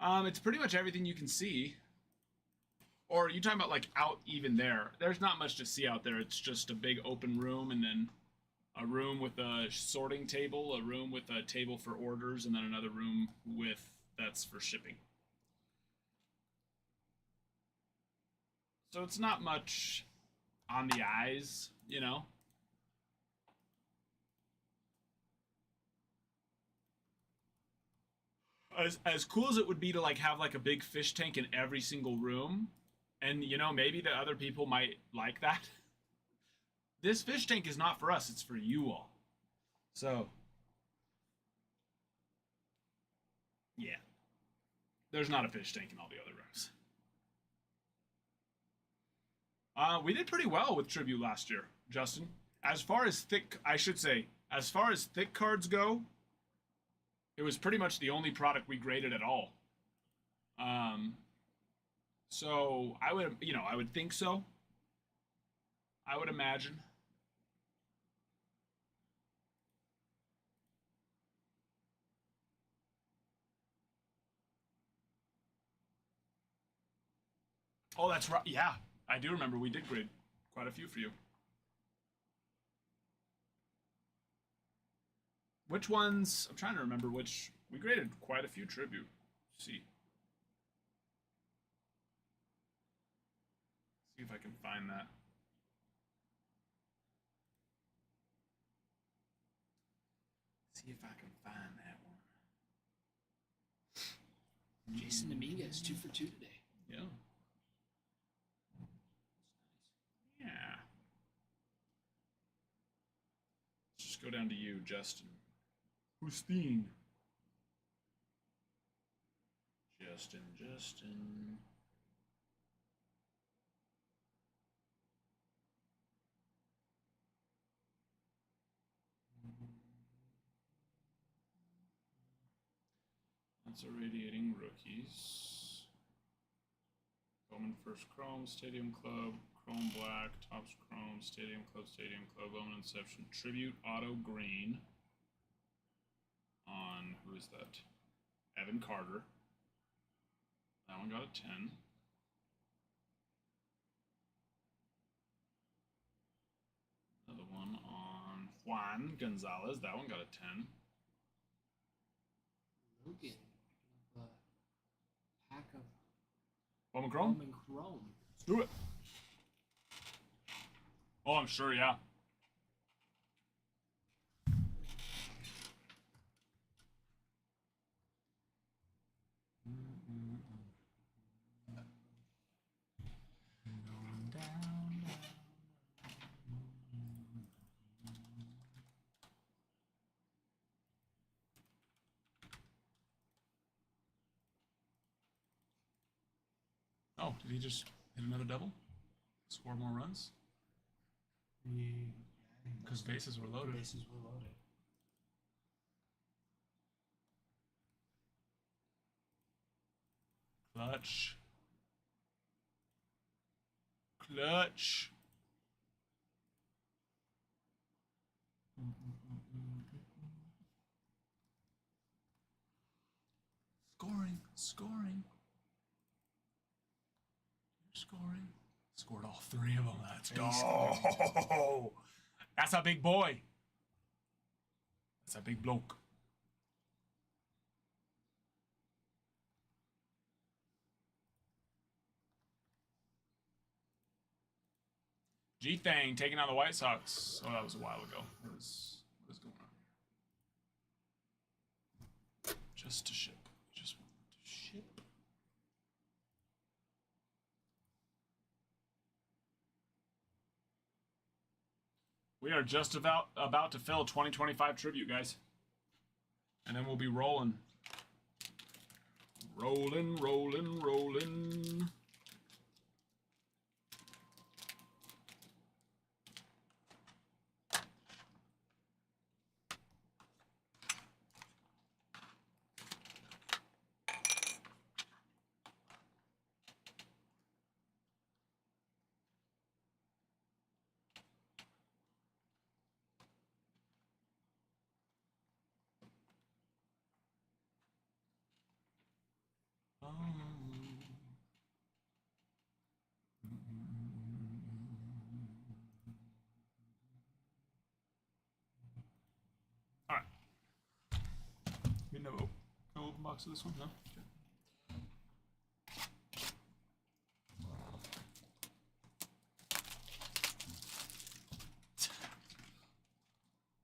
It's pretty much everything you can see. Or are you talking about like out even there? There's not much to see out there. It's just a big open room and then a room with a sorting table, a room with a table for orders, and then another room with that's for shipping. So it's not much on the eyes, you know? As cool as it would be to like have like a big fish tank in every single room, and you know, maybe the other people might like that. This fish tank is not for us, it's for you all. So, yeah. There's not a fish tank in all the other rooms. We did pretty well with Tribute last year, Justin. As far as thick cards go, it was pretty much the only product we graded at all. So I would think so. I would imagine. Oh, that's right. Yeah, I do remember we did grade quite a few for you. Which ones? I'm trying to remember which. We graded quite a few Tribute. Let's see. See if I can find that. See if I can find that one. Jason Dominguez, 2 for 2 today. Yeah. Yeah. Let's just go down to you, Justin. Justine. Justin. That's irradiating rookies. Bowman First Chrome, Stadium Club, Chrome Black, Topps Chrome, Stadium Club, Bowman Inception, Tribute Auto Green. On, who is that? Evan Carter. That one got a 10. Another one on Juan Gonzalez. That one got a 10. Logan. Pack of Bowman Chrome? Bowman Chrome. Let's do it. Oh, I'm sure, yeah. Oh, did he just hit another double? Score more runs? Because bases were loaded. Bases were loaded. Clutch. Clutch. Scoring. Scoring. Scoring. Scored all three of them. Let's go. That's a big boy. That's a big bloke. G-Thang taking on the White Sox. Oh, that was a while ago. What is going on here? Just to ship. Just want to ship. We are just about to fill 2025 tribute, guys. And then we'll be rolling. Rolling, rolling, rolling. All right. We no open box of this one, no? Okay.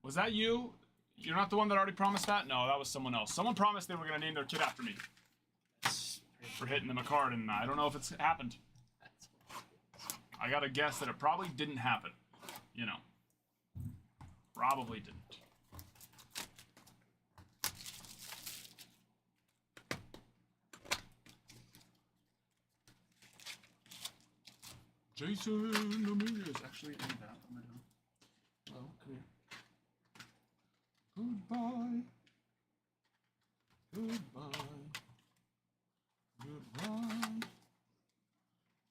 Was that you? You're not the one that already promised that? No, that was someone else. Someone promised they were going to name their kid after me for hitting them a card, and I don't know if it's happened. I got to guess that it probably didn't happen. You know. Probably didn't. Jason Ramirez actually in that. Hello, come here. Goodbye. Goodbye. Goodbye.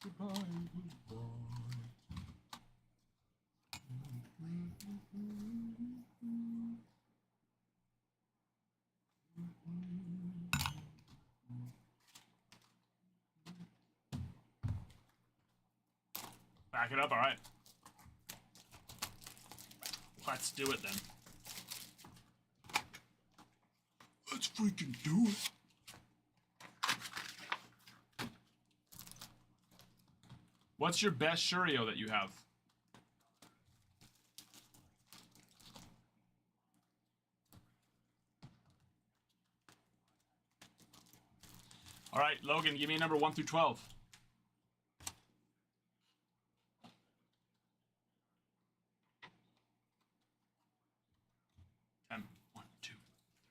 Goodbye. Goodbye. Back it up, all right. Let's do it then. Let's freaking do it. What's your best Shurio that you have? All right, Logan, give me a number 1 through 12. One, two,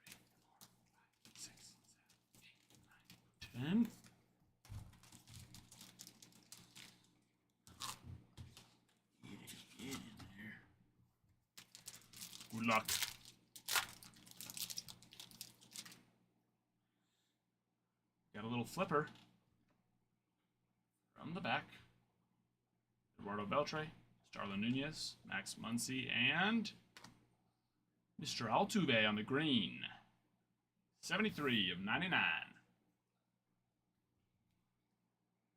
three, 4, 5, 6, 7, 8, 9, 10. Get in there. Good luck. Got a little flipper from the back. Eduardo Beltre, Starlin Nunez, Max Muncy, and Mr. Altuve on the green. 73 of 99.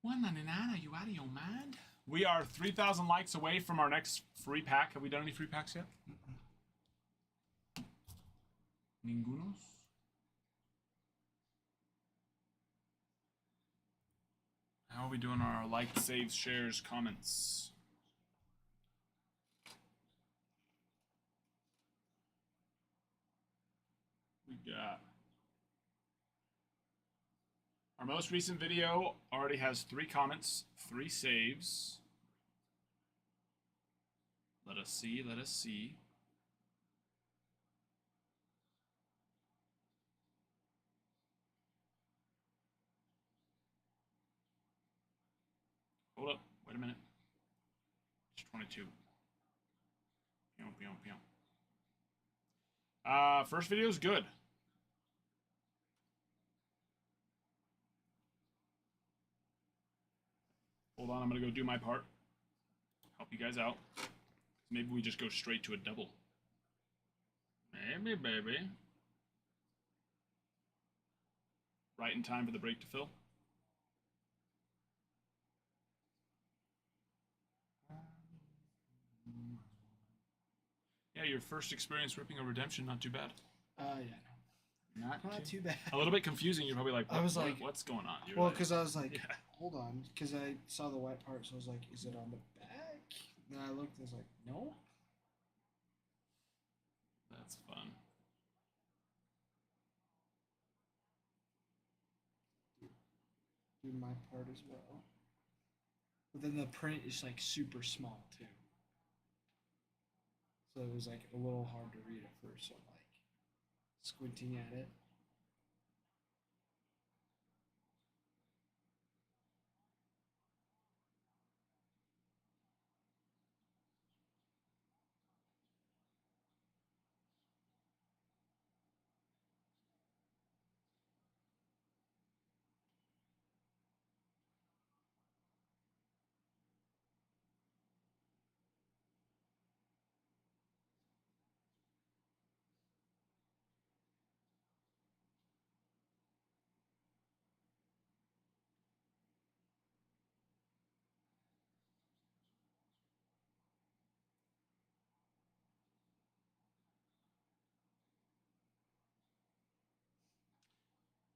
199, are you out of your mind? We are 3,000 likes away from our next free pack. Have we done any free packs yet? Ningunos? How are we doing our like, saves, shares, comments? We got... Our most recent video already has 3 comments, 3 saves. Let us see, let us see. Wait a minute. It's 22. Pew, pew, pew. First video is good. Hold on, I'm gonna go do my part. Help you guys out. Maybe we just go straight to a double. Maybe, baby. Right in time for the break to fill. Yeah, your first experience ripping a redemption, not too bad. Yeah, Not not too bad. A little bit confusing. You're probably like, I was like, what's going on? You're Well, like, because I was like, yeah. hold on, because I saw the white part, so I was like, is it on the back? Then I looked, and I was like, no. That's fun. Do my part as well. But then the print is like super small too. So it was like a little hard to read at first. So I'm like squinting at it.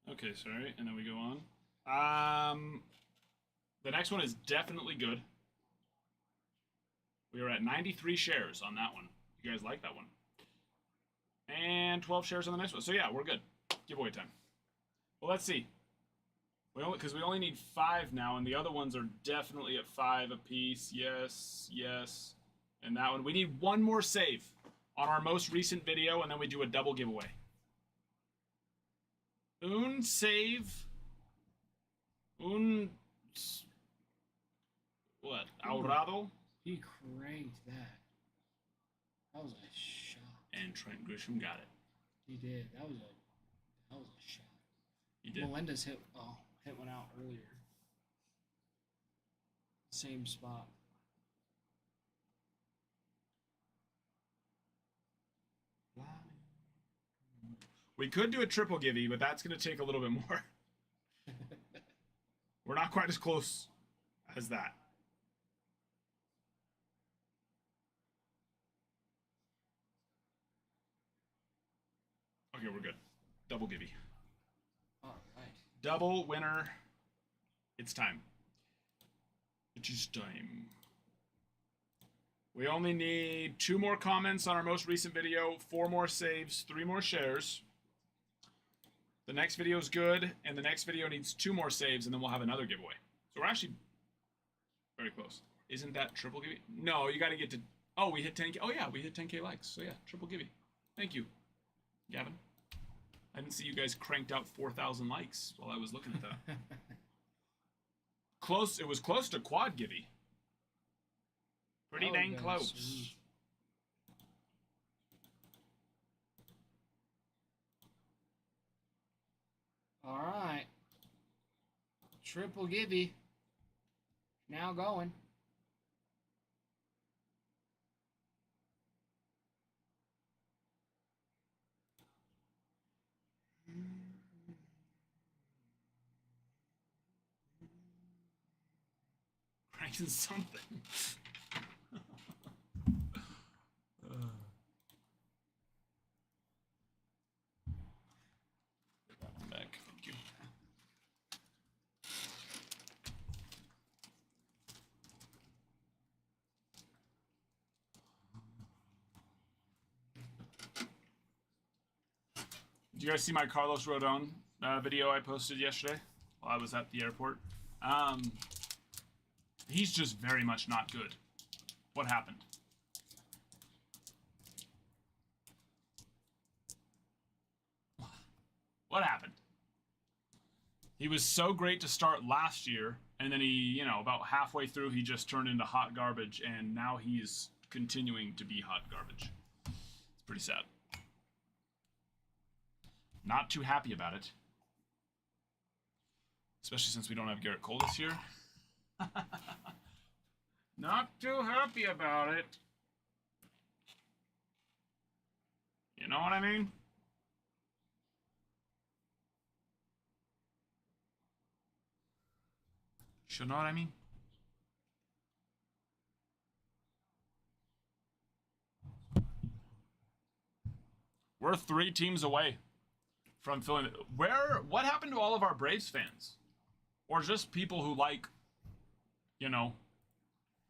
Okay, sorry. And then we go on. The next one is definitely good. We are at 93 shares on that one. You guys like that one? And 12 shares on the next one. So yeah, we're good. Giveaway time. Well, let's see. Because we only need 5 now, and the other ones are definitely at 5 apiece. Yes, yes. And that one. We need one more save on our most recent video, and then we do a double giveaway. Un save. What? Ahorrado. He cranked that. That was a shot. And Trent Grisham got it. He did. That was a shot. He did. Melendez hit one out earlier. Same spot. We could do a triple givey, but that's going to take a little bit more. We're not quite as close as that. Okay, we're good. Double givey. All right. Double winner. It's time. It is time. We only need 2 more comments on our most recent video, 4 more saves, 3 more shares. The next video is good, and the next video needs 2 more saves, and then we'll have another giveaway. So we're actually very close. Isn't that triple givey? No, you got to get to... Oh, we hit 10K. Oh, yeah, we hit 10K likes. So, yeah, triple givey. Thank you, Gavin. I didn't see you guys cranked out 4,000 likes while I was looking at that. Close. It was close to quad givey. Pretty dang close. Sweet. All right. Triple givey. Now going. Cranking something. Put that one back. Thank you. Did you guys see my Carlos Rodon video I posted yesterday while I was at the airport? He's just very much not good. What happened? What happened? He was so great to start last year, and then he, about halfway through, he just turned into hot garbage, and now he's continuing to be hot garbage. It's pretty sad. Not too happy about it. Especially since we don't have Garrett Cole this year. Not too happy about it. You know what I mean? You know what I mean? We're 3 teams away from filling it. What happened to all of our Braves fans? Or just people who like,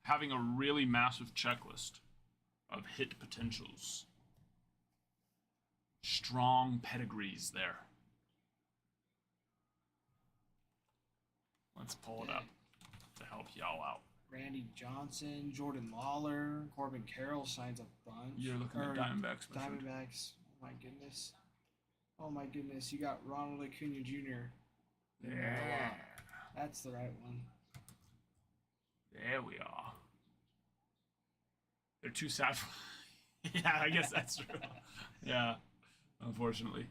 having a really massive checklist of hit potentials. Strong pedigrees there. Let's pull it up to help y'all out. Randy Johnson, Jordan Lawler, Corbin Carroll signs a bunch. You're looking at Diamondbacks. My friend. Diamondbacks. Oh my goodness. Oh my goodness. You got Ronald Acuna Jr. Yeah. That's the right one. There we are. They're too sad. Yeah, I guess that's true. Yeah, unfortunately.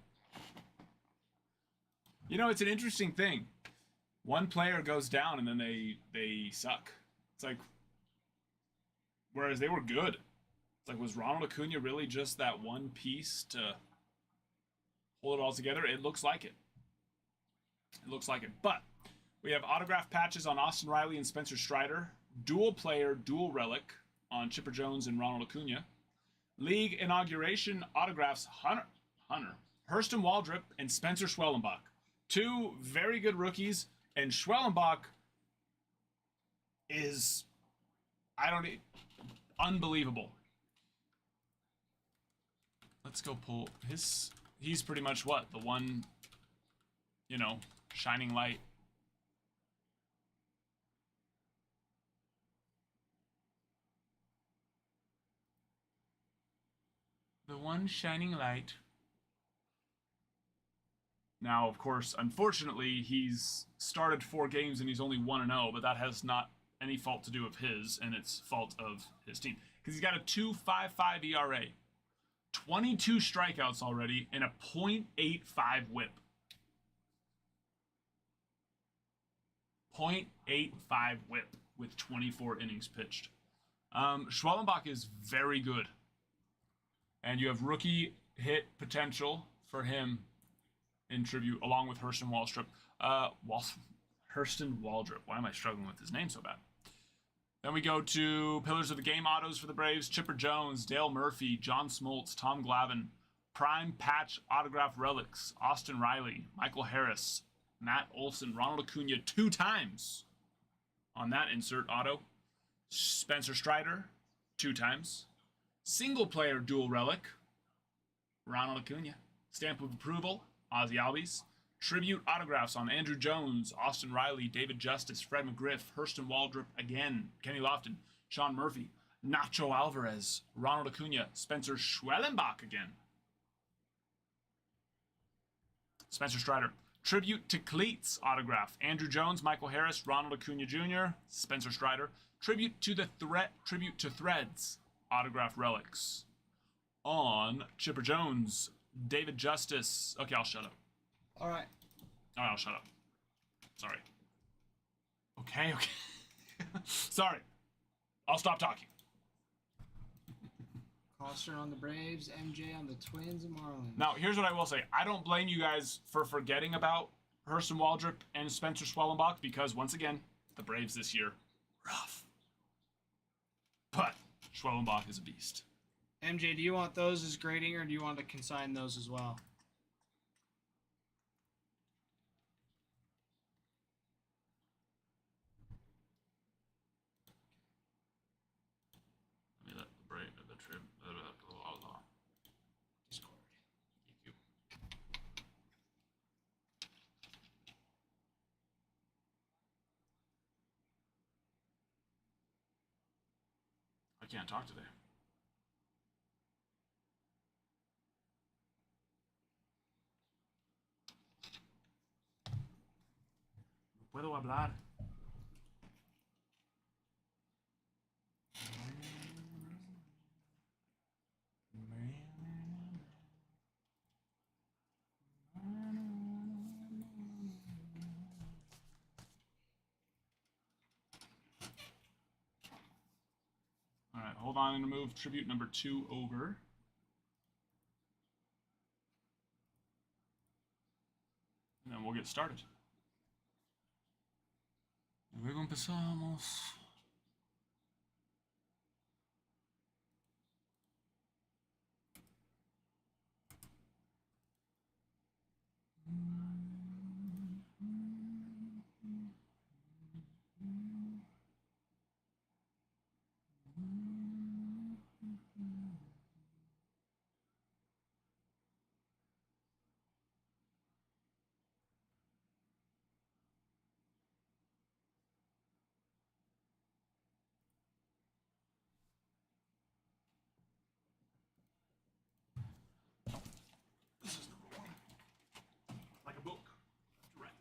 It's an interesting thing. One player goes down and then they suck. It's like, whereas they were good. It's like, was Ronald Acuna really just that one piece to hold it all together? It looks like it. It looks like it. But we have autograph patches on Austin Riley and Spencer Strider. Dual player, dual relic on Chipper Jones and Ronald Acuna. League inauguration autographs Hunter, Hurston Waldrop, and Spencer Schwellenbach. 2 very good rookies, and Schwellenbach is, unbelievable. Let's go pull he's pretty much what? The one, shining light. The one shining light. Now, of course, unfortunately, he's started 4 games and he's only 1-0, but that has not any fault to do of his, and it's fault of his team. Because he's got a 2.55 ERA, 22 strikeouts already, and a .85 whip. 0.85 whip with 24 innings pitched. Schwellenbach is very good. And you have rookie hit potential for him in tribute, along with Hurston Waldrop. Hurston Waldrop. Why am I struggling with his name so bad? Then we go to Pillars of the Game autos for the Braves. Chipper Jones, Dale Murphy, John Smoltz, Tom Glavine. Prime patch autograph relics. Austin Riley, Michael Harris, Matt Olson, Ronald Acuna 2 times on that insert auto. Spencer Strider 2 times. Single player dual relic. Ronald Acuna. Stamp of approval. Ozzie Albies. Tribute autographs on Andrew Jones, Austin Riley, David Justice, Fred McGriff, Hurston Waldrop again, Kenny Lofton, Sean Murphy, Nacho Alvarez, Ronald Acuna, Spencer Schwellenbach again. Spencer Strider. Tribute to Cleats autograph. Andrew Jones, Michael Harris, Ronald Acuna Jr., Spencer Strider. Tribute to Threads autograph relics. On Chipper Jones, David Justice. Okay, I'll shut up. All right. I'll shut up. Sorry. Okay. Sorry. I'll stop talking. Coster on the Braves, MJ on the Twins and Marlins. Now, here's what I will say. I don't blame you guys for forgetting about Hurston Waldrop and Spencer Schwellenbach because, once again, the Braves this year, rough. But Schwellenbach is a beast. MJ, do you want those as grading or do you want to consign those as well? Discord. I can't talk today. No puedo hablar. hold on. I'm going to move tribute number 2 over. And then we'll get started. Luego empezamos. This is number 1. Like a book. Right.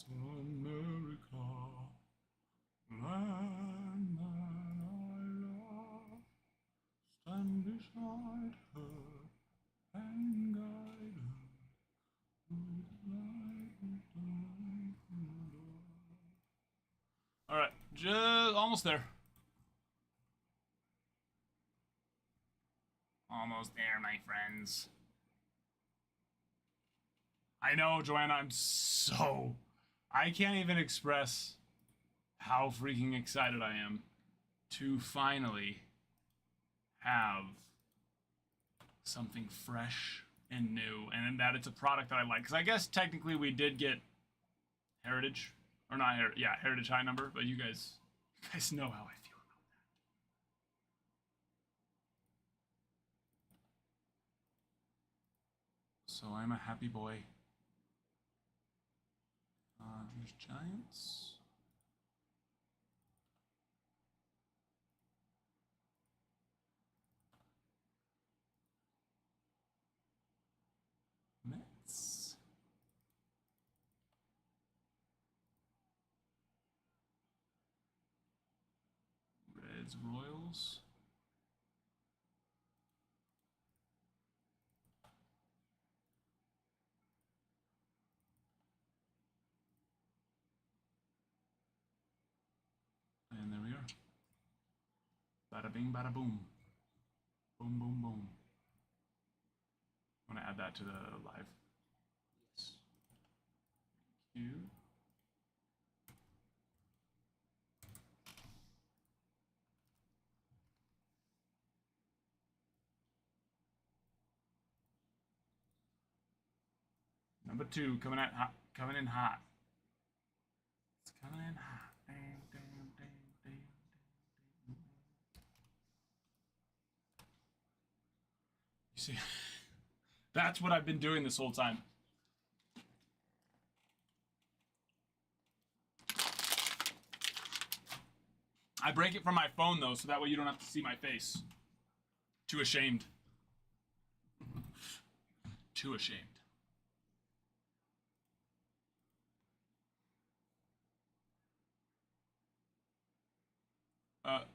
America, land that I love, stand beside her and guide her through the light of the All right, just almost there. Almost there, my friends. I know, Joanna, I can't even express how freaking excited I am to finally have something fresh and new, and that it's a product that I like. Because I guess technically we did get Heritage, or not Heritage, yeah, Heritage High Number, but you guys know how I feel about that. So I'm a happy boy. Here's Giants. Mets. Reds, Royals. And there we are. Bada bing, bada boom. Boom, boom, boom. I'm going to add that to the live. Yes. Thank you. Number 2 coming in hot. It's coming in hot. Dang, dang, dang, dang, dang. You see, that's what I've been doing this whole time. I break it from my phone though, so that way you don't have to see my face. Too ashamed. Too ashamed.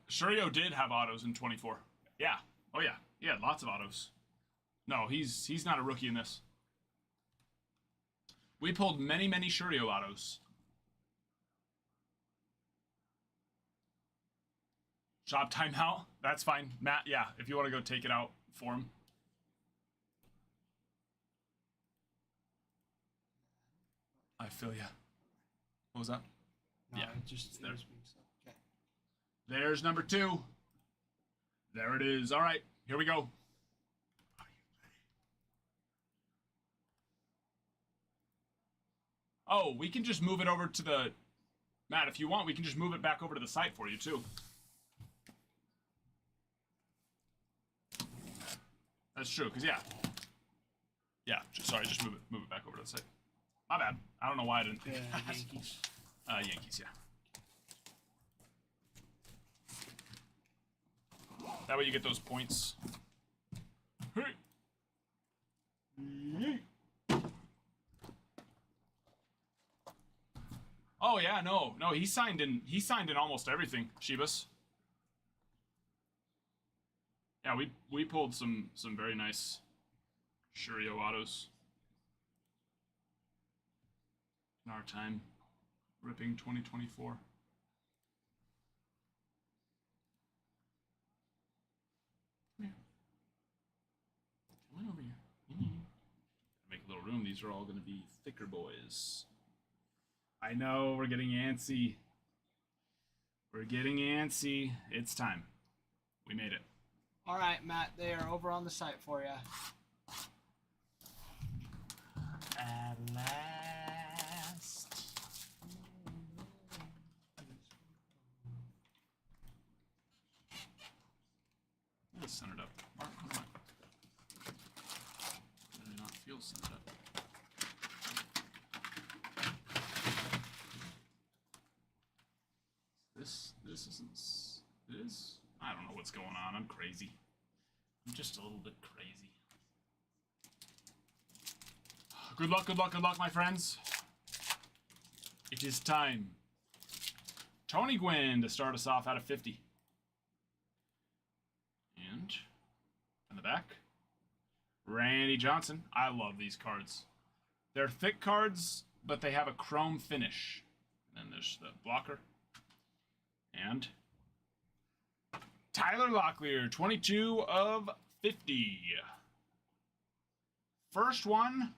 Shurio did have autos in 24. Yeah. Oh yeah. He had lots of autos. No, he's not a rookie in this. We pulled many, many Shurio autos. Shop timeout. That's fine. Matt, yeah, if you want to go take it out for him. I feel ya. What was that? No, Yeah, it just there. throws me so. Okay. There's number 2. There it is. All right, here we go. Oh, we can just move it over to the... Matt, if you want, we can just move it back over to the site for you, too. That's true, because, yeah. Yeah, sorry, just move it back over to the site. My bad. I don't know why I didn't think of that. Yankees. Yankees, yeah. That way you get those points. Hey. Oh, Oh yeah, no, he signed in almost everything, Shibas. Yeah, we pulled some very nice Shurio autos in our time ripping 2024. Come on over here. Make a little room. These are all going to be thicker boys. I know, we're getting antsy. We're getting antsy. It's time. We made it. All right, Matt, they are over on the site for you. At last. Let's center it up. Mark, come on. Did I not feel centered up? This isn't. It is? I don't know what's going on. I'm crazy. I'm just a little bit crazy. Good luck, good luck, good luck, my friends. It is time. Tony Gwynn to start us off out of 50. And in the back, Randy Johnson. I love these cards. They're thick cards, but they have a chrome finish. And then there's the blocker. And Tyler Locklear, 22 of 50. First one.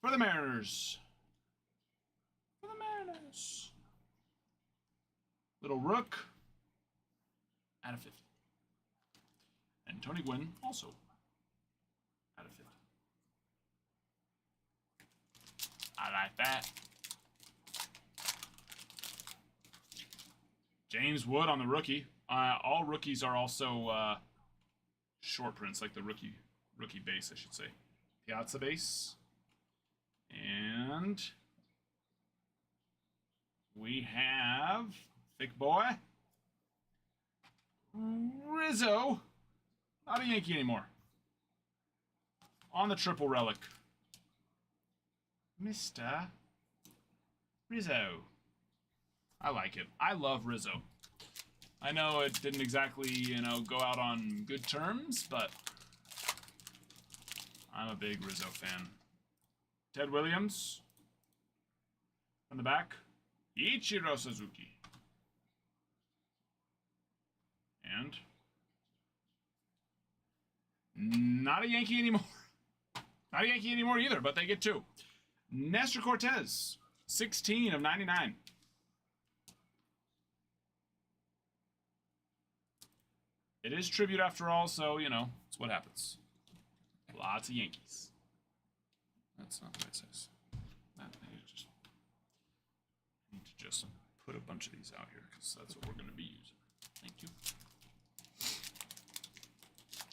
For the Mariners. For the Mariners. Little Rook. Out of 50. And Tony Gwynn also out of 50. I like that. James Wood on the rookie. All rookies are also short prints, like the rookie base, I should say. Piazza base. And we have Thick Boy. Rizzo. Not a Yankee anymore. On the triple relic. Mr. Rizzo. I like it. I love Rizzo. I know it didn't exactly, go out on good terms, but I'm a big Rizzo fan. Ted Williams. On the back, Ichiro Suzuki. And not a Yankee anymore. Not a Yankee anymore either, but they get two. Nestor Cortez, 16 of 99. It is tribute after all, so, it's what happens. Lots of Yankees. That's not the right size. I need to just put a bunch of these out here, because that's what we're going to be using. Thank you.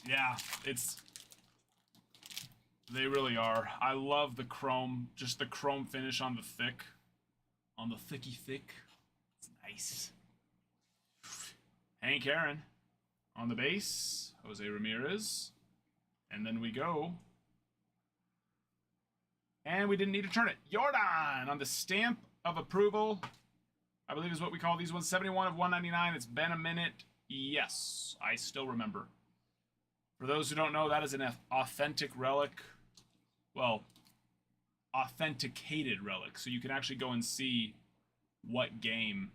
Yeah, they really are. I love the chrome, just the chrome finish on the thick. On the thicky thick. It's nice. Hank Aaron on the base. Jose Ramirez. And then we go. And we didn't need to turn it. Jordan on the stamp of approval. I believe is what we call these ones. 71 of 199. It's been a minute. Yes, I still remember. For those who don't know, that is an authentic relic. Well, authenticated relic. So you can actually go and see what game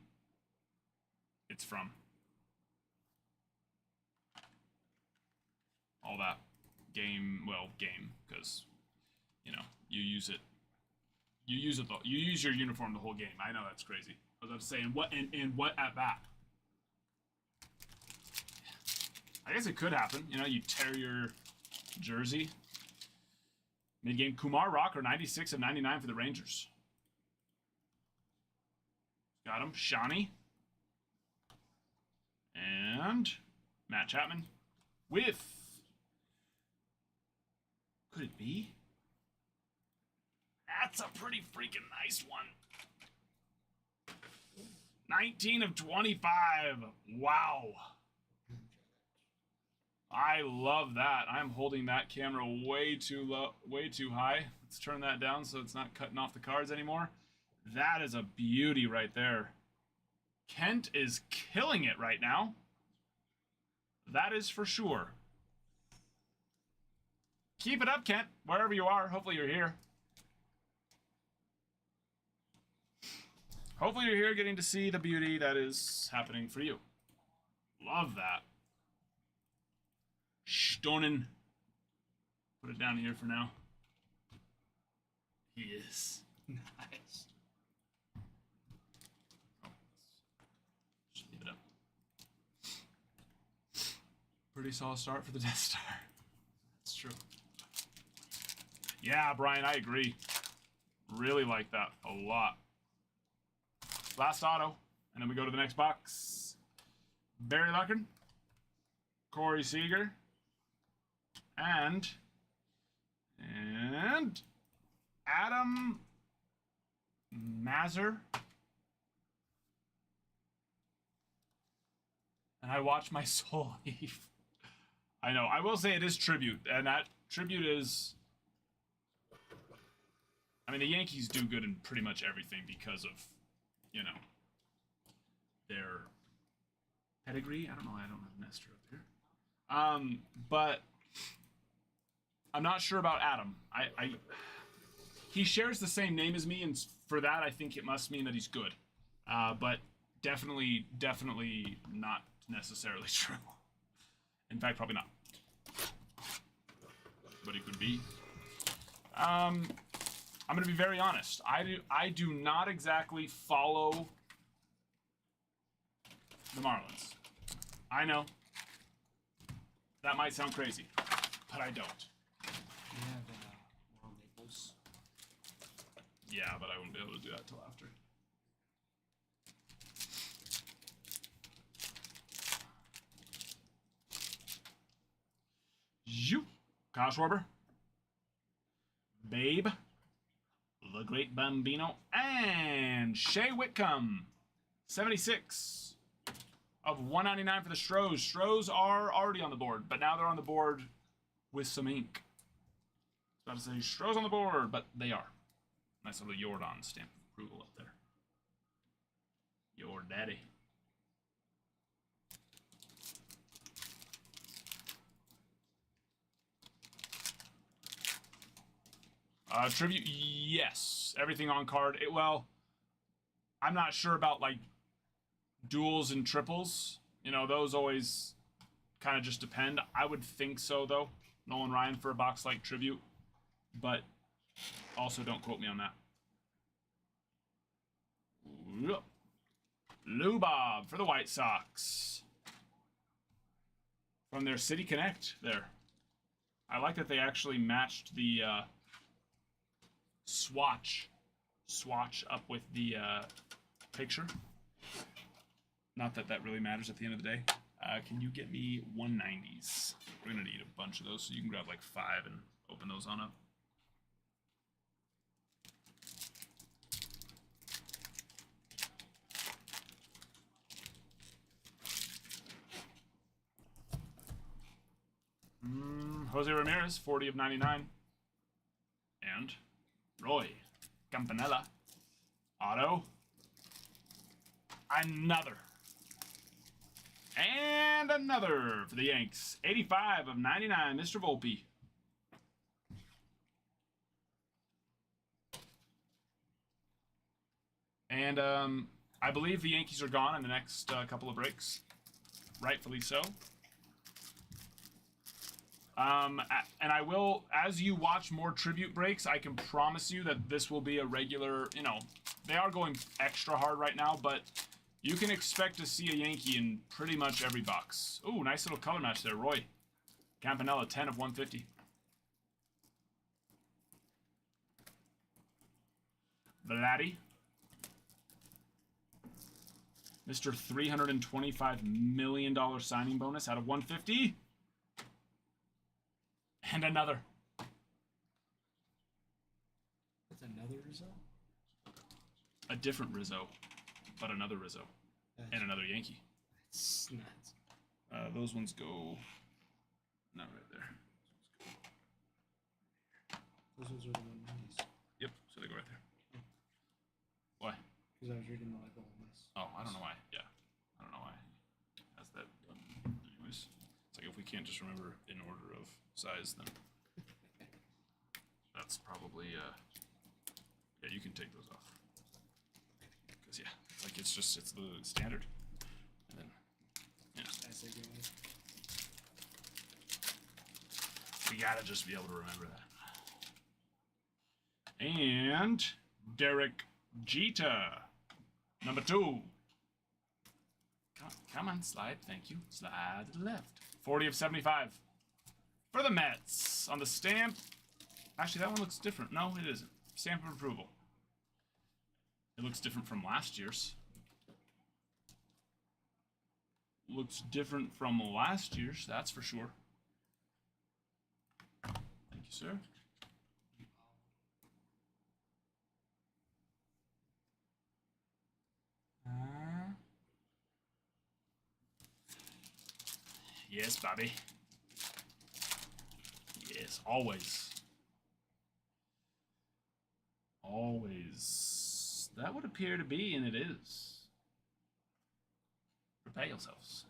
it's from. All that game, because, you use it. You use your uniform the whole game. I know that's crazy. I was saying, what at bat? I guess it could happen. You tear your jersey. Mid-game, Kumar Rocker, 96 of 99 for the Rangers. Got him. Shawnee. And Matt Chapman with... Could it be? That's a pretty freaking nice one. 19 of 25. Wow. I love that. I'm holding that camera way too low, way too high. Let's turn that down so it's not cutting off the cards anymore. That is a beauty right there. Kent is killing it right now. That is for sure. Keep it up, Kent, wherever you are. Hopefully you're here. Hopefully you're here getting to see the beauty that is happening for you. Love that. Stonen. Put it down here for now. He is. Nice. Just leave it up. Pretty solid start for the Death Star. That's true. Yeah, Brian, I agree. Really like that a lot. Last auto, and then we go to the next box. Barry Lucken, Corey Seager, and Adam Mazur. And I watch my soul leave. I know. I will say it is tribute, and that tribute is. I mean, the Yankees do good in pretty much everything because of, you know, their pedigree. I don't know. I don't have Nestor up here. But I'm not sure about Adam. He shares the same name as me, and for that, I think it must mean that he's good. But definitely not necessarily true. In fact, probably not. But it could be. I'm going to be very honest. I do not exactly follow the Marlins. I know. That might sound crazy, but I don't. You have World Naples. Yeah, but I wouldn't be able to do that till after. You, Kyle Schwarber, Babe, the Great Bambino, and Shea Whitcomb, 76 of 199 for the Stros. Stros are already on the board, but now they're on the board with some ink. I was about to say Stros on the board, but they are. Nice little Jordan stamp of approval up there. Your daddy. Tribute, yes. Everything on card. Well, I'm not sure about, like, duels and triples. You know, those always kind of just depend. I would think so, though. Nolan Ryan for a box like Tribute. But also don't quote me on that. Lou Bob for the White Sox. From their City Connect there. I like that they actually matched the swatch up with the picture. Not that that really matters at the end of the day. Can you get me 190s? We're gonna need a bunch of those, so you can grab like 5 and open those on up. Jose Ramirez, 40 of 99. And Roy Campanella. Auto. Another. And another for the Yanks. 85 of 99, Mr. Volpe. And I believe the Yankees are gone in the next couple of breaks. Rightfully so. And I will, as you watch more tribute breaks, I can promise you that this will be a regular, you know, they are going extra hard right now, but you can expect to see a Yankee in pretty much every box. Ooh, nice little color match there, Roy. Campanella, 10 of 150. Vladdy. Mr. $325 million signing bonus out of 150. And another. That's another Rizzo? A different Rizzo, but another Rizzo. And another Yankee. That's nuts. Those ones go Not right there. Those ones are the ones. Yep, so they go right there. Why? Because I was reading the Lego ones. Oh, I don't know why. Yeah. I don't know why. That's that. Anyways, it's like if we can't just remember in order of size, then that's probably, yeah, you can take those off. Because, yeah, it's like it's the standard. And then, yeah. As they go. We gotta just be able to remember that. And Derek Jeter, number 2. Come on, slide. Thank you. Slide to the left. 40 of 75 for the Mets on the stamp. Actually, that one looks different. No, it isn't. Stamp of approval. It looks different from last year's. Looks different from last year's, that's for sure. Thank you, sir. Yes, Bobby. Yes, always. Always. That would appear to be, and it is. Prepare yourselves.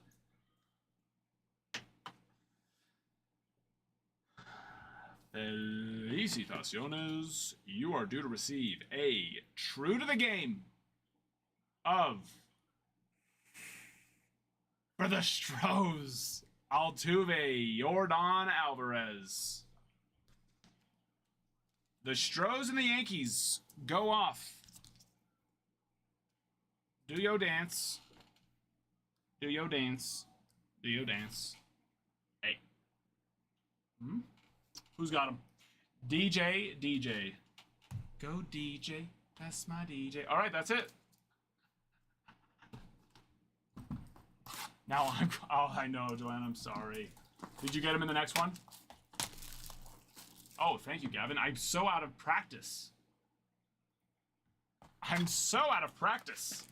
Felicitaciones. You are due to receive a true to the game of, for the Stros, Altuve Yordan Alvarez. The Stros and the Yankees go off. Do yo dance. Do yo dance. Do yo dance. Hey. Who's got him? DJ. Go DJ. That's my DJ. All right, that's it. Now oh, I know, Joanne, I'm sorry. Did you get him in the next one? Oh, thank you, Gavin. I'm so out of practice. I'm so out of practice.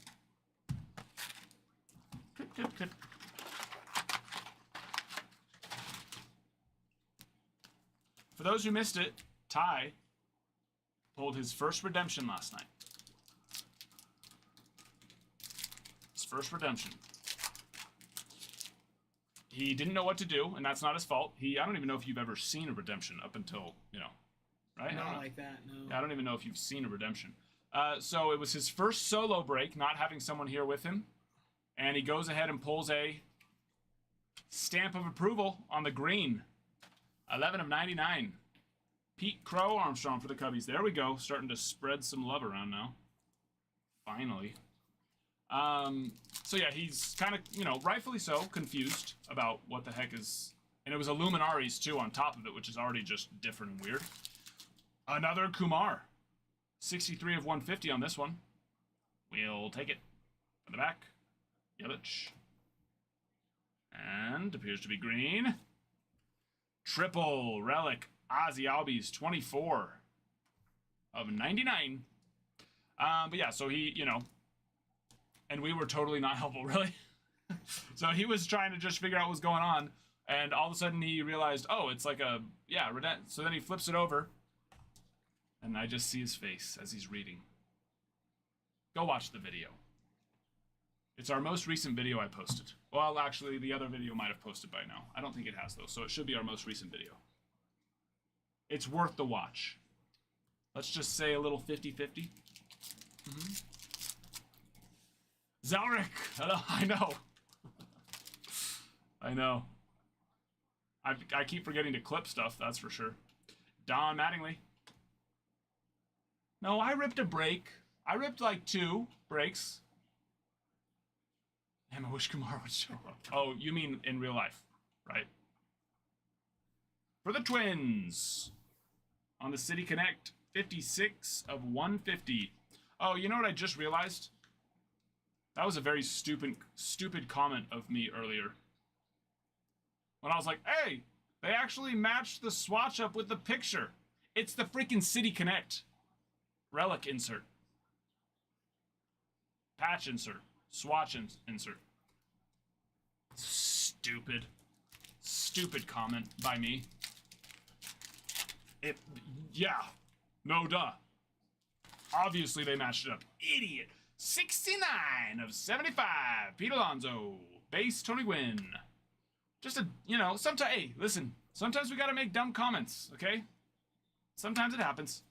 Good. For those who missed it, Ty pulled his first redemption last night. His first redemption. He didn't know what to do, and that's not his fault. I don't even know if you've ever seen a redemption up until, right? Not like that, no. I don't even know if you've seen a redemption. So it was his first solo break, not having someone here with him. And he goes ahead and pulls a stamp of approval on the green. 11 of 99. Pete Crow Armstrong for the Cubbies. There we go. Starting to spread some love around now. Finally. So yeah, he's kind of, rightfully so, confused about what the heck is... And it was Illuminaries, too, on top of it, which is already just different and weird. Another Kumar. 63 of 150 on this one. We'll take it. From the back. Yelich. And appears to be green. Triple relic Ozzy Albies, 24 of 99. But yeah, so he, and we were totally not helpful, really. So he was trying to just figure out what's going on, and all of a sudden he realized, oh, it's like a, so then he flips it over, and I just see his face as he's reading. Go watch the video. It's our most recent video I posted. Well, actually, the other video might have posted by now. I don't think it has, though, so it should be our most recent video. It's worth the watch. Let's just say a little 50-50. Zelric! Hello, I know. I know. I keep forgetting to clip stuff, that's for sure. Don Mattingly. No, I ripped a break. I ripped like 2 breaks. Damn, I wish Kumar would show up. Oh, you mean in real life, right? For the Twins, on the City Connect, 56 of 150. Oh, you know what I just realized? That was a very stupid comment of me earlier. When I was like, hey, they actually matched the swatch up with the picture. It's the freaking City Connect. Relic insert. Patch insert. Swatch insert. Stupid. Stupid comment by me. Yeah. No duh. Obviously they matched it up. Idiot. 69 of 75. Pete Alonso. Base Tony Gwynn. Just a, sometimes, hey, listen. Sometimes we gotta make dumb comments, okay? Sometimes it happens.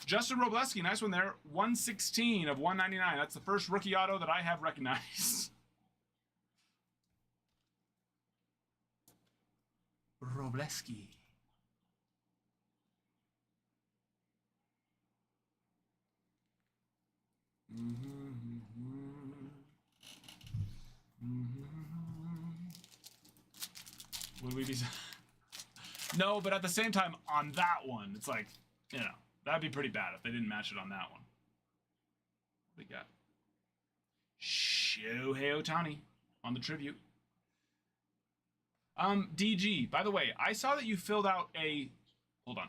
Justin Robleski, nice one there. 116 of 199. That's the first rookie auto that I have recognized. Robleski. Would we be... No, but at the same time, on that one, it's like, that'd be pretty bad if they didn't match it on that one. What we got? Shohei Ohtani on the tribute. DG, by the way, I saw that you filled out a... Hold on.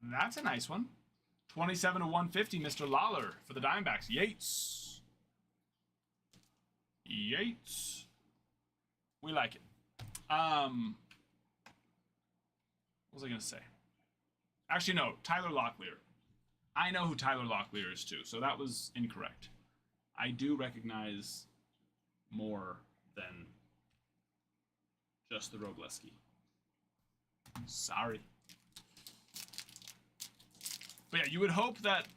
That's a nice one. 27 to 150, Mr. Lawler for the Diamondbacks. Yates. Yates. We like it. What was I going to say? Actually, no. Tyler Locklear. I know who Tyler Locklear is, too, so that was incorrect. I do recognize more than just the Robleski. Sorry. But yeah, you would hope that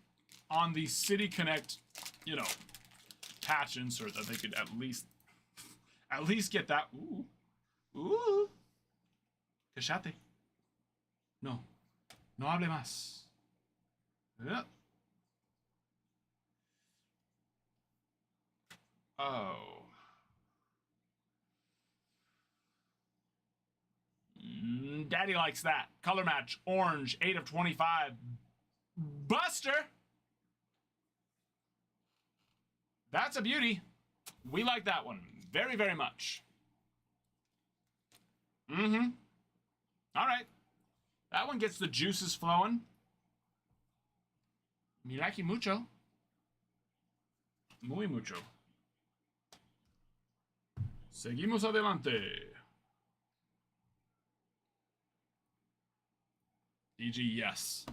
on the City Connect, patch insert that they could at least get that. Ooh. Cachate. No hable más. Yeah. Oh. Daddy likes that. Color match, orange, 8 of 25. Buster! That's a beauty. We like that one very, very much. All right. That one gets the juices flowing. Me like mucho. Muy mucho. Seguimos adelante. DG, yes.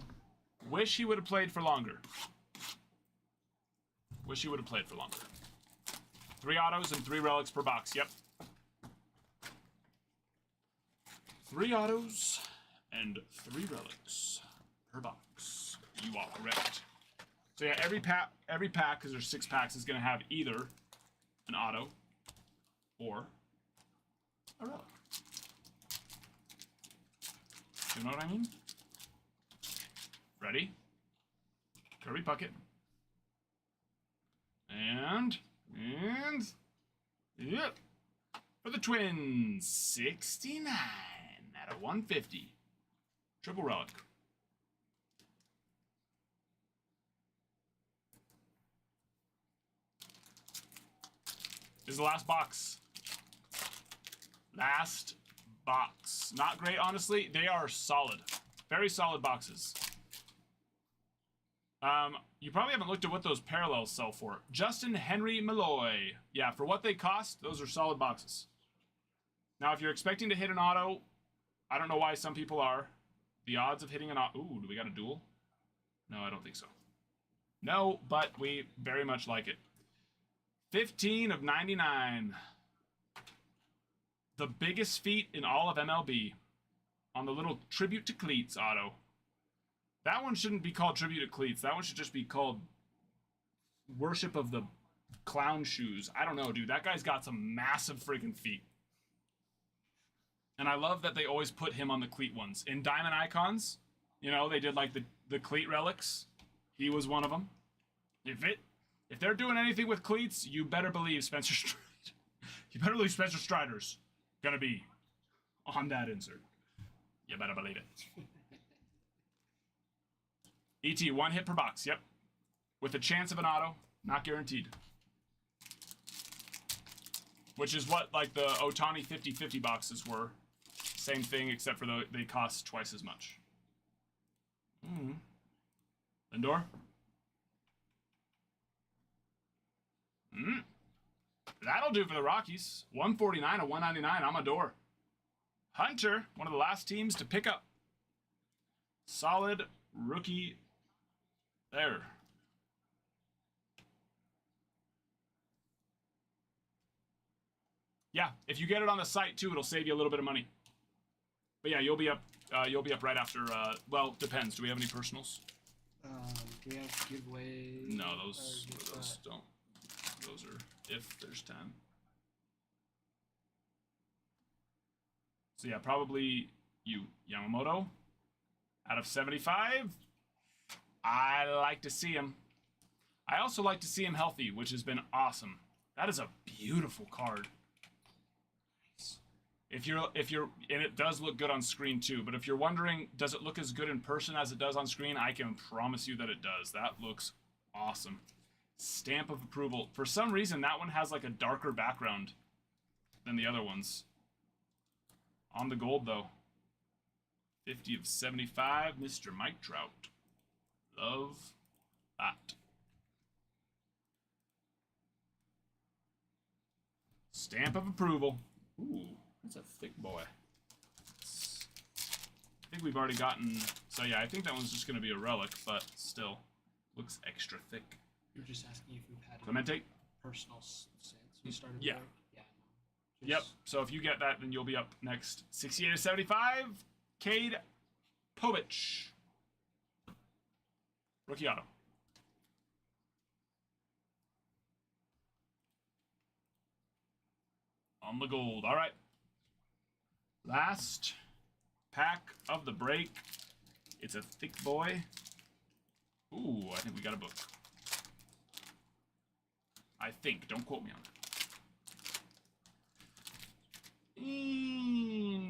Wish he would have played for longer. Wish he would have played for longer. 3 autos and 3 relics per box. Yep. 3 autos and 3 relics per box. You are correct. So yeah, every pack, because there's 6 packs, is going to have either an auto or a relic. You know what I mean? Ready? Kirby Puckett. And, yep. For the Twins, 69 out of 150. Triple relic. This is the last box. Last box. Not great, honestly. They are solid. Very solid boxes. You probably haven't looked at what those parallels sell for. Justin Henry Malloy. Yeah, for what they cost, those are solid boxes. Now, if you're expecting to hit an auto, I don't know why some people are. The odds of hitting an auto... Ooh, do we got a duel? No, I don't think so. No, but we very much like it. 15 of 99. The biggest feat in all of MLB. On the little Tribute to Cleats auto. That one shouldn't be called Tribute to Cleats. That one should just be called Worship of the Clown Shoes. I don't know, dude. That guy's got some massive freaking feet. And I love that they always put him on the cleat ones. In Diamond Icons, they did like the cleat relics. He was one of them. If they're doing anything with cleats, you better believe Spencer Strider. You better believe Spencer Strider's gonna be on that insert. You better believe it. ET, 1 hit per box, yep. With a chance of an auto, not guaranteed. Which is what, like, the Ohtani 50-50 boxes were. Same thing, except for they cost twice as much. Lindor? That'll do for the Rockies. 149 to 199. Amador. Hunter, one of the last teams to pick up. Solid rookie there. Yeah, if you get it on the site too, it'll save you a little bit of money. But yeah, you'll be up. You'll be up right after. Well, depends. Do we have any personals? Do we have giveaways? No, those don't. Those are if there's time. So yeah, probably you, Yamamoto. Out of 75, I like to see him. I also like to see him healthy, which has been awesome. That is a beautiful card. If you're, and it does look good on screen too, but if you're wondering, does it look as good in person as it does on screen? I can promise you that it does. That looks awesome. Stamp of approval. For some reason, that one has like a darker background than the other ones. On the gold, though. 50 of 75, Mr. Mike Trout. Love that. Stamp of approval. Ooh, that's a thick boy. I think we've already gotten... So yeah, I think that one's just going to be a relic, but still looks extra thick. You're just asking if we've had Clemente? personal since we started. Yeah. Work? Yeah. No. Yep. Just- So if you get that, then you'll be up next. 68 to 75, Cade Povich. Rookie auto. On the gold. All right. Last pack of the break. It's a thick boy. Ooh, I think we got a book. I think. Don't quote me on that.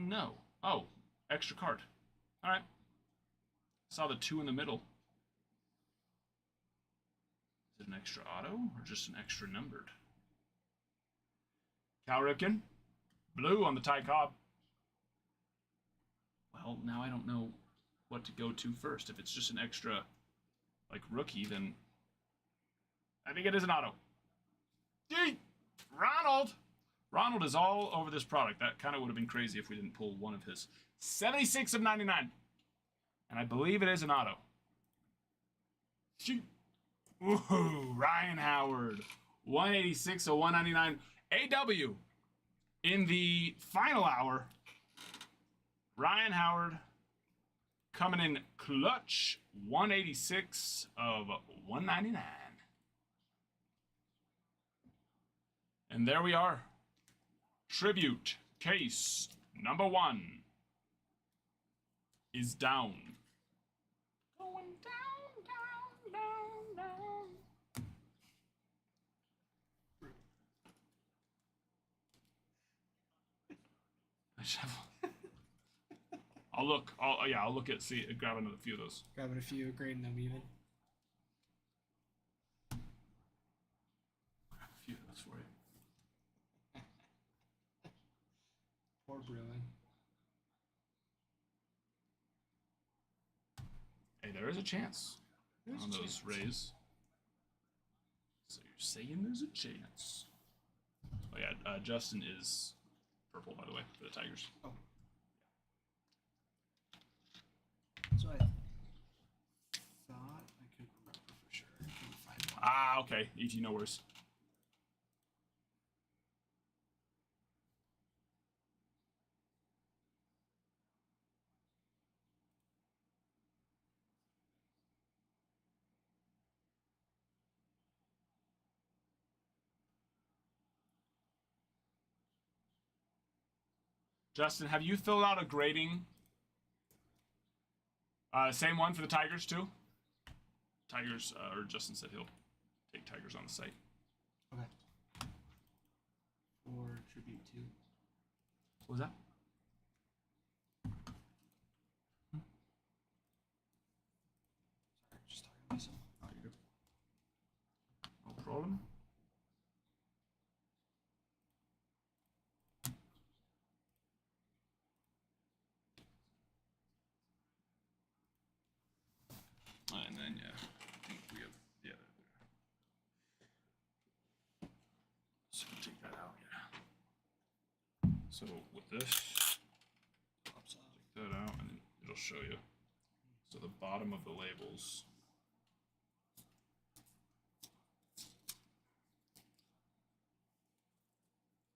No. Oh, extra card. All right. Saw the 2 in the middle. Is it an extra auto or just an extra numbered? Cal Ripken. Blue on the Ty Cobb. Well, now I don't know what to go to first. If it's just an extra, like, rookie, then I think it is an auto. Yee! Ronald! Ronald is all over this product. That kind of would have been crazy if we didn't pull one of his. 76 of 99. And I believe it is an auto. Shoot. Ooh, Ryan Howard. 186 of 199. AW in the final hour. Ryan Howard coming in clutch. 186 of 199. And there we are. Tribute case number 1 is down. Going down, down, down, down. I'll look. I'll look at grab another few of those. Grabbing a few, grading them even. Grab a few of those for you. Or brewing. Hey, there is a chance There's on a those chance. rays. So you're saying there's a chance? Oh yeah, Justin is purple, by the way, for the Tigers. Oh. So I thought I could remember for sure. I couldn't find one. Ah, okay. ET, no worries. Justin, have you filled out a grading? Same one for the Tigers, too? Tigers, or Justin said he'll take Tigers on the site. Okay. For tribute to. What was that? Sorry, just talking to myself. Oh, you're good. No problem. And then, yeah, I think we have, yeah. So we'll take that with this. Pops off. Take that out, and then it'll show you. So the bottom of the labels.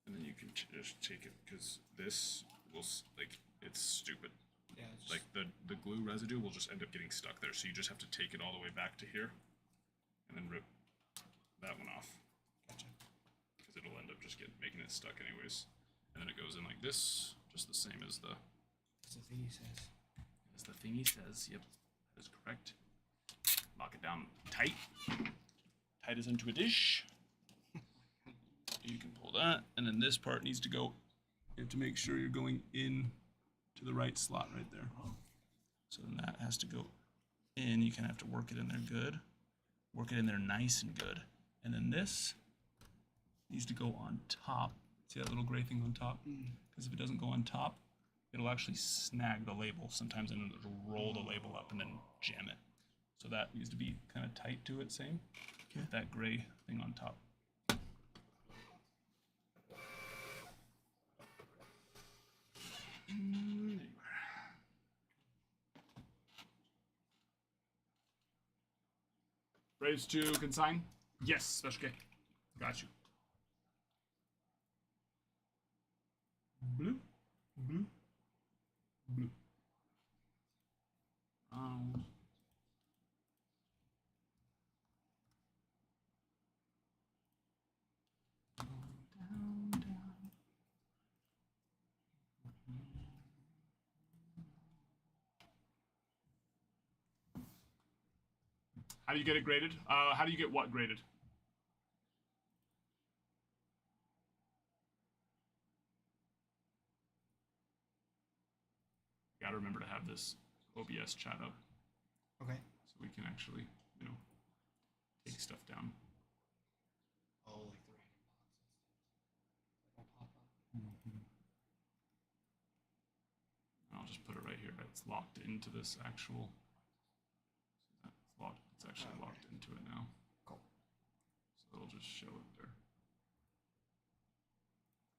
And then you can just take it, because this will, like, it's stupid. Yeah. It's Like, the glue residue will just end up getting stuck there, so you just have to take it all the way back to here, and then rip that one off. Gotcha. Because it'll end up just making it stuck anyways. And then it goes in like this, just the same as the That's the thing he says. thingy says. Yep, that is correct. Lock it down tight. Tight as into a dish. You can pull that, and then this part needs to go. You have to make sure you're going in to the right slot right there. So then that has to go in. You kind of have to work it in there good. Work it in there nice and good. And then this needs to go on top. See that little gray thing on top? Because if it doesn't go on top, it'll actually snag the label sometimes, and it'll roll the label up and then jam it. So that needs to be kind of tight to it, same. Okay. With that gray thing on top. There you are. Raise to consign? Yes, special K. Got you. Blue, blue, blue. How do you get it graded? How do you get what graded? Gotta remember to have this OBS chat up Okay. so we can actually, take stuff down. Oh, like the random boxes. They don't pop up. I'll just put it right here. It's locked into this actual. It's locked. It's actually Okay. locked into it now. Cool. So it'll just show it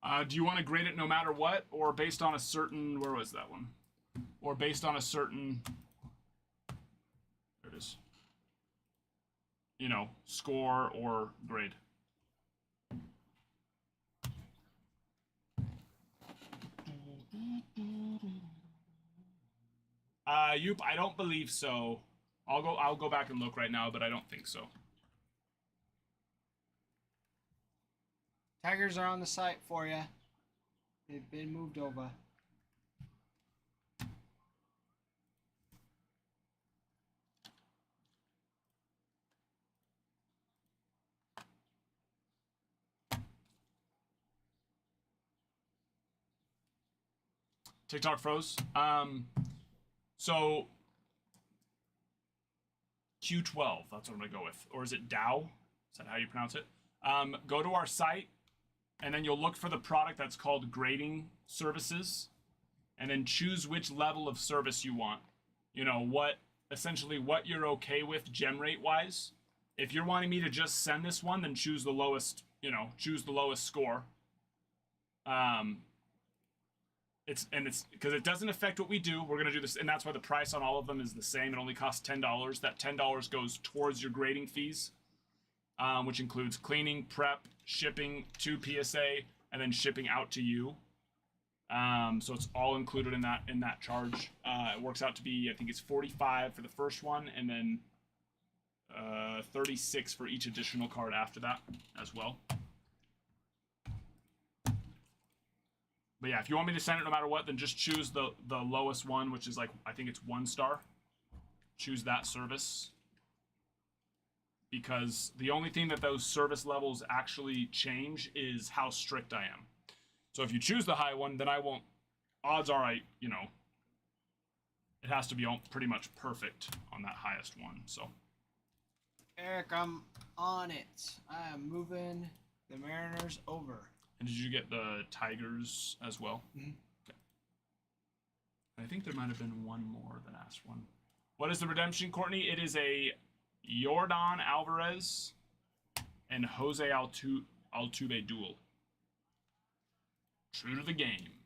there. Do you want to grade it no matter what, or based on a certain? Where was that one? Or based on a certain. There it is. Score or grade. Yoop, I don't believe so. I'll go back and look right now, but I don't think so. Taggers are on the site for you. They've been moved over. TikTok froze. So Q12, that's what I'm gonna go with. Or is it Dow? Is that how you pronounce it? Go to our site, and then you'll look for the product that's called grading services, and then choose which level of service you want. Essentially what you're okay with gem rate wise. If you're wanting me to just send this one, then choose the lowest, choose the lowest score. It's because it doesn't affect what we do. We're gonna do this, and that's why the price on all of them is the same. It only costs $10. That $10 goes towards your grading fees, which includes cleaning, prep, shipping to PSA, and then shipping out to you. So it's all included in that charge. It works out to be, I think it's 45 for the first one, and then 36 for each additional card after that as well. But yeah, if you want me to send it no matter what, then just choose the lowest one, which is like, I think it's 1 star. Choose that service. Because the only thing that those service levels actually change is how strict I am. So if you choose the high one, then I won't, odds are it has to be pretty much perfect on that highest one, so. Eric, I'm on it. I am moving the Mariners over. And did you get the Tigers as well? Mhm. Okay. I think there might have been one more than asked one. What is the redemption, Courtney? It is a Yordan Alvarez and Jose Altuve duel. True to the game.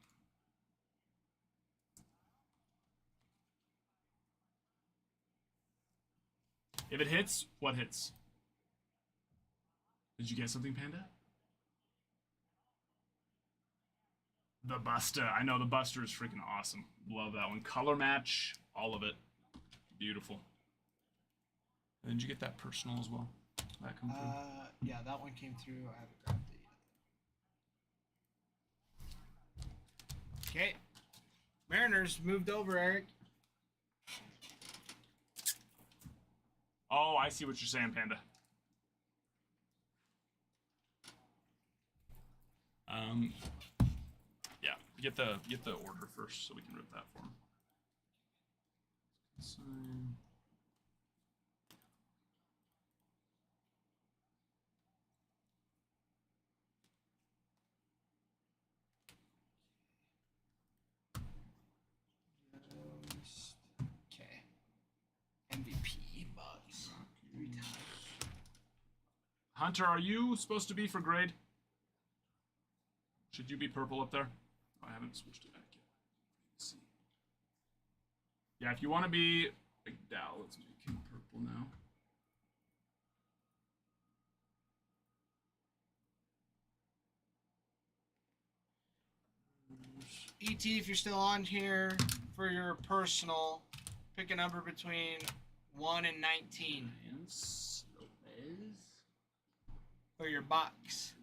If it hits, what hits? Did you get something, Panda? The Buster. I know the Buster is freaking awesome. Love that one. Color match, all of it. Beautiful. And did you get that personal as well? That come through? Yeah, that one came through. I haven't grabbed it yet. Okay. Mariners moved over, Eric. Oh, I see what you're saying, Panda. Yeah, get the order first so we can rip that for him. Sign. Okay. MVP bugs. 3 times. Hunter, are you supposed to be for grade? Should you be purple up there? Oh, I haven't switched it back yet. Let's see. Yeah, if you want to be like Dow, let's make him purple now. ET, if you're still on here for your personal, pick a number between 1 and 19 Lance Lopez. for your box.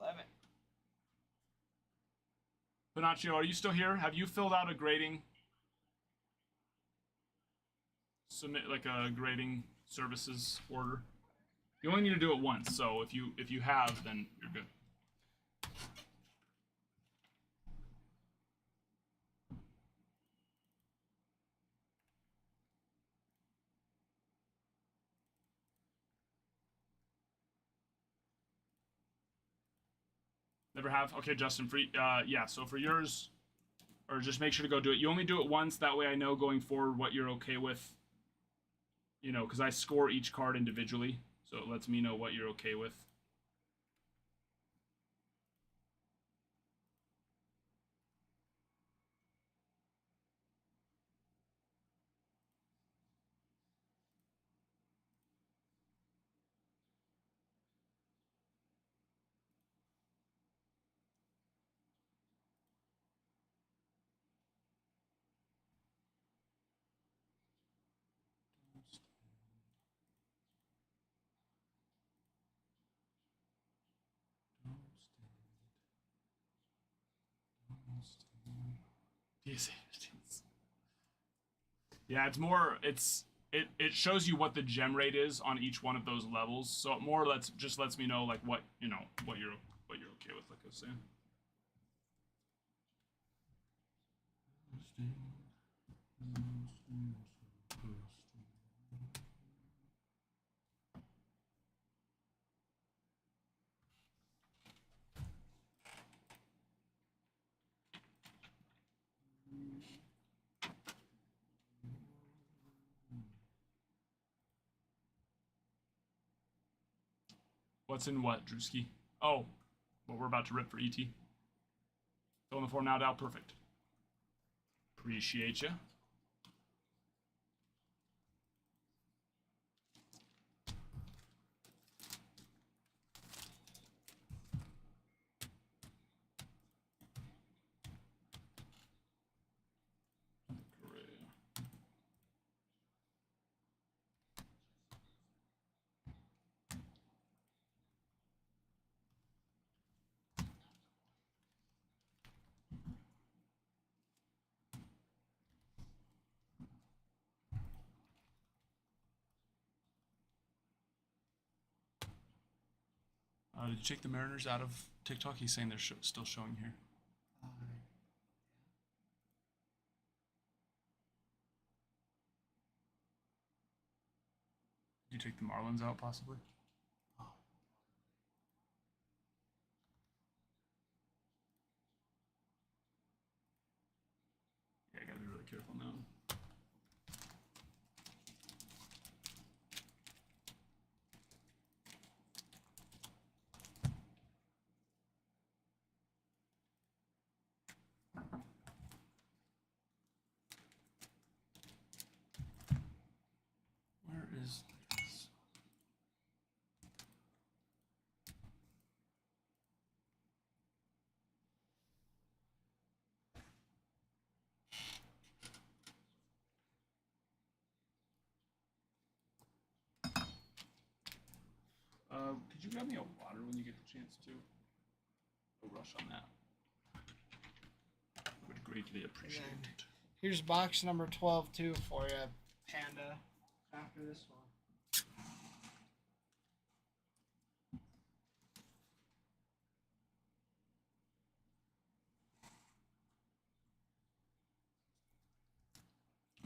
11. Panaccio, are you still here? Have you filled out a grading? Submit like a grading services order. You only need to do it once, so if you have, then you're good. Never have? Okay, Justin, for yeah, so for yours, or just make sure to go do it. You only do it once, that way I know going forward what you're okay with. You know, because I score each card individually, so it lets me know what you're okay with. Yeah, it's more. It shows you what the gem rate is on each one of those levels. So it more just lets me know like what what you're okay with. Like I was saying. What's in what, Drewski? Oh, what we're about to rip for ET. Fill in the form now, Dow. Perfect. Appreciate you. Did you take the Mariners out of TikTok? He's saying they're still showing here. Did you take the Marlins out, possibly? Yeah, I gotta be really careful now. Could you grab me a water when you get the chance to? No rush on that. Would greatly appreciate it. Here's box number 12 too for you, Panda. After this one.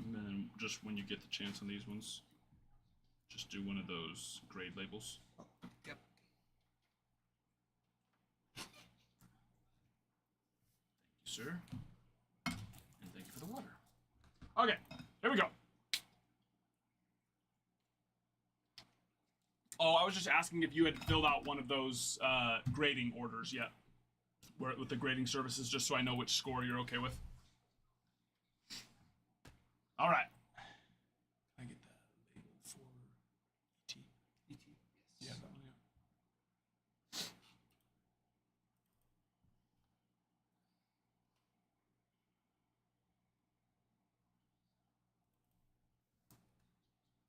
And then just when you get the chance on these ones, just do one of those grade labels. Yep. Thank you, sir. And thank you for the water. Okay, here we go. Oh, I was just asking if you had filled out one of those grading orders yet, where with the grading services, just so I know which score you're okay with. All right. Can I get that label for ET? ET. Yeah, that one.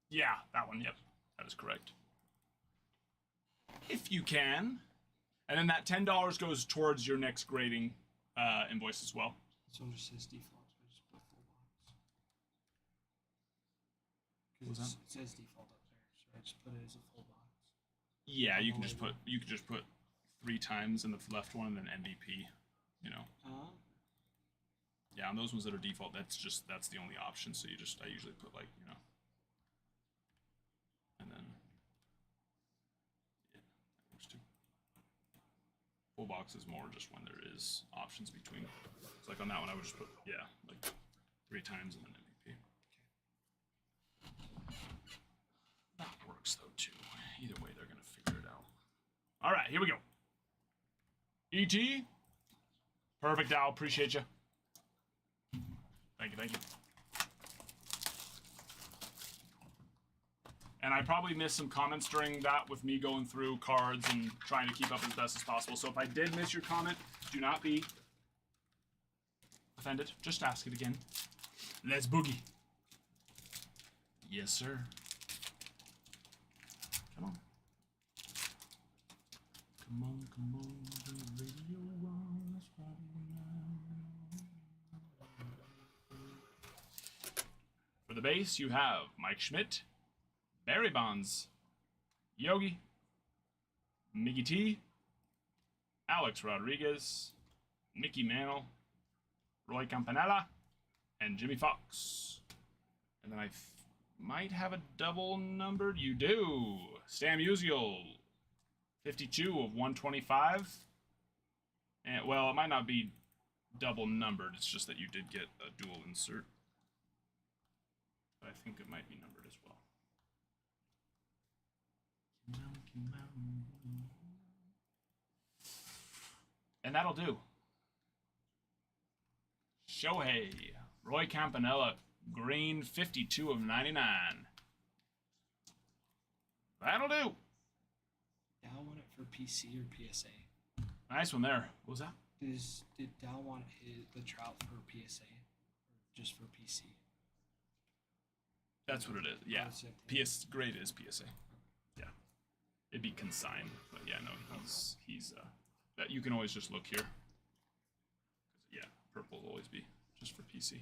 Yeah. Yeah, that one. Yep, that is correct. If you can, and then that $10 goes towards your next grading invoice as well. This one just says default, so I just put full box. What was Because it says default up there, so I just put it as a full box. Yeah, you can just put 3 times in the left one and then MVP. You know. Yeah, on those ones that are default, that's the only option. So I usually put like, you know, and then yeah, that works too. Full box is more just when there is options between. So like on that one, I would just put like 3 times and then MVP. That works though too. Either way, they're gonna figure it out. All right, here we go. ET. Perfect, Al. Appreciate you. Thank you. And I probably missed some comments during that with me going through cards and trying to keep up as best as possible. So if I did miss your comment, do not be offended. Just ask it again. Let's boogie. Yes, sir. Come on. Come on. The radio was For the base, you have Mike Schmidt, Barry Bonds, Yogi, Mickey T, Alex Rodriguez, Mickey Mantle, Roy Campanella, and Jimmy Fox. And then I might have a double numbered. You do. Sam Musial, 52 of 125. And well, it might not be double numbered. It's just that you did get a dual insert. But I think it might be numbered as well. And that'll do. Shohei, Roy Campanella, green, 52 of 99. That'll do. Dow want it for PC or PSA? Nice one there. What was that? Did Dow want the Trout for PSA or just for PC? That's what it is. Yeah. PS grade is PSA. Yeah. It'd be consigned, but yeah, no, he's that you can always just look here. Yeah, purple will always be just for PC.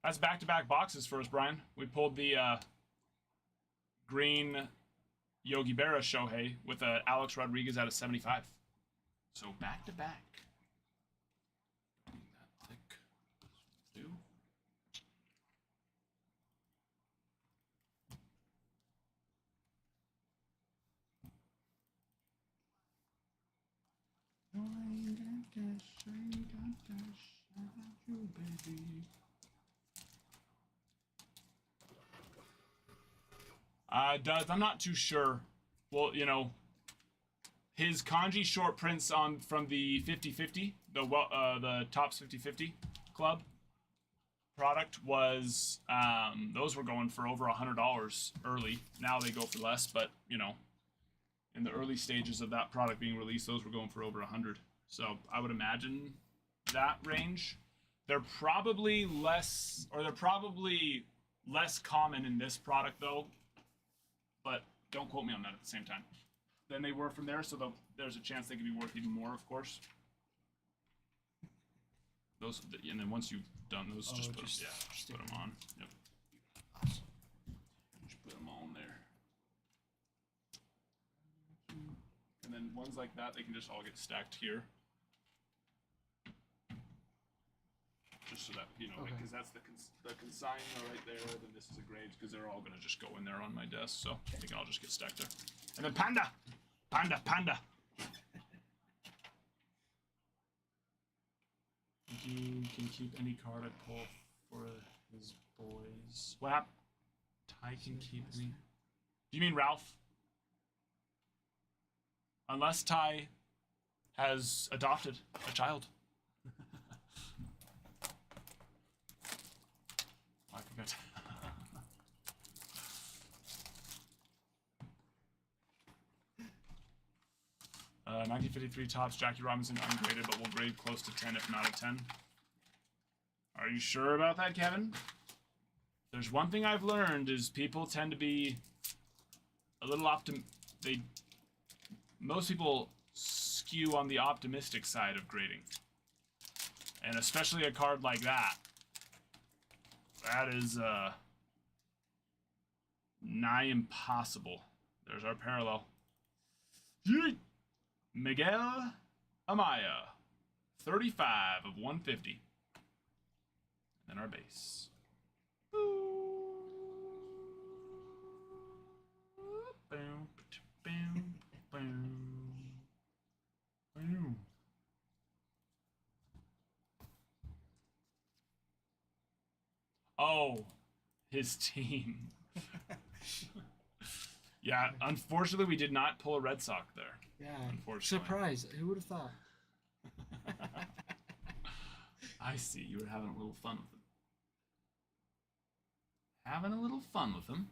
That's back-to-back boxes for us, Brian. We pulled the green Yogi Berra Shohei with Alex Rodriguez out of 75. So back-to-back. That thick. Do. I'm not too sure. Well, you know, his kanji short prints from the 50/50, the Topps 50/50 club product was those were going for over $100 early. Now they go for less, but you know, in the early stages of that product being released, those were going for over $100. So I would imagine that range. They're probably less common in this product though, but don't quote me on that at the same time. Than they were from there, so there's a chance they could be worth even more, of course. Those, and then once you've done those, just put them on. Yep. Awesome. Just put them all in there. And then ones like that, they can just all get stacked here. Just so that, you know, because that's the consignment right there, then this is a grades, because they're all going to just go in there on my desk, so they can all just get stacked there. And then Panda! Panda! You can keep any card I pull for his boys. What happened? Ty can keep any. Do you mean Ralph? Unless Ty has adopted a child. I forgot. 1953 tops, Jackie Robinson ungraded, but will grade close to 10 if not a 10. Are you sure about that, Kevin? There's one thing I've learned is people tend to be a little most people skew on the optimistic side of grading. And especially a card like that. That is nigh impossible. There's our parallel. Yeet! Miguel Amaya, 35 of 150. And then our base. Oh, his team. Yeah, unfortunately, we did not pull a Red Sox there. Yeah. Unfortunately. Surprise. Who would have thought? I see. You were having a little fun with him. Having a little fun with him.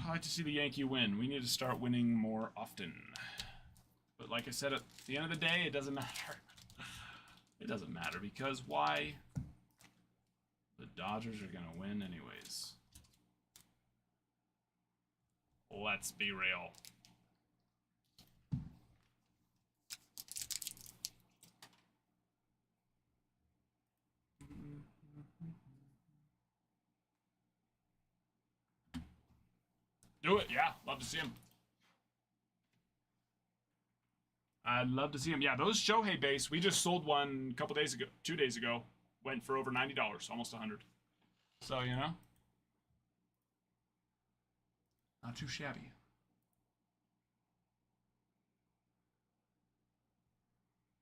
I like to see the Yankee win. We need to start winning more often. But like I said, at the end of the day, it doesn't matter. It doesn't matter because why? The Dodgers are going to win anyways. Let's be real. Do it, yeah. Love to see him. I'd love to see him. Yeah, those Shohei base, we just sold one a couple days ago, 2 days ago. Went for over $90, almost 100. So, you know. Not too shabby.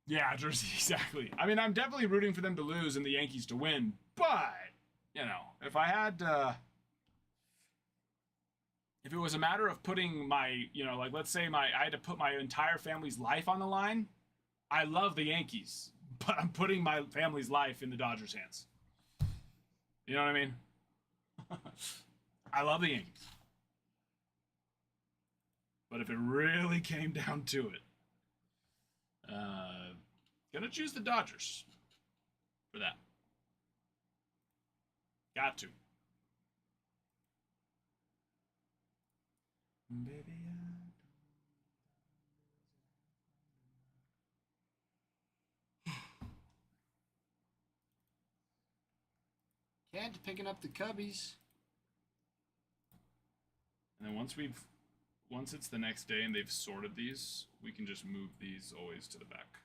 Yeah, Jersey, exactly. I mean, I'm definitely rooting for them to lose and the Yankees to win. But, you know, if I had... if it was a matter of putting my, you know, like let's say I had to put my entire family's life on the line, I love the Yankees, but I'm putting my family's life in the Dodgers' hands. You know what I mean? I love the Yankees. But if it really came down to it, gonna choose the Dodgers for that. Got to. Baby, Kent picking up the Cubbies. And then once it's the next day and they've sorted these, we can just move these always to the back.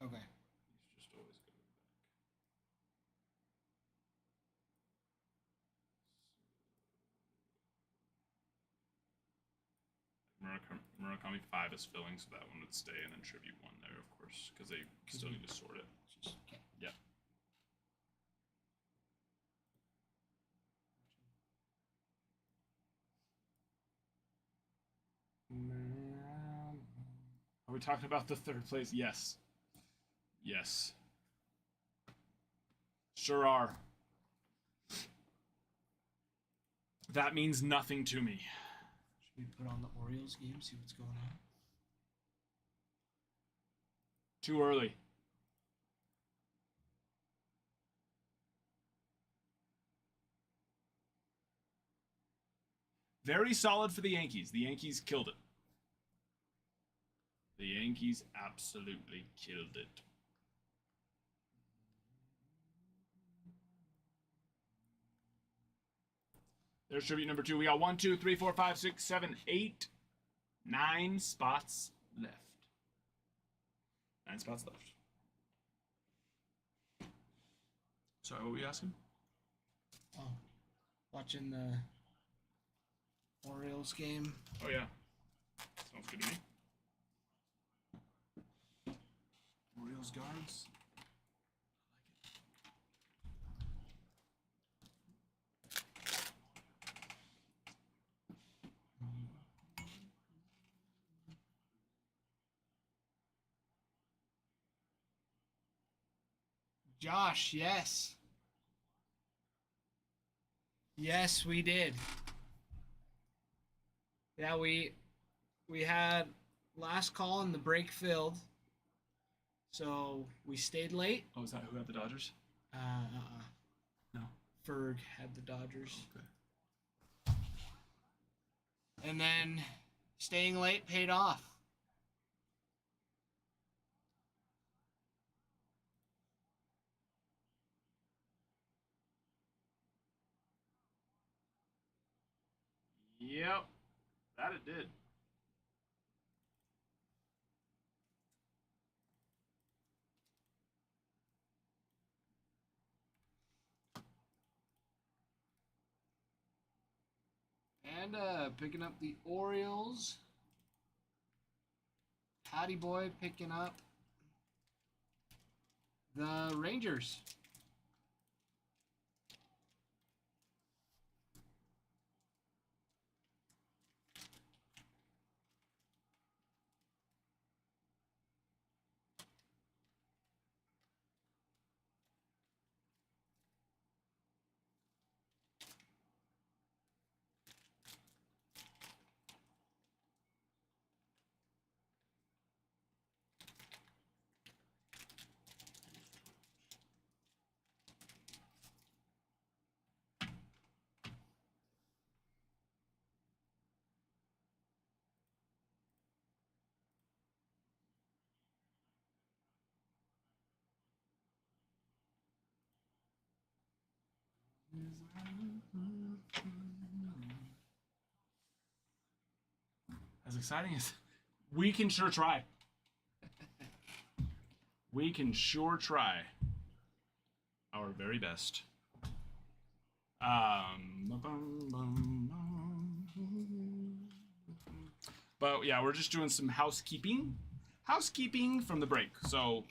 Okay. These just always go to the back. Murakami 5 is filling, so that one would stay, and then Tribute 1 there, of course, because they still need to sort it. Okay. Yeah. we talking about the third place? Yes. Yes. Sure are. That means nothing to me. Should we put on the Orioles game, see what's going on? Too early. Very solid for the Yankees. The Yankees killed it. The Yankees absolutely killed it. There's tribute number 2. We got 1, 2, 3, 4, 5, 6, 7, 8, 9 spots left. 9 spots left. Sorry, what were you asking? Oh, watching the Orioles game. Oh, yeah. Sounds good to me. Orioles guards. Josh, yes. Yes, we did. Yeah, we had last call and the break filled. So we stayed late. Oh, is that who had the Dodgers? No. Ferg had the Dodgers. Okay. And then staying late paid off. Yep. That it did. And picking up the Orioles. Hattie Boy picking up the Rangers. As exciting as we can sure try. We can sure try our very best. But yeah, we're just doing some housekeeping from the break. So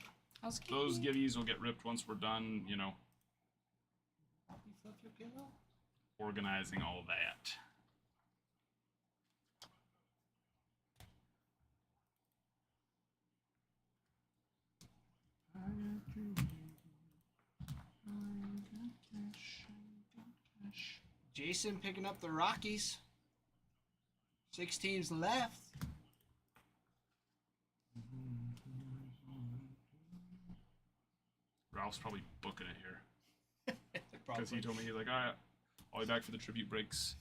those giveies will get ripped once we're done, you know, organizing all that. Jason picking up the Rockies. 6 teams left. Ralph's probably booking it here. Because he told me, he's like, all right, I'll be back for the tribute breaks.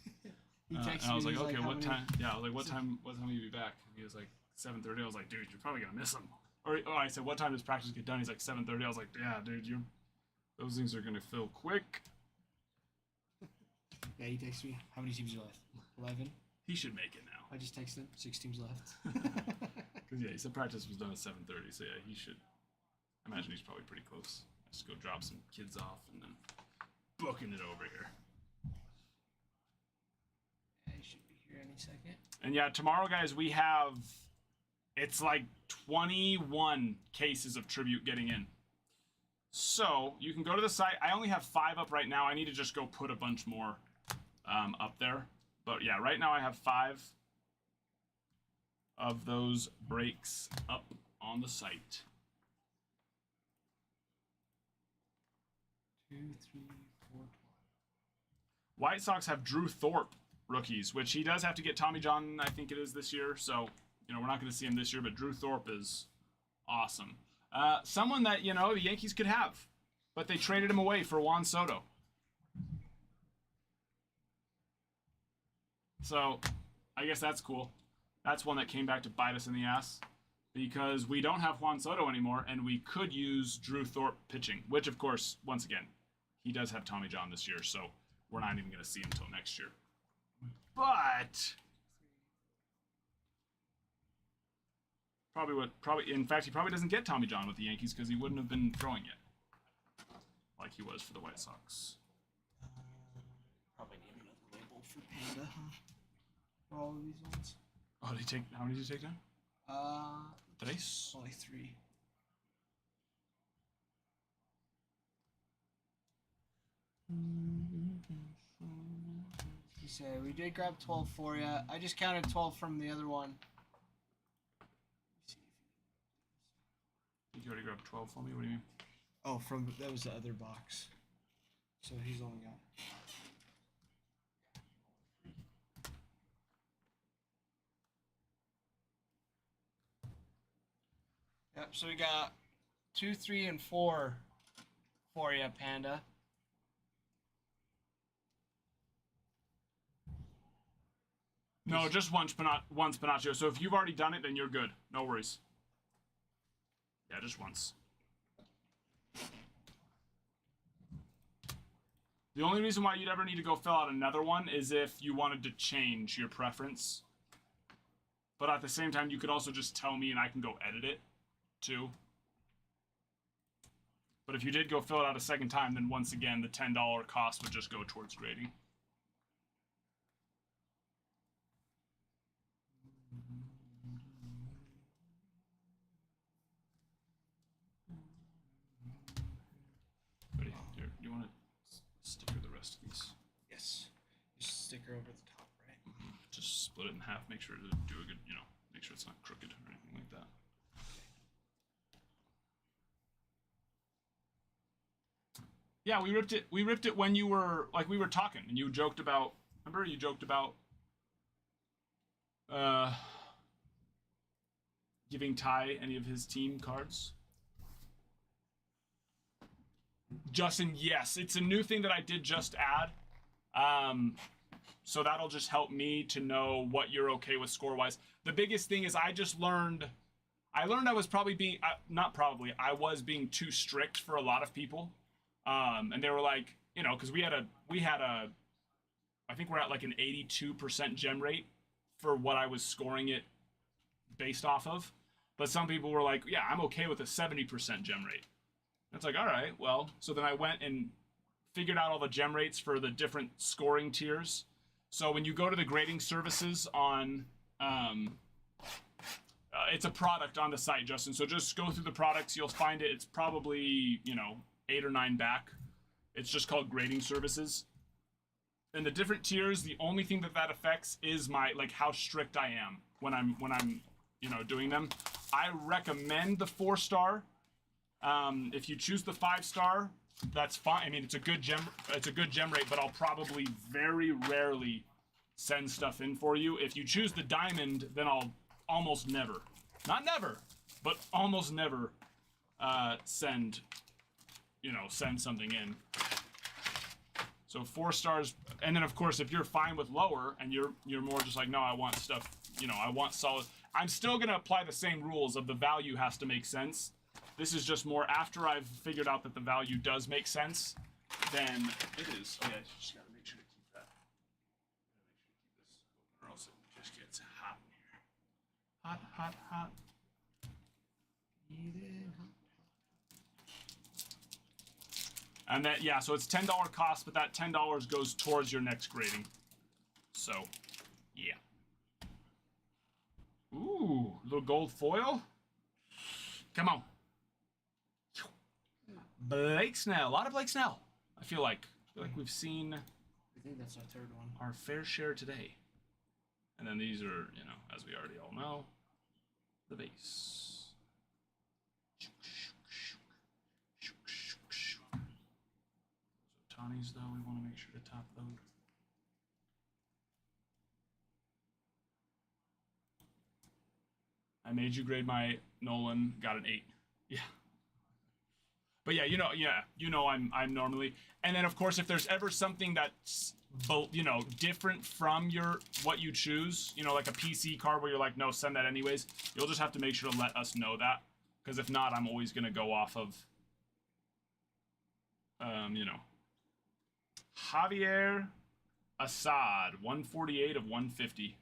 He And texted I was me, like, he's okay, how what many- time? Yeah, I was like, what time will you be back? And he was like, 7:30. I was like, dude, you're probably gonna miss them. Or I said, what time does practice get done? He's like, 7:30. I was like, yeah, dude, those things are gonna fill quick. Yeah, he texted me. How many teams are left? 11. He should make it now. I just texted him. 6 teams left. Cause yeah, he said practice was done at 7:30. So yeah, he should. I imagine he's probably pretty close. Just go drop some kids off and then booking it over here. Yeah, he should be here any second. And yeah, tomorrow, guys, we have, it's like 21 cases of tribute getting in. So you can go to the site. I only have 5 up right now. I need to just go put a bunch more up there. But yeah, right now I have 5. of those breaks up on the site. 2, 3, 4, 12. White Sox have Drew Thorpe rookies, which he does have to get Tommy John, I think it is this year. So, we're not going to see him this year, but Drew Thorpe is awesome. Someone that, the Yankees could have, but they traded him away for Juan Soto. So, I guess that's cool. That's one that came back to bite us in the ass because we don't have Juan Soto anymore, and we could use Drew Thorpe pitching, which, of course, once again, he does have Tommy John this year, so we're not even going to see him until next year. But in fact, he probably doesn't get Tommy John with the Yankees because he wouldn't have been throwing yet like he was for the White Sox. Probably need another label for Panda, huh? For all of these ones. Oh, how many did he take down? Tres? Only 3. You say we did grab 12 for you. I just counted 12 from the other one. I think you already grabbed 12 for me. What do you mean? Oh, that was the other box. So he's only got. Yep. So we got 2, 3, and 4 for you, Panda. No, just once, Panaccio. So if you've already done it, then you're good. No worries. Yeah, just once. The only reason why you'd ever need to go fill out another one is if you wanted to change your preference. But at the same time, you could also just tell me and I can go edit it, too. But if you did go fill it out a second time, then once again, the $10 cost would just go towards grading. Ready? Here, you want to sticker the rest of these? Yes. Just sticker over the top, right? Just split it in half. Make sure to do a good, make sure it's not crooked or anything like that. Yeah, we ripped it. We ripped it when you were we were talking, and you joked about. Remember, you joked about giving Ty any of his team cards. Justin, yes, it's a new thing that I did just add. So that'll just help me to know what you're okay with score-wise. The biggest thing is I learned I was probably being, I was being too strict for a lot of people. And they were like, because we had a, I think we're at like an 82% gem rate for what I was scoring it based off of. But some people were like, yeah, I'm okay with a 70% gem rate. It's like, all right, well, so then I went and figured out all the gem rates for the different scoring tiers. So when you go to the grading services on, it's a product on the site, Justin. So just go through the products. You'll find it. It's probably, 8 or 9 back. It's just called grading services. And the different tiers, the only thing that affects is my, how strict I am when I'm doing them. I recommend the 4-star. If you choose the 5-star, that's fine. I mean, it's a good gem rate, but I'll probably very rarely send stuff in for you. If you choose the diamond, then I'll almost never, not never, but almost never send something in. So 4 stars, and then of course if you're fine with lower and you're more just like, no, I want stuff, I want solid. I'm still gonna apply the same rules of the value has to make sense. This is just more after I've figured out that the value does make sense, then it is. Okay, just gotta make sure to keep that. Make sure to keep this open or else it just gets hot in here. Hot, hot, hot. And that, yeah, so it's $10 cost, but that $10 goes towards your next grading. So, yeah. Ooh, little gold foil. Come on. Blake Snell. A lot of Blake Snell. I feel like we've seen I think that's our third one. our fair share today. And then these are, as we already all know, The base. Otanis, though, we want to make sure to top load. I made you grade my Nolan, got an 8. Yeah. But yeah, I'm normally, and then of course if there's ever something that's different from what you choose, like a PC card where you're like, no, send that anyways, you'll just have to make sure to let us know that, because if not, I'm always gonna go off of Javier Assad, 148 of 150.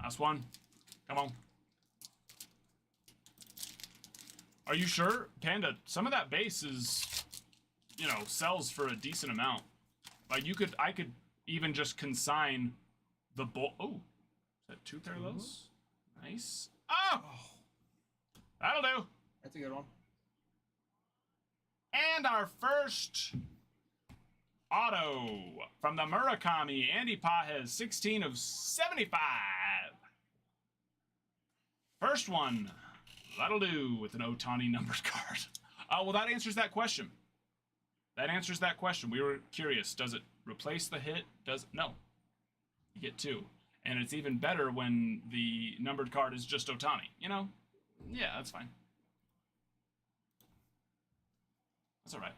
Last one. Come on. Are you sure, Panda? Some of that base is, sells for a decent amount. Like I could even just consign the bull. Oh, is that 2 parallels? Nice. Oh, that'll do. That's a good one. And our first auto from the Murakami, Andy Pajes, 16 of 75. First one, that'll do with an Ohtani numbered card. Well, that answers that question. We were curious. Does it replace the hit? No. You get 2. And it's even better when the numbered card is just Ohtani. Yeah, that's fine. That's all right.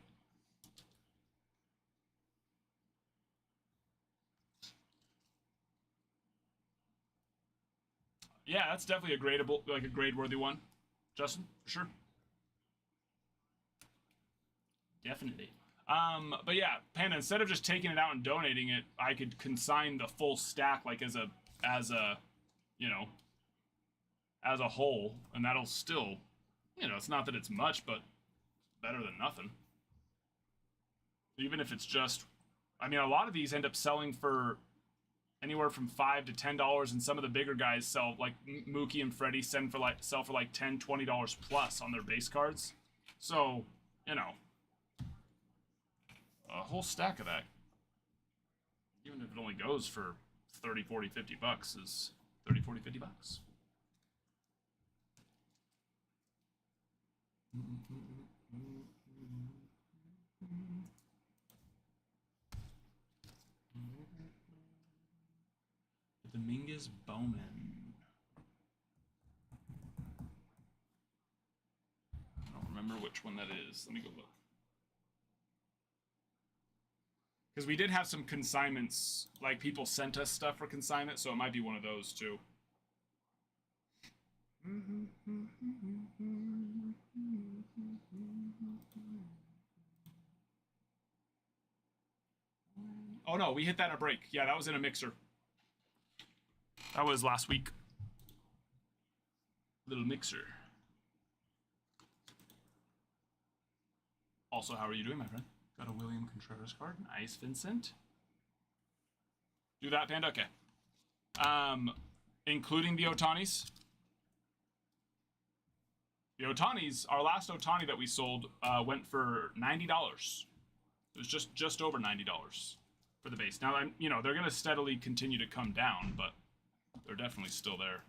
Yeah, that's definitely a grade-worthy one. Justin, for sure. Definitely. But yeah, Panda, instead of just taking it out and donating it, I could consign the full stack, like as a whole, and that'll still, it's not that it's much, but better than nothing. Even if it's just, a lot of these end up selling for anywhere from $5 to $10, and some of the bigger guys sell, like Mookie and Freddie sell for like $10, $20 plus on their base cards. So, a whole stack of that, even if it only goes for 30, 40, 50 bucks, is 30, 40, 50 bucks. Dominguez Bowman. I don't remember which one that is. Let me go look. Because we did have some consignments, like people sent us stuff for consignment, so it might be one of those too. Oh no, we hit that in a break. Yeah, that was in a mixer. That was last week. Little mixer. Also, how are you doing, my friend? Got a William Contreras card. Nice, Vincent. Do that, Panda? Okay. Including the Otanis. The Otanis, our last Otani that we sold went for $90. It was just over $90 for the base. Now, they're going to steadily continue to come down, but they're definitely still there.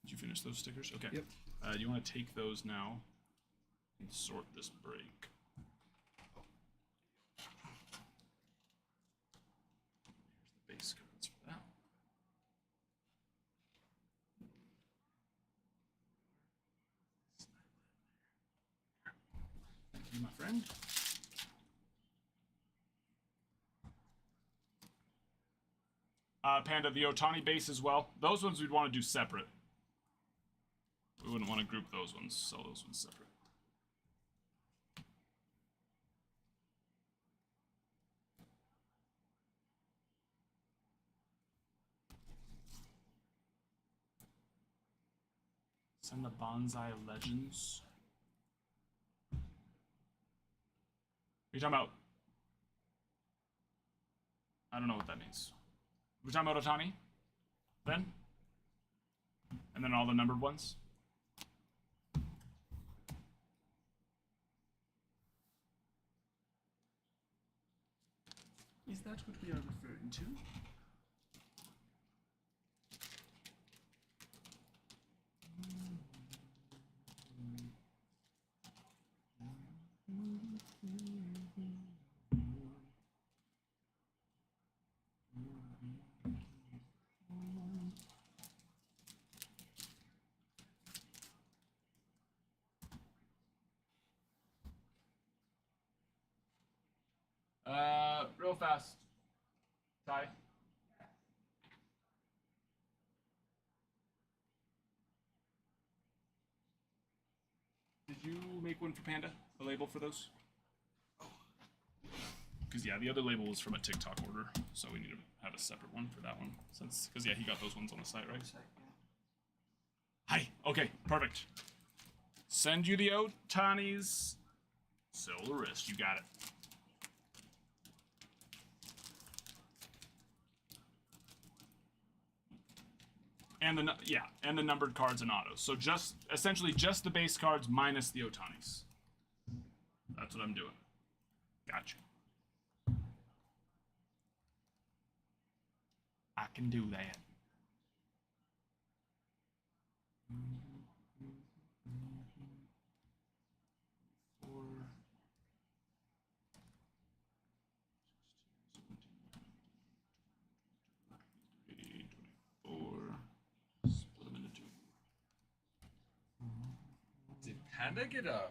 Did you finish those stickers? Okay. Yep. You want to take those now and sort this break. Here's the base cards for that. Thank you, my friend. Panda, the Ohtani base as well. Those ones we'd want to do separate. We wouldn't want to group those ones, sell those ones separate. Send the Bonsai Legends. Are you talking about? I don't know what that means. We're talking about Otani? Then? And then all the numbered ones? Is that what we are referring to? Real fast. Ty. Did you make one for Panda? A label for those? Because yeah, the other label was from a TikTok order, so we need to have a separate one for that one. Since, because yeah, he got those ones on the site, right? Hi. Okay, perfect. Send you the Otani's. Sell the rest. You got it. And and the numbered cards and autos. So just essentially just the base cards minus the Otanis. That's what I'm doing. Gotcha. I can do that. Did Panda get a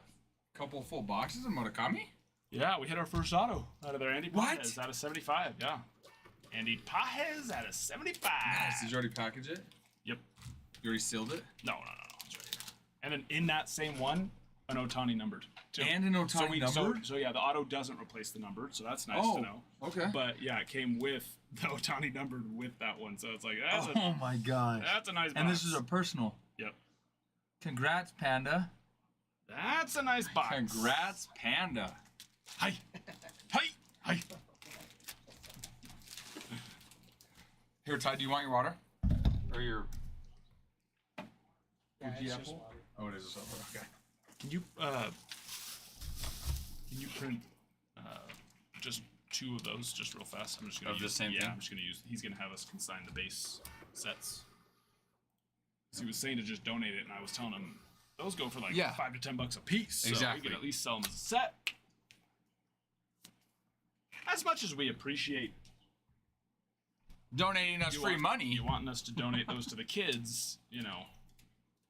couple full boxes of Murakami? Yeah, we hit our first auto out of there. Andy What? Pajes out of 75. Yeah. Andy Pajes out of 75. Nice. Did you already package it? Yep. You already sealed it? No. It's right here. And then in that same one, an Otani numbered. Too. And an Otani numbered? So yeah, the auto doesn't replace the numbered, so that's nice Oh, to know. okay. But yeah, it came with the Otani numbered with that one, so it's like that's Oh my gosh. that's a nice box. And this is a personal. Yep. Congrats, Panda. That's a nice box. Congrats, Panda. Hi. Hi. Here, Ty, do you want your water? Or your Yeah, Fuji it's apple? just water. Oh, it is a silver. Okay. Can you print just 2 of those just real fast? I'm just gonna Of the use, same yeah, thing? I'm just gonna use. He's gonna have us consign the base sets. 'Cause he was saying to just donate it, and I was telling him those go for like Yeah. $5 to $10 a piece. So Exactly. we can at least sell them as a set. As much as we appreciate Donating us free money. you wanting us to donate those to the kids,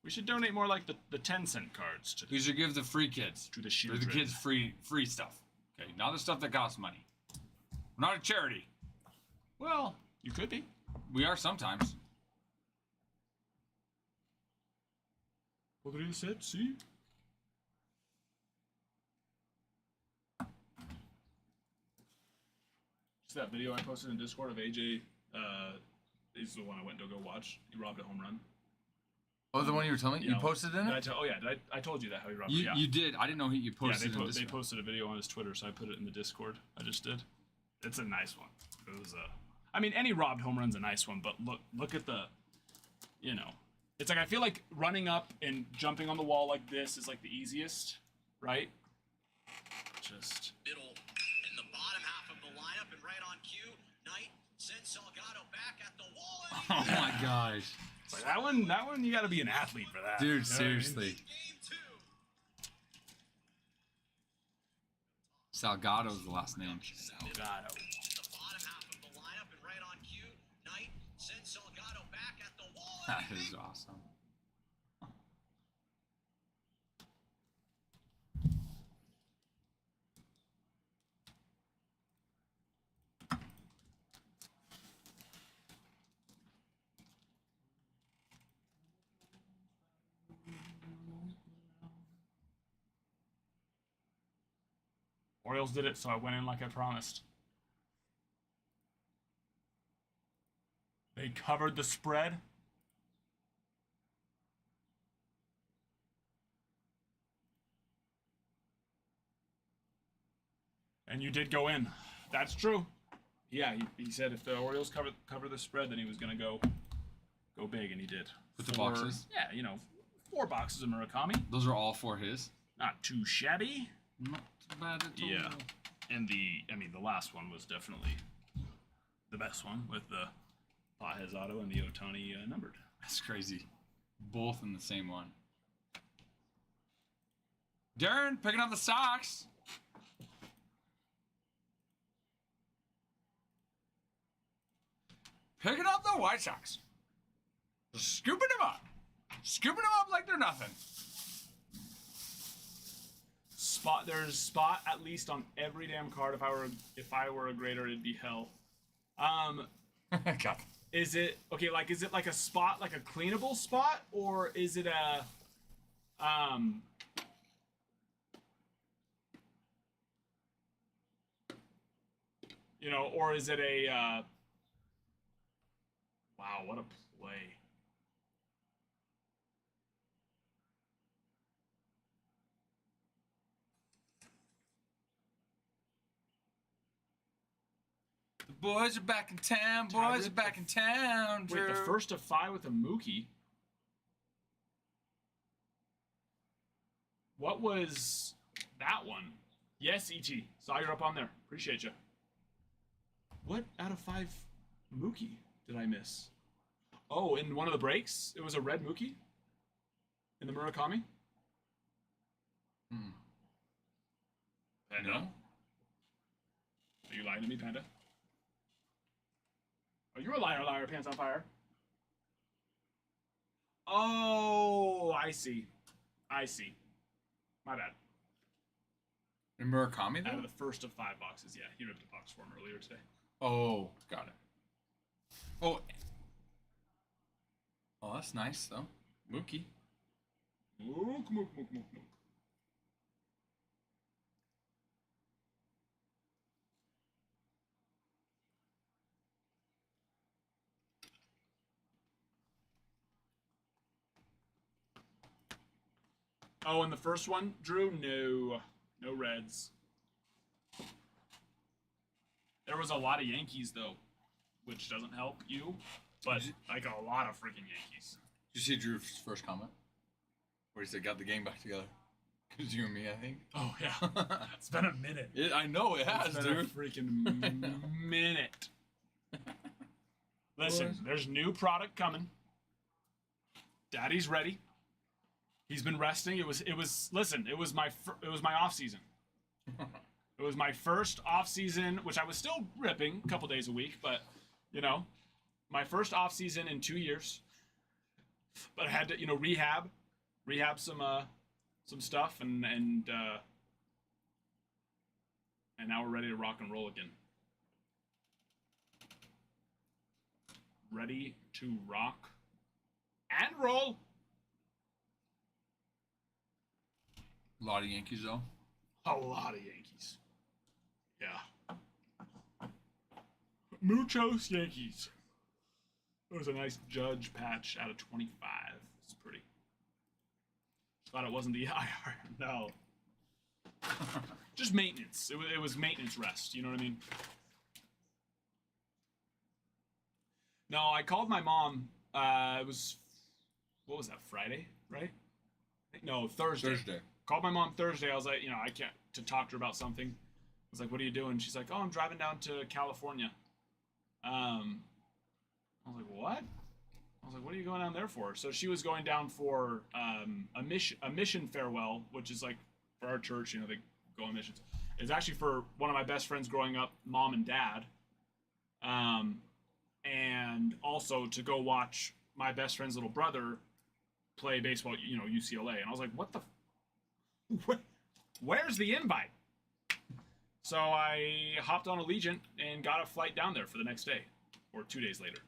we should donate more like the 10-cent cards to We should give the free kids. the Or children. the kids free stuff. Okay, not the stuff that costs money. We're not a charity. Well, you could be. We are sometimes. Podría ser, sí. See that video I posted in Discord of AJ? Is the one I went to go watch. He robbed a home run. Oh, the one you were telling me? You posted in Did I it? I told you that how he robbed You, it. Yeah. you did. I didn't know you Yeah, posted it in they Discord. posted a video on his Twitter, so I put it in the Discord. I just did. It's a nice one. It was I mean, any robbed home run's a nice one, but look at the, it's like I feel like running up and jumping on the wall like this is like the easiest, right? Just Middle in the bottom half of the lineup and right on cue. Knight sends Salgado back at the wall. And Oh my gosh. like that one you got to be an athlete for that, Dude, you know what I mean? seriously. game 2. Salgado's the last name. Salgado. The bottom half of the lineup and right on cue. Knight sends Salgado back at the wall. That is awesome. Orioles did it, so I went in like I promised. They covered the spread. And you did go in. That's true. Yeah, he said if the Orioles cover the spread, then he was gonna go big, and he did. With the boxes? Yeah, 4 boxes of Murakami. Those are all for his. Not too shabby. Not too bad at all. Yeah. And the last one was definitely the best one with the Pages auto and the Otani numbered. That's crazy. Both in the same one. Darren picking up the Sox. Picking up the White Sox. Scooping them up. Scooping them up like they're nothing. There's spot at least on every damn card. If I were a grader, it'd be hell. God. Is it okay? Like, is it like a spot, like a cleanable spot, or is it a or is it a wow, what a play. The boys are back in town. Boys are back in town. Wait, the first of 5 with a Mookie. What was that one? Yes, E.T. Saw you're up on there. Appreciate you. What out of 5 Mookie did I miss? Oh, in one of the breaks, it was a red Mookie? In the Murakami? Panda? No. Are you lying to me, Panda? Oh, you're a liar, pants on fire. Oh, I see. My bad. In Murakami, Out of though? the first of 5 boxes, yeah. He ripped a box for him earlier today. Oh, got it. Oh, that's nice, though. Mookie. Mook. Oh, and the first one, Drew? No Reds. There was a lot of Yankees, though, which doesn't help you, but like a lot of freaking Yankees. Did you see Drew's first comment? Where he said, got the game back together. Because you and me, I think. Oh, yeah. It's been a minute. I know, it has, It's been a dude. freaking minute. Listen, there's new product coming. Daddy's ready. He's been resting. It was my off season. It was my first off season, which I was still ripping a couple days a week, but my first off season in 2 years. But I had to, rehab some stuff, and now we're ready to rock and roll again. Ready to rock and roll. A lot of Yankees, though. A lot of Yankees. Yeah. Muchos Yankees. It was a nice Judge patch out of 25. It's pretty. Thought it wasn't the IR. No. Just maintenance. It was maintenance rest. You know what I mean? No, I called my mom. It was, what was that, Friday, right? No, Thursday. Called my mom Thursday. I was like, I can't, to talk to her about something. I was like, what are you doing? She's like, oh, I'm driving down to California. I was like, what? I was like, what are you going down there for? So she was going down for a mission farewell, which is like for our church, they go on missions. It's actually for one of my best friends growing up, mom and dad. And also to go watch my best friend's little brother play baseball, UCLA. And I was like, where's the invite? So I hopped on Allegiant and got a flight down there for the next day, or 2 days later.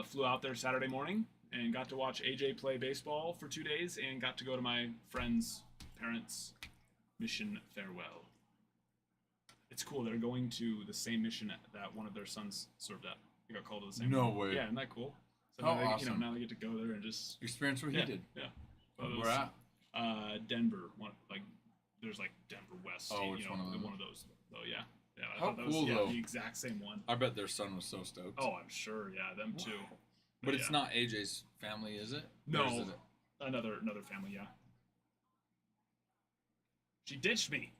Flew out there Saturday morning and got to watch AJ play baseball for 2 days and got to go to my friend's parents' mission farewell. it's cool. They're going to the same mission that one of their sons served at. They got called to the same. No one. way. Yeah, isn't that cool? So How now they, awesome. now they get to go there and just Experience what yeah, he did. Yeah. Well, Where at? Denver. There's like Denver West. Oh, it's one of those. One of those. Oh yeah. Yeah. I How thought that was cool, though. the exact same one. I bet their son was so stoked. Oh, I'm sure. Yeah, them too. but it's yeah. not AJ's family, is it? No. Or is it? Another family, yeah. She ditched me.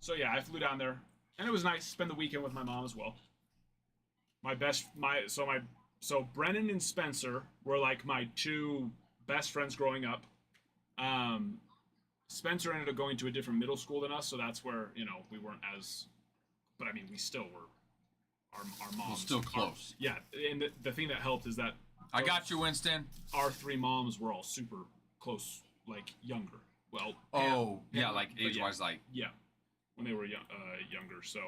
So yeah, I flew down there, and it was nice to spend the weekend with my mom as well. So Brennan and Spencer were like my two best friends growing up. Spencer ended up going to a different middle school than us, so that's where we weren't as. But I mean, we still were. Our moms still close. Yeah, and the thing that helped is that I got you, Winston. our three moms were all super close, like younger. Well, Oh, yeah, Pam- like but age-wise, like. yeah, when they were younger. So,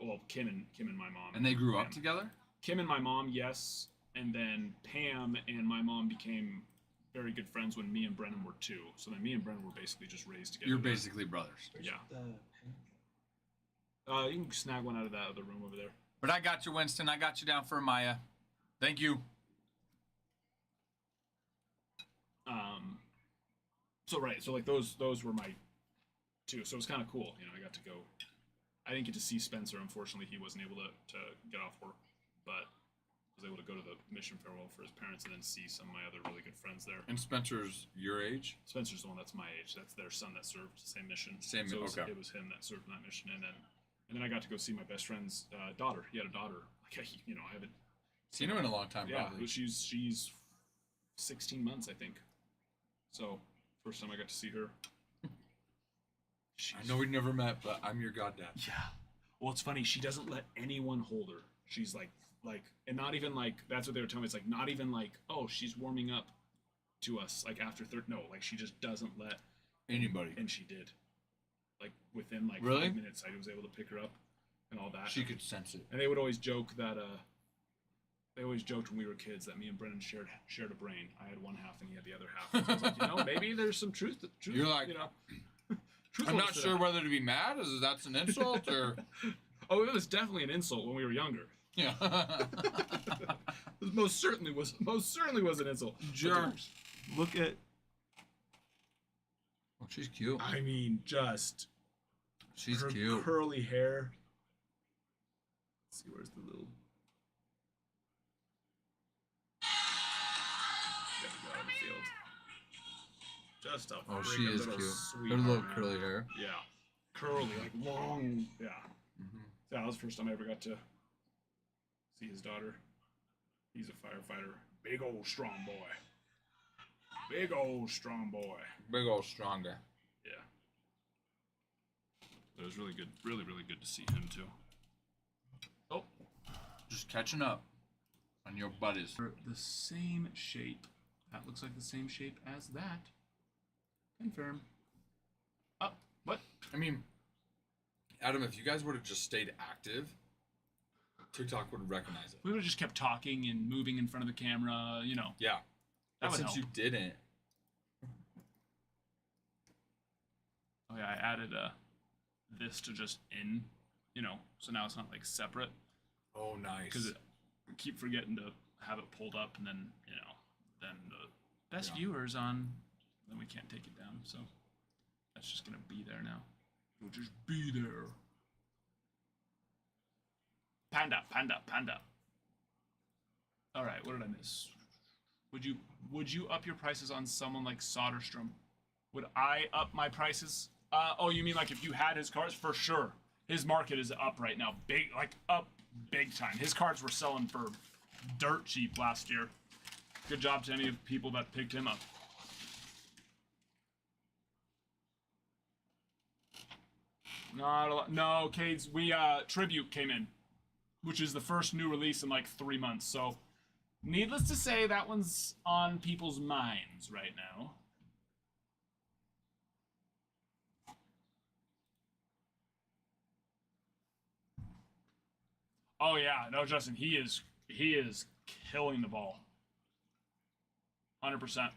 well, Kim and my mom. And they grew up Pam. together? Kim and my mom, yes, and then Pam and my mom became very good friends when me and Brennan were two. So then me and Brennan were basically just raised together. You're there. basically brothers. Where's Yeah. the You can snag one out of that other room over there. But I got you, Winston. I got you down for Maya. Thank you. So right, so like those were my two. So it was kind of cool, I got to go. I didn't get to see Spencer. Unfortunately, he wasn't able to get off work, but I was able to go to the mission farewell for his parents and then see some of my other really good friends there. And Spencer's your age? Spencer's the one that's my age. That's their son that served the same mission. Same, so okay. It was him that served in that mission, and then I got to go see my best friend's daughter. He had a daughter. Like I haven't Seen him in a long time, Yeah, probably. she's 16 months, I think. So first time I got to see her. I know we never met, but I'm your goddad. Yeah. Well, it's funny. She doesn't let anyone hold her. She's like, and not even like that's what they were telling me. It's like not even like, oh, she's warming up to us like after third. No, like she just doesn't let. Anybody. And she did. Like within like Really? 5 minutes, I was able to pick her up and all that. She could sense it. And they would always joke that they always joked when we were kids that me and Brennan shared a brain. I had one half and he had the other half. So I was like, maybe there's some truth. You're like, I'm I'm not sure whether to be mad, as that's an insult, or... Oh, it was definitely an insult when we were younger. Yeah. It most certainly was an insult. Jerks. Look at. Oh, she's cute. I mean, just. She's her cute. curly hair. Let's see, where's the little. Got to go out in the field. Just a Oh, friggin' she is little cute. sweetheart, Her little man. curly hair. Yeah. Curly, like long. Yeah. Mm-hmm. Yeah, that was the first time I ever got to see his daughter. He's a firefighter. Big old strong boy. Big old strong boy. Big old stronger. Yeah. It was really good. Really, really good to see him too. Oh. Just catching up on your buddies. The same shape. That looks like the same shape as that. Confirm. Oh, what? I mean, Adam, if you guys would have just stayed active, TikTok would recognize it. We would have just kept talking and moving in front of the camera, Yeah. That But would since help. you didn't, Oh yeah, I added this to just in, so now it's not like separate. oh, nice. Because I keep forgetting to have it pulled up, and then then the best Yeah. viewers on, then we can't take it down. So that's just gonna be there now. It'll just be there. Panda, panda, panda. All right, what did I miss? Would you up your prices on someone like Soderstrom? Would I up my prices? Oh, you mean like if you had his cards? For sure. His market is up right now. Up big time. His cards were selling for dirt cheap last year. Good job to any of the people that picked him up. Not a lot. No, Cades, Tribute came in, which is the first new release in like 3 months. So, needless to say, that one's on people's minds right now. Oh yeah, no, Justin, he is killing the ball. 100%.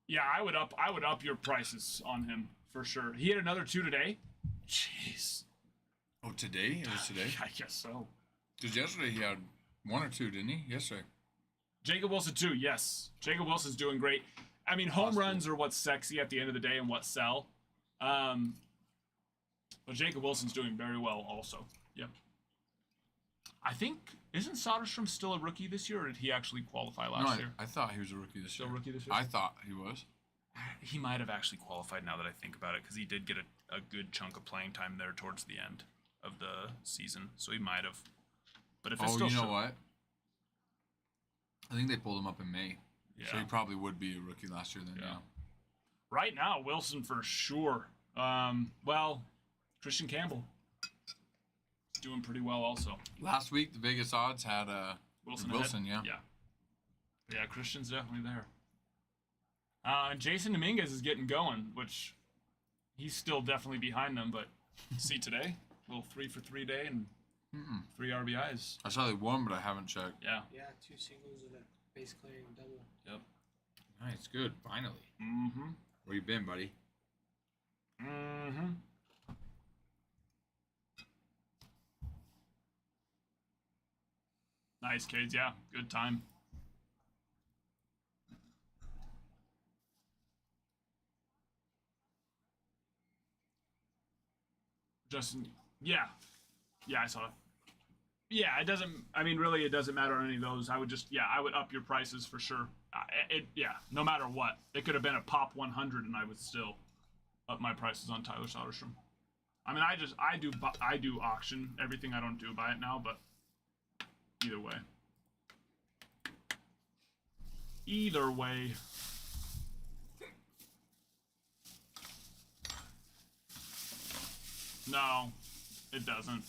Yeah, I would up your prices on him for sure. He had another 2 today. Jeez. Oh, today? It was today? I guess so. Because yesterday he had 1 or 2, didn't he? Yesterday. Jacob Wilson too. Yes, Jacob Wilson's doing great. I mean, home runs are what's sexy at the end of the day and what sell. But Jacob Wilson's doing very well also. Yep. I think isn't Soderstrom still a rookie this year, or did he actually qualify last year? I thought he was a rookie this Still year. rookie this year? I thought he was. He might have actually qualified now that I think about it, because he did get a good chunk of playing time there towards the end of the season, so he might have. But if it's Oh, still you know what? I think they pulled him up in May. So Yeah. he probably would be a rookie last year then, Yeah. yeah. Right now, Wilson for sure. Well, Christian Campbell is doing pretty well also. Last week, the Vegas odds had Wilson, Wilson, ahead. yeah. Yeah, Christian's definitely there. And Jason Dominguez is getting going, which he's still definitely behind them, but see today, little 3 for 3 day and 3 RBIs. I saw they won, but I haven't checked. Yeah. Yeah, 2 singles and a base clearing double. Yep. Nice, good, finally. Mm-hmm. Where you been, buddy? Mm-hmm. Nice, kids. Yeah, good time. Justin, yeah, I saw it. Yeah, it doesn't. I mean, really, it doesn't matter on any of those. I would just, I would up your prices for sure. No matter what, it could have been a pop 100, and I would still up my prices on Tyler Soderstrom. I mean, I do auction everything. I don't do buy it now, but either way. Either way. No, it doesn't.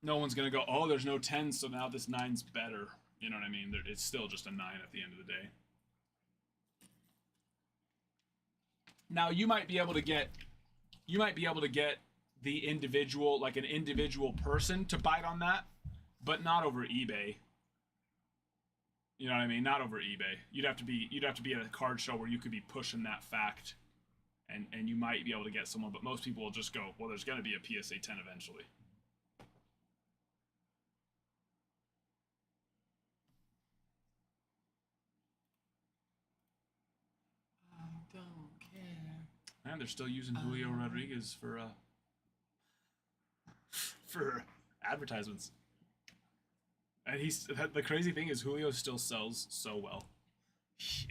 No one's going to go, oh, there's no 10, so now this 9's better. You know what I mean? It's still just a 9 at the end of the day. Now, you might be able to get the individual, like an individual person to bite on that, but not over eBay. You know what I mean? Not over eBay. You'd have to be at a card show where you could be pushing that fact, and you might be able to get someone, but most people will just go, well, there's going to be a PSA 10 eventually. I don't care. And they're still using Julio Rodriguez for advertisements. And the crazy thing is Julio still sells so well,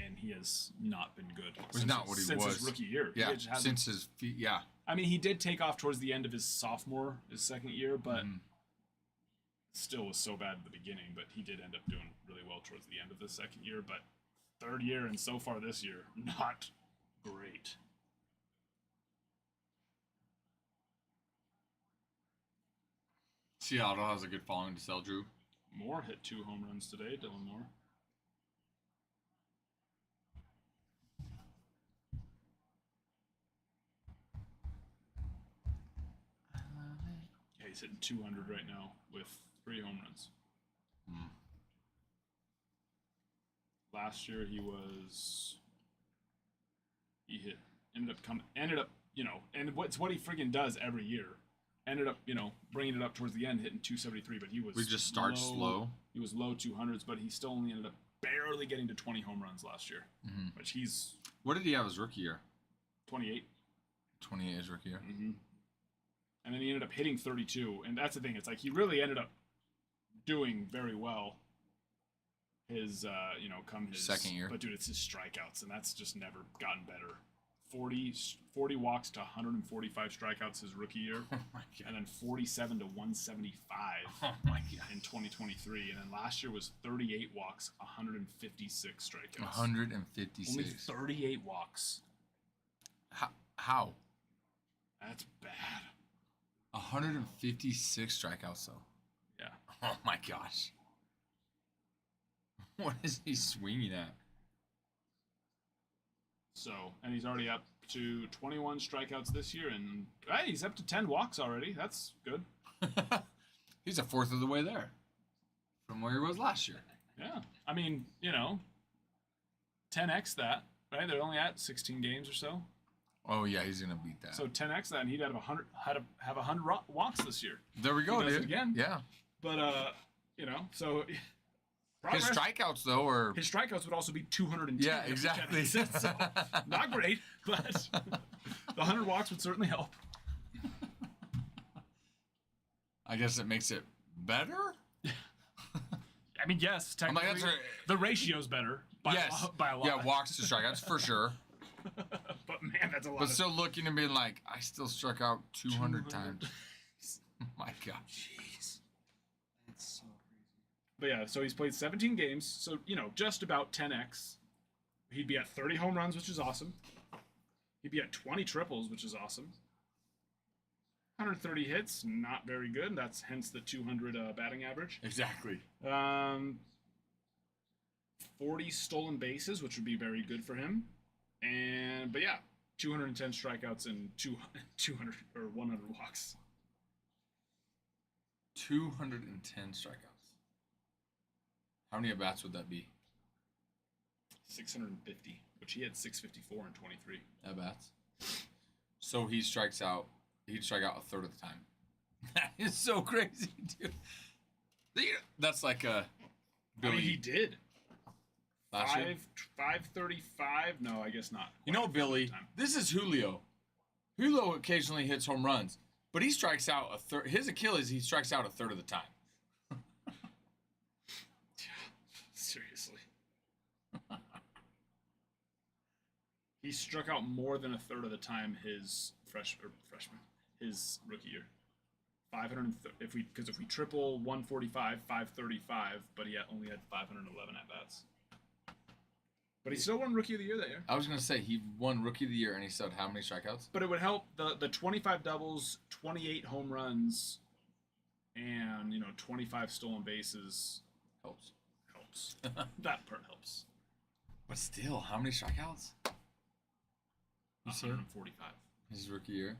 and he has not been good. Was not what he since was. his rookie year. Yeah, He just hasn't- since his feet, yeah. I mean, he did take off towards the end of his second year, but still was so bad at the beginning. But he did end up doing really well towards the end of the second year. But third year and so far this year, not great. Seattle has a good following to sell, Drew. Moore hit 2 home runs today, Dylan Moore. Yeah, he's hitting 200 right now with 3 home runs. Last year ended up, and it's what he friggin' does every year. Ended up, bringing it up towards the end, hitting 273, but he was. We just start slow. He was low 200s, but he still only ended up barely getting to 20 home runs last year, which he's What did he have his rookie year? 28. 28 his rookie year. And then he ended up hitting 32, and that's the thing. It's like he really ended up doing very well. His, come his second year. But dude, it's his strikeouts, and that's just never gotten better. 40 walks to 145 strikeouts his rookie year, Oh my god. and then 47 to 175 Oh my god. in 2023, and then last year was 38 walks, 156 strikeouts. 156. Only 38 walks. How? That's bad. 156 strikeouts though. Yeah. Oh my gosh. What is he swinging at? So, and he's already up to 21 strikeouts this year, and hey, he's up to 10 walks already. That's good. He's a fourth of the way there from where he was last year. Yeah. I mean, 10x that, right? They're only at 16 games or so. Oh yeah, he's gonna beat that. So 10x that, and he'd have 100 walks this year. there we go, he does it dude. again. Yeah. But so His progress. strikeouts though, or His strikeouts would also be 210. yeah, which exactly. I think is- so, not great, but the 100 walks would certainly help. I guess it makes it better. I mean, yes, I'm like, technically, that's the ratio's better by, yes, by a lot. yeah, walks to strikeouts for sure. But man, that's a lot. But of, still looking and being like, I still struck out 200 times. My God. Jeez. That's so crazy. But yeah, so he's played 17 games, so just about 10x. He'd be at 30 home runs, which is awesome. He'd be at 20 triples, which is awesome. 130 hits, not very good. That's hence the 200 batting average. Exactly. 40 stolen bases, which would be very good for him. But yeah, 210 strikeouts and 200 or 100 walks. 210 strikeouts. How many at bats would that be? 650, which he had 654 and 23. At bats. So he'd strike out a third of the time. That is so crazy, dude. That's like a Billy. I mean, he did. last year. 535. No, I guess not. You know, Quite Billy, time. this is Julio. Julio occasionally hits home runs, but he strikes out a third. His Achilles, he strikes out a third of the time. Seriously. He struck out more than a third of the time his freshman, his rookie year. 500 if we triple 145, 535, but he only had 511 at bats. But he still won Rookie of the Year that year. I was gonna say he won Rookie of the Year, and he said how many strikeouts? But it would help the 25 doubles, 28 home runs, and 25 stolen bases Helps. helps. That part helps. But still, how many strikeouts? You said 145. his rookie year.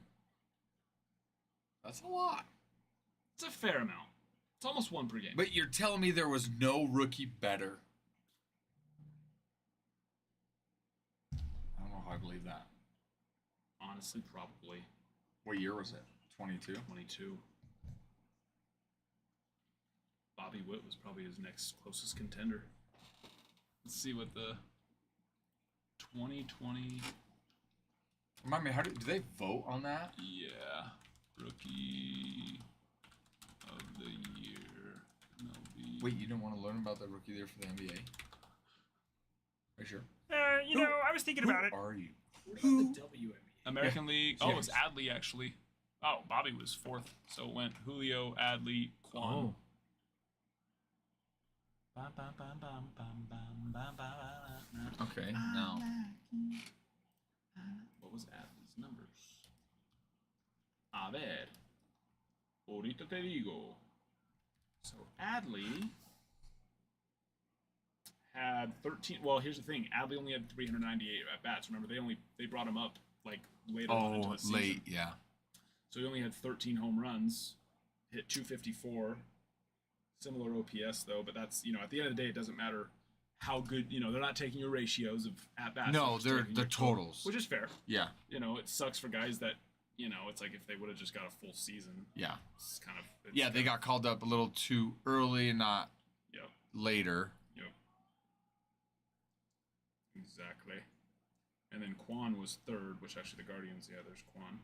That's a lot. It's a fair amount. It's almost one per game. But you're telling me there was no rookie better? I don't know how I believe that. Honestly, probably What year was it? 22. 22. Bobby Witt was probably his next closest contender. Let's see what the 2020. Remind me, how do they vote on that? Yeah, rookie of the year. MLB. Wait, you didn't want to learn about the rookie of the year for the NBA? Are you sure? I was thinking about it. Who are you? What about the WNBA? American League. Oh, it was Yes. Adley actually. Oh, Bobby was fourth, so it went Julio, Adley, Quan. Okay, now. What was Adley's numbers? A ver. Ahorita te digo. So Adley had 13. Well, here's the thing. Adley only had 398 at bats. Remember, they brought him up like later on into Oh, the season. late, yeah. So he only had 13 home runs, hit 254. Similar OPS though, but that's at the end of the day, it doesn't matter how good. They're not taking your ratios of at bats. No, just they're taking the your total, totals. which is fair. Yeah, It sucks for guys that it's like if they would have just got a full season. yeah. It's kind of Yeah, they got called up a little too early and not Yep. later. Yep. Exactly. And then Quan was third, which actually the Guardians. Yeah, there's Quan.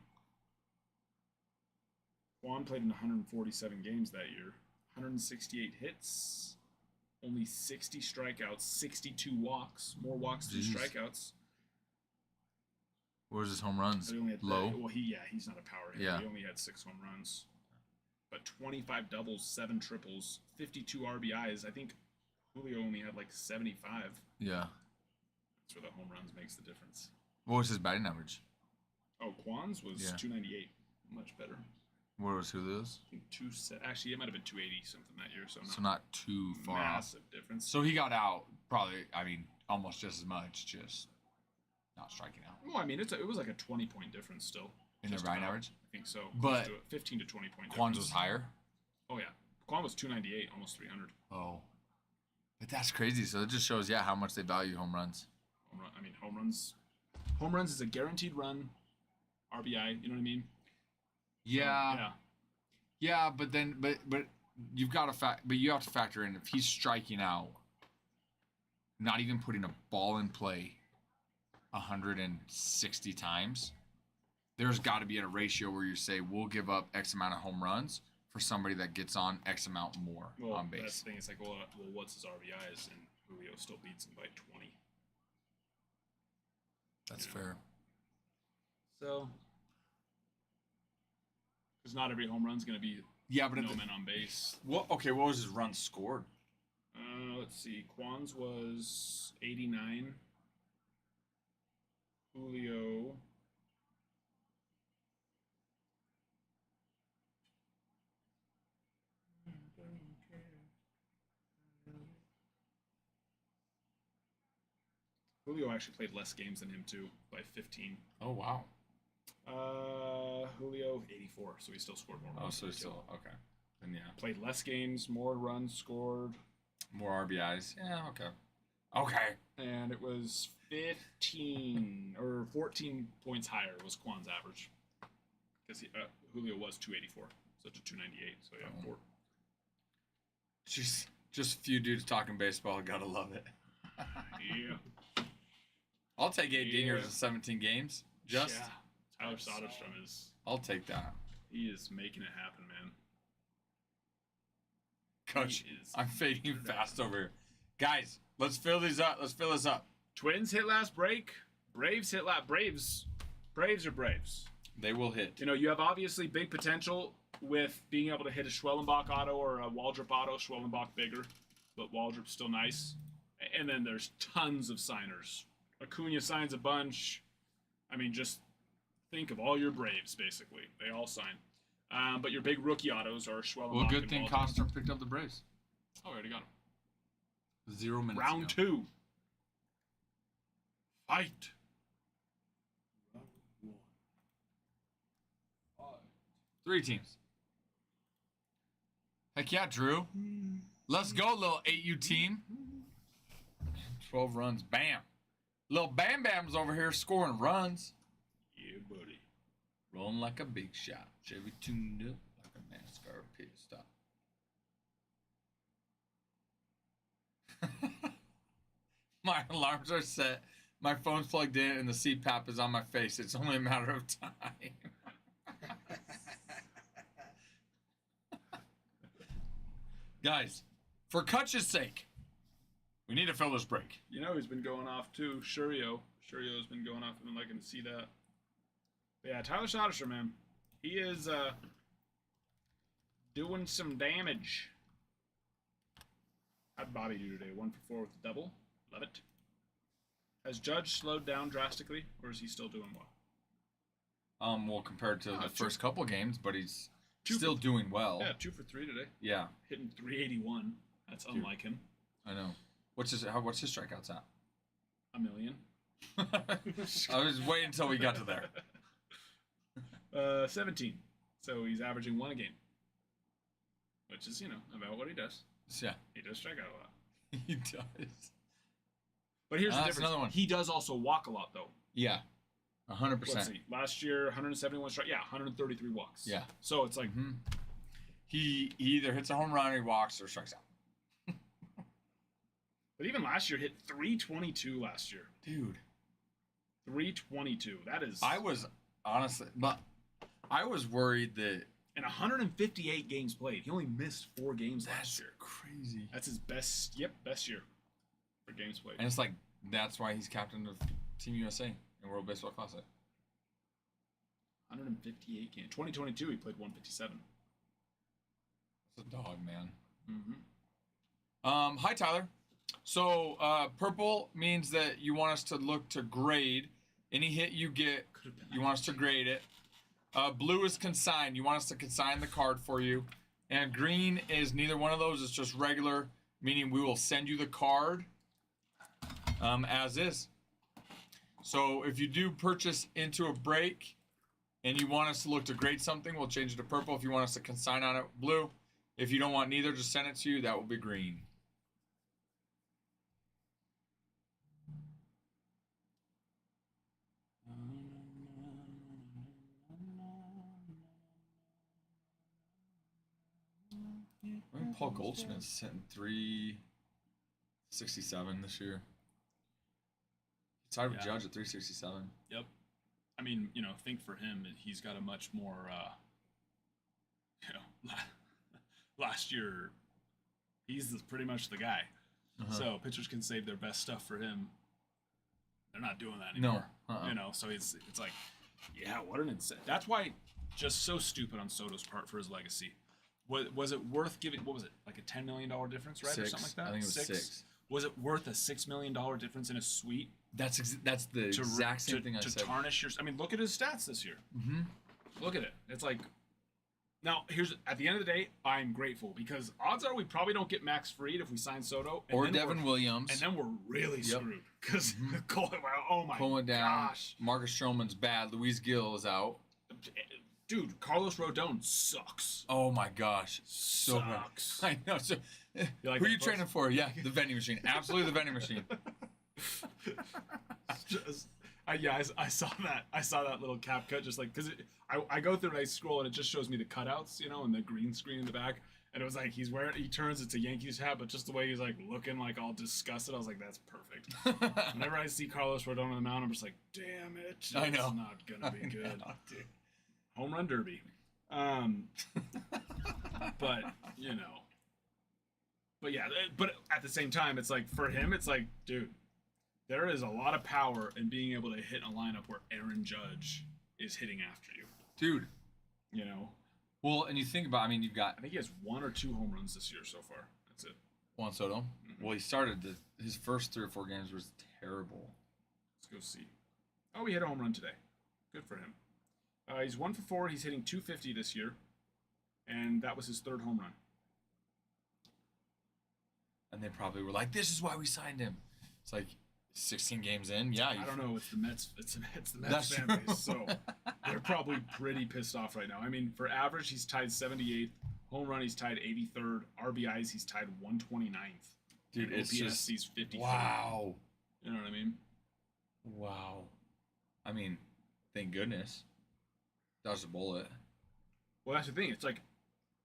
Quan played in 147 games that year. 168 hits, only 60 strikeouts, 62 walks, more walks than Jeez. strikeouts. Where's his home runs? So he only had Low. Well, he's not a power hitter. Yeah. He only had 6 home runs, but 25 doubles, 7 triples, 52 RBIs. I think Julio only had like 75. Yeah. That's where the home runs makes the difference. What was his batting average? Oh, Quan's was Yeah. 298, much better. What was Julio's? I think actually it might have been 280 something that year, so not, So not too far off. massive difference. So he got out probably. I mean, almost just as much, just not striking out Well, I mean, it was like a 20-point difference still. in their Just batting about. average. I think so. But- Close to it, 15 to 20 point Quan's difference. was higher. Oh yeah, Quan was 298, almost 300. Oh, but that's crazy. So it just shows, how much they value home runs. Home runs. Home runs is a guaranteed run. RBI. You know what I mean? Yeah. Yeah, but then but you have to factor in if he's striking out, not even putting a ball in play 160 times. There's got to be a ratio where you say we'll give up X amount of home runs for somebody that gets on X amount more on base. That's the thing. It's like, well, what's his RBIs? And Julio still beats him by 20. That's fair. So, because not every home run's going to be Yeah, but no men on base. what was his run scored? Let's see. Kwan's was 89. Julio. Julio actually played less games than him too, by 15. Oh wow. Julio 84, so he still scored more runs. Oh, so than he's still okay. Then yeah, played less games, more runs scored, more RBIs. Yeah, okay. Okay. and it was 15 or 14 points higher was Kwan's average, because Julio was 284, so to 298. So yeah, Oh. four. Just a few dudes talking baseball. Gotta love it. Yeah. I'll take 8 dingers Yeah. in 17 games. Just Yeah. Tyler Soderstrom is I'll take that. he is making it happen, man. Coach, He is. I'm fading fast over here. Guys, let's fill these up. Let's fill this up. Twins hit last break. Braves hit last. Braves are Braves. They will hit. You know, you have obviously big potential with being able to hit a Schwellenbach auto or a Waldrop auto. Schwellenbach bigger, but Waldrop's still nice. And then there's tons of signers. Acuna signs a bunch. I mean, just think of all your Braves, basically. They all sign. But your big rookie autos are Schwellenbach Well, good and thing Waldrop. Costner picked up the Braves. Oh, I already got him. 0 minutes Round ago. 2. Fight. 3 teams. Heck yeah, Drew. Let's go, little 8U team. 12 runs. Bam. Little Bam Bam's over here scoring runs. Yeah, buddy. Rolling like a big shot. Chevy tuned up like a NASCAR pit stop. My alarms are set. My phone's plugged in and the CPAP is on my face. It's only a matter of time. Guys, for Kutch's sake, we need to fill this break. You know who's been going off too? Shurio. Shurio's been going off. I've been liking to see that. But yeah, Tyler Soderstrom, man. He is doing some damage. How'd Bobby do today? 1 for 4 with the double. Love it. Has Judge slowed down drastically, or is he still doing well? Well, compared to the two- first couple games, but he's two still for- doing well. Yeah, 2 for 3 today. Yeah, Hitting 381. That's unlike him. I know. What's his strikeouts at? A million. I was waiting until we got to there. 17. So he's averaging 1 a game. Which is, about what he does. Yeah, He does strike out a lot. he does. But here's the That's difference. another one. He does also walk a lot, though. Yeah, Let's 100%. see. Last year, 171 strike. Yeah, 133 walks. Yeah. So it's like, Mhm. He either hits a home run or he walks or strikes out. but even last year, hit 322 last year. Dude, 322. That is. I was honestly, but I was worried that And 158 games played. He only missed 4 games last that's year. crazy. That's his best year for games played. And it's like that's why he's captain of Team USA in World Baseball Classic. 158 games. 2022, he played 157. It's a dog, man. Mm-hmm. Hi Tyler. So purple means that you want us to look to grade any hit you get. You want us to grade it. Blue is consign. You want us to consign the card for you. And green is neither one of those. It's just regular, meaning we will send you the card as is. So if you do purchase into a break and you want us to look to grade something, we'll change it to purple. If you want us to consign on it, blue. If you don't want neither, just send it to you. That will be green. I mean, Paul Goldschmidt's hitting 367 this year. Tied with Yeah. Judge at 367. Yep. I mean, you know, think for him, he's got a much more, you know, last year, pretty much the guy. Uh-huh. So pitchers can save their best stuff for him. They're not doing that No. anymore. Uh-uh. You know, so it's like, yeah, what an insane. That's why, just so stupid on Soto's part for his legacy. Was it worth giving? What was it, like a $10 million difference, right, or something like that? I think it was six. Was it worth a $6 million difference in a suite? That's the exact same thing I said. To tarnish your. I mean, look at his stats this year. Mm-hmm. Look at it. It's like. Now, at the end of the day, I'm grateful because odds are we probably don't get Max Fried if we sign Soto. Or Devin Williams. And then we're really Yep. screwed because oh my Pulling down. gosh. Marcus Stroman's bad. Luis Gill is out. Dude, Carlos Rodon sucks. Oh my gosh. So bad. Sucks. I know. So, like who are that you post? training for? Yeah, the vending machine. Absolutely the vending machine. I saw that. I saw that little cap cut just like because I go through and I scroll and it just shows me the cutouts, you know, and the green screen in the back. And it was like he turns, it's a Yankees hat, but just the way he's like looking like all disgusted, I was like, that's perfect. Whenever I see Carlos Rodon on the mound, I'm just like, damn it, I know. it's not gonna be good. know, dude. Home run derby. But you know, but yeah, but at the same time, it's like for him, it's like, dude, there is a lot of power in being able to hit in a lineup where Aaron Judge is hitting after you. Dude. You know, Well, and you think about, I mean, you've got I think he has 1 or 2 home runs this year so far. That's it. Juan Soto. Mm-hmm. Well, he started his first 3 or 4 games was terrible. Let's go see. Oh, he hit a home run today. Good for him. He's 1 for 4. He's hitting .250 this year, and that was his 3rd home run. And they probably were like, "This is why we signed him." It's like 16 games in. Yeah, I don't know. It's the Mets. It's the Mets That's fan true. base, so they're probably pretty pissed off right now. I mean, for average, he's tied 78th. Home run, he's tied 83rd. RBIs, he's tied 129th. Dude, And it's OPS, just he's 53rd. wow, You know what I mean? wow. I mean, thank goodness. Dodged a bullet. Well, that's the thing. It's like,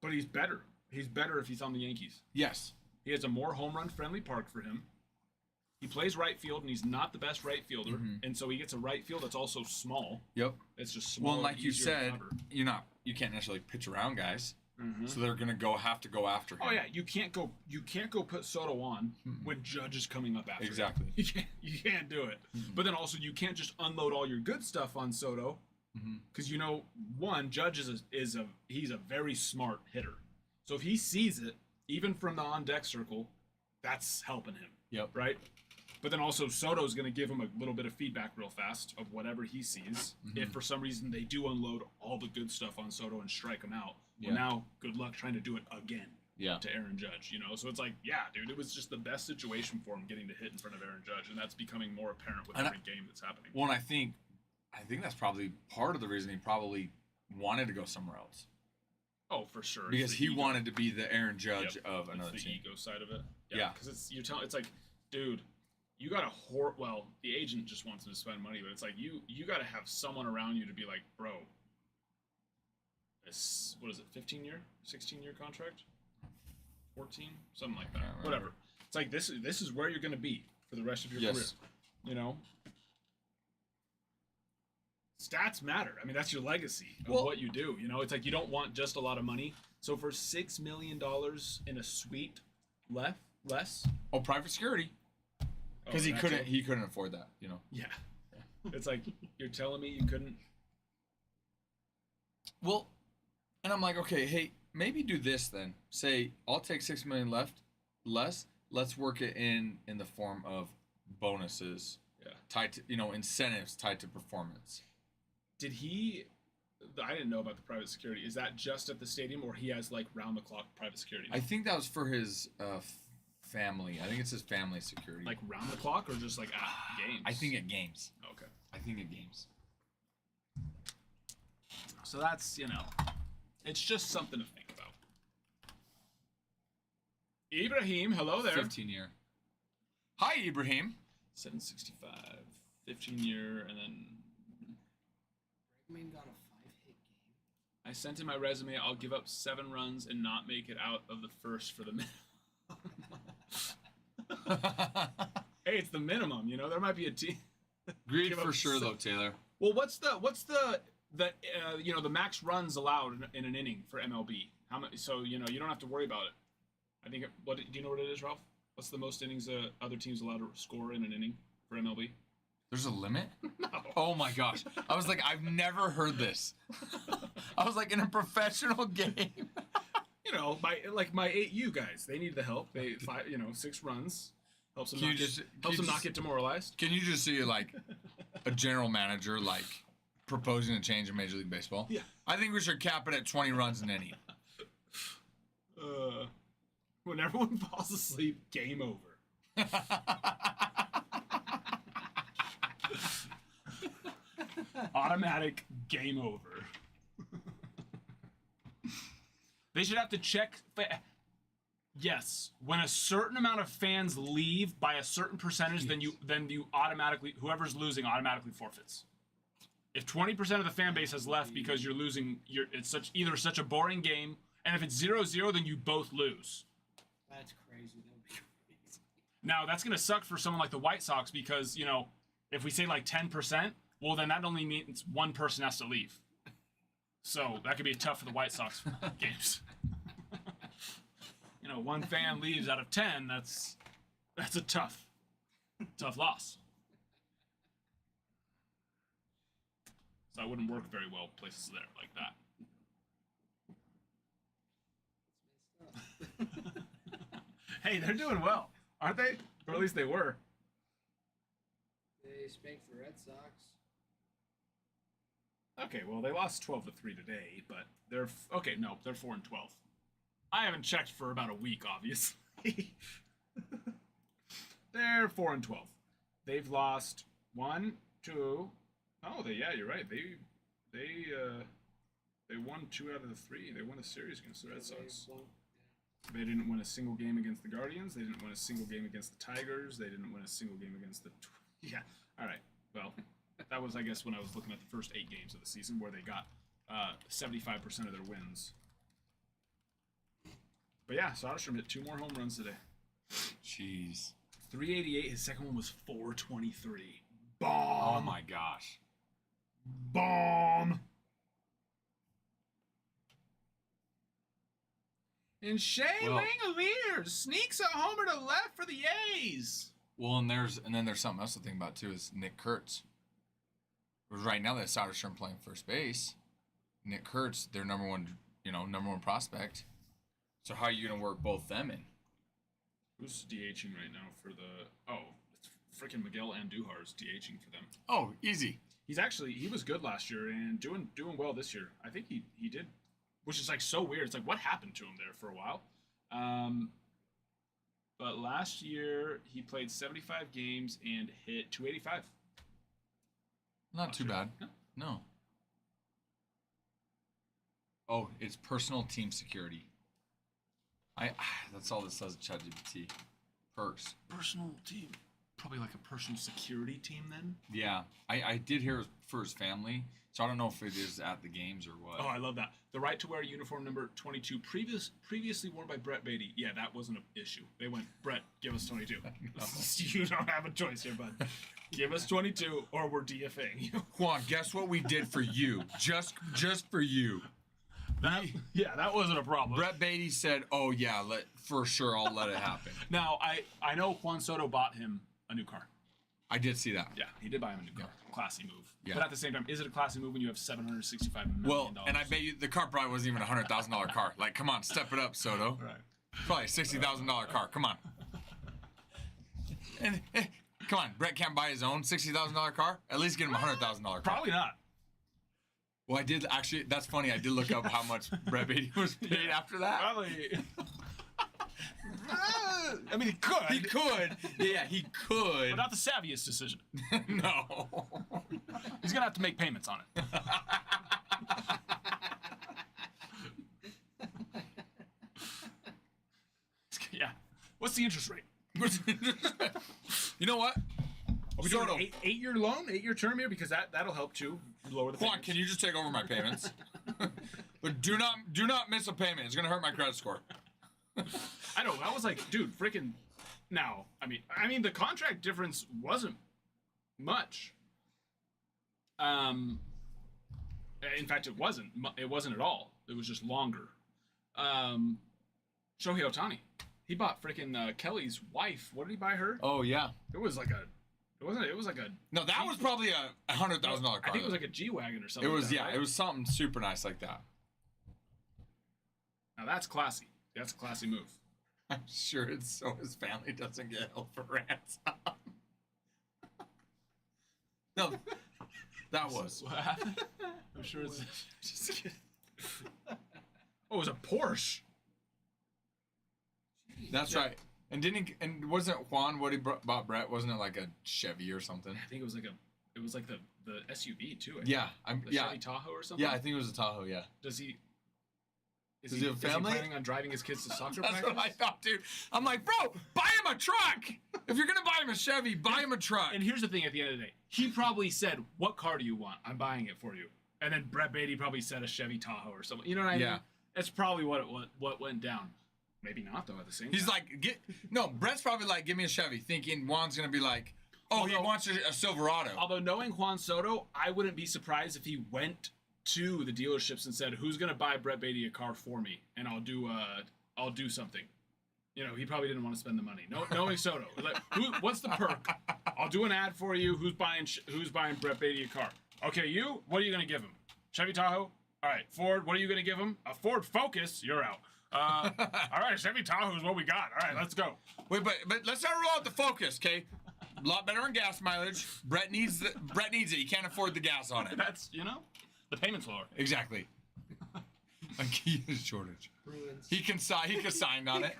but he's better. He's better if he's on the Yankees. Yes. He has a more home run friendly park for him. He plays right field, and he's not the best right fielder, Mhm. and so he gets a right field that's also small. Yep. It's just small. Well, like you easier to said, cover. you can't necessarily pitch around guys, Mhm. so they're gonna have to go after him. Oh yeah, you can't go put Soto on when Judge is coming up after him. Exactly. You can't do it. But then also you can't just unload all your good stuff on Soto because you know Judge he's a very smart hitter. So if he sees it even from the on deck circle, that's helping him. Yep. Right. But then also Soto's going to give him a little bit of feedback real fast of whatever he sees. If for some reason they do unload all the good stuff on Soto and strike him out, Yeah. well now good luck trying to do it again. Yeah. To Aaron Judge, you know, so it's like, yeah, dude, it was just the best situation for him getting to hit in front of Aaron Judge, and that's becoming more apparent with And every game that's happening. Well, and I think that's probably part of the reason he probably wanted to go somewhere else Oh, for sure, because It's the he ego. wanted to be the Aaron Judge Yep. of It's another the team. ego side of it. Yeah. because it's like, dude, you got well, the agent just wants him to spend money, but it's like you got to have someone around you to be like, bro, this, what is it, 15-year, 16-year contract, 14, something like that, Can't remember. whatever. It's like this is where you're gonna be for the rest of your Yes. career, you know. Stats matter. I mean, that's your legacy of Well- what you do. You know, it's like you don't want just a lot of money. So for $6 million in a suite less, Oh, private security because he that couldn't too? he couldn't afford that. You know. Yeah. It's like you're telling me you couldn't. Well, and I'm like, okay, hey, maybe do this then. Say I'll take $6 million less. Let's work it in the form of bonuses Yeah. tied to incentives tied to performance. Did he? I didn't know about the private security. Is that just at the stadium, or he has like round the clock private security? I think that was for his family. I think it's his family security. Like round the clock, or just like at games? I think at games. Okay. I think at games. So that's it's just something to think about. Ibrahim, hello there. 15-year. Hi, Ibrahim. 765, 15-year, and then Bregman got a 5-hit game. I sent in my resume. I'll give up 7 runs and not make it out of the first for the minimum. Hey, it's the minimum. You know, there might be a team. Agreed Give for up sure, some- though, Taylor. Well, what's the you know, the max runs allowed in an inning for MLB? How many? So you know, you don't have to worry about it. I think. What do you know what it is, Ralph? What's the most innings other teams allowed to score in an inning for MLB? There's a limit? No. Oh my gosh. I was like, I've never heard this. I was like, in a professional game. You know, my 8U guys, they need the help. They 6 runs helps them Can you not just- get, can helps you them not just- get demoralized. Can you just see like a general manager like proposing a change in Major League Baseball? Yeah. I think we should cap it at 20 runs an inning. When everyone falls asleep, game over. Automatic game over. They should have to check. Yes, when a certain amount of fans leave by a certain percentage, then you automatically, whoever's losing automatically forfeits. If 20% of the fan base has left because you're losing, it's either such a boring game, and if it's 0-0, then you both lose. That's crazy. That would be crazy. Now that's gonna suck for someone like the White Sox because if we say like 10%, well then that only means one person has to leave. So that could be tough for the White Sox games. One fan leaves out of 10. That's a tough loss. So that wouldn't work very well places there like that. Hey, they're doing well, aren't they? Or at least they were. They spanked the Red Sox. Okay, well they lost 12-3 today, but they're okay. No, they're 4-12. I haven't checked for about a week, obviously. They're 4-12. They've lost 1, 2. Oh, you're right. They won 2 out of the 3. They won a series against the Red Sox. They didn't win a single game against the Guardians. They didn't win a single game against the Tigers. They didn't win a single game against the. Yeah. All right. Well, that was, I guess, when I was looking at the first 8 games of the season where they got 75% of their wins. But yeah, Soderstrom hit 2 more home runs today. Jeez. 388. His second one was 423. Oh Bomb. my gosh. Bomb. And Shea Well- Langoliers sneaks a homer to left for the A's. Well, and then there's something else to think about too is Nick Kurtz. Right now that Soderstrom playing first base, Nick Kurtz, their number one prospect. So how are you gonna work both them in? Who's DHing right now for the? Oh, it's freaking Miguel Andujar's DHing for them. Oh, easy. He was good last year and doing well this year. I think he did, which is like so weird. It's like what happened to him there for a while. But last year he played 75 games and hit 285. Not too bad. No. No. Oh, it's personal team security. That's all this says at ChatGPT. Perks. Personal team, probably like a personal security team then. Yeah, I did hear for his family, so I don't know if it is at the games or what. Oh, I love that. The right to wear uniform number 22, previously worn by Brett Beatty. Yeah, that wasn't an issue. They went, Brett, give us 22. You don't have a choice here, bud. Give us 22 or we're DFAing you. Juan, guess what we did for you? Just for you. That wasn't a problem. Brett Beatty said, "Oh yeah, for sure, I'll let it happen." Now, I know Juan Soto bought him a new car. I did see that. Yeah, he did buy him a new car. Classy move. Yeah. But at the same time, is it a classy move when you have $765 million? Well, and I bet you the car probably wasn't even a $100,000 car. Like, come on, step it up, Soto. Right. Probably a $60,000 car. Come on. And come on, Brett can't buy his own $60,000 car. At least get him a $100,000 car. Probably not. Well, I did actually. That's funny. I did look up how much Brett Beatty was paid after that. Probably. I mean, he could. He could. Yeah, he could. But not the savviest decision. No. He's going to have to make payments on it. Yeah. What's the interest rate? You know what? Are we doing an 8-year loan, 8-year term here? Because that'll help too. Lower the Juan, payments. can you just take over my payments? But do not miss a payment. It's gonna hurt my credit score. I know. I was like, dude, freaking. Now, I mean, the contract difference wasn't much. In fact, it wasn't. It wasn't at all. It was just longer. Shohei Ohtani, he bought freaking Kelly's wife. What did he buy her? Oh yeah. It was like a. It wasn't. It was like a. No, that was probably a $100,000 car. I think it was like a G-Wagon or something. It was like that, yeah. right? It was something super nice like that. Now that's classy. That's a classy move. I'm sure it's so his family doesn't get held for ransom. No, that was. What happened? I'm sure it's. Just kidding. Oh, it was a Porsche. That's right. And wasn't Juan what he bought Brett? Wasn't it like a Chevy or something? I think it was like the SUV too. I think. Yeah, The Chevy Tahoe or something. Yeah, I think it was a Tahoe. Yeah. Does he? Does he have family? Is he planning on driving his kids to soccer That's practice? what I thought, dude. I'm like, bro, buy him a truck. If you're gonna buy him a Chevy, buy him a truck. And here's the thing: at the end of the day, he probably said, "What car do you want? I'm buying it for you." And then Brett Beatty probably said a Chevy Tahoe or something. You know what I mean? Yeah. That's probably what went down. Maybe not though. At the same He's time. like, Brett's probably like, give me a Chevy, thinking Juan's gonna be like, oh, he Although- wants a Silverado. Although knowing Juan Soto, I wouldn't be surprised if he went to the dealerships and said, "Who's gonna buy Brett Beatty a car for me, and I'll do something." You know, he probably didn't want to spend the money. Knowing Soto, like, what's the perk? I'll do an ad for you. Who's buying Brett Beatty a car? Okay, you. What are you gonna give him? Chevy Tahoe. All right, Ford. What are you gonna give him? A Ford Focus. You're out. All right, Chevy Tahoe is what we got. All right, let's go. Wait, but let's not roll out the Focus, okay? A lot better on gas mileage. Brett needs it. He can't afford the gas on it. That's the payment's lower. Exactly. A key shortage. Bruins. He can sign on it.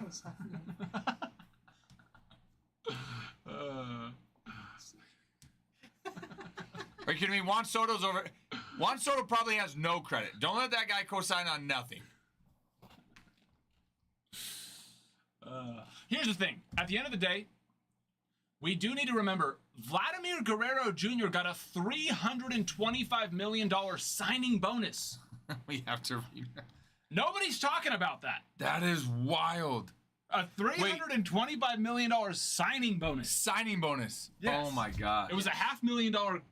Are you kidding me? Juan Soto's over. Juan Soto probably has no credit. Don't let that guy co-sign on nothing. Here's the thing. At the end of the day, we do need to remember Vladimir Guerrero Jr. got a $325 million signing bonus. We have to read. Nobody's talking about that. That is wild. A $325 million signing bonus. Signing bonus. Yes. Oh my God. It was a $500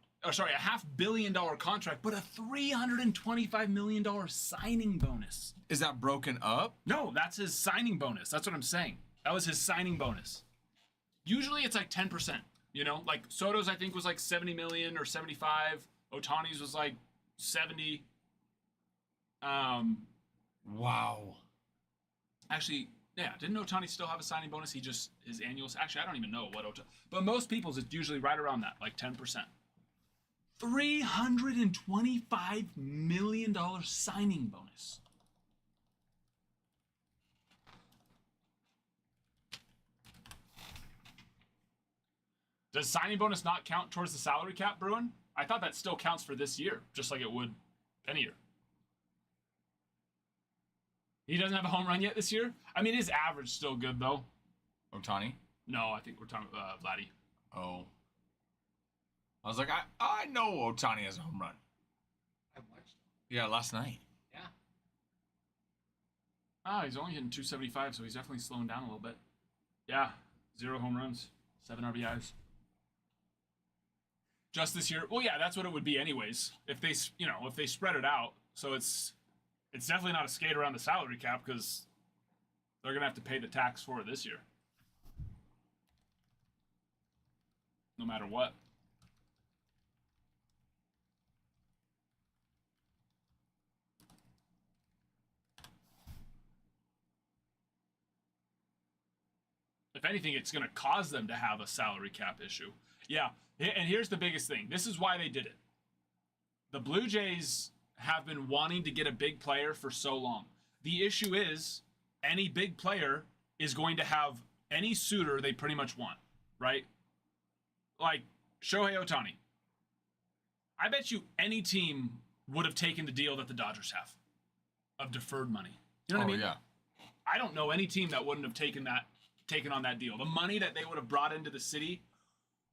million contract, but a $325 million signing bonus. Is that broken up? No, that's his signing bonus. That's what I'm saying. That was his signing bonus. Usually it's like 10%. You know, like Soto's I think was like 70 million or 75. Ohtani's was like 70. Wow. Actually, yeah, didn't Ohtani still have a signing bonus? His annuals. Actually, I don't even know what Ohtani. But most people's it's usually right around that, like 10%. $325 million signing bonus. Does signing bonus not count towards the salary cap, Bruin? I thought that still counts for this year, just like it would any year. He doesn't have a home run yet this year? I mean, his average still good, though. Ohtani? No, I think we're talking Vladdy. Oh. I was like, I know Ohtani has a home run. I watched. Yeah, last night. Yeah. He's only hitting 275, so he's definitely slowing down a little bit. Yeah, 0 home runs, 7 RBIs. Just this year. Well, yeah, that's what it would be anyways. If they spread it out, so it's definitely not a skate around the salary cap because they're gonna have to pay the tax for it this year, no matter what. If anything, it's going to cause them to have a salary cap issue. Yeah, and here's the biggest thing. This is why they did it. The Blue Jays have been wanting to get a big player for so long. The issue is any big player is going to have any suitor they pretty much want, right? Like Shohei Ohtani. I bet you any team would have taken the deal that the Dodgers have of deferred money. You know what I mean? Yeah. I don't know any team that wouldn't have taken on that deal. The money that they would have brought into the city.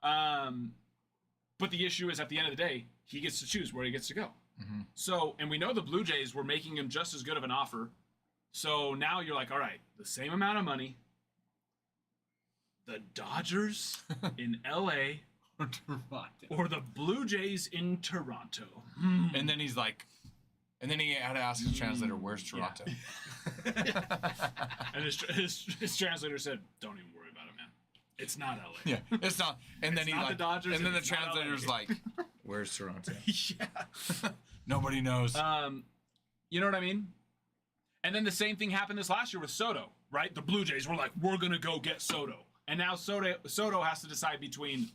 But the issue is at the end of the day, he gets to choose where he gets to go. So, and we know the Blue Jays were making him just as good of an offer. So now you're like, all right, the same amount of money. The Dodgers in LA or the Blue Jays in Toronto. And then he's like, and then he had to ask his translator, "Where's Toronto?" And his translator said, "Don't even worry about it, man. It's not LA." Yeah, it's not. And then It's he not like, the Dodgers, and then the it's not LA. translator's like, "Where's Toronto?" Yeah. Nobody knows. You know what I mean? And then the same thing happened this last year with Soto, right? The Blue Jays were like, we're going to go get Soto. And now Soto has to decide between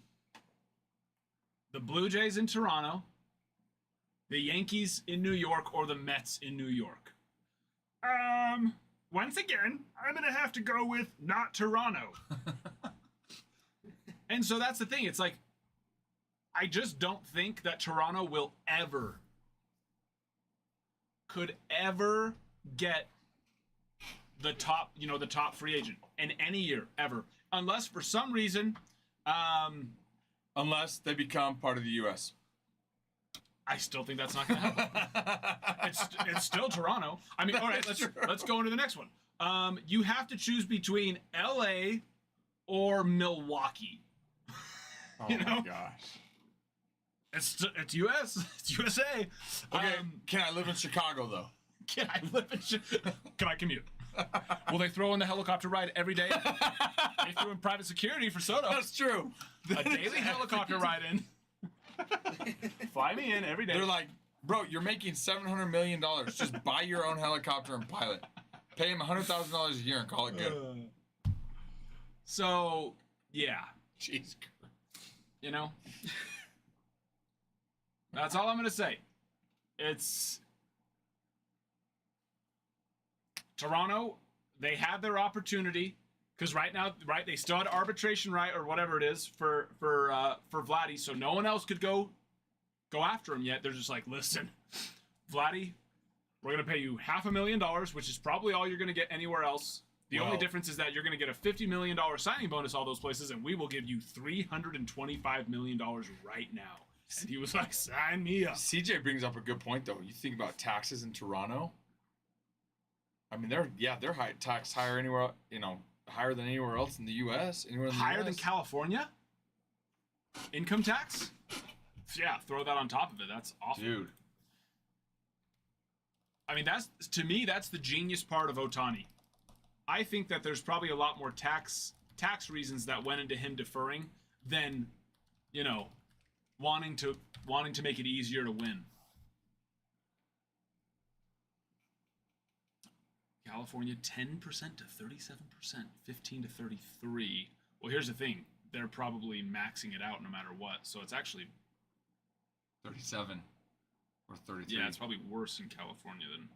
the Blue Jays in Toronto, the Yankees in New York, or the Mets in New York. Once again, I'm gonna have to go with not Toronto. And so that's the thing. It's like, I just don't think that Toronto could ever get the top, the top free agent in any year ever, unless for some reason, Unless they become part of the U.S. I still think that's not going to happen. It's still Toronto. I mean, all right, let's go into the next one. You have to choose between L.A. or Milwaukee. Oh You know? my gosh. It's U.S. It's USA. Okay, can I live in Chicago though? Can I live in? Can I commute? Will they throw in the helicopter ride every day? They threw in private security for Soto. That's true. A daily helicopter ride in. Fly me in every day. They're like, bro, you're making $700 million. Just buy your own helicopter and pilot. Pay him $100,000 a year and call it good. So, yeah, Jeez. That's all I'm gonna say. It's Toronto. They had their opportunity because right now, they still had arbitration right or whatever it is for Vladdy, so no one else could go after him yet. They're just like, listen, Vladdy, we're gonna pay you $500,000, which is probably all you're gonna get anywhere else. The only difference is that you're gonna get a $50 million signing bonus all those places, and we will give you $325 million right now. And he was like, sign me up. CJ brings up a good point though. You think about taxes in Toronto. I mean, they're taxed higher anywhere, higher than anywhere else in the U.S. Anywhere in the Higher US. than California? Income tax? Yeah, throw that on top of it. That's awful. Dude. I mean, to me, that's the genius part of Ohtani. I think that there's probably a lot more tax reasons that went into him deferring than, wanting to make it easier to win. California 10% to 37%, 15 to 33. Well, here's the thing. They're probably maxing it out no matter what. So it's actually 37 or 33. Yeah, it's probably worse in California than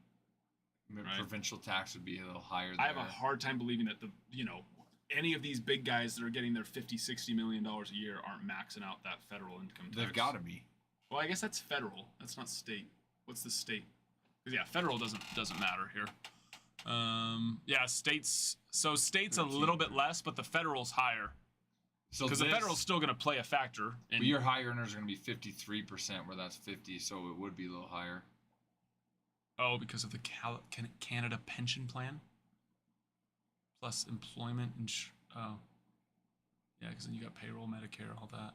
right? Provincial tax would be a little higher there. I have a hard time believing that any of these big guys that are getting their $50-60 million a year aren't maxing out that federal income tax. They've got to be. Well, I guess that's federal. That's not state. What's the state? Because yeah, federal doesn't matter here. Yeah, states. So states a little bit less, but the federal's higher. So Because the federal's still going to play a factor. But your high earners are going to be 53%, where that's 50, so it would be a little higher. Oh, because of the Canada pension plan? Plus employment and oh. Yeah, because then you got payroll, Medicare, all that.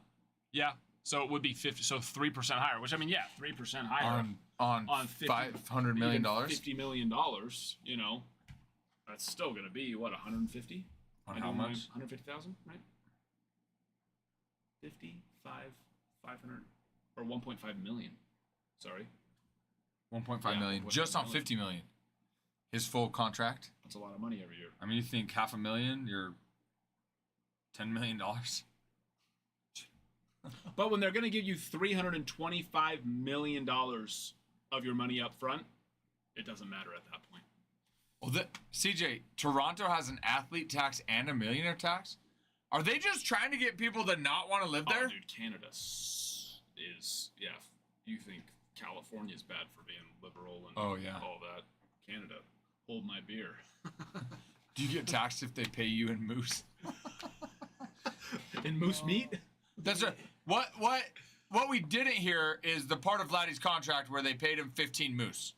Yeah, so it would be 50, so 3% higher, which I mean, yeah, 3% higher. On $500 million? $50 million, that's still going to be, what, 150? On how much? 150,000, right? 500, or 1.5 million. Sorry. 1.5 million. Just on 50 million. His full contract. That's a lot of money every year. I mean, you think $500,000, you're $10 million. But when they're going to give you $325 million of your money up front, it doesn't matter at that point. Well, CJ, Toronto has an athlete tax and a millionaire tax. Are they just trying to get people to not want to live there? Oh, dude, Canada is, yeah. You think California's bad for being liberal and all that. Canada, hold my beer. Do you get taxed if they pay you in moose? In moose meat? That's right. What what we didn't hear is the part of Vladdy's contract where they paid him 15 moose.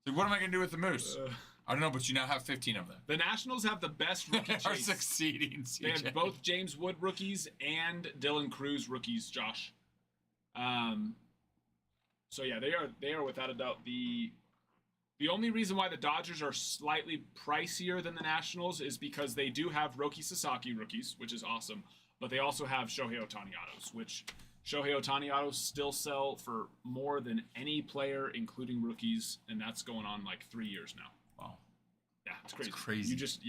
Like, what am I gonna do with the moose? I don't know, but you now have 15 of them. The Nationals have the best rookie They are chase. succeeding. They CJ. have both James Wood rookies and Dylan Cruz rookies, Josh. So yeah, they are without a doubt the only reason why the Dodgers are slightly pricier than the Nationals is because they do have Roki Sasaki rookies, which is awesome, but they also have Shohei Ohtani autos, which Shohei Ohtani autos still sell for more than any player, including rookies, and that's going on like 3 years now. Wow. Yeah, it's crazy. crazy. You just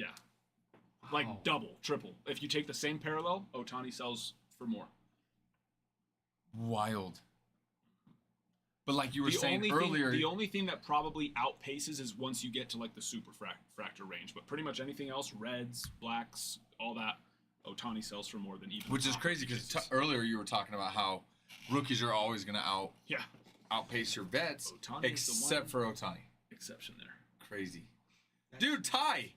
like double, triple. If you take the same parallel, Ohtani sells for more. Wild. But like you were saying earlier, The only thing that probably outpaces is once you get to like the super fractor range. But pretty much anything else, reds, blacks, all that, Ohtani sells for more than even. which the is top crazy because cases. earlier you were talking about how rookies are always going to Yeah, outpace your vets, Ohtani is the except one. for Ohtani. exception there. Crazy. Dude, Ty,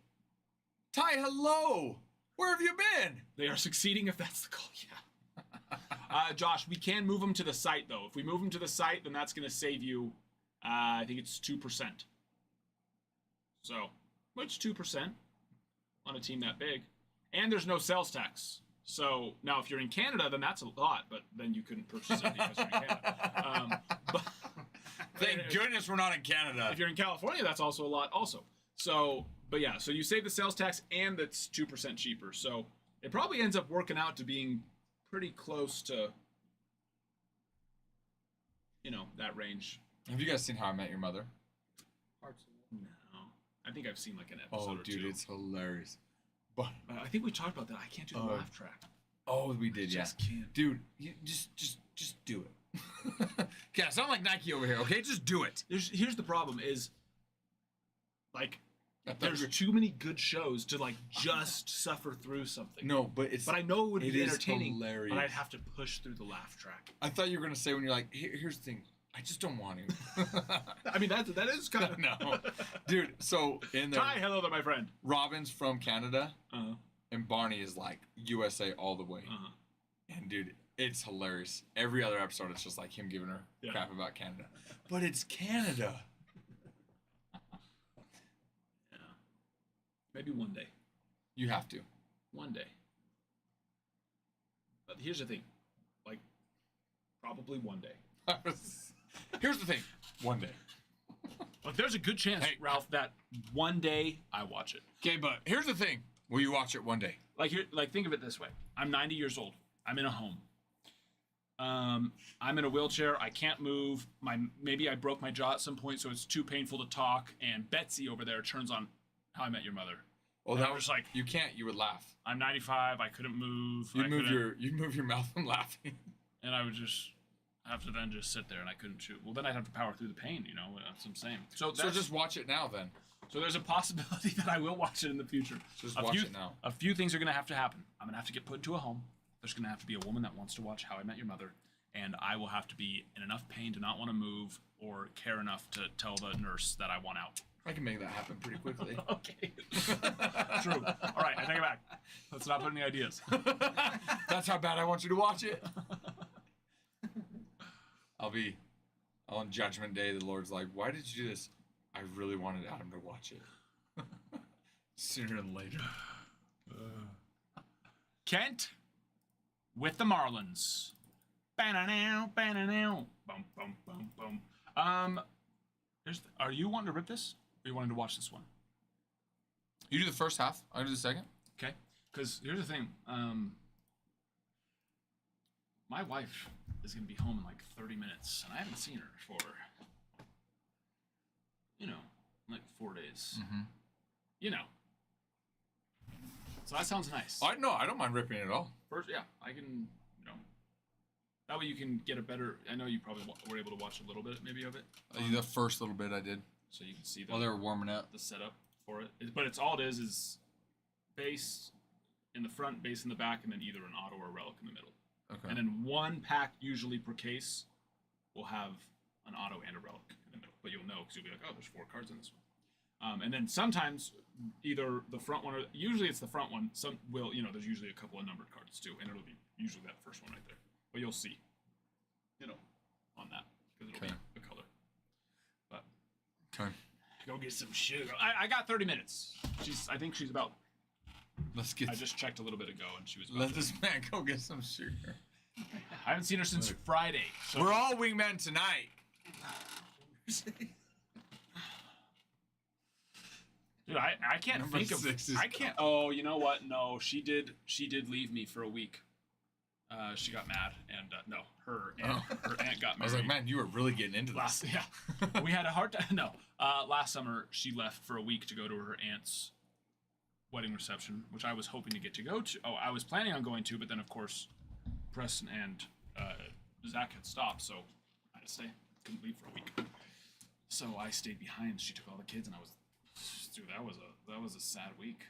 hello. Where have you been? They are succeeding if that's the call. Yeah. Josh, we can move them to the site though. If we move them to the site, then that's going to save you. I think it's 2%. So, which 2% on a team that big, and there's no sales tax. So now, if you're in Canada, then that's a lot, but then you couldn't purchase it because you're in Canada. But Thank goodness we're not in Canada. if you're in California, that's also a lot. Also, so but yeah, so you save the sales tax, and that's 2% cheaper. So it probably ends up working out to being pretty close to, that range. Have you guys seen How I Met Your Mother? No, I think I've seen like an episode Oh, or dude, two. it's hilarious. But I think we talked about that. I can't do the laugh track. oh, we did, yeah. Just can't. Dude, you just do it. Okay, it's not like Nike over here. Okay, just do it. Here's the problem is, like, I thought there's you were- too many good shows to like just suffer through something. No, but it's. But I know it would It be is entertaining. hilarious. But I'd have to push through the laugh track. I thought you were gonna say when you're like, here's the thing. I just don't want to. I mean, that is kind of No, dude. So in there, Hi, hello there, my friend. Robin's from Canada, Uh-huh. and Barney is like USA all the way. Uh-huh. And dude, it's hilarious. Every other episode, it's just like him giving her Yeah. crap about Canada. But it's Canada. Yeah. Maybe one day. You have to. One day. But here's the thing. Like, probably one day. Here's the thing. One day. Like, there's a good chance, Hey. Ralph, that one day I watch it. Okay, but here's the thing. Will you watch it one day? Like think of it this way. I'm 90 years old. I'm in a home. I'm in a wheelchair. I can't move. Maybe I broke my jaw at some point, so it's too painful to talk. And Betsy over there turns on How I Met Your Mother. Oh, And that I'm was just like, you can't. You would laugh. I'm 95. I couldn't move. You I move couldn't- your mouth and laughing. and I would just have to then just sit there, and I couldn't chew. Well, then I'd have to power through the pain. That's what I'm saying. So Just watch it now then. So there's a possibility that I will watch it in the future. Just watch it now. A few things are going to have to happen. I'm going to have to get put into a home. There's going to have to be a woman that wants to watch How I Met Your Mother. And I will have to be in enough pain to not want to move or care enough to tell the nurse that I want out. I can make that happen pretty quickly. Okay. True. All right, I take it back. Let's not put any ideas. That's how bad I want you to watch it. On Judgment Day, the Lord's like, why did you do this? I really wanted Adam to watch it. Sooner than later. Kent with the Marlins. Ba-na-now, ba-na-now. Bum, bum, bum, bum. Are you wanting to rip this? Or are you wanting to watch this one? You do the first half. I'll do the second. Okay. Because here's the thing. My wife is going to be home in like 30 minutes, and I haven't seen her for, like 4 days. Mm-hmm. So that sounds nice. I don't mind ripping it at all. First, yeah, I can, that way you can get a better, I know you probably were able to watch a little bit maybe of it. The first little bit I did So you can see while they were warming up. the setup for it. But it's all it is base in the front, base in the back, and then either an auto or a relic in the middle. Okay. And then one pack usually per case will have an auto and a relic in the middle. But you'll know because you'll be like, oh, there's 4 cards in this one. And then sometimes either the front one or usually it's the front one. Some will, there's usually a couple of numbered cards too, and it'll be usually that first one right there. But you'll see. on that because it'll be a color. But Okay. go get some sugar. I got 30 minutes. I think she's about. Let's get. I just checked a little bit ago and she was. About Let this man go get some sugar. I haven't seen her since Friday. So We're all wingmen tonight. dude, I can't Number think of. 6 is I can't. Oh, you know what? No, she did leave me for a week. She got mad and no, her aunt got married. I was like, man, you were really getting into this. Yeah, we had a hard time. No, last summer she left for a week to go to her aunt's wedding reception, which I was hoping to get to go to. Oh, I was planning on going to, but then of course, Preston and Zach had stopped, so I had to stay. Couldn't leave for a week. So I stayed behind. She took all the kids, and I was, dude, that was a sad week.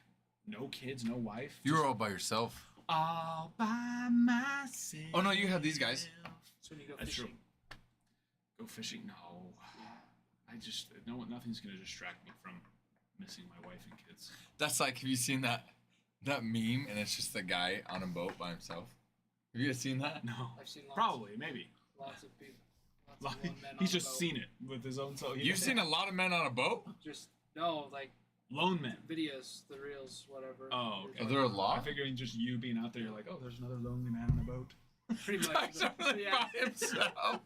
No kids, no wife. You were all by yourself. All by myself. Oh no, you had these guys. So when you go That's fishing. true. Go fishing? No. Nothing's gonna distract me from missing my wife and kids. That's like, have you seen that meme? And it's just the guy on a boat by himself. Have you guys seen that? No. I've seen Probably, maybe. lots of people. Lots of lone men on He's the just boat. seen it with his own soul. You've seen a lot of men on a boat. Just no, like Lone Men. videos, the reels, whatever. Oh, okay. Are there a lot? I figuring just you being out there, you're like, oh, there's another lonely man on a boat. Pretty much. He's only Yeah. by himself.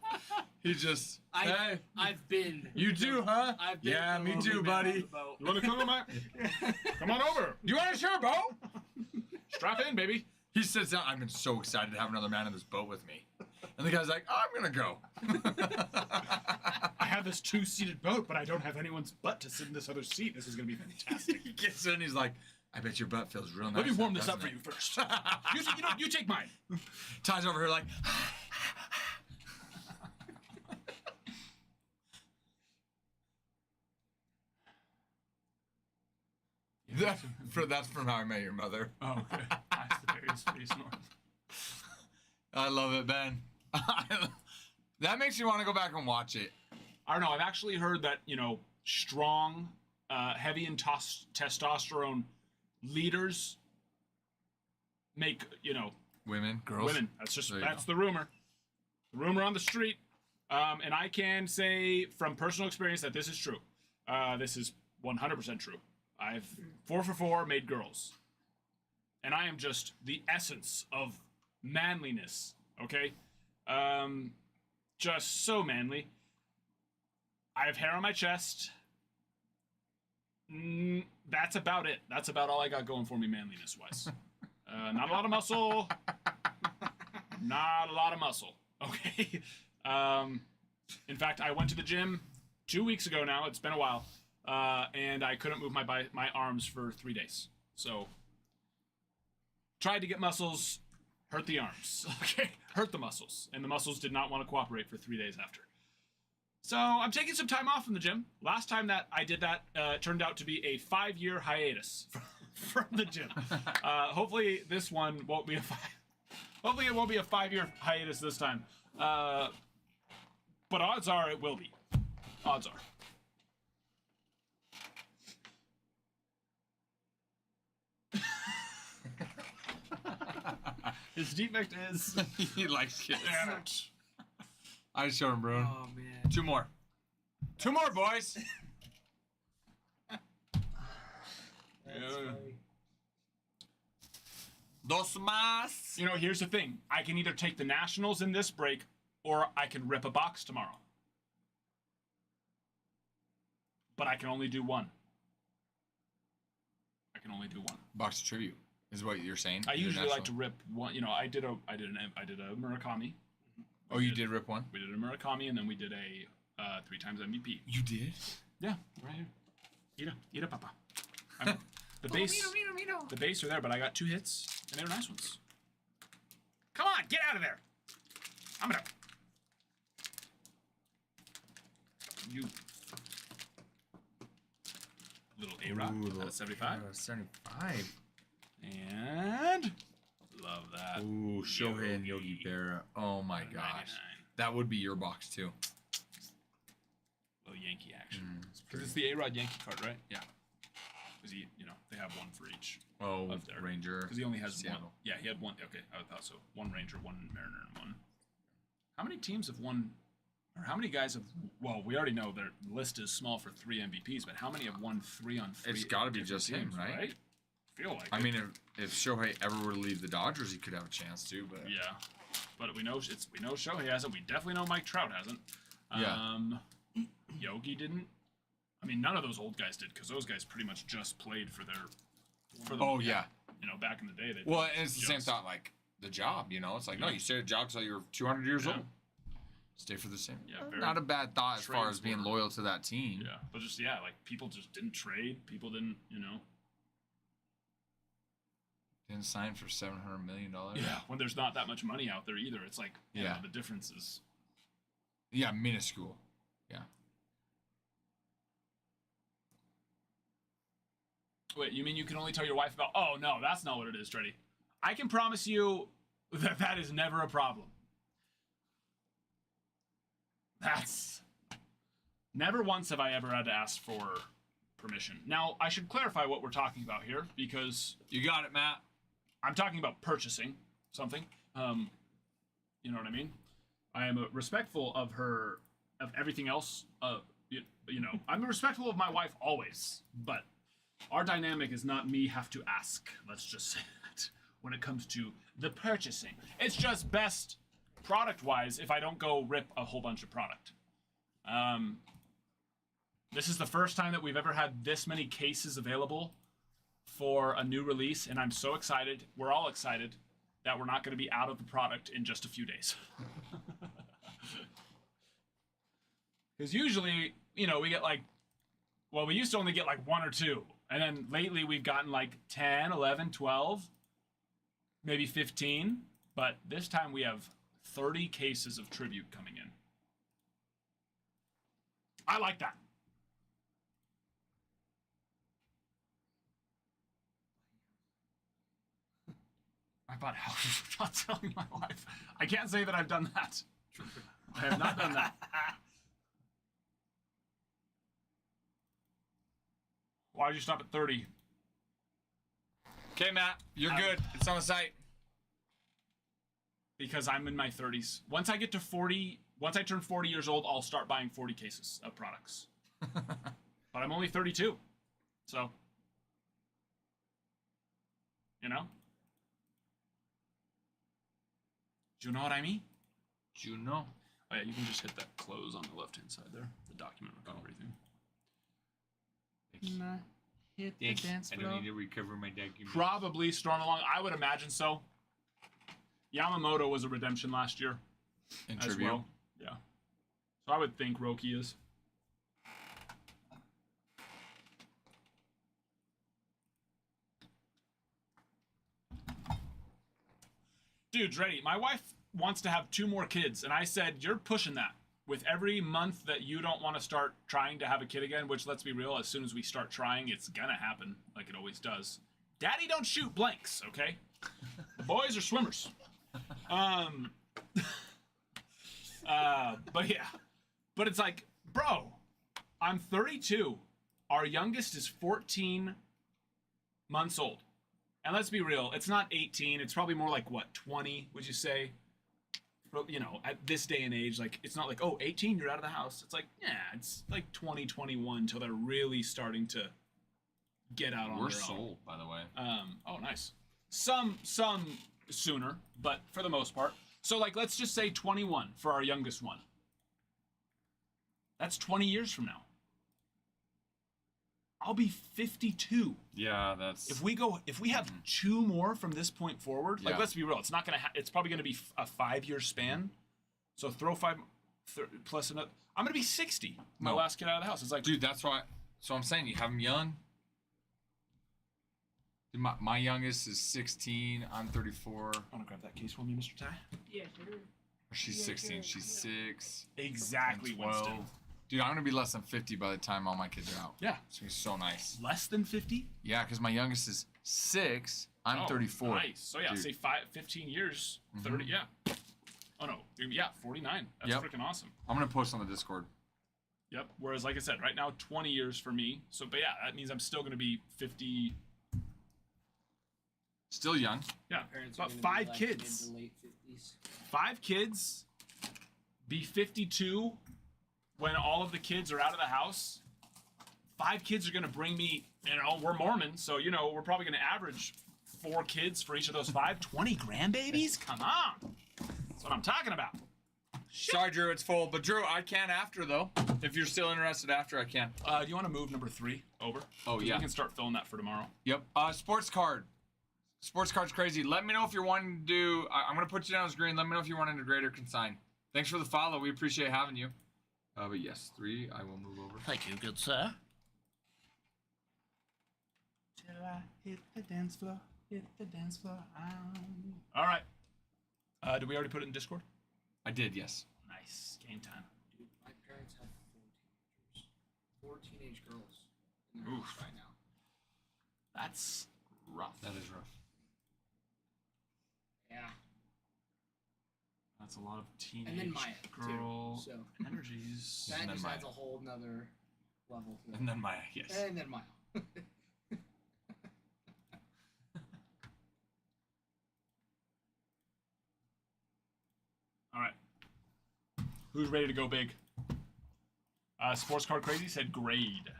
He just. I- Hey, I've been. you do, huh? I've been Yeah, the me lonely too, man buddy. on the boat. You want to come on, Matt? Come on over. You want a share boat? Strap in, baby. He sits down. I've been so excited to have another man in this boat with me. And the guy's like, oh, I'm gonna go. I have this 2-seated boat, but I don't have anyone's butt to sit in this other seat. This is going to be fantastic. He gets in. He's like, I bet your butt feels real nice. Let me warm this doesn't up for it?" you first. You take mine. Ty's over here like. That's from How I Met Your Mother. Oh, okay. That's the various face north. I love it, Ben. That makes you want to go back and watch it. I don't know. I've actually heard that, strong, heavy in testosterone leaders make, Women, girls. women. There you That's the rumor. The rumor on the street. And I can say from personal experience that this is true. This is 100% true. I've 4 for 4 made girls. And I am just the essence of manliness, okay? Just so manly. I have hair on my chest. That's about it. That's about all I got going for me manliness-wise. Not a lot of muscle. Not a lot of muscle, okay? In fact, I went to the gym 2 weeks ago now. It's been a while. And I couldn't move my arms for 3 days. So, tried to get muscles, hurt the arms. Okay, hurt the muscles, and the muscles did not want to cooperate for 3 days after. So I'm taking some time off from the gym. Last time that I did that turned out to be a 5-year hiatus from the gym. Hopefully this one won't be Hopefully it won't be a 5-year hiatus this time. But odds are it will be. Odds are. His defect is. He likes kids. Damn it. I showed him, bro. Oh man. 2 more. 2 more, boys. That's Yeah. funny. Dos más. Here's the thing. I can either take the Nationals in this break, or I can rip a box tomorrow. But I can only do one. I can only do one. Box of tribute is what you're saying. I usually like to International. rip one. I did a Murakami. Oh, you did rip one? We did a Murakami, and then we did a 3 times MVP. You did? Yeah, right here. Eat it, Papa. The base are there, but I got 2 hits, and they were nice ones. Come on, get out of there! I'm gonna. You. Little A-Rod at a 75. 75. And. Love that. Ooh, Shohei and Yogi Berra. Oh my At a gosh. 99. That would be your box too. Little Yankee action. It's Because it's the A-Rod Yankee card, right? Yeah. Because they have one for each. Oh, Up there. Ranger. Because he only has one. Seattle. Yeah, he had one. Okay, I thought so. 1 Ranger, 1 Mariner, and 1. How many teams have won Or how many guys have? Well, we already know their list is small for 3 MVPs, but how many have won 3 on 3? It's gotta be different just him, teams, right? Feel like I it. mean, if Shohei ever were to leave the Dodgers, he could have a chance to. But Yeah, but we know Shohei hasn't. We definitely know Mike Trout hasn't. Yeah. Yogi didn't. I mean, none of those old guys did because those guys pretty much just played for the. Oh yeah. You know, back in the day, they. Well, and it's the same just- thought like the job. You know, it's like no, Yeah. you stay at a job till you're 200 years Yeah. old. Stay for the same. Yeah, very Not a bad thought as far as being trade-smart. loyal to that team. Yeah, but just like people just didn't trade. People didn't, you know. Didn't sign for $700 million. Yeah, when there's not that much money out there either, it's like you know, Yeah. the difference is. Yeah, minuscule. Yeah. Wait, you mean you can only tell your wife about? Oh no, that's not what it is, Treddy. I can promise you that that is never a problem. That's never once have I ever had to ask for permission. Now I should clarify what we're talking about here because You got it, Matt. I'm talking about purchasing something. You know what I mean? I am respectful of her, of everything else. You know, I'm respectful of my wife always, but our dynamic is not me have to ask. Let's just say that when it comes to the purchasing, it's just best product-wise if I don't go rip a whole bunch of product. This is the first time that we've ever had this many cases available for a new release, and I'm so excited. We're all excited that we're not going to be out of the product in just a few days. Because usually, you know, we get like, well, we used to only get like 1 or 2. And then lately we've gotten like 10, 11, 12, maybe 15. But this time we have 30 cases of tribute coming in. I like that. I bought houses without telling my wife. I can't say that I've done that. I have not done that. Why'd you stop at 30? Okay, Matt. You're good. It's on the site. Because I'm in my 30s. Once I get to 40, once I turn 40 years old, I'll start buying 40 cases of products. But I'm only 32. So, you know? Do you know what I mean? Juno. Oh, yeah, you can just hit that close on the left-hand side there. The document recovery thing. Hit the Thanks. dance I floor. don't need to recover my document. Probably Storm Along. I would imagine so. Yamamoto was a redemption last year In as tribute. well. Yeah. So I would think Roki is. Dude, Dreddy, my wife wants to have 2 more kids, and I said, you're pushing that. With every month that you don't want to start trying to have a kid again, which, let's be real, as soon as we start trying, it's gonna happen, like it always does. Daddy don't shoot blanks, okay? The boys are swimmers. But yeah. But it's like, bro, I'm 32. Our youngest is 14 months old. And let's be real, it's not 18. It's probably more like, what, 20, would you say? You know, at this day and age, like, it's not like, oh, 18, you're out of the house. It's like, yeah, it's like 20, 21 till they're really starting to get out on We're their own. sold, by the way. Oh, nice. Some sooner, but for the most part. So, like, let's just say 21 for our youngest one. That's 20 years from now. I'll be 52. Yeah, that's. If we have 2 more from this point forward, like, Yeah. let's be real, it's not gonna. It's probably gonna be a 5-year span. So throw 5 plus another. I'm gonna be 60. My No. last kid out of the house. It's like, Dude, that's why. So I'm saying you have them young. Dude, my youngest is 16. I'm 34. I want to grab that case for me, Mr. Ty. Yeah, sure. Or she's 16. She's 6. Exactly, and 12. Winston. Dude, I'm gonna be less than 50 by the time all my kids are out. Yeah, It's gonna be so nice. less than 50. Yeah, because my youngest is 6. I'm Oh, 34. Nice. So yeah, Dude. say 15 years, 30. Yeah. Oh no. Yeah, 49. That's Yep. freaking awesome. I'm gonna post on the Discord. Yep. Whereas, like I said, right now 20 years for me. So, but yeah, that means I'm still gonna be 50. Still young. Yeah. Parents But are gonna 5 be like kids. Mid to late 50s. 5 kids. be 52 when all of the kids are out of the house. 5 kids are going to bring me, we're Mormon, so, we're probably going to average 4 kids for each of those 5. 20 grandbabies? Come on. That's what I'm talking about. Sorry, Drew, it's full. But Drew, I can after though. If you're still interested after, I can. Do you want to move number 3 over? Oh, 'Cause yeah. We can start filling that for tomorrow. Yep. Sports card. Sports card's crazy. Let me know if you're wanting to do. I'm gonna put you down as green. Let me know if you're wanting to grade or consign. Thanks for the follow. We appreciate having you. But yes, 3. I will move over. Thank you, good sir. Till I hit the dance floor, All right. Did we already put it in Discord? I did. Yes. Nice. Game time. Dude, my parents have 4 teenage girls in their Oof. house right now. That's rough. That is rough. Yeah. That's a lot of teenage And then Maya, girl too. So energies. that And then just Maya. adds a whole nother level to it. And then Maya. Yes. And then Maya. All right. Who's ready to go big? Sports Card Crazy said grade.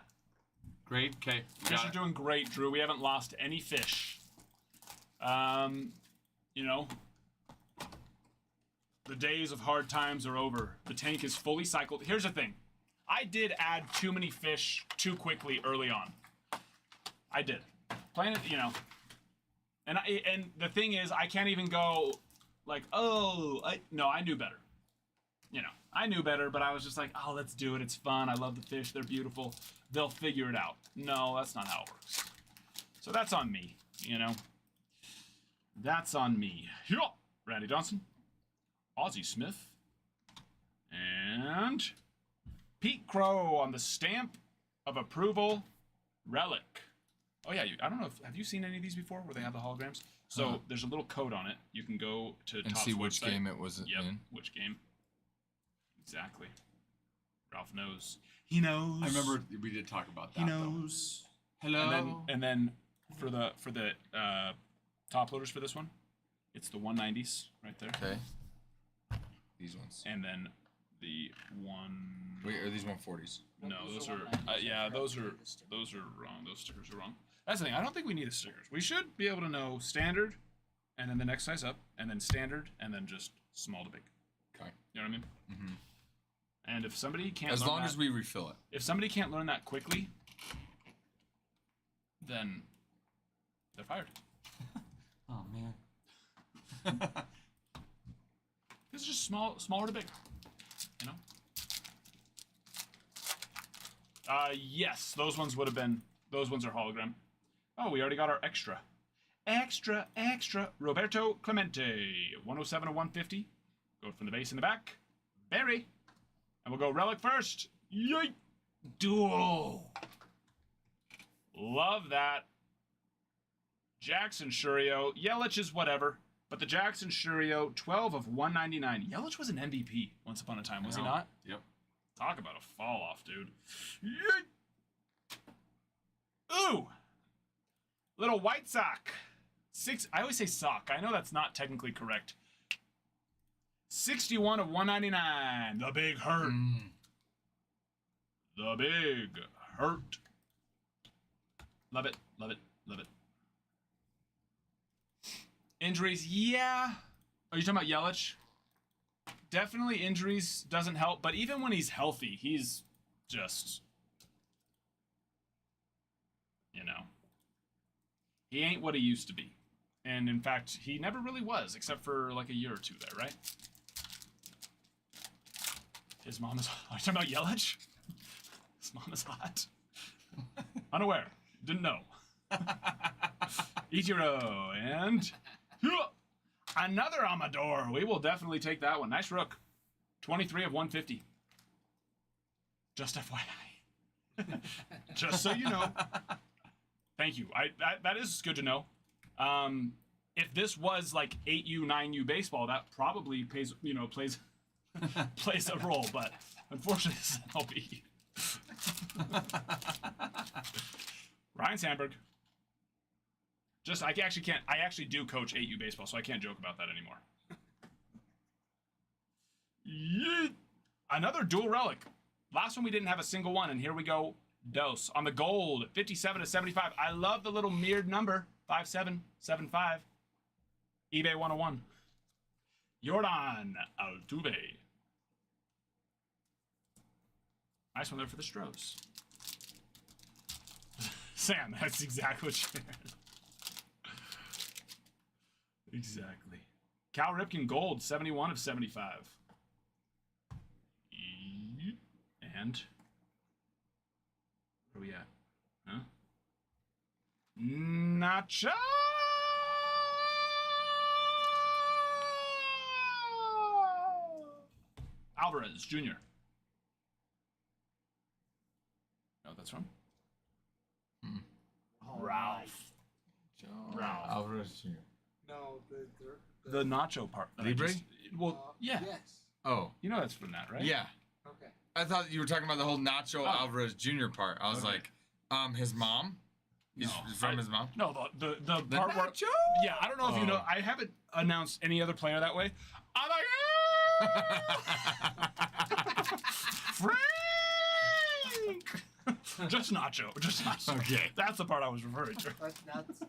Great. Okay. Fish are doing great, Drew. We haven't lost any fish. The days of hard times are over. The tank is fully cycled. Here's the thing. I did add too many fish too quickly early on. I did. Playing it, And the thing is, I can't even go like, I knew better. I knew better, but I was just like, oh, let's do it. It's fun. I love the fish. They're beautiful. They'll figure it out. No, that's not how it works. So that's on me, That's on me. Yeah. Randy Johnson, Ozzie Smith, and Pete Crow on the stamp of approval, Relic. Oh yeah, I don't know have you seen any of these before where they have the holograms? So there's a little code on it. You can go to And Topps see which website. game it was Yep, in. which game. Exactly. Ralph knows. He knows. I remember we did talk about that. He knows. Hello. And then for the top loaders for this one, it's the 190s right there. Okay. These ones. And then the one. Wait, are these 140s? No, What was those the are 190s? yeah, I forgot those to are read the sticker. those are wrong. Those stickers are wrong. That's the thing. I don't think we need the stickers. We should be able to know standard, and then the next size up, and then standard, and then just small to big. Okay. You know what I mean? Mhm. And if somebody can't As learn long that, as we refill it. if somebody can't learn that quickly, then they're fired. Oh man. It's just smaller to big. Yes, those ones would have been. Those ones are hologram. Oh, we already got our extra. Extra. Roberto Clemente, 107 of 150. Go from the base in the back. Barry. And we'll go Relic first. Yay! Duo. Love that. Jackson Shurio. Yelich is whatever. But the Jackson Shurio, 12 of 199. Yelich was an MVP once upon a time, was he know. not? Yep. Talk about a fall off, dude. Yay! Ooh! Little white sock. I always say sock. I know that's not technically correct. 61 of 199. The big hurt. The big hurt. Love it. Injuries, yeah. Are you talking about Yelich? Definitely injuries doesn't help, but even when he's healthy, he's just, he ain't what he used to be. And in fact, he never really was, except for like a year or two there, right? His mom is, are you talking about Yelich? His mom is hot. Unaware. Didn't know. Ichiro and another Amador. We will definitely take that one. Nice rook. 23 of 150. Just FYI. Just so you know. Thank you. That is good to know. If this was like 8U, 9U baseball, that probably plays plays a role, but unfortunately this is MLB. Ryan Sandberg. I actually do coach 8U baseball, so I can't joke about that anymore. Yeet. Another dual relic. Last one we didn't have a single one, and here we go. Dose on the gold, 57 to 75. I love the little mirrored number, 5775. eBay 101. Jordan Altuve. Nice one there for the Stros. Sam, that's exactly what you Exactly. Cal Ripken gold, 71 of 75. And where are we at? Huh? Nacho! Alvarez Jr. No, that's wrong. Ralph. Ralph. Alvarez Jr. No, The nacho part. that I Libre? Well, yeah. Yes. Oh, You know that's from that, right? yeah. Okay. I thought you were talking about the whole Nacho Oh. Alvarez Jr. part. I was Okay. like, his mom? He's No, from I- his mom? No, the The part where. Nacho? Yeah, I don't know if you know. Oh. I haven't announced any other player that way. I'm like, Frank! Just Nacho. Just Nacho. Okay. That's the part I was referring to.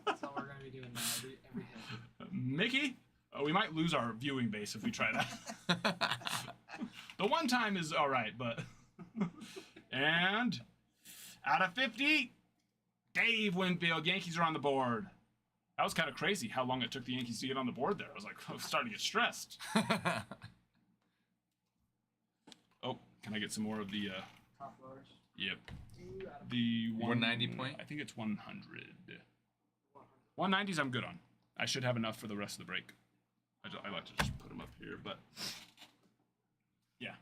That's all we're gonna be doing now. Every day. Mickey? We might lose our viewing base if we try that. The one time is all right, but. And out of 50, Dave Winfield. Yankees are on the board. That was kind of crazy how long it took the Yankees to get on the board there. I was like, I was starting to get stressed. Oh, can I get some more of the? Top floors. Yep. 2 out of The 190 point? I think it's 100. 190s I'm good on. I should have enough for the rest of the break. I like to just put them up here, but yeah.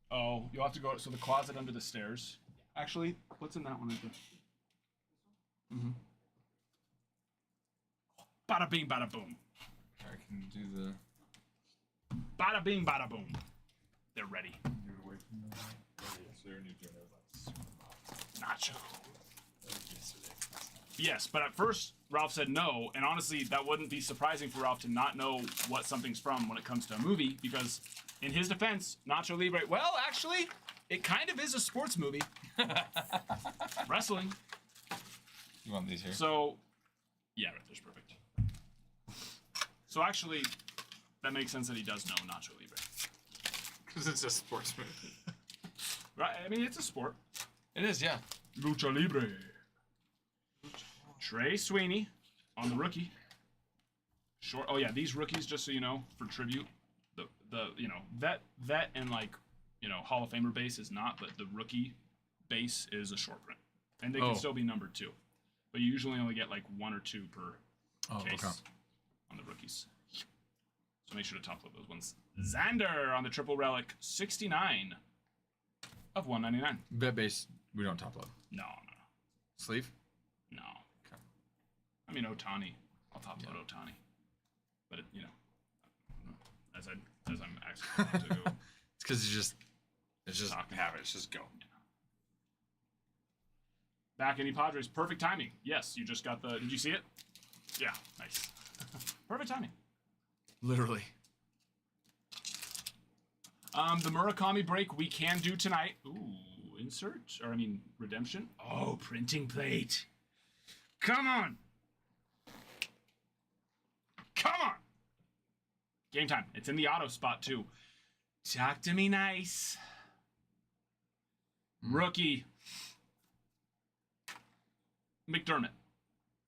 Oh, you'll have to go. So the closet under the stairs. Actually, what's in that one? Mm-hmm. Bada bing, bada boom. I can do the. Bada bing, bada boom. They're ready. Nacho. Yes, but at first Ralph said no, and honestly, that wouldn't be surprising for Ralph to not know what something's from when it comes to a movie, because in his defense, Nacho Libre, well, actually, it kind of is a sports movie. Wrestling. You want these here? So, yeah, right there's perfect. So actually, that makes sense that he does know Nacho Libre. Because it's a sports movie. Right? I mean, it's a sport. It is, yeah. Lucha Libre. Trey Sweeney on the rookie. Short. Oh yeah, these rookies, just so you know, for tribute, the vet and like Hall of Famer base is not, but the rookie base is a short print, and they can still be numbered too, but you usually only get like 1 or 2 per case on the rookies. So make sure to top load those ones. Xander on the triple relic, 69 of 199. Bet base, we don't top load. No. Sleeve? No. Okay. I mean, Otani. I'll top load Otani. But, as I'm actually about to go It's because it's just talking have about it. It's just go. Back any Padres. Perfect timing. Yes, you just got the. Did you see it? Yeah, nice. Perfect timing. Literally. The Murakami break we can do tonight. Ooh, insert? Redemption? Oh, printing plate. Come on. Come on. Game time. It's in the auto spot, too. Talk to me nice. Rookie. McDermott.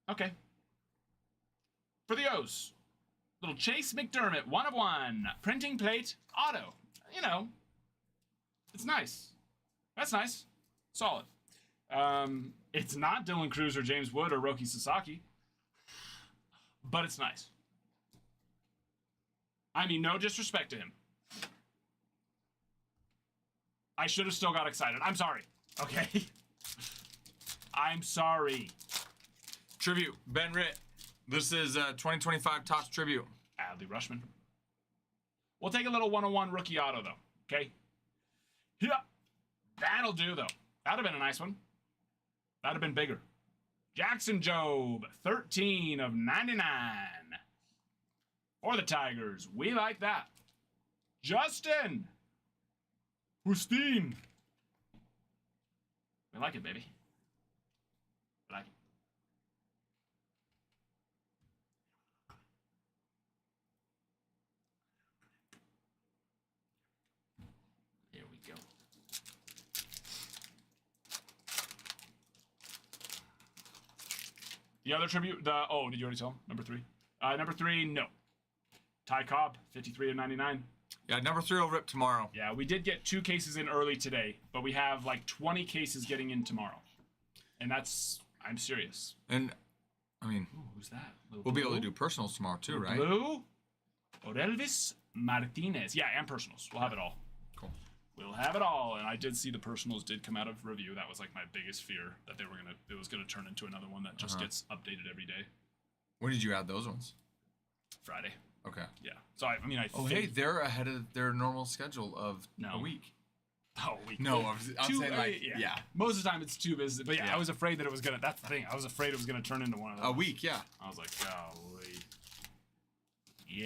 Okay. For the O's. Little Chase McDermott, 1 of 1. Printing plate, auto. It's nice. That's nice. Solid. It's not Dylan Cruz or James Wood or Roki Sasaki. But it's nice. I mean, no disrespect to him. I should have still got excited. I'm sorry. Okay? I'm sorry. Tribute. Ben Ritt. This is 2025 Topps Tribute. Adley Rushman. We'll take a little 101 rookie auto, though. Okay? Yeah. That'll do, though. That'd have been a nice one. That'd have been bigger. Jackson Jobe, 13 of 99. For the Tigers. We like that. Justin! Justine! We like it, baby. We like it. Here we go. The other tribute, did you already tell him? Number 3? Number 3, no. Ty Cobb, 53 of 99. Yeah, number 3 will rip tomorrow. Yeah, we did get 2 cases in early today, but we have like 20 cases getting in tomorrow. And I'm serious. And, I mean, Ooh, who's that? Little we'll be able to Blue? do personals tomorrow too, right? Blue? Orelvis Martinez. Yeah, and personals. We'll have it all. Cool. We'll have it all. And I did see the personals did come out of review. That was like my biggest fear, that it was gonna turn into another one that just gets updated every day. When did you add those ones? Friday. Okay. Yeah. So I Oh, think hey, they're ahead of their normal schedule of No. a week. Oh, we No, I'm Two- saying like, yeah. Most of the time it's 2 business, but yeah, Yeah. I was afraid that it was gonna. That's the thing. I was afraid it was gonna turn into one of those. A week, yeah. I was like, golly.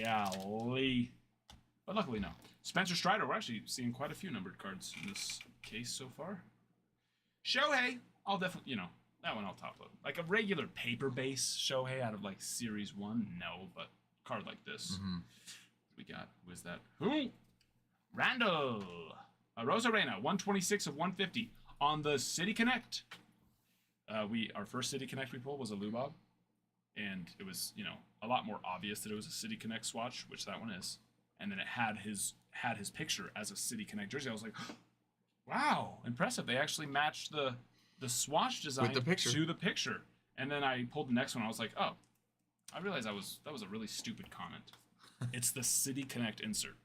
Golly. But luckily, no. Spencer Strider, we're actually seeing quite a few numbered cards in this case so far. Shohei, I'll definitely, that one I'll top load. Like a regular paper base Shohei out of like Series 1, no, but card like this. We got, who is that? Who? Randall. Rosarena, 126 of 150 on the City Connect. Our first City Connect we pulled was a Lubob, and it was a lot more obvious that it was a City Connect swatch, which that one is, and then it had his picture as a City Connect jersey. I was like, wow, impressive! They actually matched the swatch design With the picture. to the picture, and then I pulled the next one. I was like, oh, I realized that was a really stupid comment. It's the City Connect insert.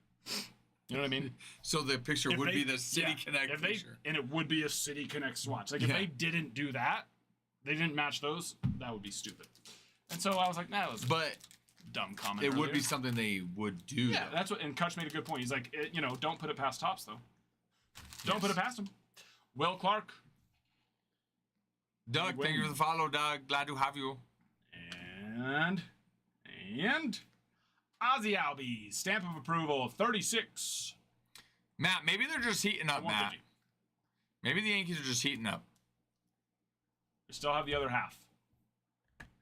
You know what I mean? So the picture If would they- be the City yeah, Connect if picture. and it would be a City Connect swatch. Like if Yeah. they didn't do that, they didn't match those, that would be stupid. And so I was like, nah, that was a But dumb comment. it would earlier. be something they would do. Yeah, though. that's what. And Kutch made a good point. He's like, don't put it past Tops though. Don't put it past him. Will Clark Doug, thank you for the follow, Doug. Glad to have you. and Ozzy Albies, stamp of approval of 36. Matt, maybe they're just heating up, Matt. 150. Maybe the Yankees are just heating up. We still have the other half,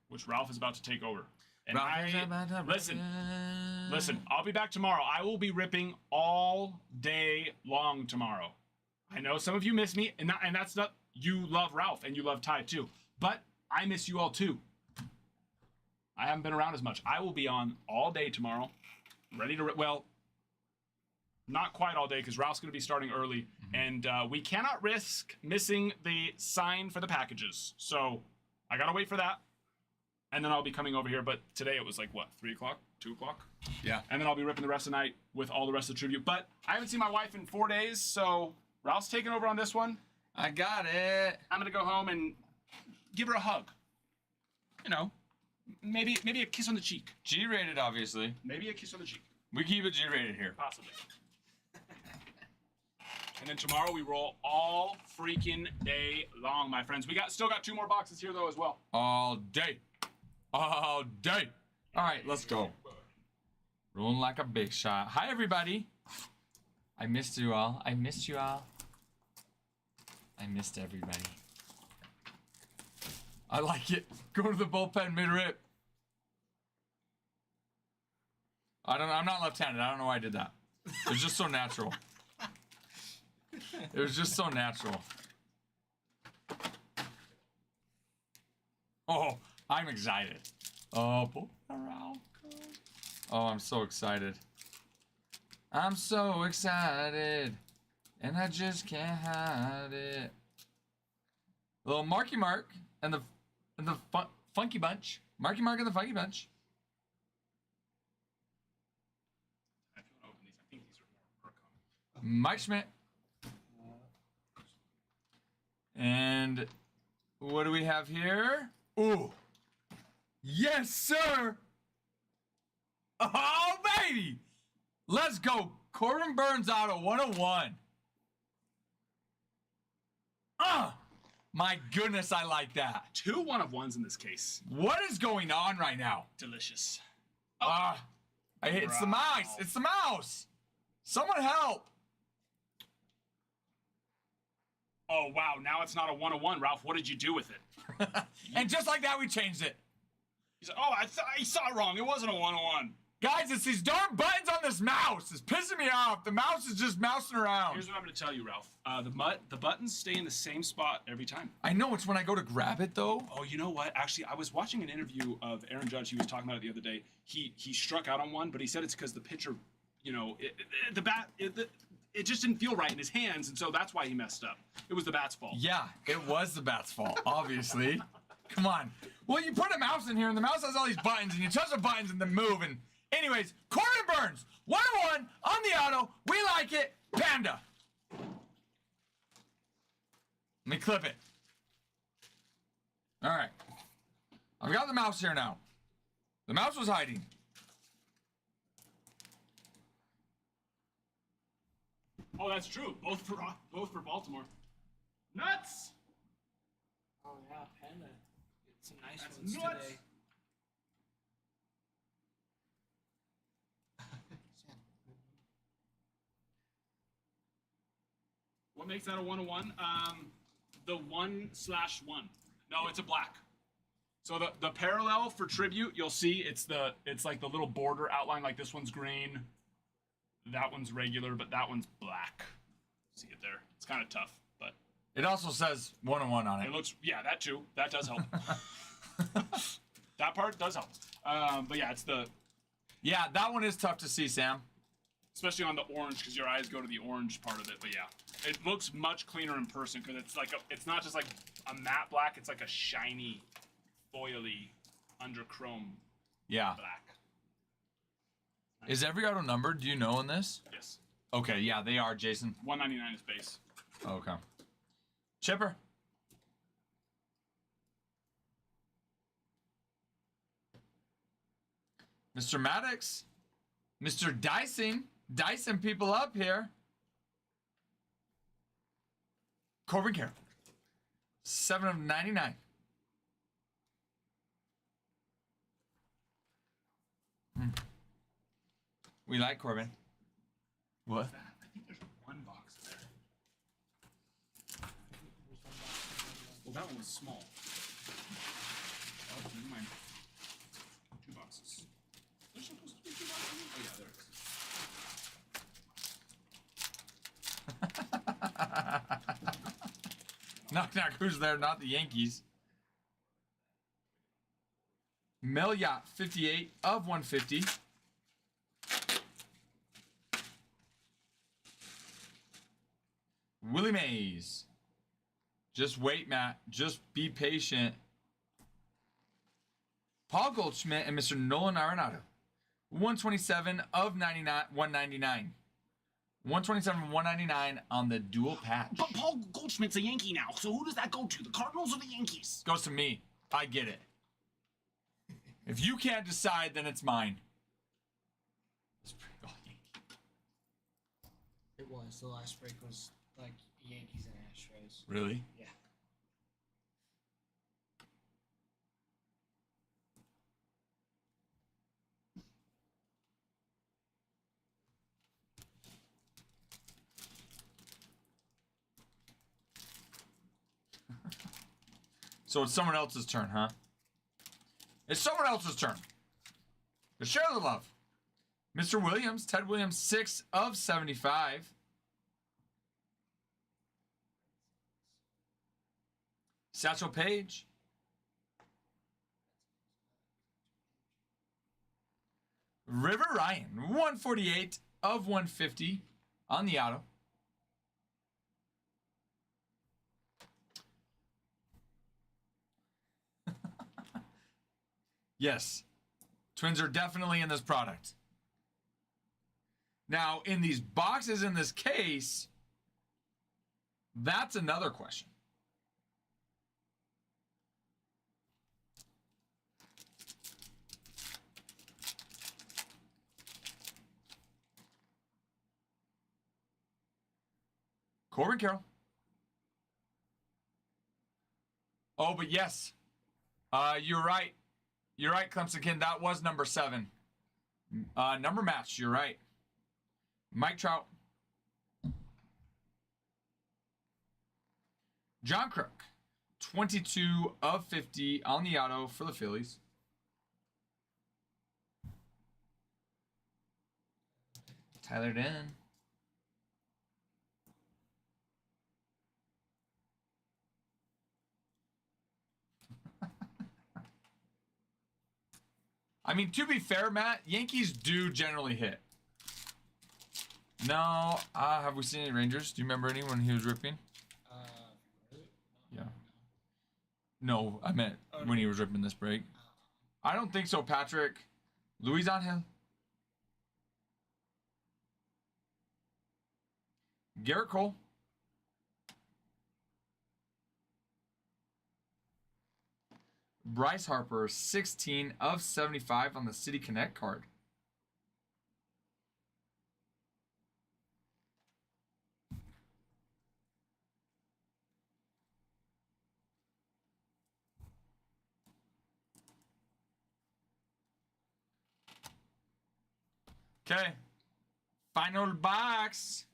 which Ralph is about to take over. And listen, I'll be back tomorrow. I will be ripping all day long tomorrow. I know some of you miss me, and that's not, you love Ralph and you love Ty too, but I miss you all too. I haven't been around as much. I will be on all day tomorrow, ready to well, not quite all day because Ralph's going to be starting early, and we cannot risk missing the sign for the packages. So I got to wait for that, and then I'll be coming over here. But today it was like, what, 3 o'clock, 2 o'clock? Yeah. And then I'll be ripping the rest of the night with all the rest of the tribute. But I haven't seen my wife in 4 days, so Ralph's taking over on this one. I got it. I'm going to go home and give her a hug. Maybe a kiss on the cheek. G-rated, obviously. Maybe a kiss on the cheek. We keep it G-rated here. Possibly. And then tomorrow we roll all freaking day long, my friends. We still got 2 more boxes here though as well. All day. All day. All right, let's go. Rolling like a big shot. Hi, everybody. I missed you all. I missed you all. I missed everybody. I like it. Go to the bullpen mid-rip. I'm not left-handed. I don't know why I did that. It was just so natural. It was just so natural. Oh, I'm excited. Oh, oh, I'm so excited. I'm so excited. And I just can't hide it. Little Marky Mark and the Funky Bunch. Marky Mark and the Funky Bunch. I feel open these. I think these are more work on. Mike Schmidt. And what do we have here? Ooh. Yes, sir. Oh, baby. Let's go. Corbin Burns out of 101. My goodness, I like that. 2 1-of-1s in this case. What is going on right now? Delicious. It's the mouse. It's the mouse. Someone help! Oh, wow. Now it's not a 101, Ralph. What did you do with it? And just like that, we changed it. He's like, oh, I saw it wrong. It wasn't a 101. Guys, it's these darn buttons on this mouse. It's pissing me off. The mouse is just mousing around. Here's what I'm going to tell you, Ralph. The buttons stay in the same spot every time. I know it's when I go to grab it, though. Oh, you know what? Actually, I was watching an interview of Aaron Judge. He was talking about it the other day. He struck out on one, but he said it's because the pitcher, you know, it just didn't feel right in his hands, and so that's why he messed up. It was the bat's fault. Yeah, it was the bat's fault, obviously. Come on. Well, you put a mouse in here, and the mouse has all these buttons, and you touch the buttons and then move. And anyways, Corbin Burns, 101 on the auto. We like it. Panda. Let me clip it. All right. I've got the mouse here now. The mouse was hiding. Oh, that's true. Both for Baltimore. Nuts. Oh yeah, Panda. Get some nice That's ones nuts. today. What makes that a 101? The 1/1. No, it's a black. So the parallel for tribute, you'll see it's like the little border outline. Like this one's green, that one's regular, but that one's black. See it there? It's kind of tough, but It also says 101 on it it. looks. Yeah, that too. That does help. That part does help. But yeah, it's the Yeah, that one is tough to see, Sam. especially on the orange because your eyes go to the orange part of it. But yeah, it looks much cleaner in person because it's not just like a matte black. It's like a shiny, foily, under chrome Yeah. black. Is every auto numbered? Do you know in this? Yes, Okay, yeah, they are, Jason. 199 is base. Okay. Chipper. Mr. Maddox. Mr. Dicing people up here. Corbin Carroll. 7 of 99. We like Corbin. What? I think there's one box there. Well, that one was small. Oh, never mind. 2 boxes. There's supposed to be 2 boxes? Oh, yeah, there it is. Knock knock, who's there? Not the Yankees. Mel Yacht, 58 of 150. Willie Mays. Just wait, Matt. Just be patient. Paul Goldschmidt and Mr. Nolan Arenado. 127 of 99, 199. 127 of 199 on the dual patch. But Paul Goldschmidt's a Yankee now, so who does that go to? The Cardinals or the Yankees? Goes to me. I get it. If you can't decide, then it's mine. It was. The last break was like Yankees and Astros. Really? Yeah. So it's someone else's turn, huh? It's someone else's turn. To share the love. Mr. Williams, Ted Williams, 6 of 75. Satchel Paige. River Ryan, 148 of 150 on the auto. Yes, Twins are definitely in this product. Now, in these boxes in this case, that's another question. Corbin Carroll. Oh, but yes, you're right. You're right, Clemson Kid. That was number 7. Number match. You're right. Mike Trout. John Crook, 22 of 50 on the auto for the Phillies. Tyler Den. I mean, to be fair, Matt, Yankees do generally hit. No, have we seen any Rangers? Do you remember any when he was ripping? Yeah. No, I meant when he was ripping this break. I don't think so, Patrick. Luis Angel. Garrett Cole. Bryce Harper, 16 of 75 on the City Connect card. Okay. Final box.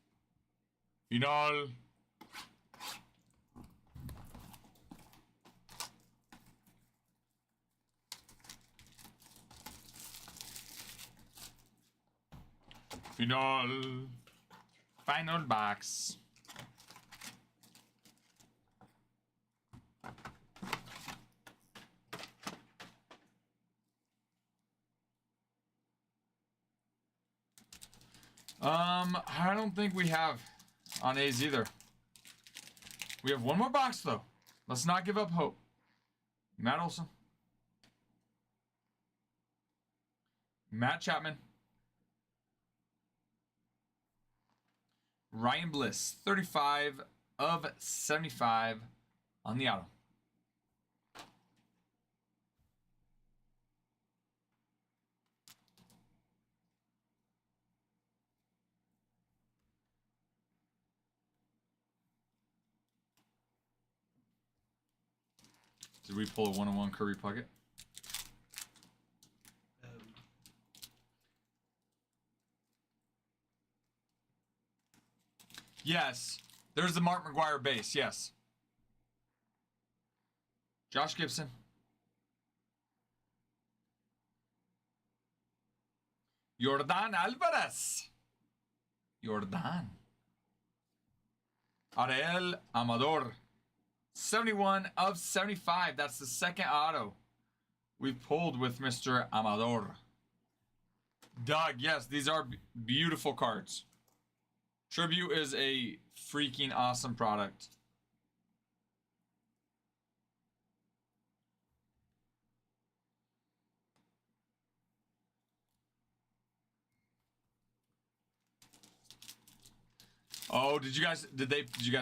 Final. Final box. I don't think we have on A's either. We have one more box though. Let's not give up hope. Matt Olson. Matt Chapman. Ryan Bliss, 35 of 75 on the auto. Did we pull a 1-on-1 Kirby Puckett? Yes. There's the Mark McGuire base. Yes. Josh Gibson. Yordan Alvarez. Yordan. Ariel Amador. 71 of 75. That's the second auto we've pulled with Mr. Amador. Doug, yes, these are beautiful cards. Tribute is a freaking awesome product. Oh, did you guys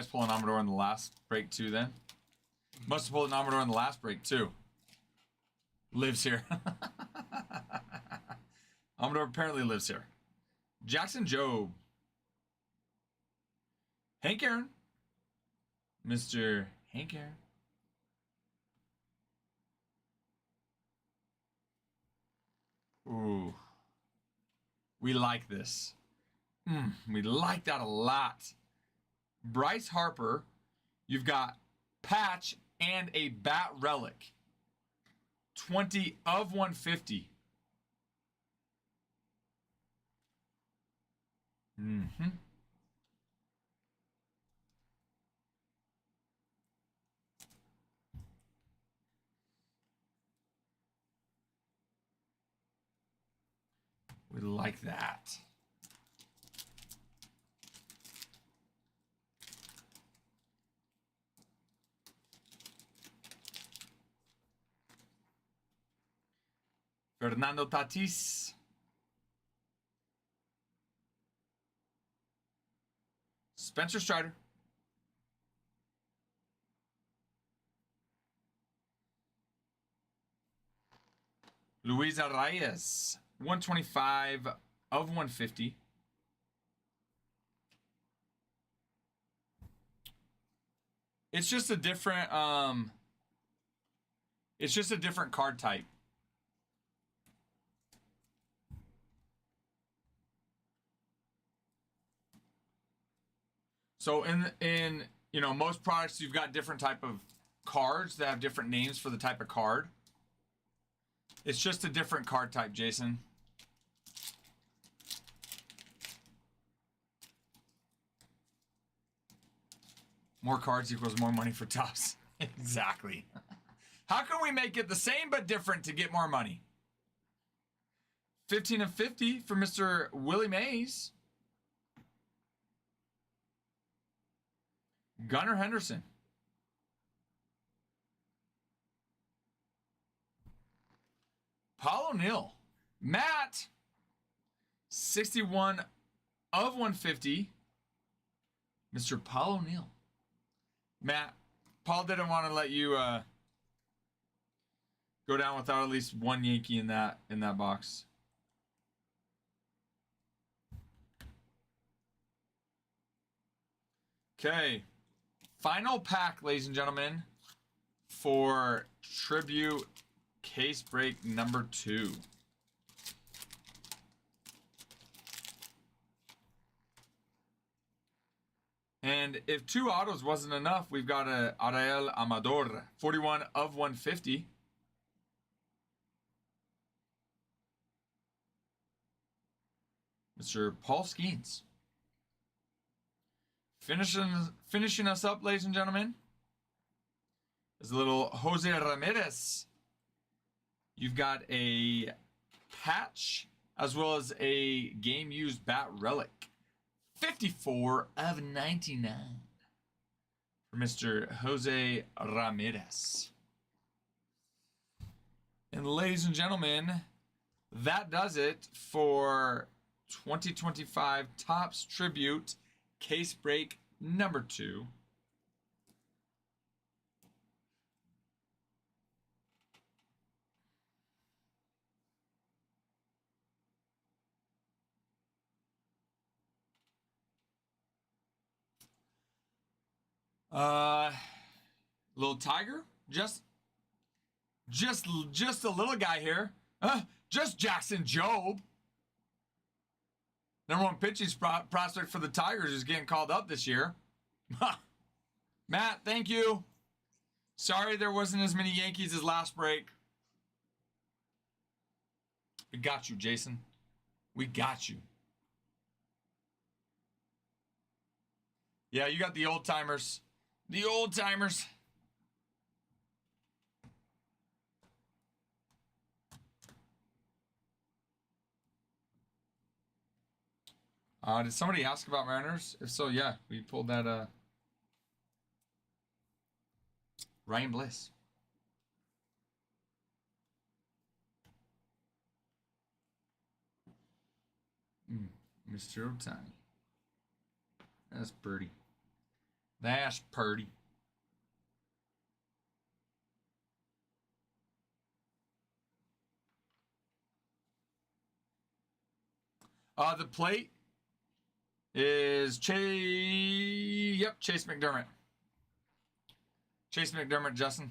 pull an Amador in the last break too then? Must have pulled an Amador in the last break too. Lives here. Amador apparently lives here. Jackson Jobe. Hank Aaron. Mr. Hank Aaron. Ooh. We like this. We like that a lot. Bryce Harper. You've got patch and a bat relic. 20 of 150. We like that. Fernando Tatis. Spencer Strider. Luis Arraez. 125 of 150. It's just a different card type. So in you know, most products you've got different type of cards that have different names for the type of card. It's just a different card type, Jason. More cards equals more money for Topps. Exactly. How can we make it the same but different to get more money? 15 of 50 for Mr. Willie Mays. Gunnar Henderson. Paul O'Neill. Matt. 61 of 150. Mr. Paul O'Neill. Matt, Paul didn't want to let you go down without at least one Yankee in that box. Okay. Final pack, ladies and gentlemen, for Tribute Case Break number 2. And if 2 autos wasn't enough, we've got a Ariel Amador, 41 of 150. Mr. Paul Skeens. Finishing us up, ladies and gentlemen, is a little Jose Ramirez. You've got a patch as well as a game-used bat relic. 54 of 99 for Mr. Jose Ramirez. And ladies and gentlemen, that does it for 2025 Topps Tribute Case Break number 2. Little Tiger, just a little guy here. Just Jackson Jobe. Number 1 pitching prospect for the Tigers is getting called up this year. Matt, thank you. Sorry there wasn't as many Yankees as last break. We got you, Jason. We got you. Yeah, you got the old timers. The old timers. Did somebody ask about Mariners? If so, yeah, we pulled that Ryan Bliss. Mr. Otani. That's pretty. That's pretty. The plate is Chase. Yep, Chase McDermott. Chase McDermott, Justin.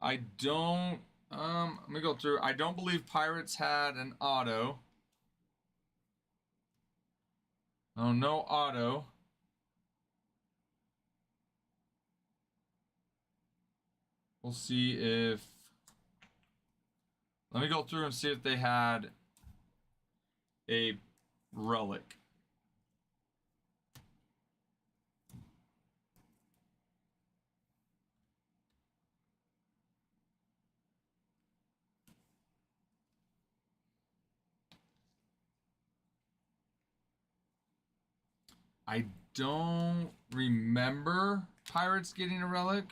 I don't. Let me go through. I don't believe Pirates had an auto. Oh, no auto. We'll see if. Let me go through and see if they had a relic. I don't remember Pirates getting a relic.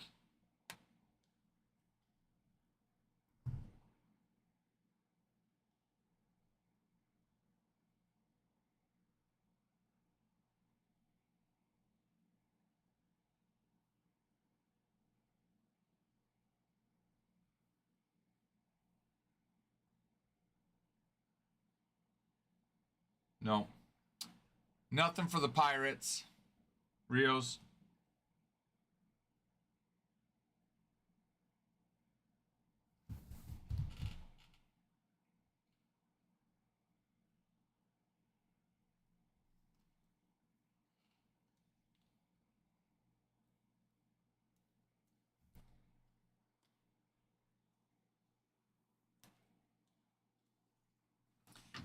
No. Nothing for the Pirates. Rios.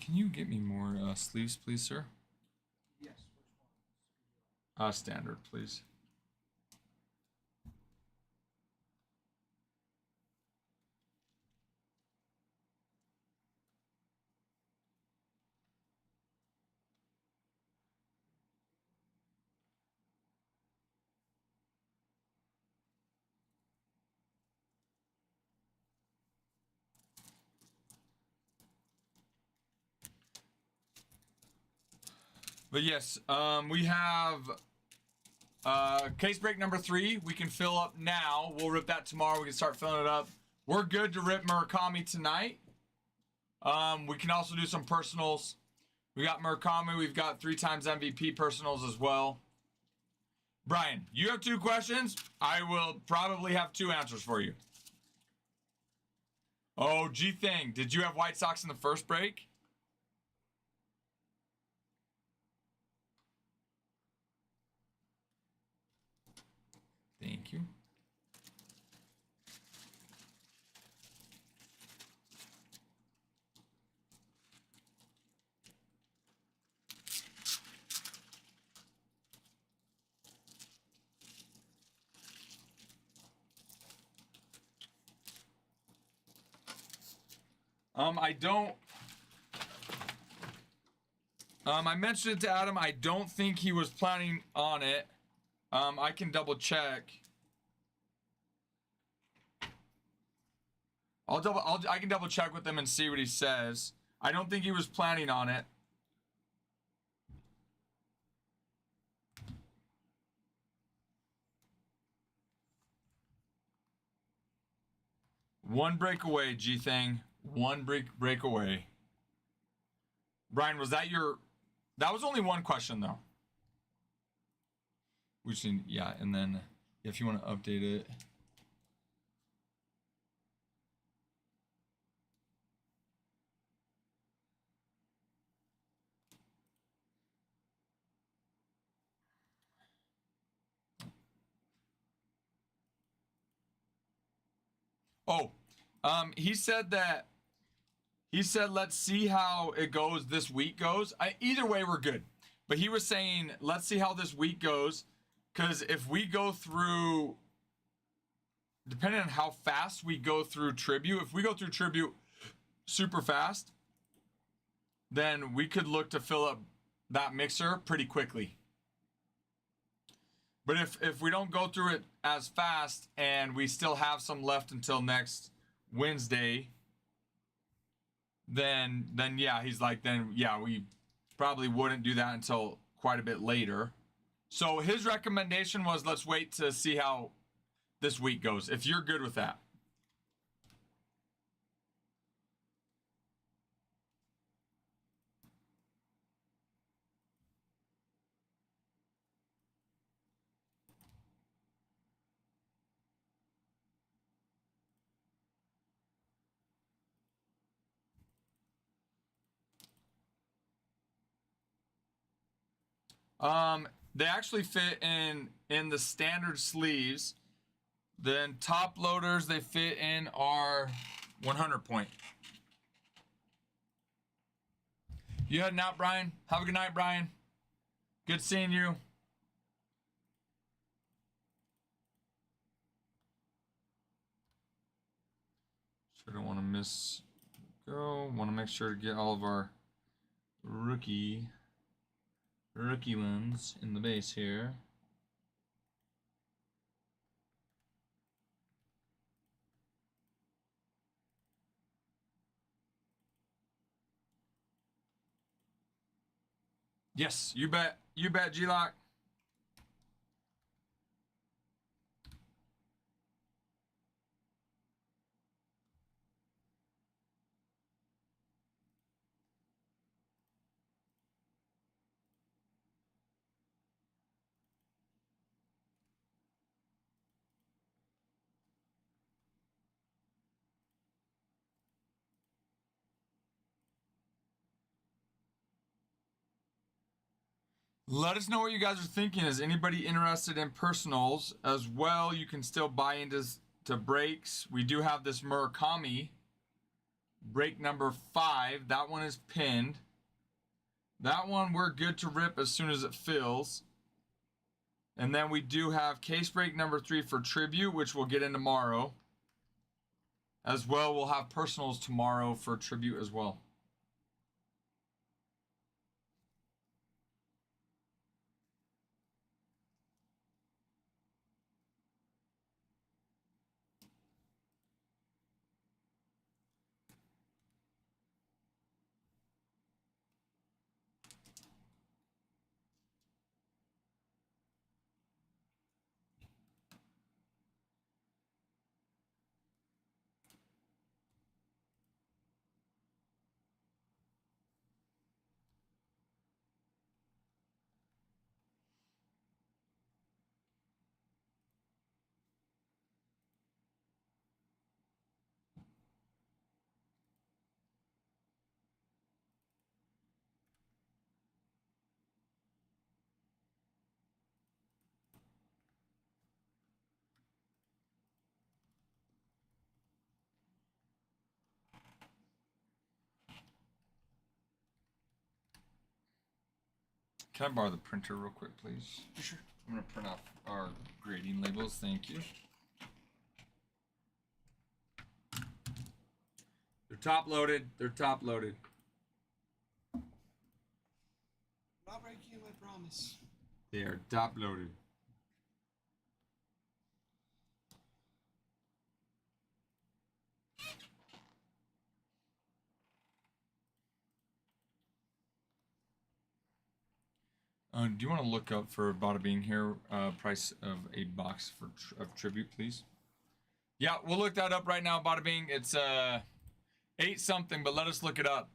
Can you get me more sleeves, please, sir? Yes. Which one? Standard, please. But yes, we have case break number 3. We can fill up now. We'll rip that tomorrow. We can start filling it up. We're good to rip Murakami tonight. We can also do some personals. We got Murakami. We've got 3 times MVP personals as well. Brian, you have 2 questions. I will probably have 2 answers for you. Oh, G Thing, did you have White Sox in the first break? Thank you. I mentioned it to Adam. I don't think he was planning on it. I can double check. I can double check with him and see what he says. I don't think he was planning on it. One break away, G Thing. One break away. Brian, was that your... That was only one question, though. We just need... Yeah, and then if you want to update it... Oh, he said let's see how it goes this week goes. Either way, we're good. But he was saying, let's see how this week goes. Because if we go through, depending on how fast we go through Tribute, if we go through Tribute super fast, then we could look to fill up that mixer pretty quickly. But if we don't go through it as fast and we still have some left until next Wednesday, then yeah, he's like, then yeah, we probably wouldn't do that until quite a bit later. So his recommendation was, let's wait to see how this week goes, if you're good with that. They actually fit in the standard sleeves. Then top loaders, they fit in our 100 point. You heading out, Brian? Have a good night, Brian. Good seeing you. Sure don't want to miss go. Want to make sure to get all of our rookie ones in the base here. Yes, you bet, G-Lock. Let us know what you guys are thinking. Is anybody interested in personals as well? You can still buy into breaks. We do have this Murakami break number 5. That one is pinned. That one we're good to rip as soon as it fills. And then we do have case break number 3 for tribute, which we'll get in tomorrow. As well, we'll have personals tomorrow for tribute as well. Can I borrow the printer real quick, please? Sure. I'm going to print off our grading labels. Thank you. They're top loaded. They're top loaded. Not breaking my promise. They are top loaded. Do you want to look up for Bada Bing here? Price of a box for of tribute, please. Yeah, we'll look that up right now, Bada Bing. It's 8 something, but let us look it up.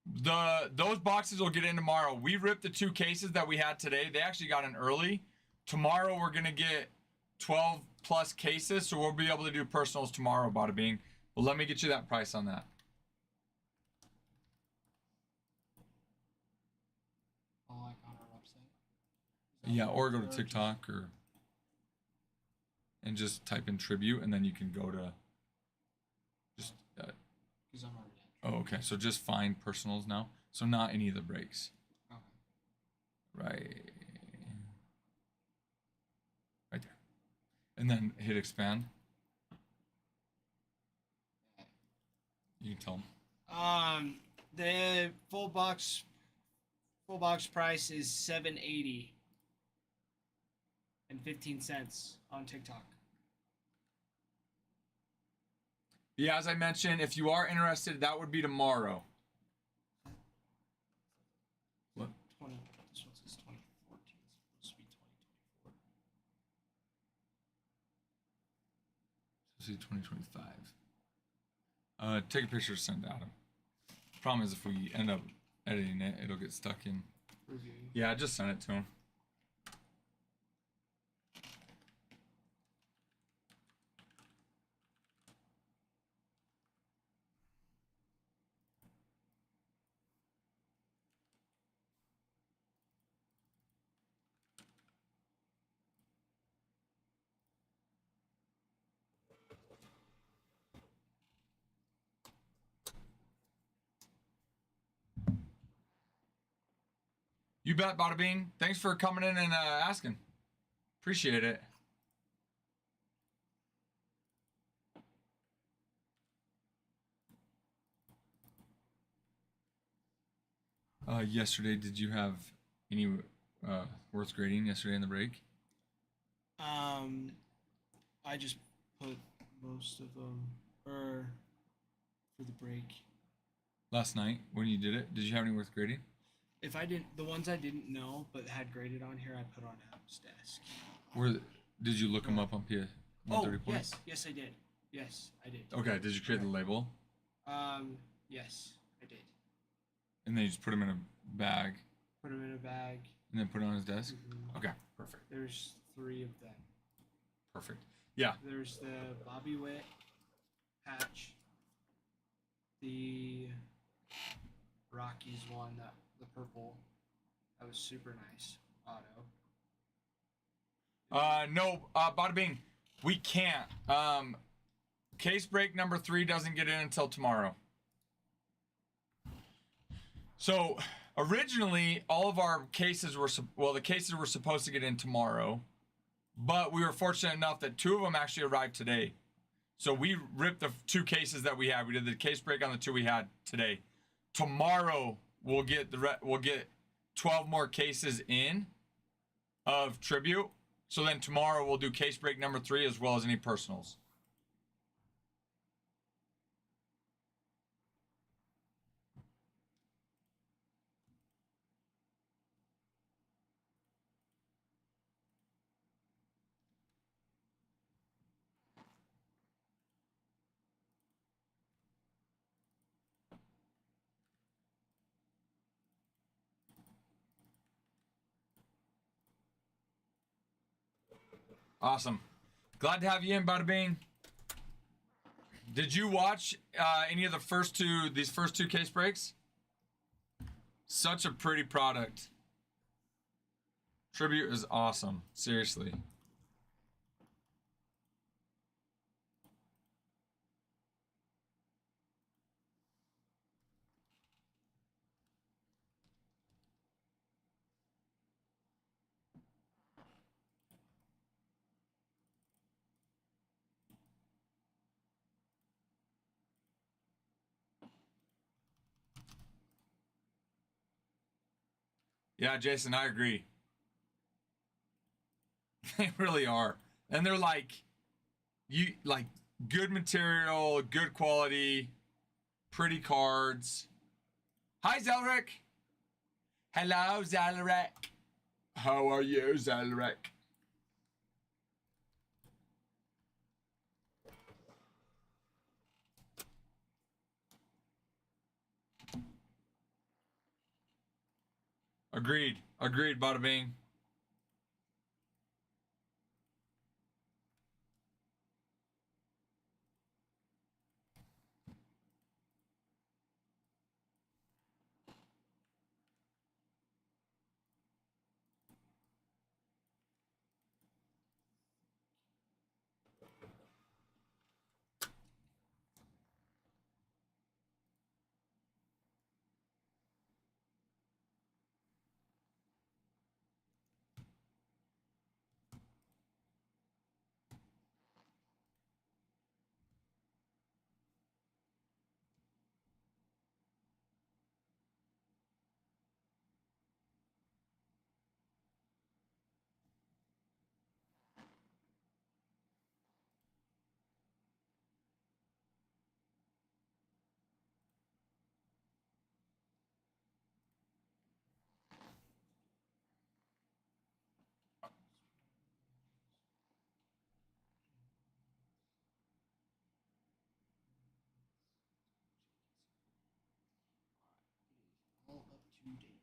Those boxes will get in tomorrow. We ripped the 2 cases that we had today. They actually got in early. Tomorrow we're gonna get 12 plus cases, so we'll be able to do personals tomorrow, Bada Bing. Well, let me get you that price on that. Oh, like on our website. Yeah, or go to TikTok and just type in tribute, and then you can go to just. Because I'm already Oh, okay. So just find personals now. So not any of the breaks. Okay. Right. Right there. And then hit expand. You can tell them. The full box price is $7.80 and 15 cents on TikTok. Yeah, as I mentioned, if you are interested, that would be tomorrow. What? 20. This one says 2014. It's supposed to be 2024. See 2025. Take a picture, send to Adam. Problem is, if we end up editing it, it'll get stuck in. Review. Yeah, just send it to him. You bet, Bada Bing. Thanks for coming in and asking. Appreciate it. Yesterday, did you have any worth grading yesterday in the break? I just put most of them for the break. Last night when you did it, did you have any worth grading? If I didn't, the ones I didn't know but had graded on here, I put on Adam's desk. Did you look them up on PS 130 points? Yes, I did. Yes, I did. Okay, did you create the label? Yes, I did. And then you just put them in a bag Put them in a bag. and then put it on his desk? Mhm. Okay, perfect. There's 3 of them. Perfect. Yeah. There's the Bobby Witt patch, the Rockies one, the purple, That was super nice. Auto. No, bada bing. We can't. Case break number 3 doesn't get in until tomorrow. So originally, all of our cases were the cases were supposed to get in tomorrow, but we were fortunate enough that 2 of them actually arrived today. So we ripped the 2 cases that we had. We did the case break on the 2 we had today. Tomorrow we'll get 12 more cases in of tribute. So then tomorrow we'll do case break number 3 as well as any personals. Awesome. Glad to have you in, Bada Bing. Did you watch any of these first two case breaks? Such a pretty product. Tribute is awesome. Seriously. Yeah, Jason, I agree. They really are. And they're like good material, good quality, pretty cards. Hi, Zelric. Hello, Zelric. How are you, Zelric? Agreed. Agreed, Bada Bing. All up to date.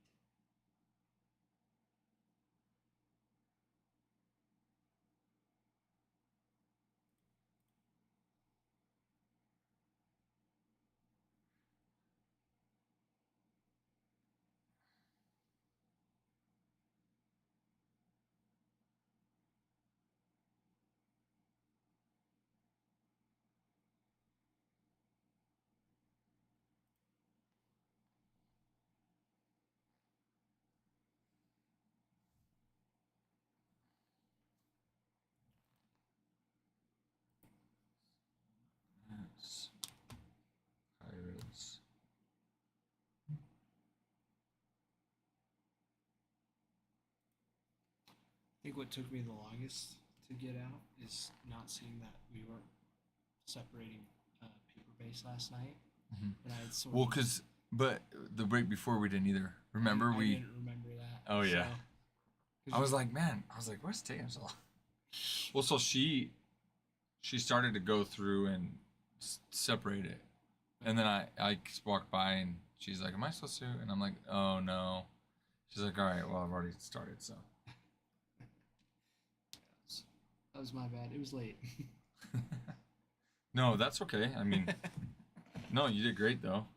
Yes. Pirates. I think what took me the longest to get out is not seeing that we were separating paper base last night. Mhm. And I had sort Well, of, but the break before we didn't either. Remember I we? didn't remember that. Oh, yeah. So, 'cause I was like, man. I was like, what's taking so long? Well, so she started to go through and separate it, and then I walked by and she's like, "Am I supposed to?" And I'm like, "Oh no." She's like, "All right, well I've already started, so." that was my bad. It was late. No, that's okay. I mean, no, you did great though.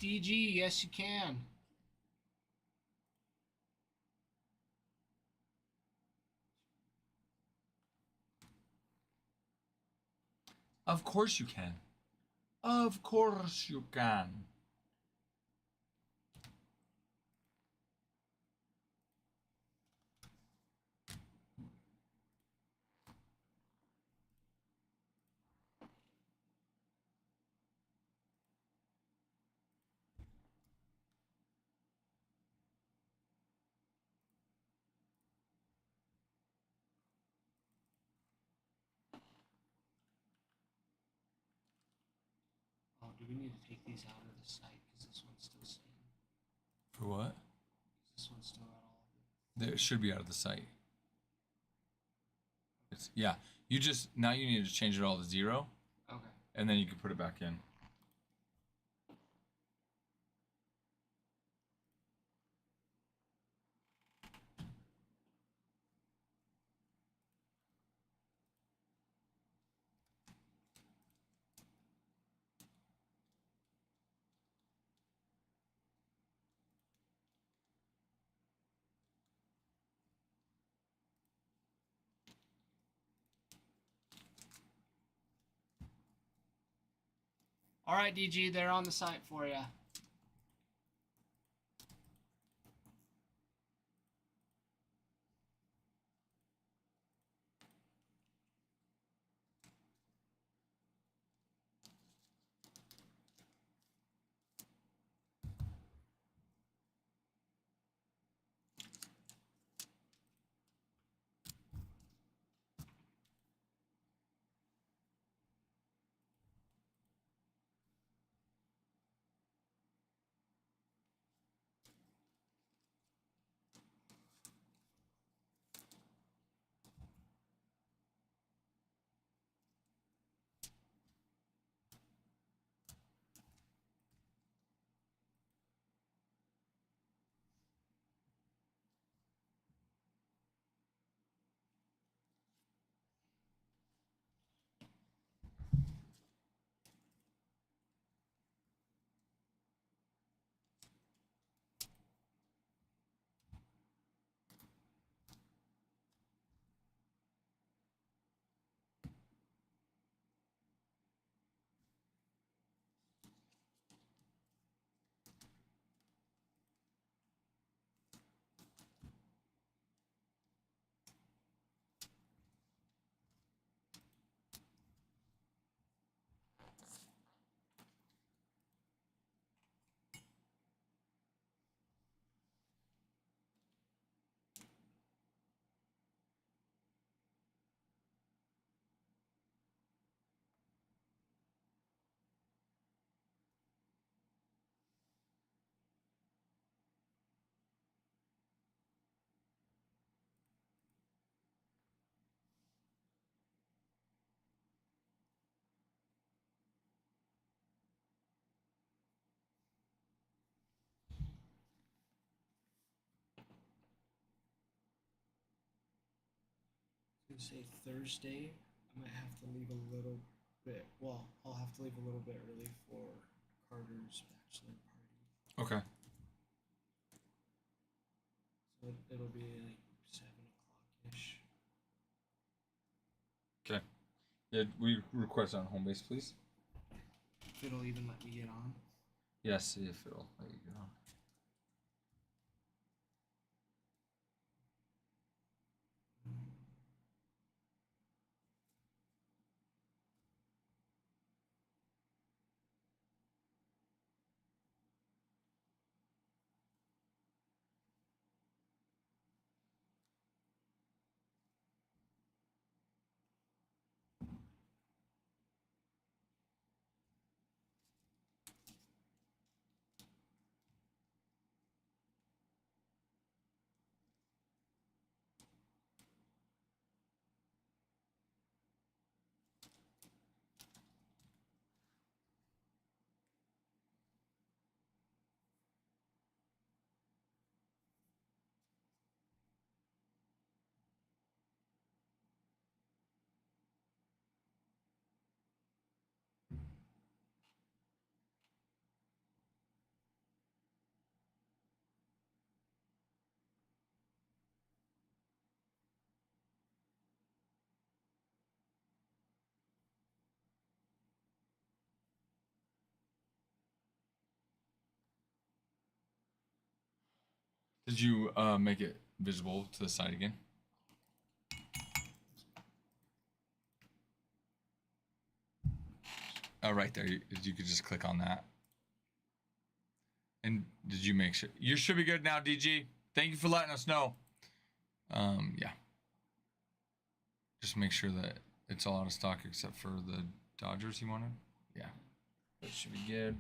DG, yes you can. Of course you can. Of course you can. Oh, do we need to take these out of the site? Because this one's still saying. For what? This one's still got all of it. It should be out of the site. It's, yeah. You just now you need to change it all to 0, Okay. and then you can put it back in. All right, DG, they're on the site for you. I was gonna say Thursday. I might have to leave a little bit. Well, I'll have to leave a little bit early for Carter's bachelor party. Okay. So it'll be like 7 o'clock ish. Okay. Yeah, we request on home base, please. If it'll even let me get on. Yes, if it'll let you get on. Did you make it visible to the side again? Oh, right there. You could just click on that. And did you make sure? You should be good now, DG. Thank you for letting us know. Yeah. Just make sure that it's all out of stock except for the Dodgers you wanted. Yeah. That should be good.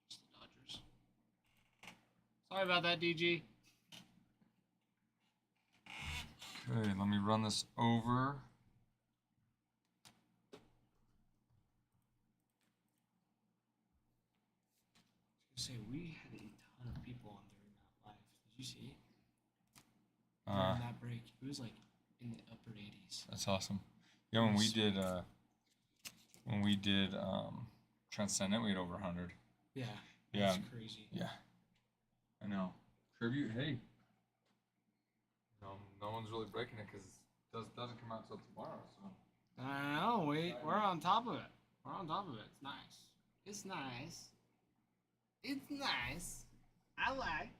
Just the Dodgers. Sorry about that, DG. Okay, let me run this over. Say we had a ton of people on during that live. Did you see? Uh, During that break, it was like in the upper 80s. That's awesome. Yeah, when we did Transcendent, we had over 100. Yeah. Yeah. That's crazy. Yeah. I know. Tribute, hey. No one's really breaking it because it doesn't come out till tomorrow. So. I know. We're on top of it. We're on top of it. It's nice. It's nice. It's nice. I like.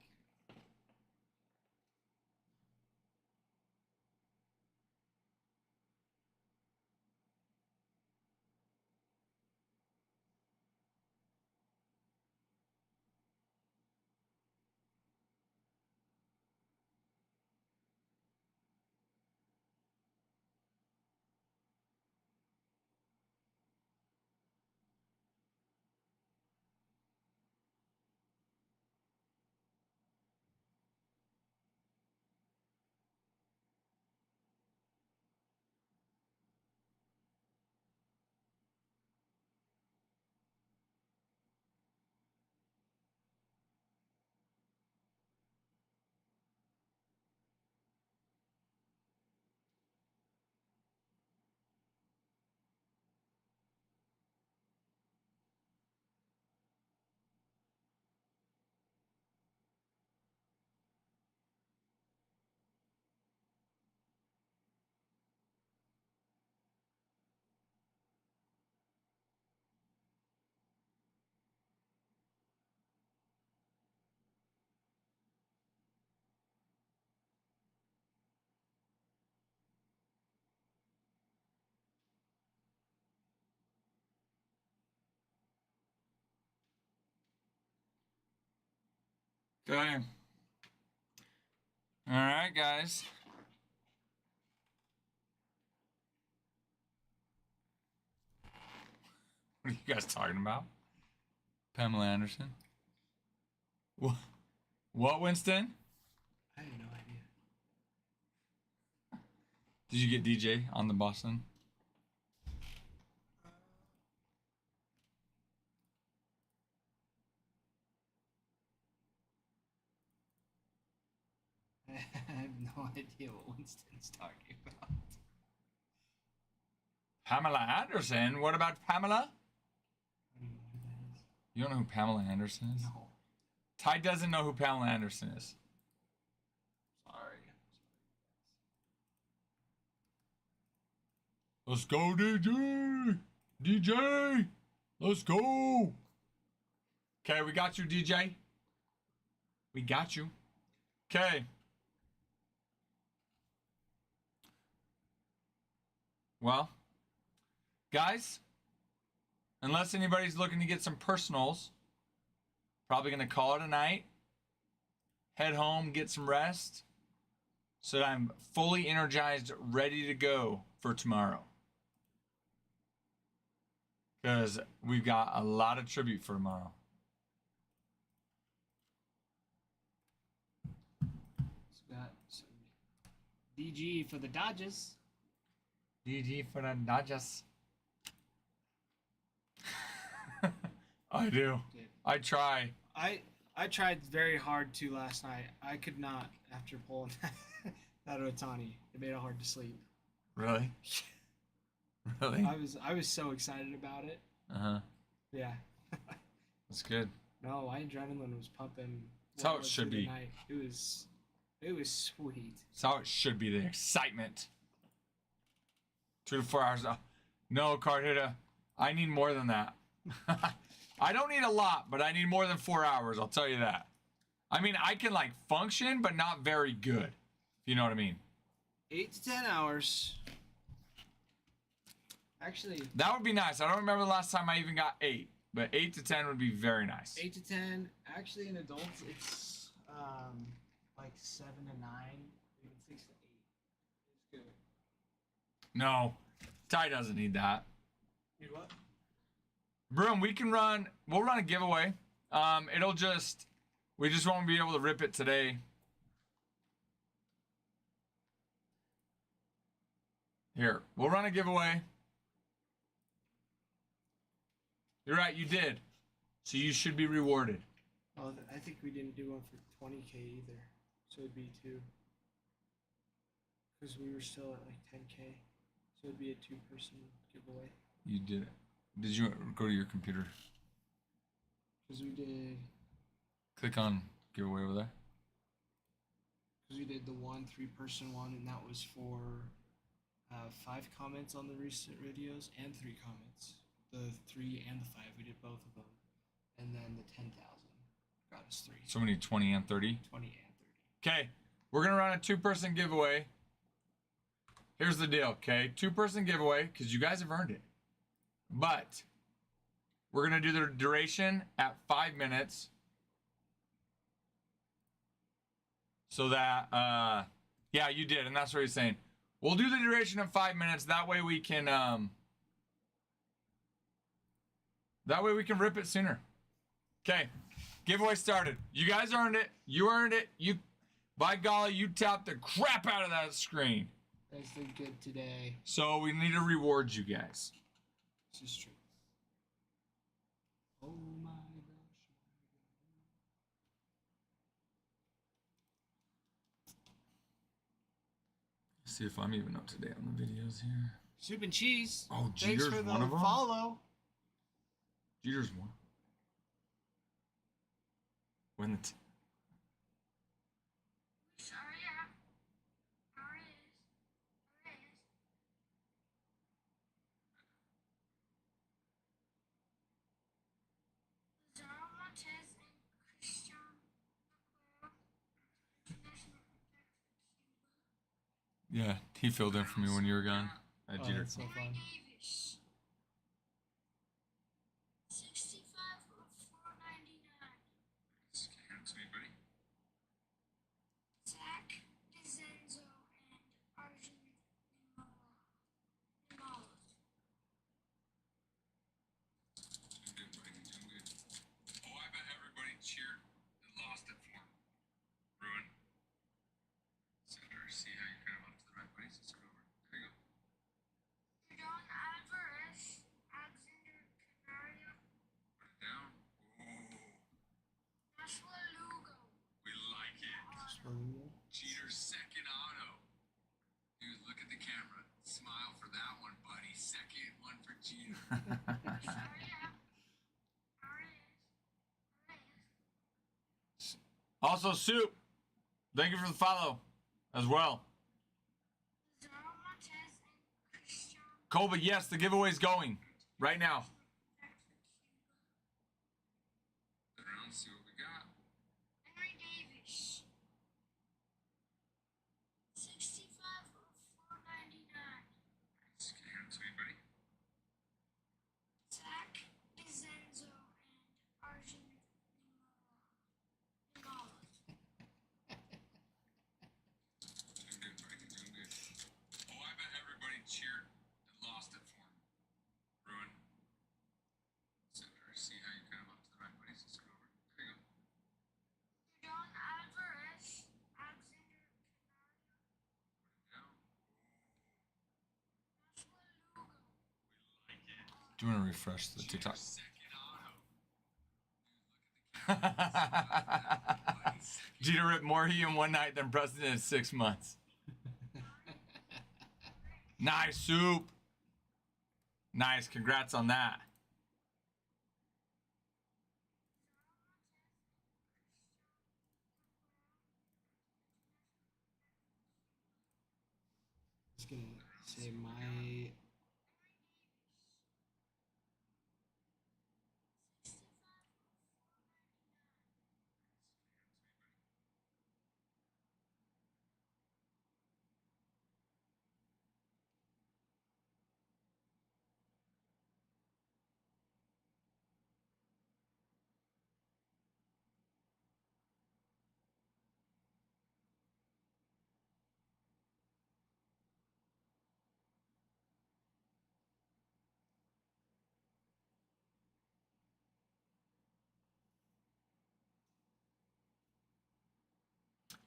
Okay. All right, guys. What are you guys talking about? Pamela Anderson? What, Winston? I have no idea. Did you get DJ on the Boston? I have no idea what Winston's talking about. Pamela Anderson? What about Pamela? I don't know who that is. You don't know who Pamela Anderson is? No. Ty doesn't know who Pamela Anderson is. Sorry. Let's go, DJ! DJ! Let's go! Okay, we got you, DJ. We got you. Okay. Well, guys, unless anybody's looking to get some personals, probably going to call it a night. Head home, get some rest, so that I'm fully energized, ready to go for tomorrow. Because we've got a lot of tribute for tomorrow. So we got some DG for the Dodgers. DG for the Dodgers. I do. Dude. I try. I tried very hard to last night. I could not after pulling that Otani. It made it hard to sleep. Really? Really? I was so excited about it. Uh-huh. Yeah. That's good. No, my adrenaline was pumping. That's how all it should through the be. night. It was sweet. That's how it should be. The excitement. 2 to 4 hours. No, card hitter. I need more than that. I don't need a lot, but I need more than 4 hours. I'll tell you that. I mean, I can like function, but not very good. If you know what I mean. 8 to 10 hours. Actually, That would be nice. I don't remember the last time I even got 8, but 8 to 10 would be very nice. 8 to 10. Actually, in adults, it's like 7 to 9, even 6 to 8. It's good. No, Ty doesn't need that. Need what? Broom, we'll run a giveaway. We just won't be able to rip it today. Here, we'll run a giveaway. You're right, you did. So you should be rewarded. Oh, I think we didn't do one for 20K either. So it'd be 2. Because we were still at like 10K. So it'd be a 2-person giveaway. You did it. Did you go to your computer? Because we did. Click on giveaway over there. Because we did the 3-person one, and that was for 5 comments on the recent videos and 3 comments. The 3 and the 5, we did both of them, and then the 10,000 got us 3. So we need 20 and 30. 20 and 30. Okay, we're gonna run a 2-person giveaway. Here's the deal, okay? 2-person giveaway, because you guys have earned it. But we're gonna do the duration at 5 minutes. So that yeah, you did, and that's what he's saying. We'll do the duration of 5 minutes, that way we can rip it sooner. Okay, giveaway started. You guys earned it. You earned it. By golly, you tapped the crap out of that screen. Guys did good today. So we need to reward you guys. This is true. Oh my gosh. See if I'm even up to date on the videos here. Soup and cheese. Oh, Thanks Jeter's for the one of them? follow. Jeter's one. When the yeah, he filled in for me when you were gone. Oh, Jeter. that's so fun. Oh, I bet everybody cheered and lost it for him. Ruin. Center, see how you kind of up to the right place and start over. There you go. Put it down. Ooh, we like it. Jeter's second auto. Dude, look at the camera. Smile for that one, buddy. Second one for Jeter. Also, Soup, thank you for the follow as well. Koba, yes, the giveaway's going right now. Around, see what we got. Nice. Can you hear him, sweet buddy? Doing good, buddy. Doing good. Oh, I bet everybody cheered and lost it for him. Ruin. Center, see how you kind of up to the right place and start over. There you go. Put it down. We like it. Do you want to refresh the TikTok? Jeter ripped more he in one night than Preston in 6 months. Nice, Soup. Nice, congrats on that. Just gonna say my.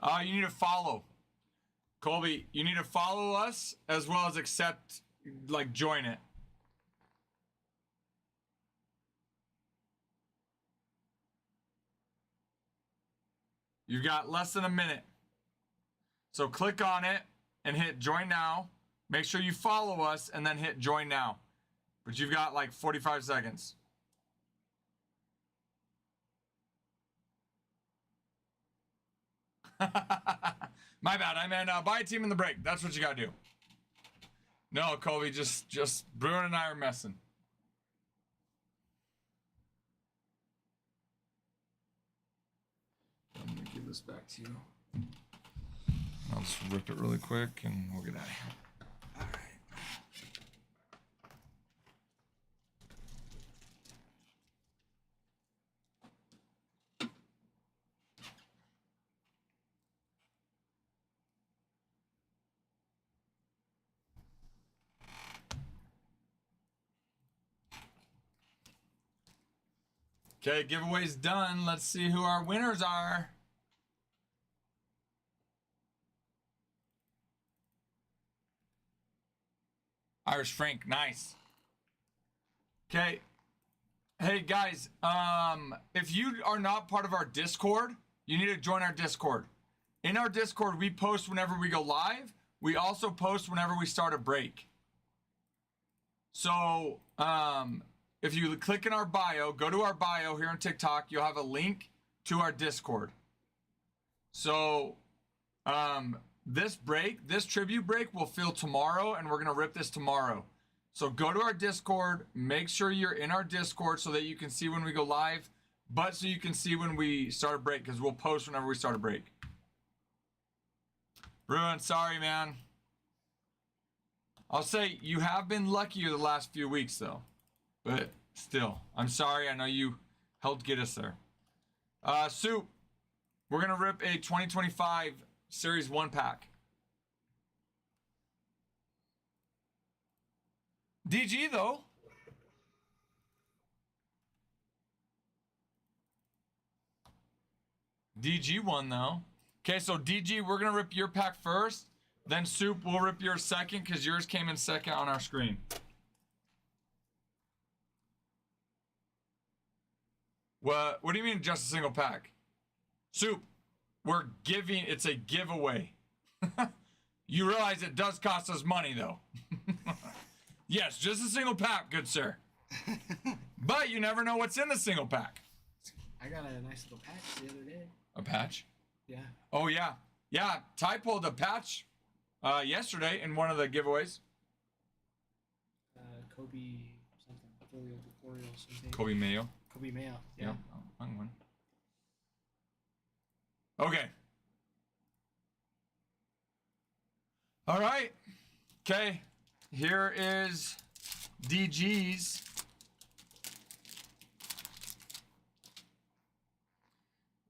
You need to follow. Colby, you need to follow us as well as accept, like, join it. You've got less than a minute. So click on it and hit join now. Make sure you follow us and then hit join now. But you've got like 45 seconds. My bad. I meant buy a team in the break. That's what you gotta do. No, Colby, just Bruin and I are messing. I'm gonna give this back to you. I'll just rip it really quick and we'll get out of here. All right. Okay, giveaway's done. Let's see who our winners are. Irish Frank, nice. Okay. Hey guys, if you are not part of our Discord, you need to join our Discord. In our Discord, we post whenever we go live. We also post whenever we start a break. So, if you click in our bio, go to our bio here on TikTok, you'll have a link to our Discord. So, this tribute break will fill tomorrow, and we're going to rip this tomorrow. So go to our Discord, make sure you're in our Discord so that you can see when we go live, but so you can see when we start a break, because we'll post whenever we start a break. Bruin, sorry, man. I'll say you have been luckier the last few weeks, though. But still, I'm sorry. I know you helped get us there. Soup, we're going to rip a 2025 Series 1 pack. DG, though. DG won, though. Okay, so DG, we're going to rip your pack first. Then Soup, we'll rip yours second because yours came in second on our screen. What do you mean just a single pack? Soup, we're giving, it's a giveaway. You realize it does cost us money, though. Yes, just a single pack, good sir. But you never know what's in the single pack. I got a nice little patch the other day. A patch? Yeah. Oh, yeah. Yeah, Ty pulled a patch yesterday in one of the giveaways. Kobe something. Orioles something. Kobe Mayo. Kobe Mayo. Yeah. Yeah, wrong one. Okay. All right. Okay. Here is DG's.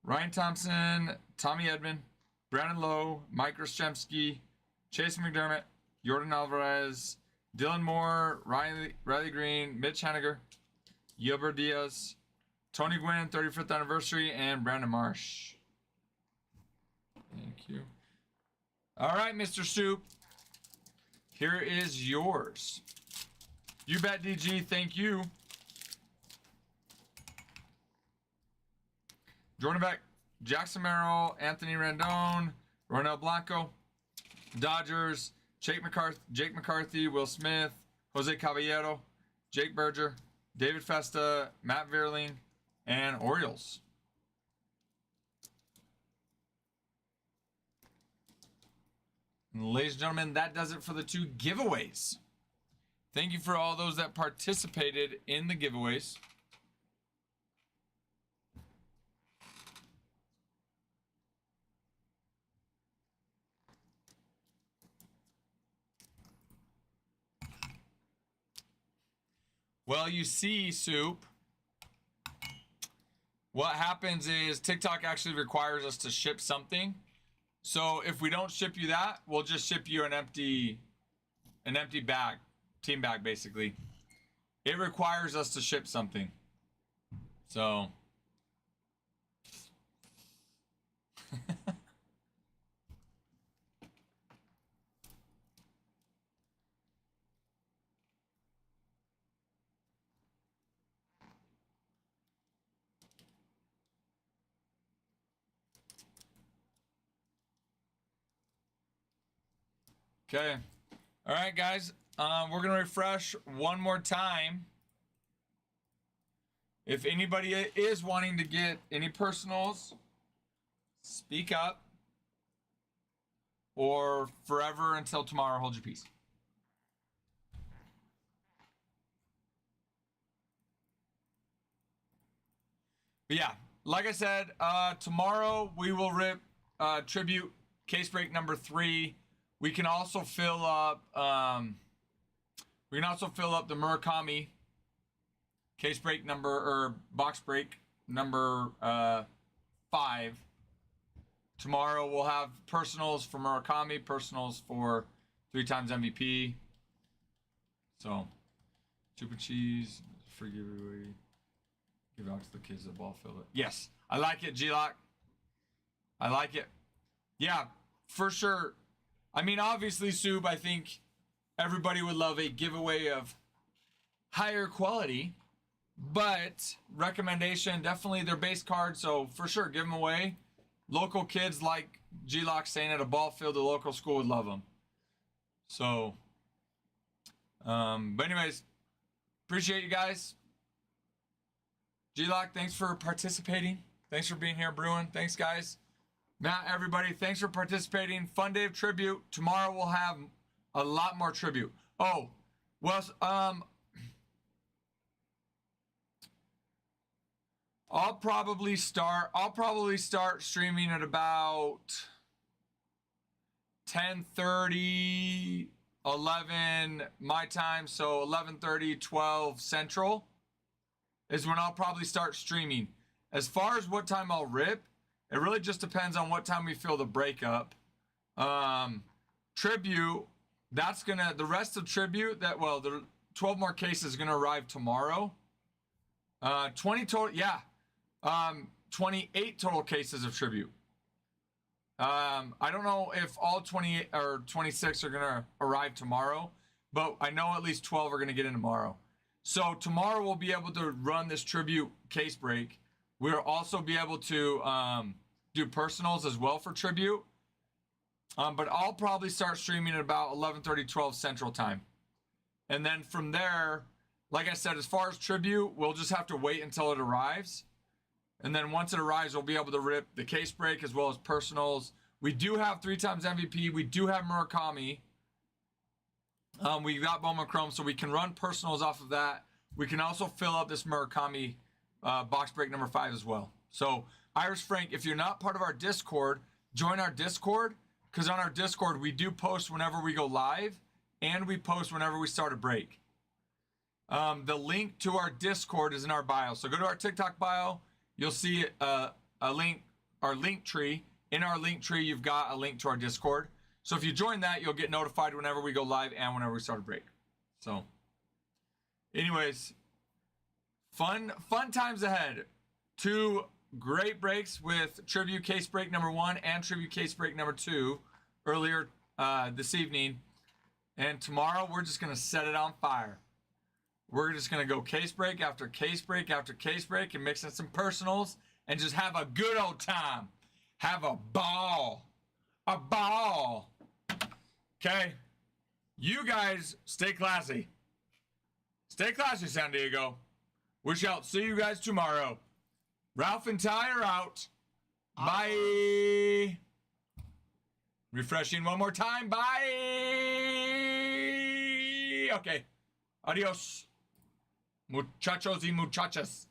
Ryan Thompson, Tommy Edman, Brandon Lowe, Mike Rostrzemski, Chase McDermott, Jordan Alvarez, Dylan Moore, Riley Green, Mitch Haniger, Gilbert Diaz, Tony Gwynn, 35th anniversary, and Brandon Marsh. Thank you. All right, Mr. Soup. Here is yours. You bet, DG. Thank you. Jordan Beck, Jackson Merrill, Anthony Rendon, Ronel Blanco, Dodgers, Jake McCarthy, Will Smith, Jose Caballero, Jake Berger, David Festa, Matt Vierling, and Orioles. And ladies and gentlemen, that does it for the two giveaways. Thank you for all those that participated in the giveaways. Well, you see, Soup, what happens is TikTok actually requires us to ship something. So if we don't ship you that, we'll just ship you an empty bag, team bag, basically. It requires us to ship something. So Okay. All right, guys. We're gonna refresh one more time. If anybody is wanting to get any personals, speak up. Or forever until tomorrow, hold your peace. But yeah, like I said, tomorrow we will rip tribute case break number 3. We can also fill up the Murakami case break number or box break number 5. Tomorrow we'll have personals for Murakami, personals for 3 times MVP. So, Chupa Cheese, free giveaway. Give out to the kids the ball fill it. Yes, I like it, G-Lock. I like it. Yeah, for sure. I mean, obviously, Sub, I think everybody would love a giveaway of higher quality, but recommendation, definitely their base card, so for sure, give them away. Local kids, like G-Lock saying at a ball field, the local school would love them. So, but anyways, appreciate you guys. G-Lock, thanks for participating. Thanks for being here, Bruin. Thanks, guys. Matt, everybody, thanks for participating. Fun day of tribute. Tomorrow we'll have a lot more tribute. Oh, well, I'll probably start streaming at about 10:30, 11 my time, so 11:30, 12 Central is when I'll probably start streaming. As far as what time I'll rip, it really just depends on what time we feel the breakup. Tribute, the rest of tribute, the 12 more cases is gonna arrive tomorrow. 20 total, yeah. 28 total cases of tribute. I don't know if all 28 or 26 are gonna arrive tomorrow, but I know at least 12 are gonna get in tomorrow. So tomorrow we'll be able to run this tribute case break. We'll also be able to do personals as well for tribute. But I'll probably start streaming at about 11:30, 12 Central Time. And then from there, like I said, as far as tribute, we'll just have to wait until it arrives. And then once it arrives, we'll be able to rip the case break as well as personals. We do have 3 times MVP. We do have Murakami. We got Bowman Chrome, so we can run personals off of that. We can also fill up this Murakami box break number 5 as well. So, Irish Frank, if you're not part of our Discord, join our Discord, because on our Discord, we do post whenever we go live, and we post whenever we start a break. The link to our Discord is in our bio. So go to our TikTok bio. You'll see a link, our link tree. In our link tree, you've got a link to our Discord. So if you join that, you'll get notified whenever we go live and whenever we start a break. So, anyways, fun times ahead. 2 great breaks with tribute case break number 1 and tribute case break number 2 earlier this evening. And tomorrow, we're just going to set it on fire. We're just going to go case break after case break after case break and mix in some personals and just have a good old time. Have a ball. A ball. Okay? You guys stay classy. Stay classy, San Diego. We shall see you guys tomorrow. Ralph and Ty are out. Bye. Refreshing one more time. Bye. Okay. Adios. Muchachos y muchachas.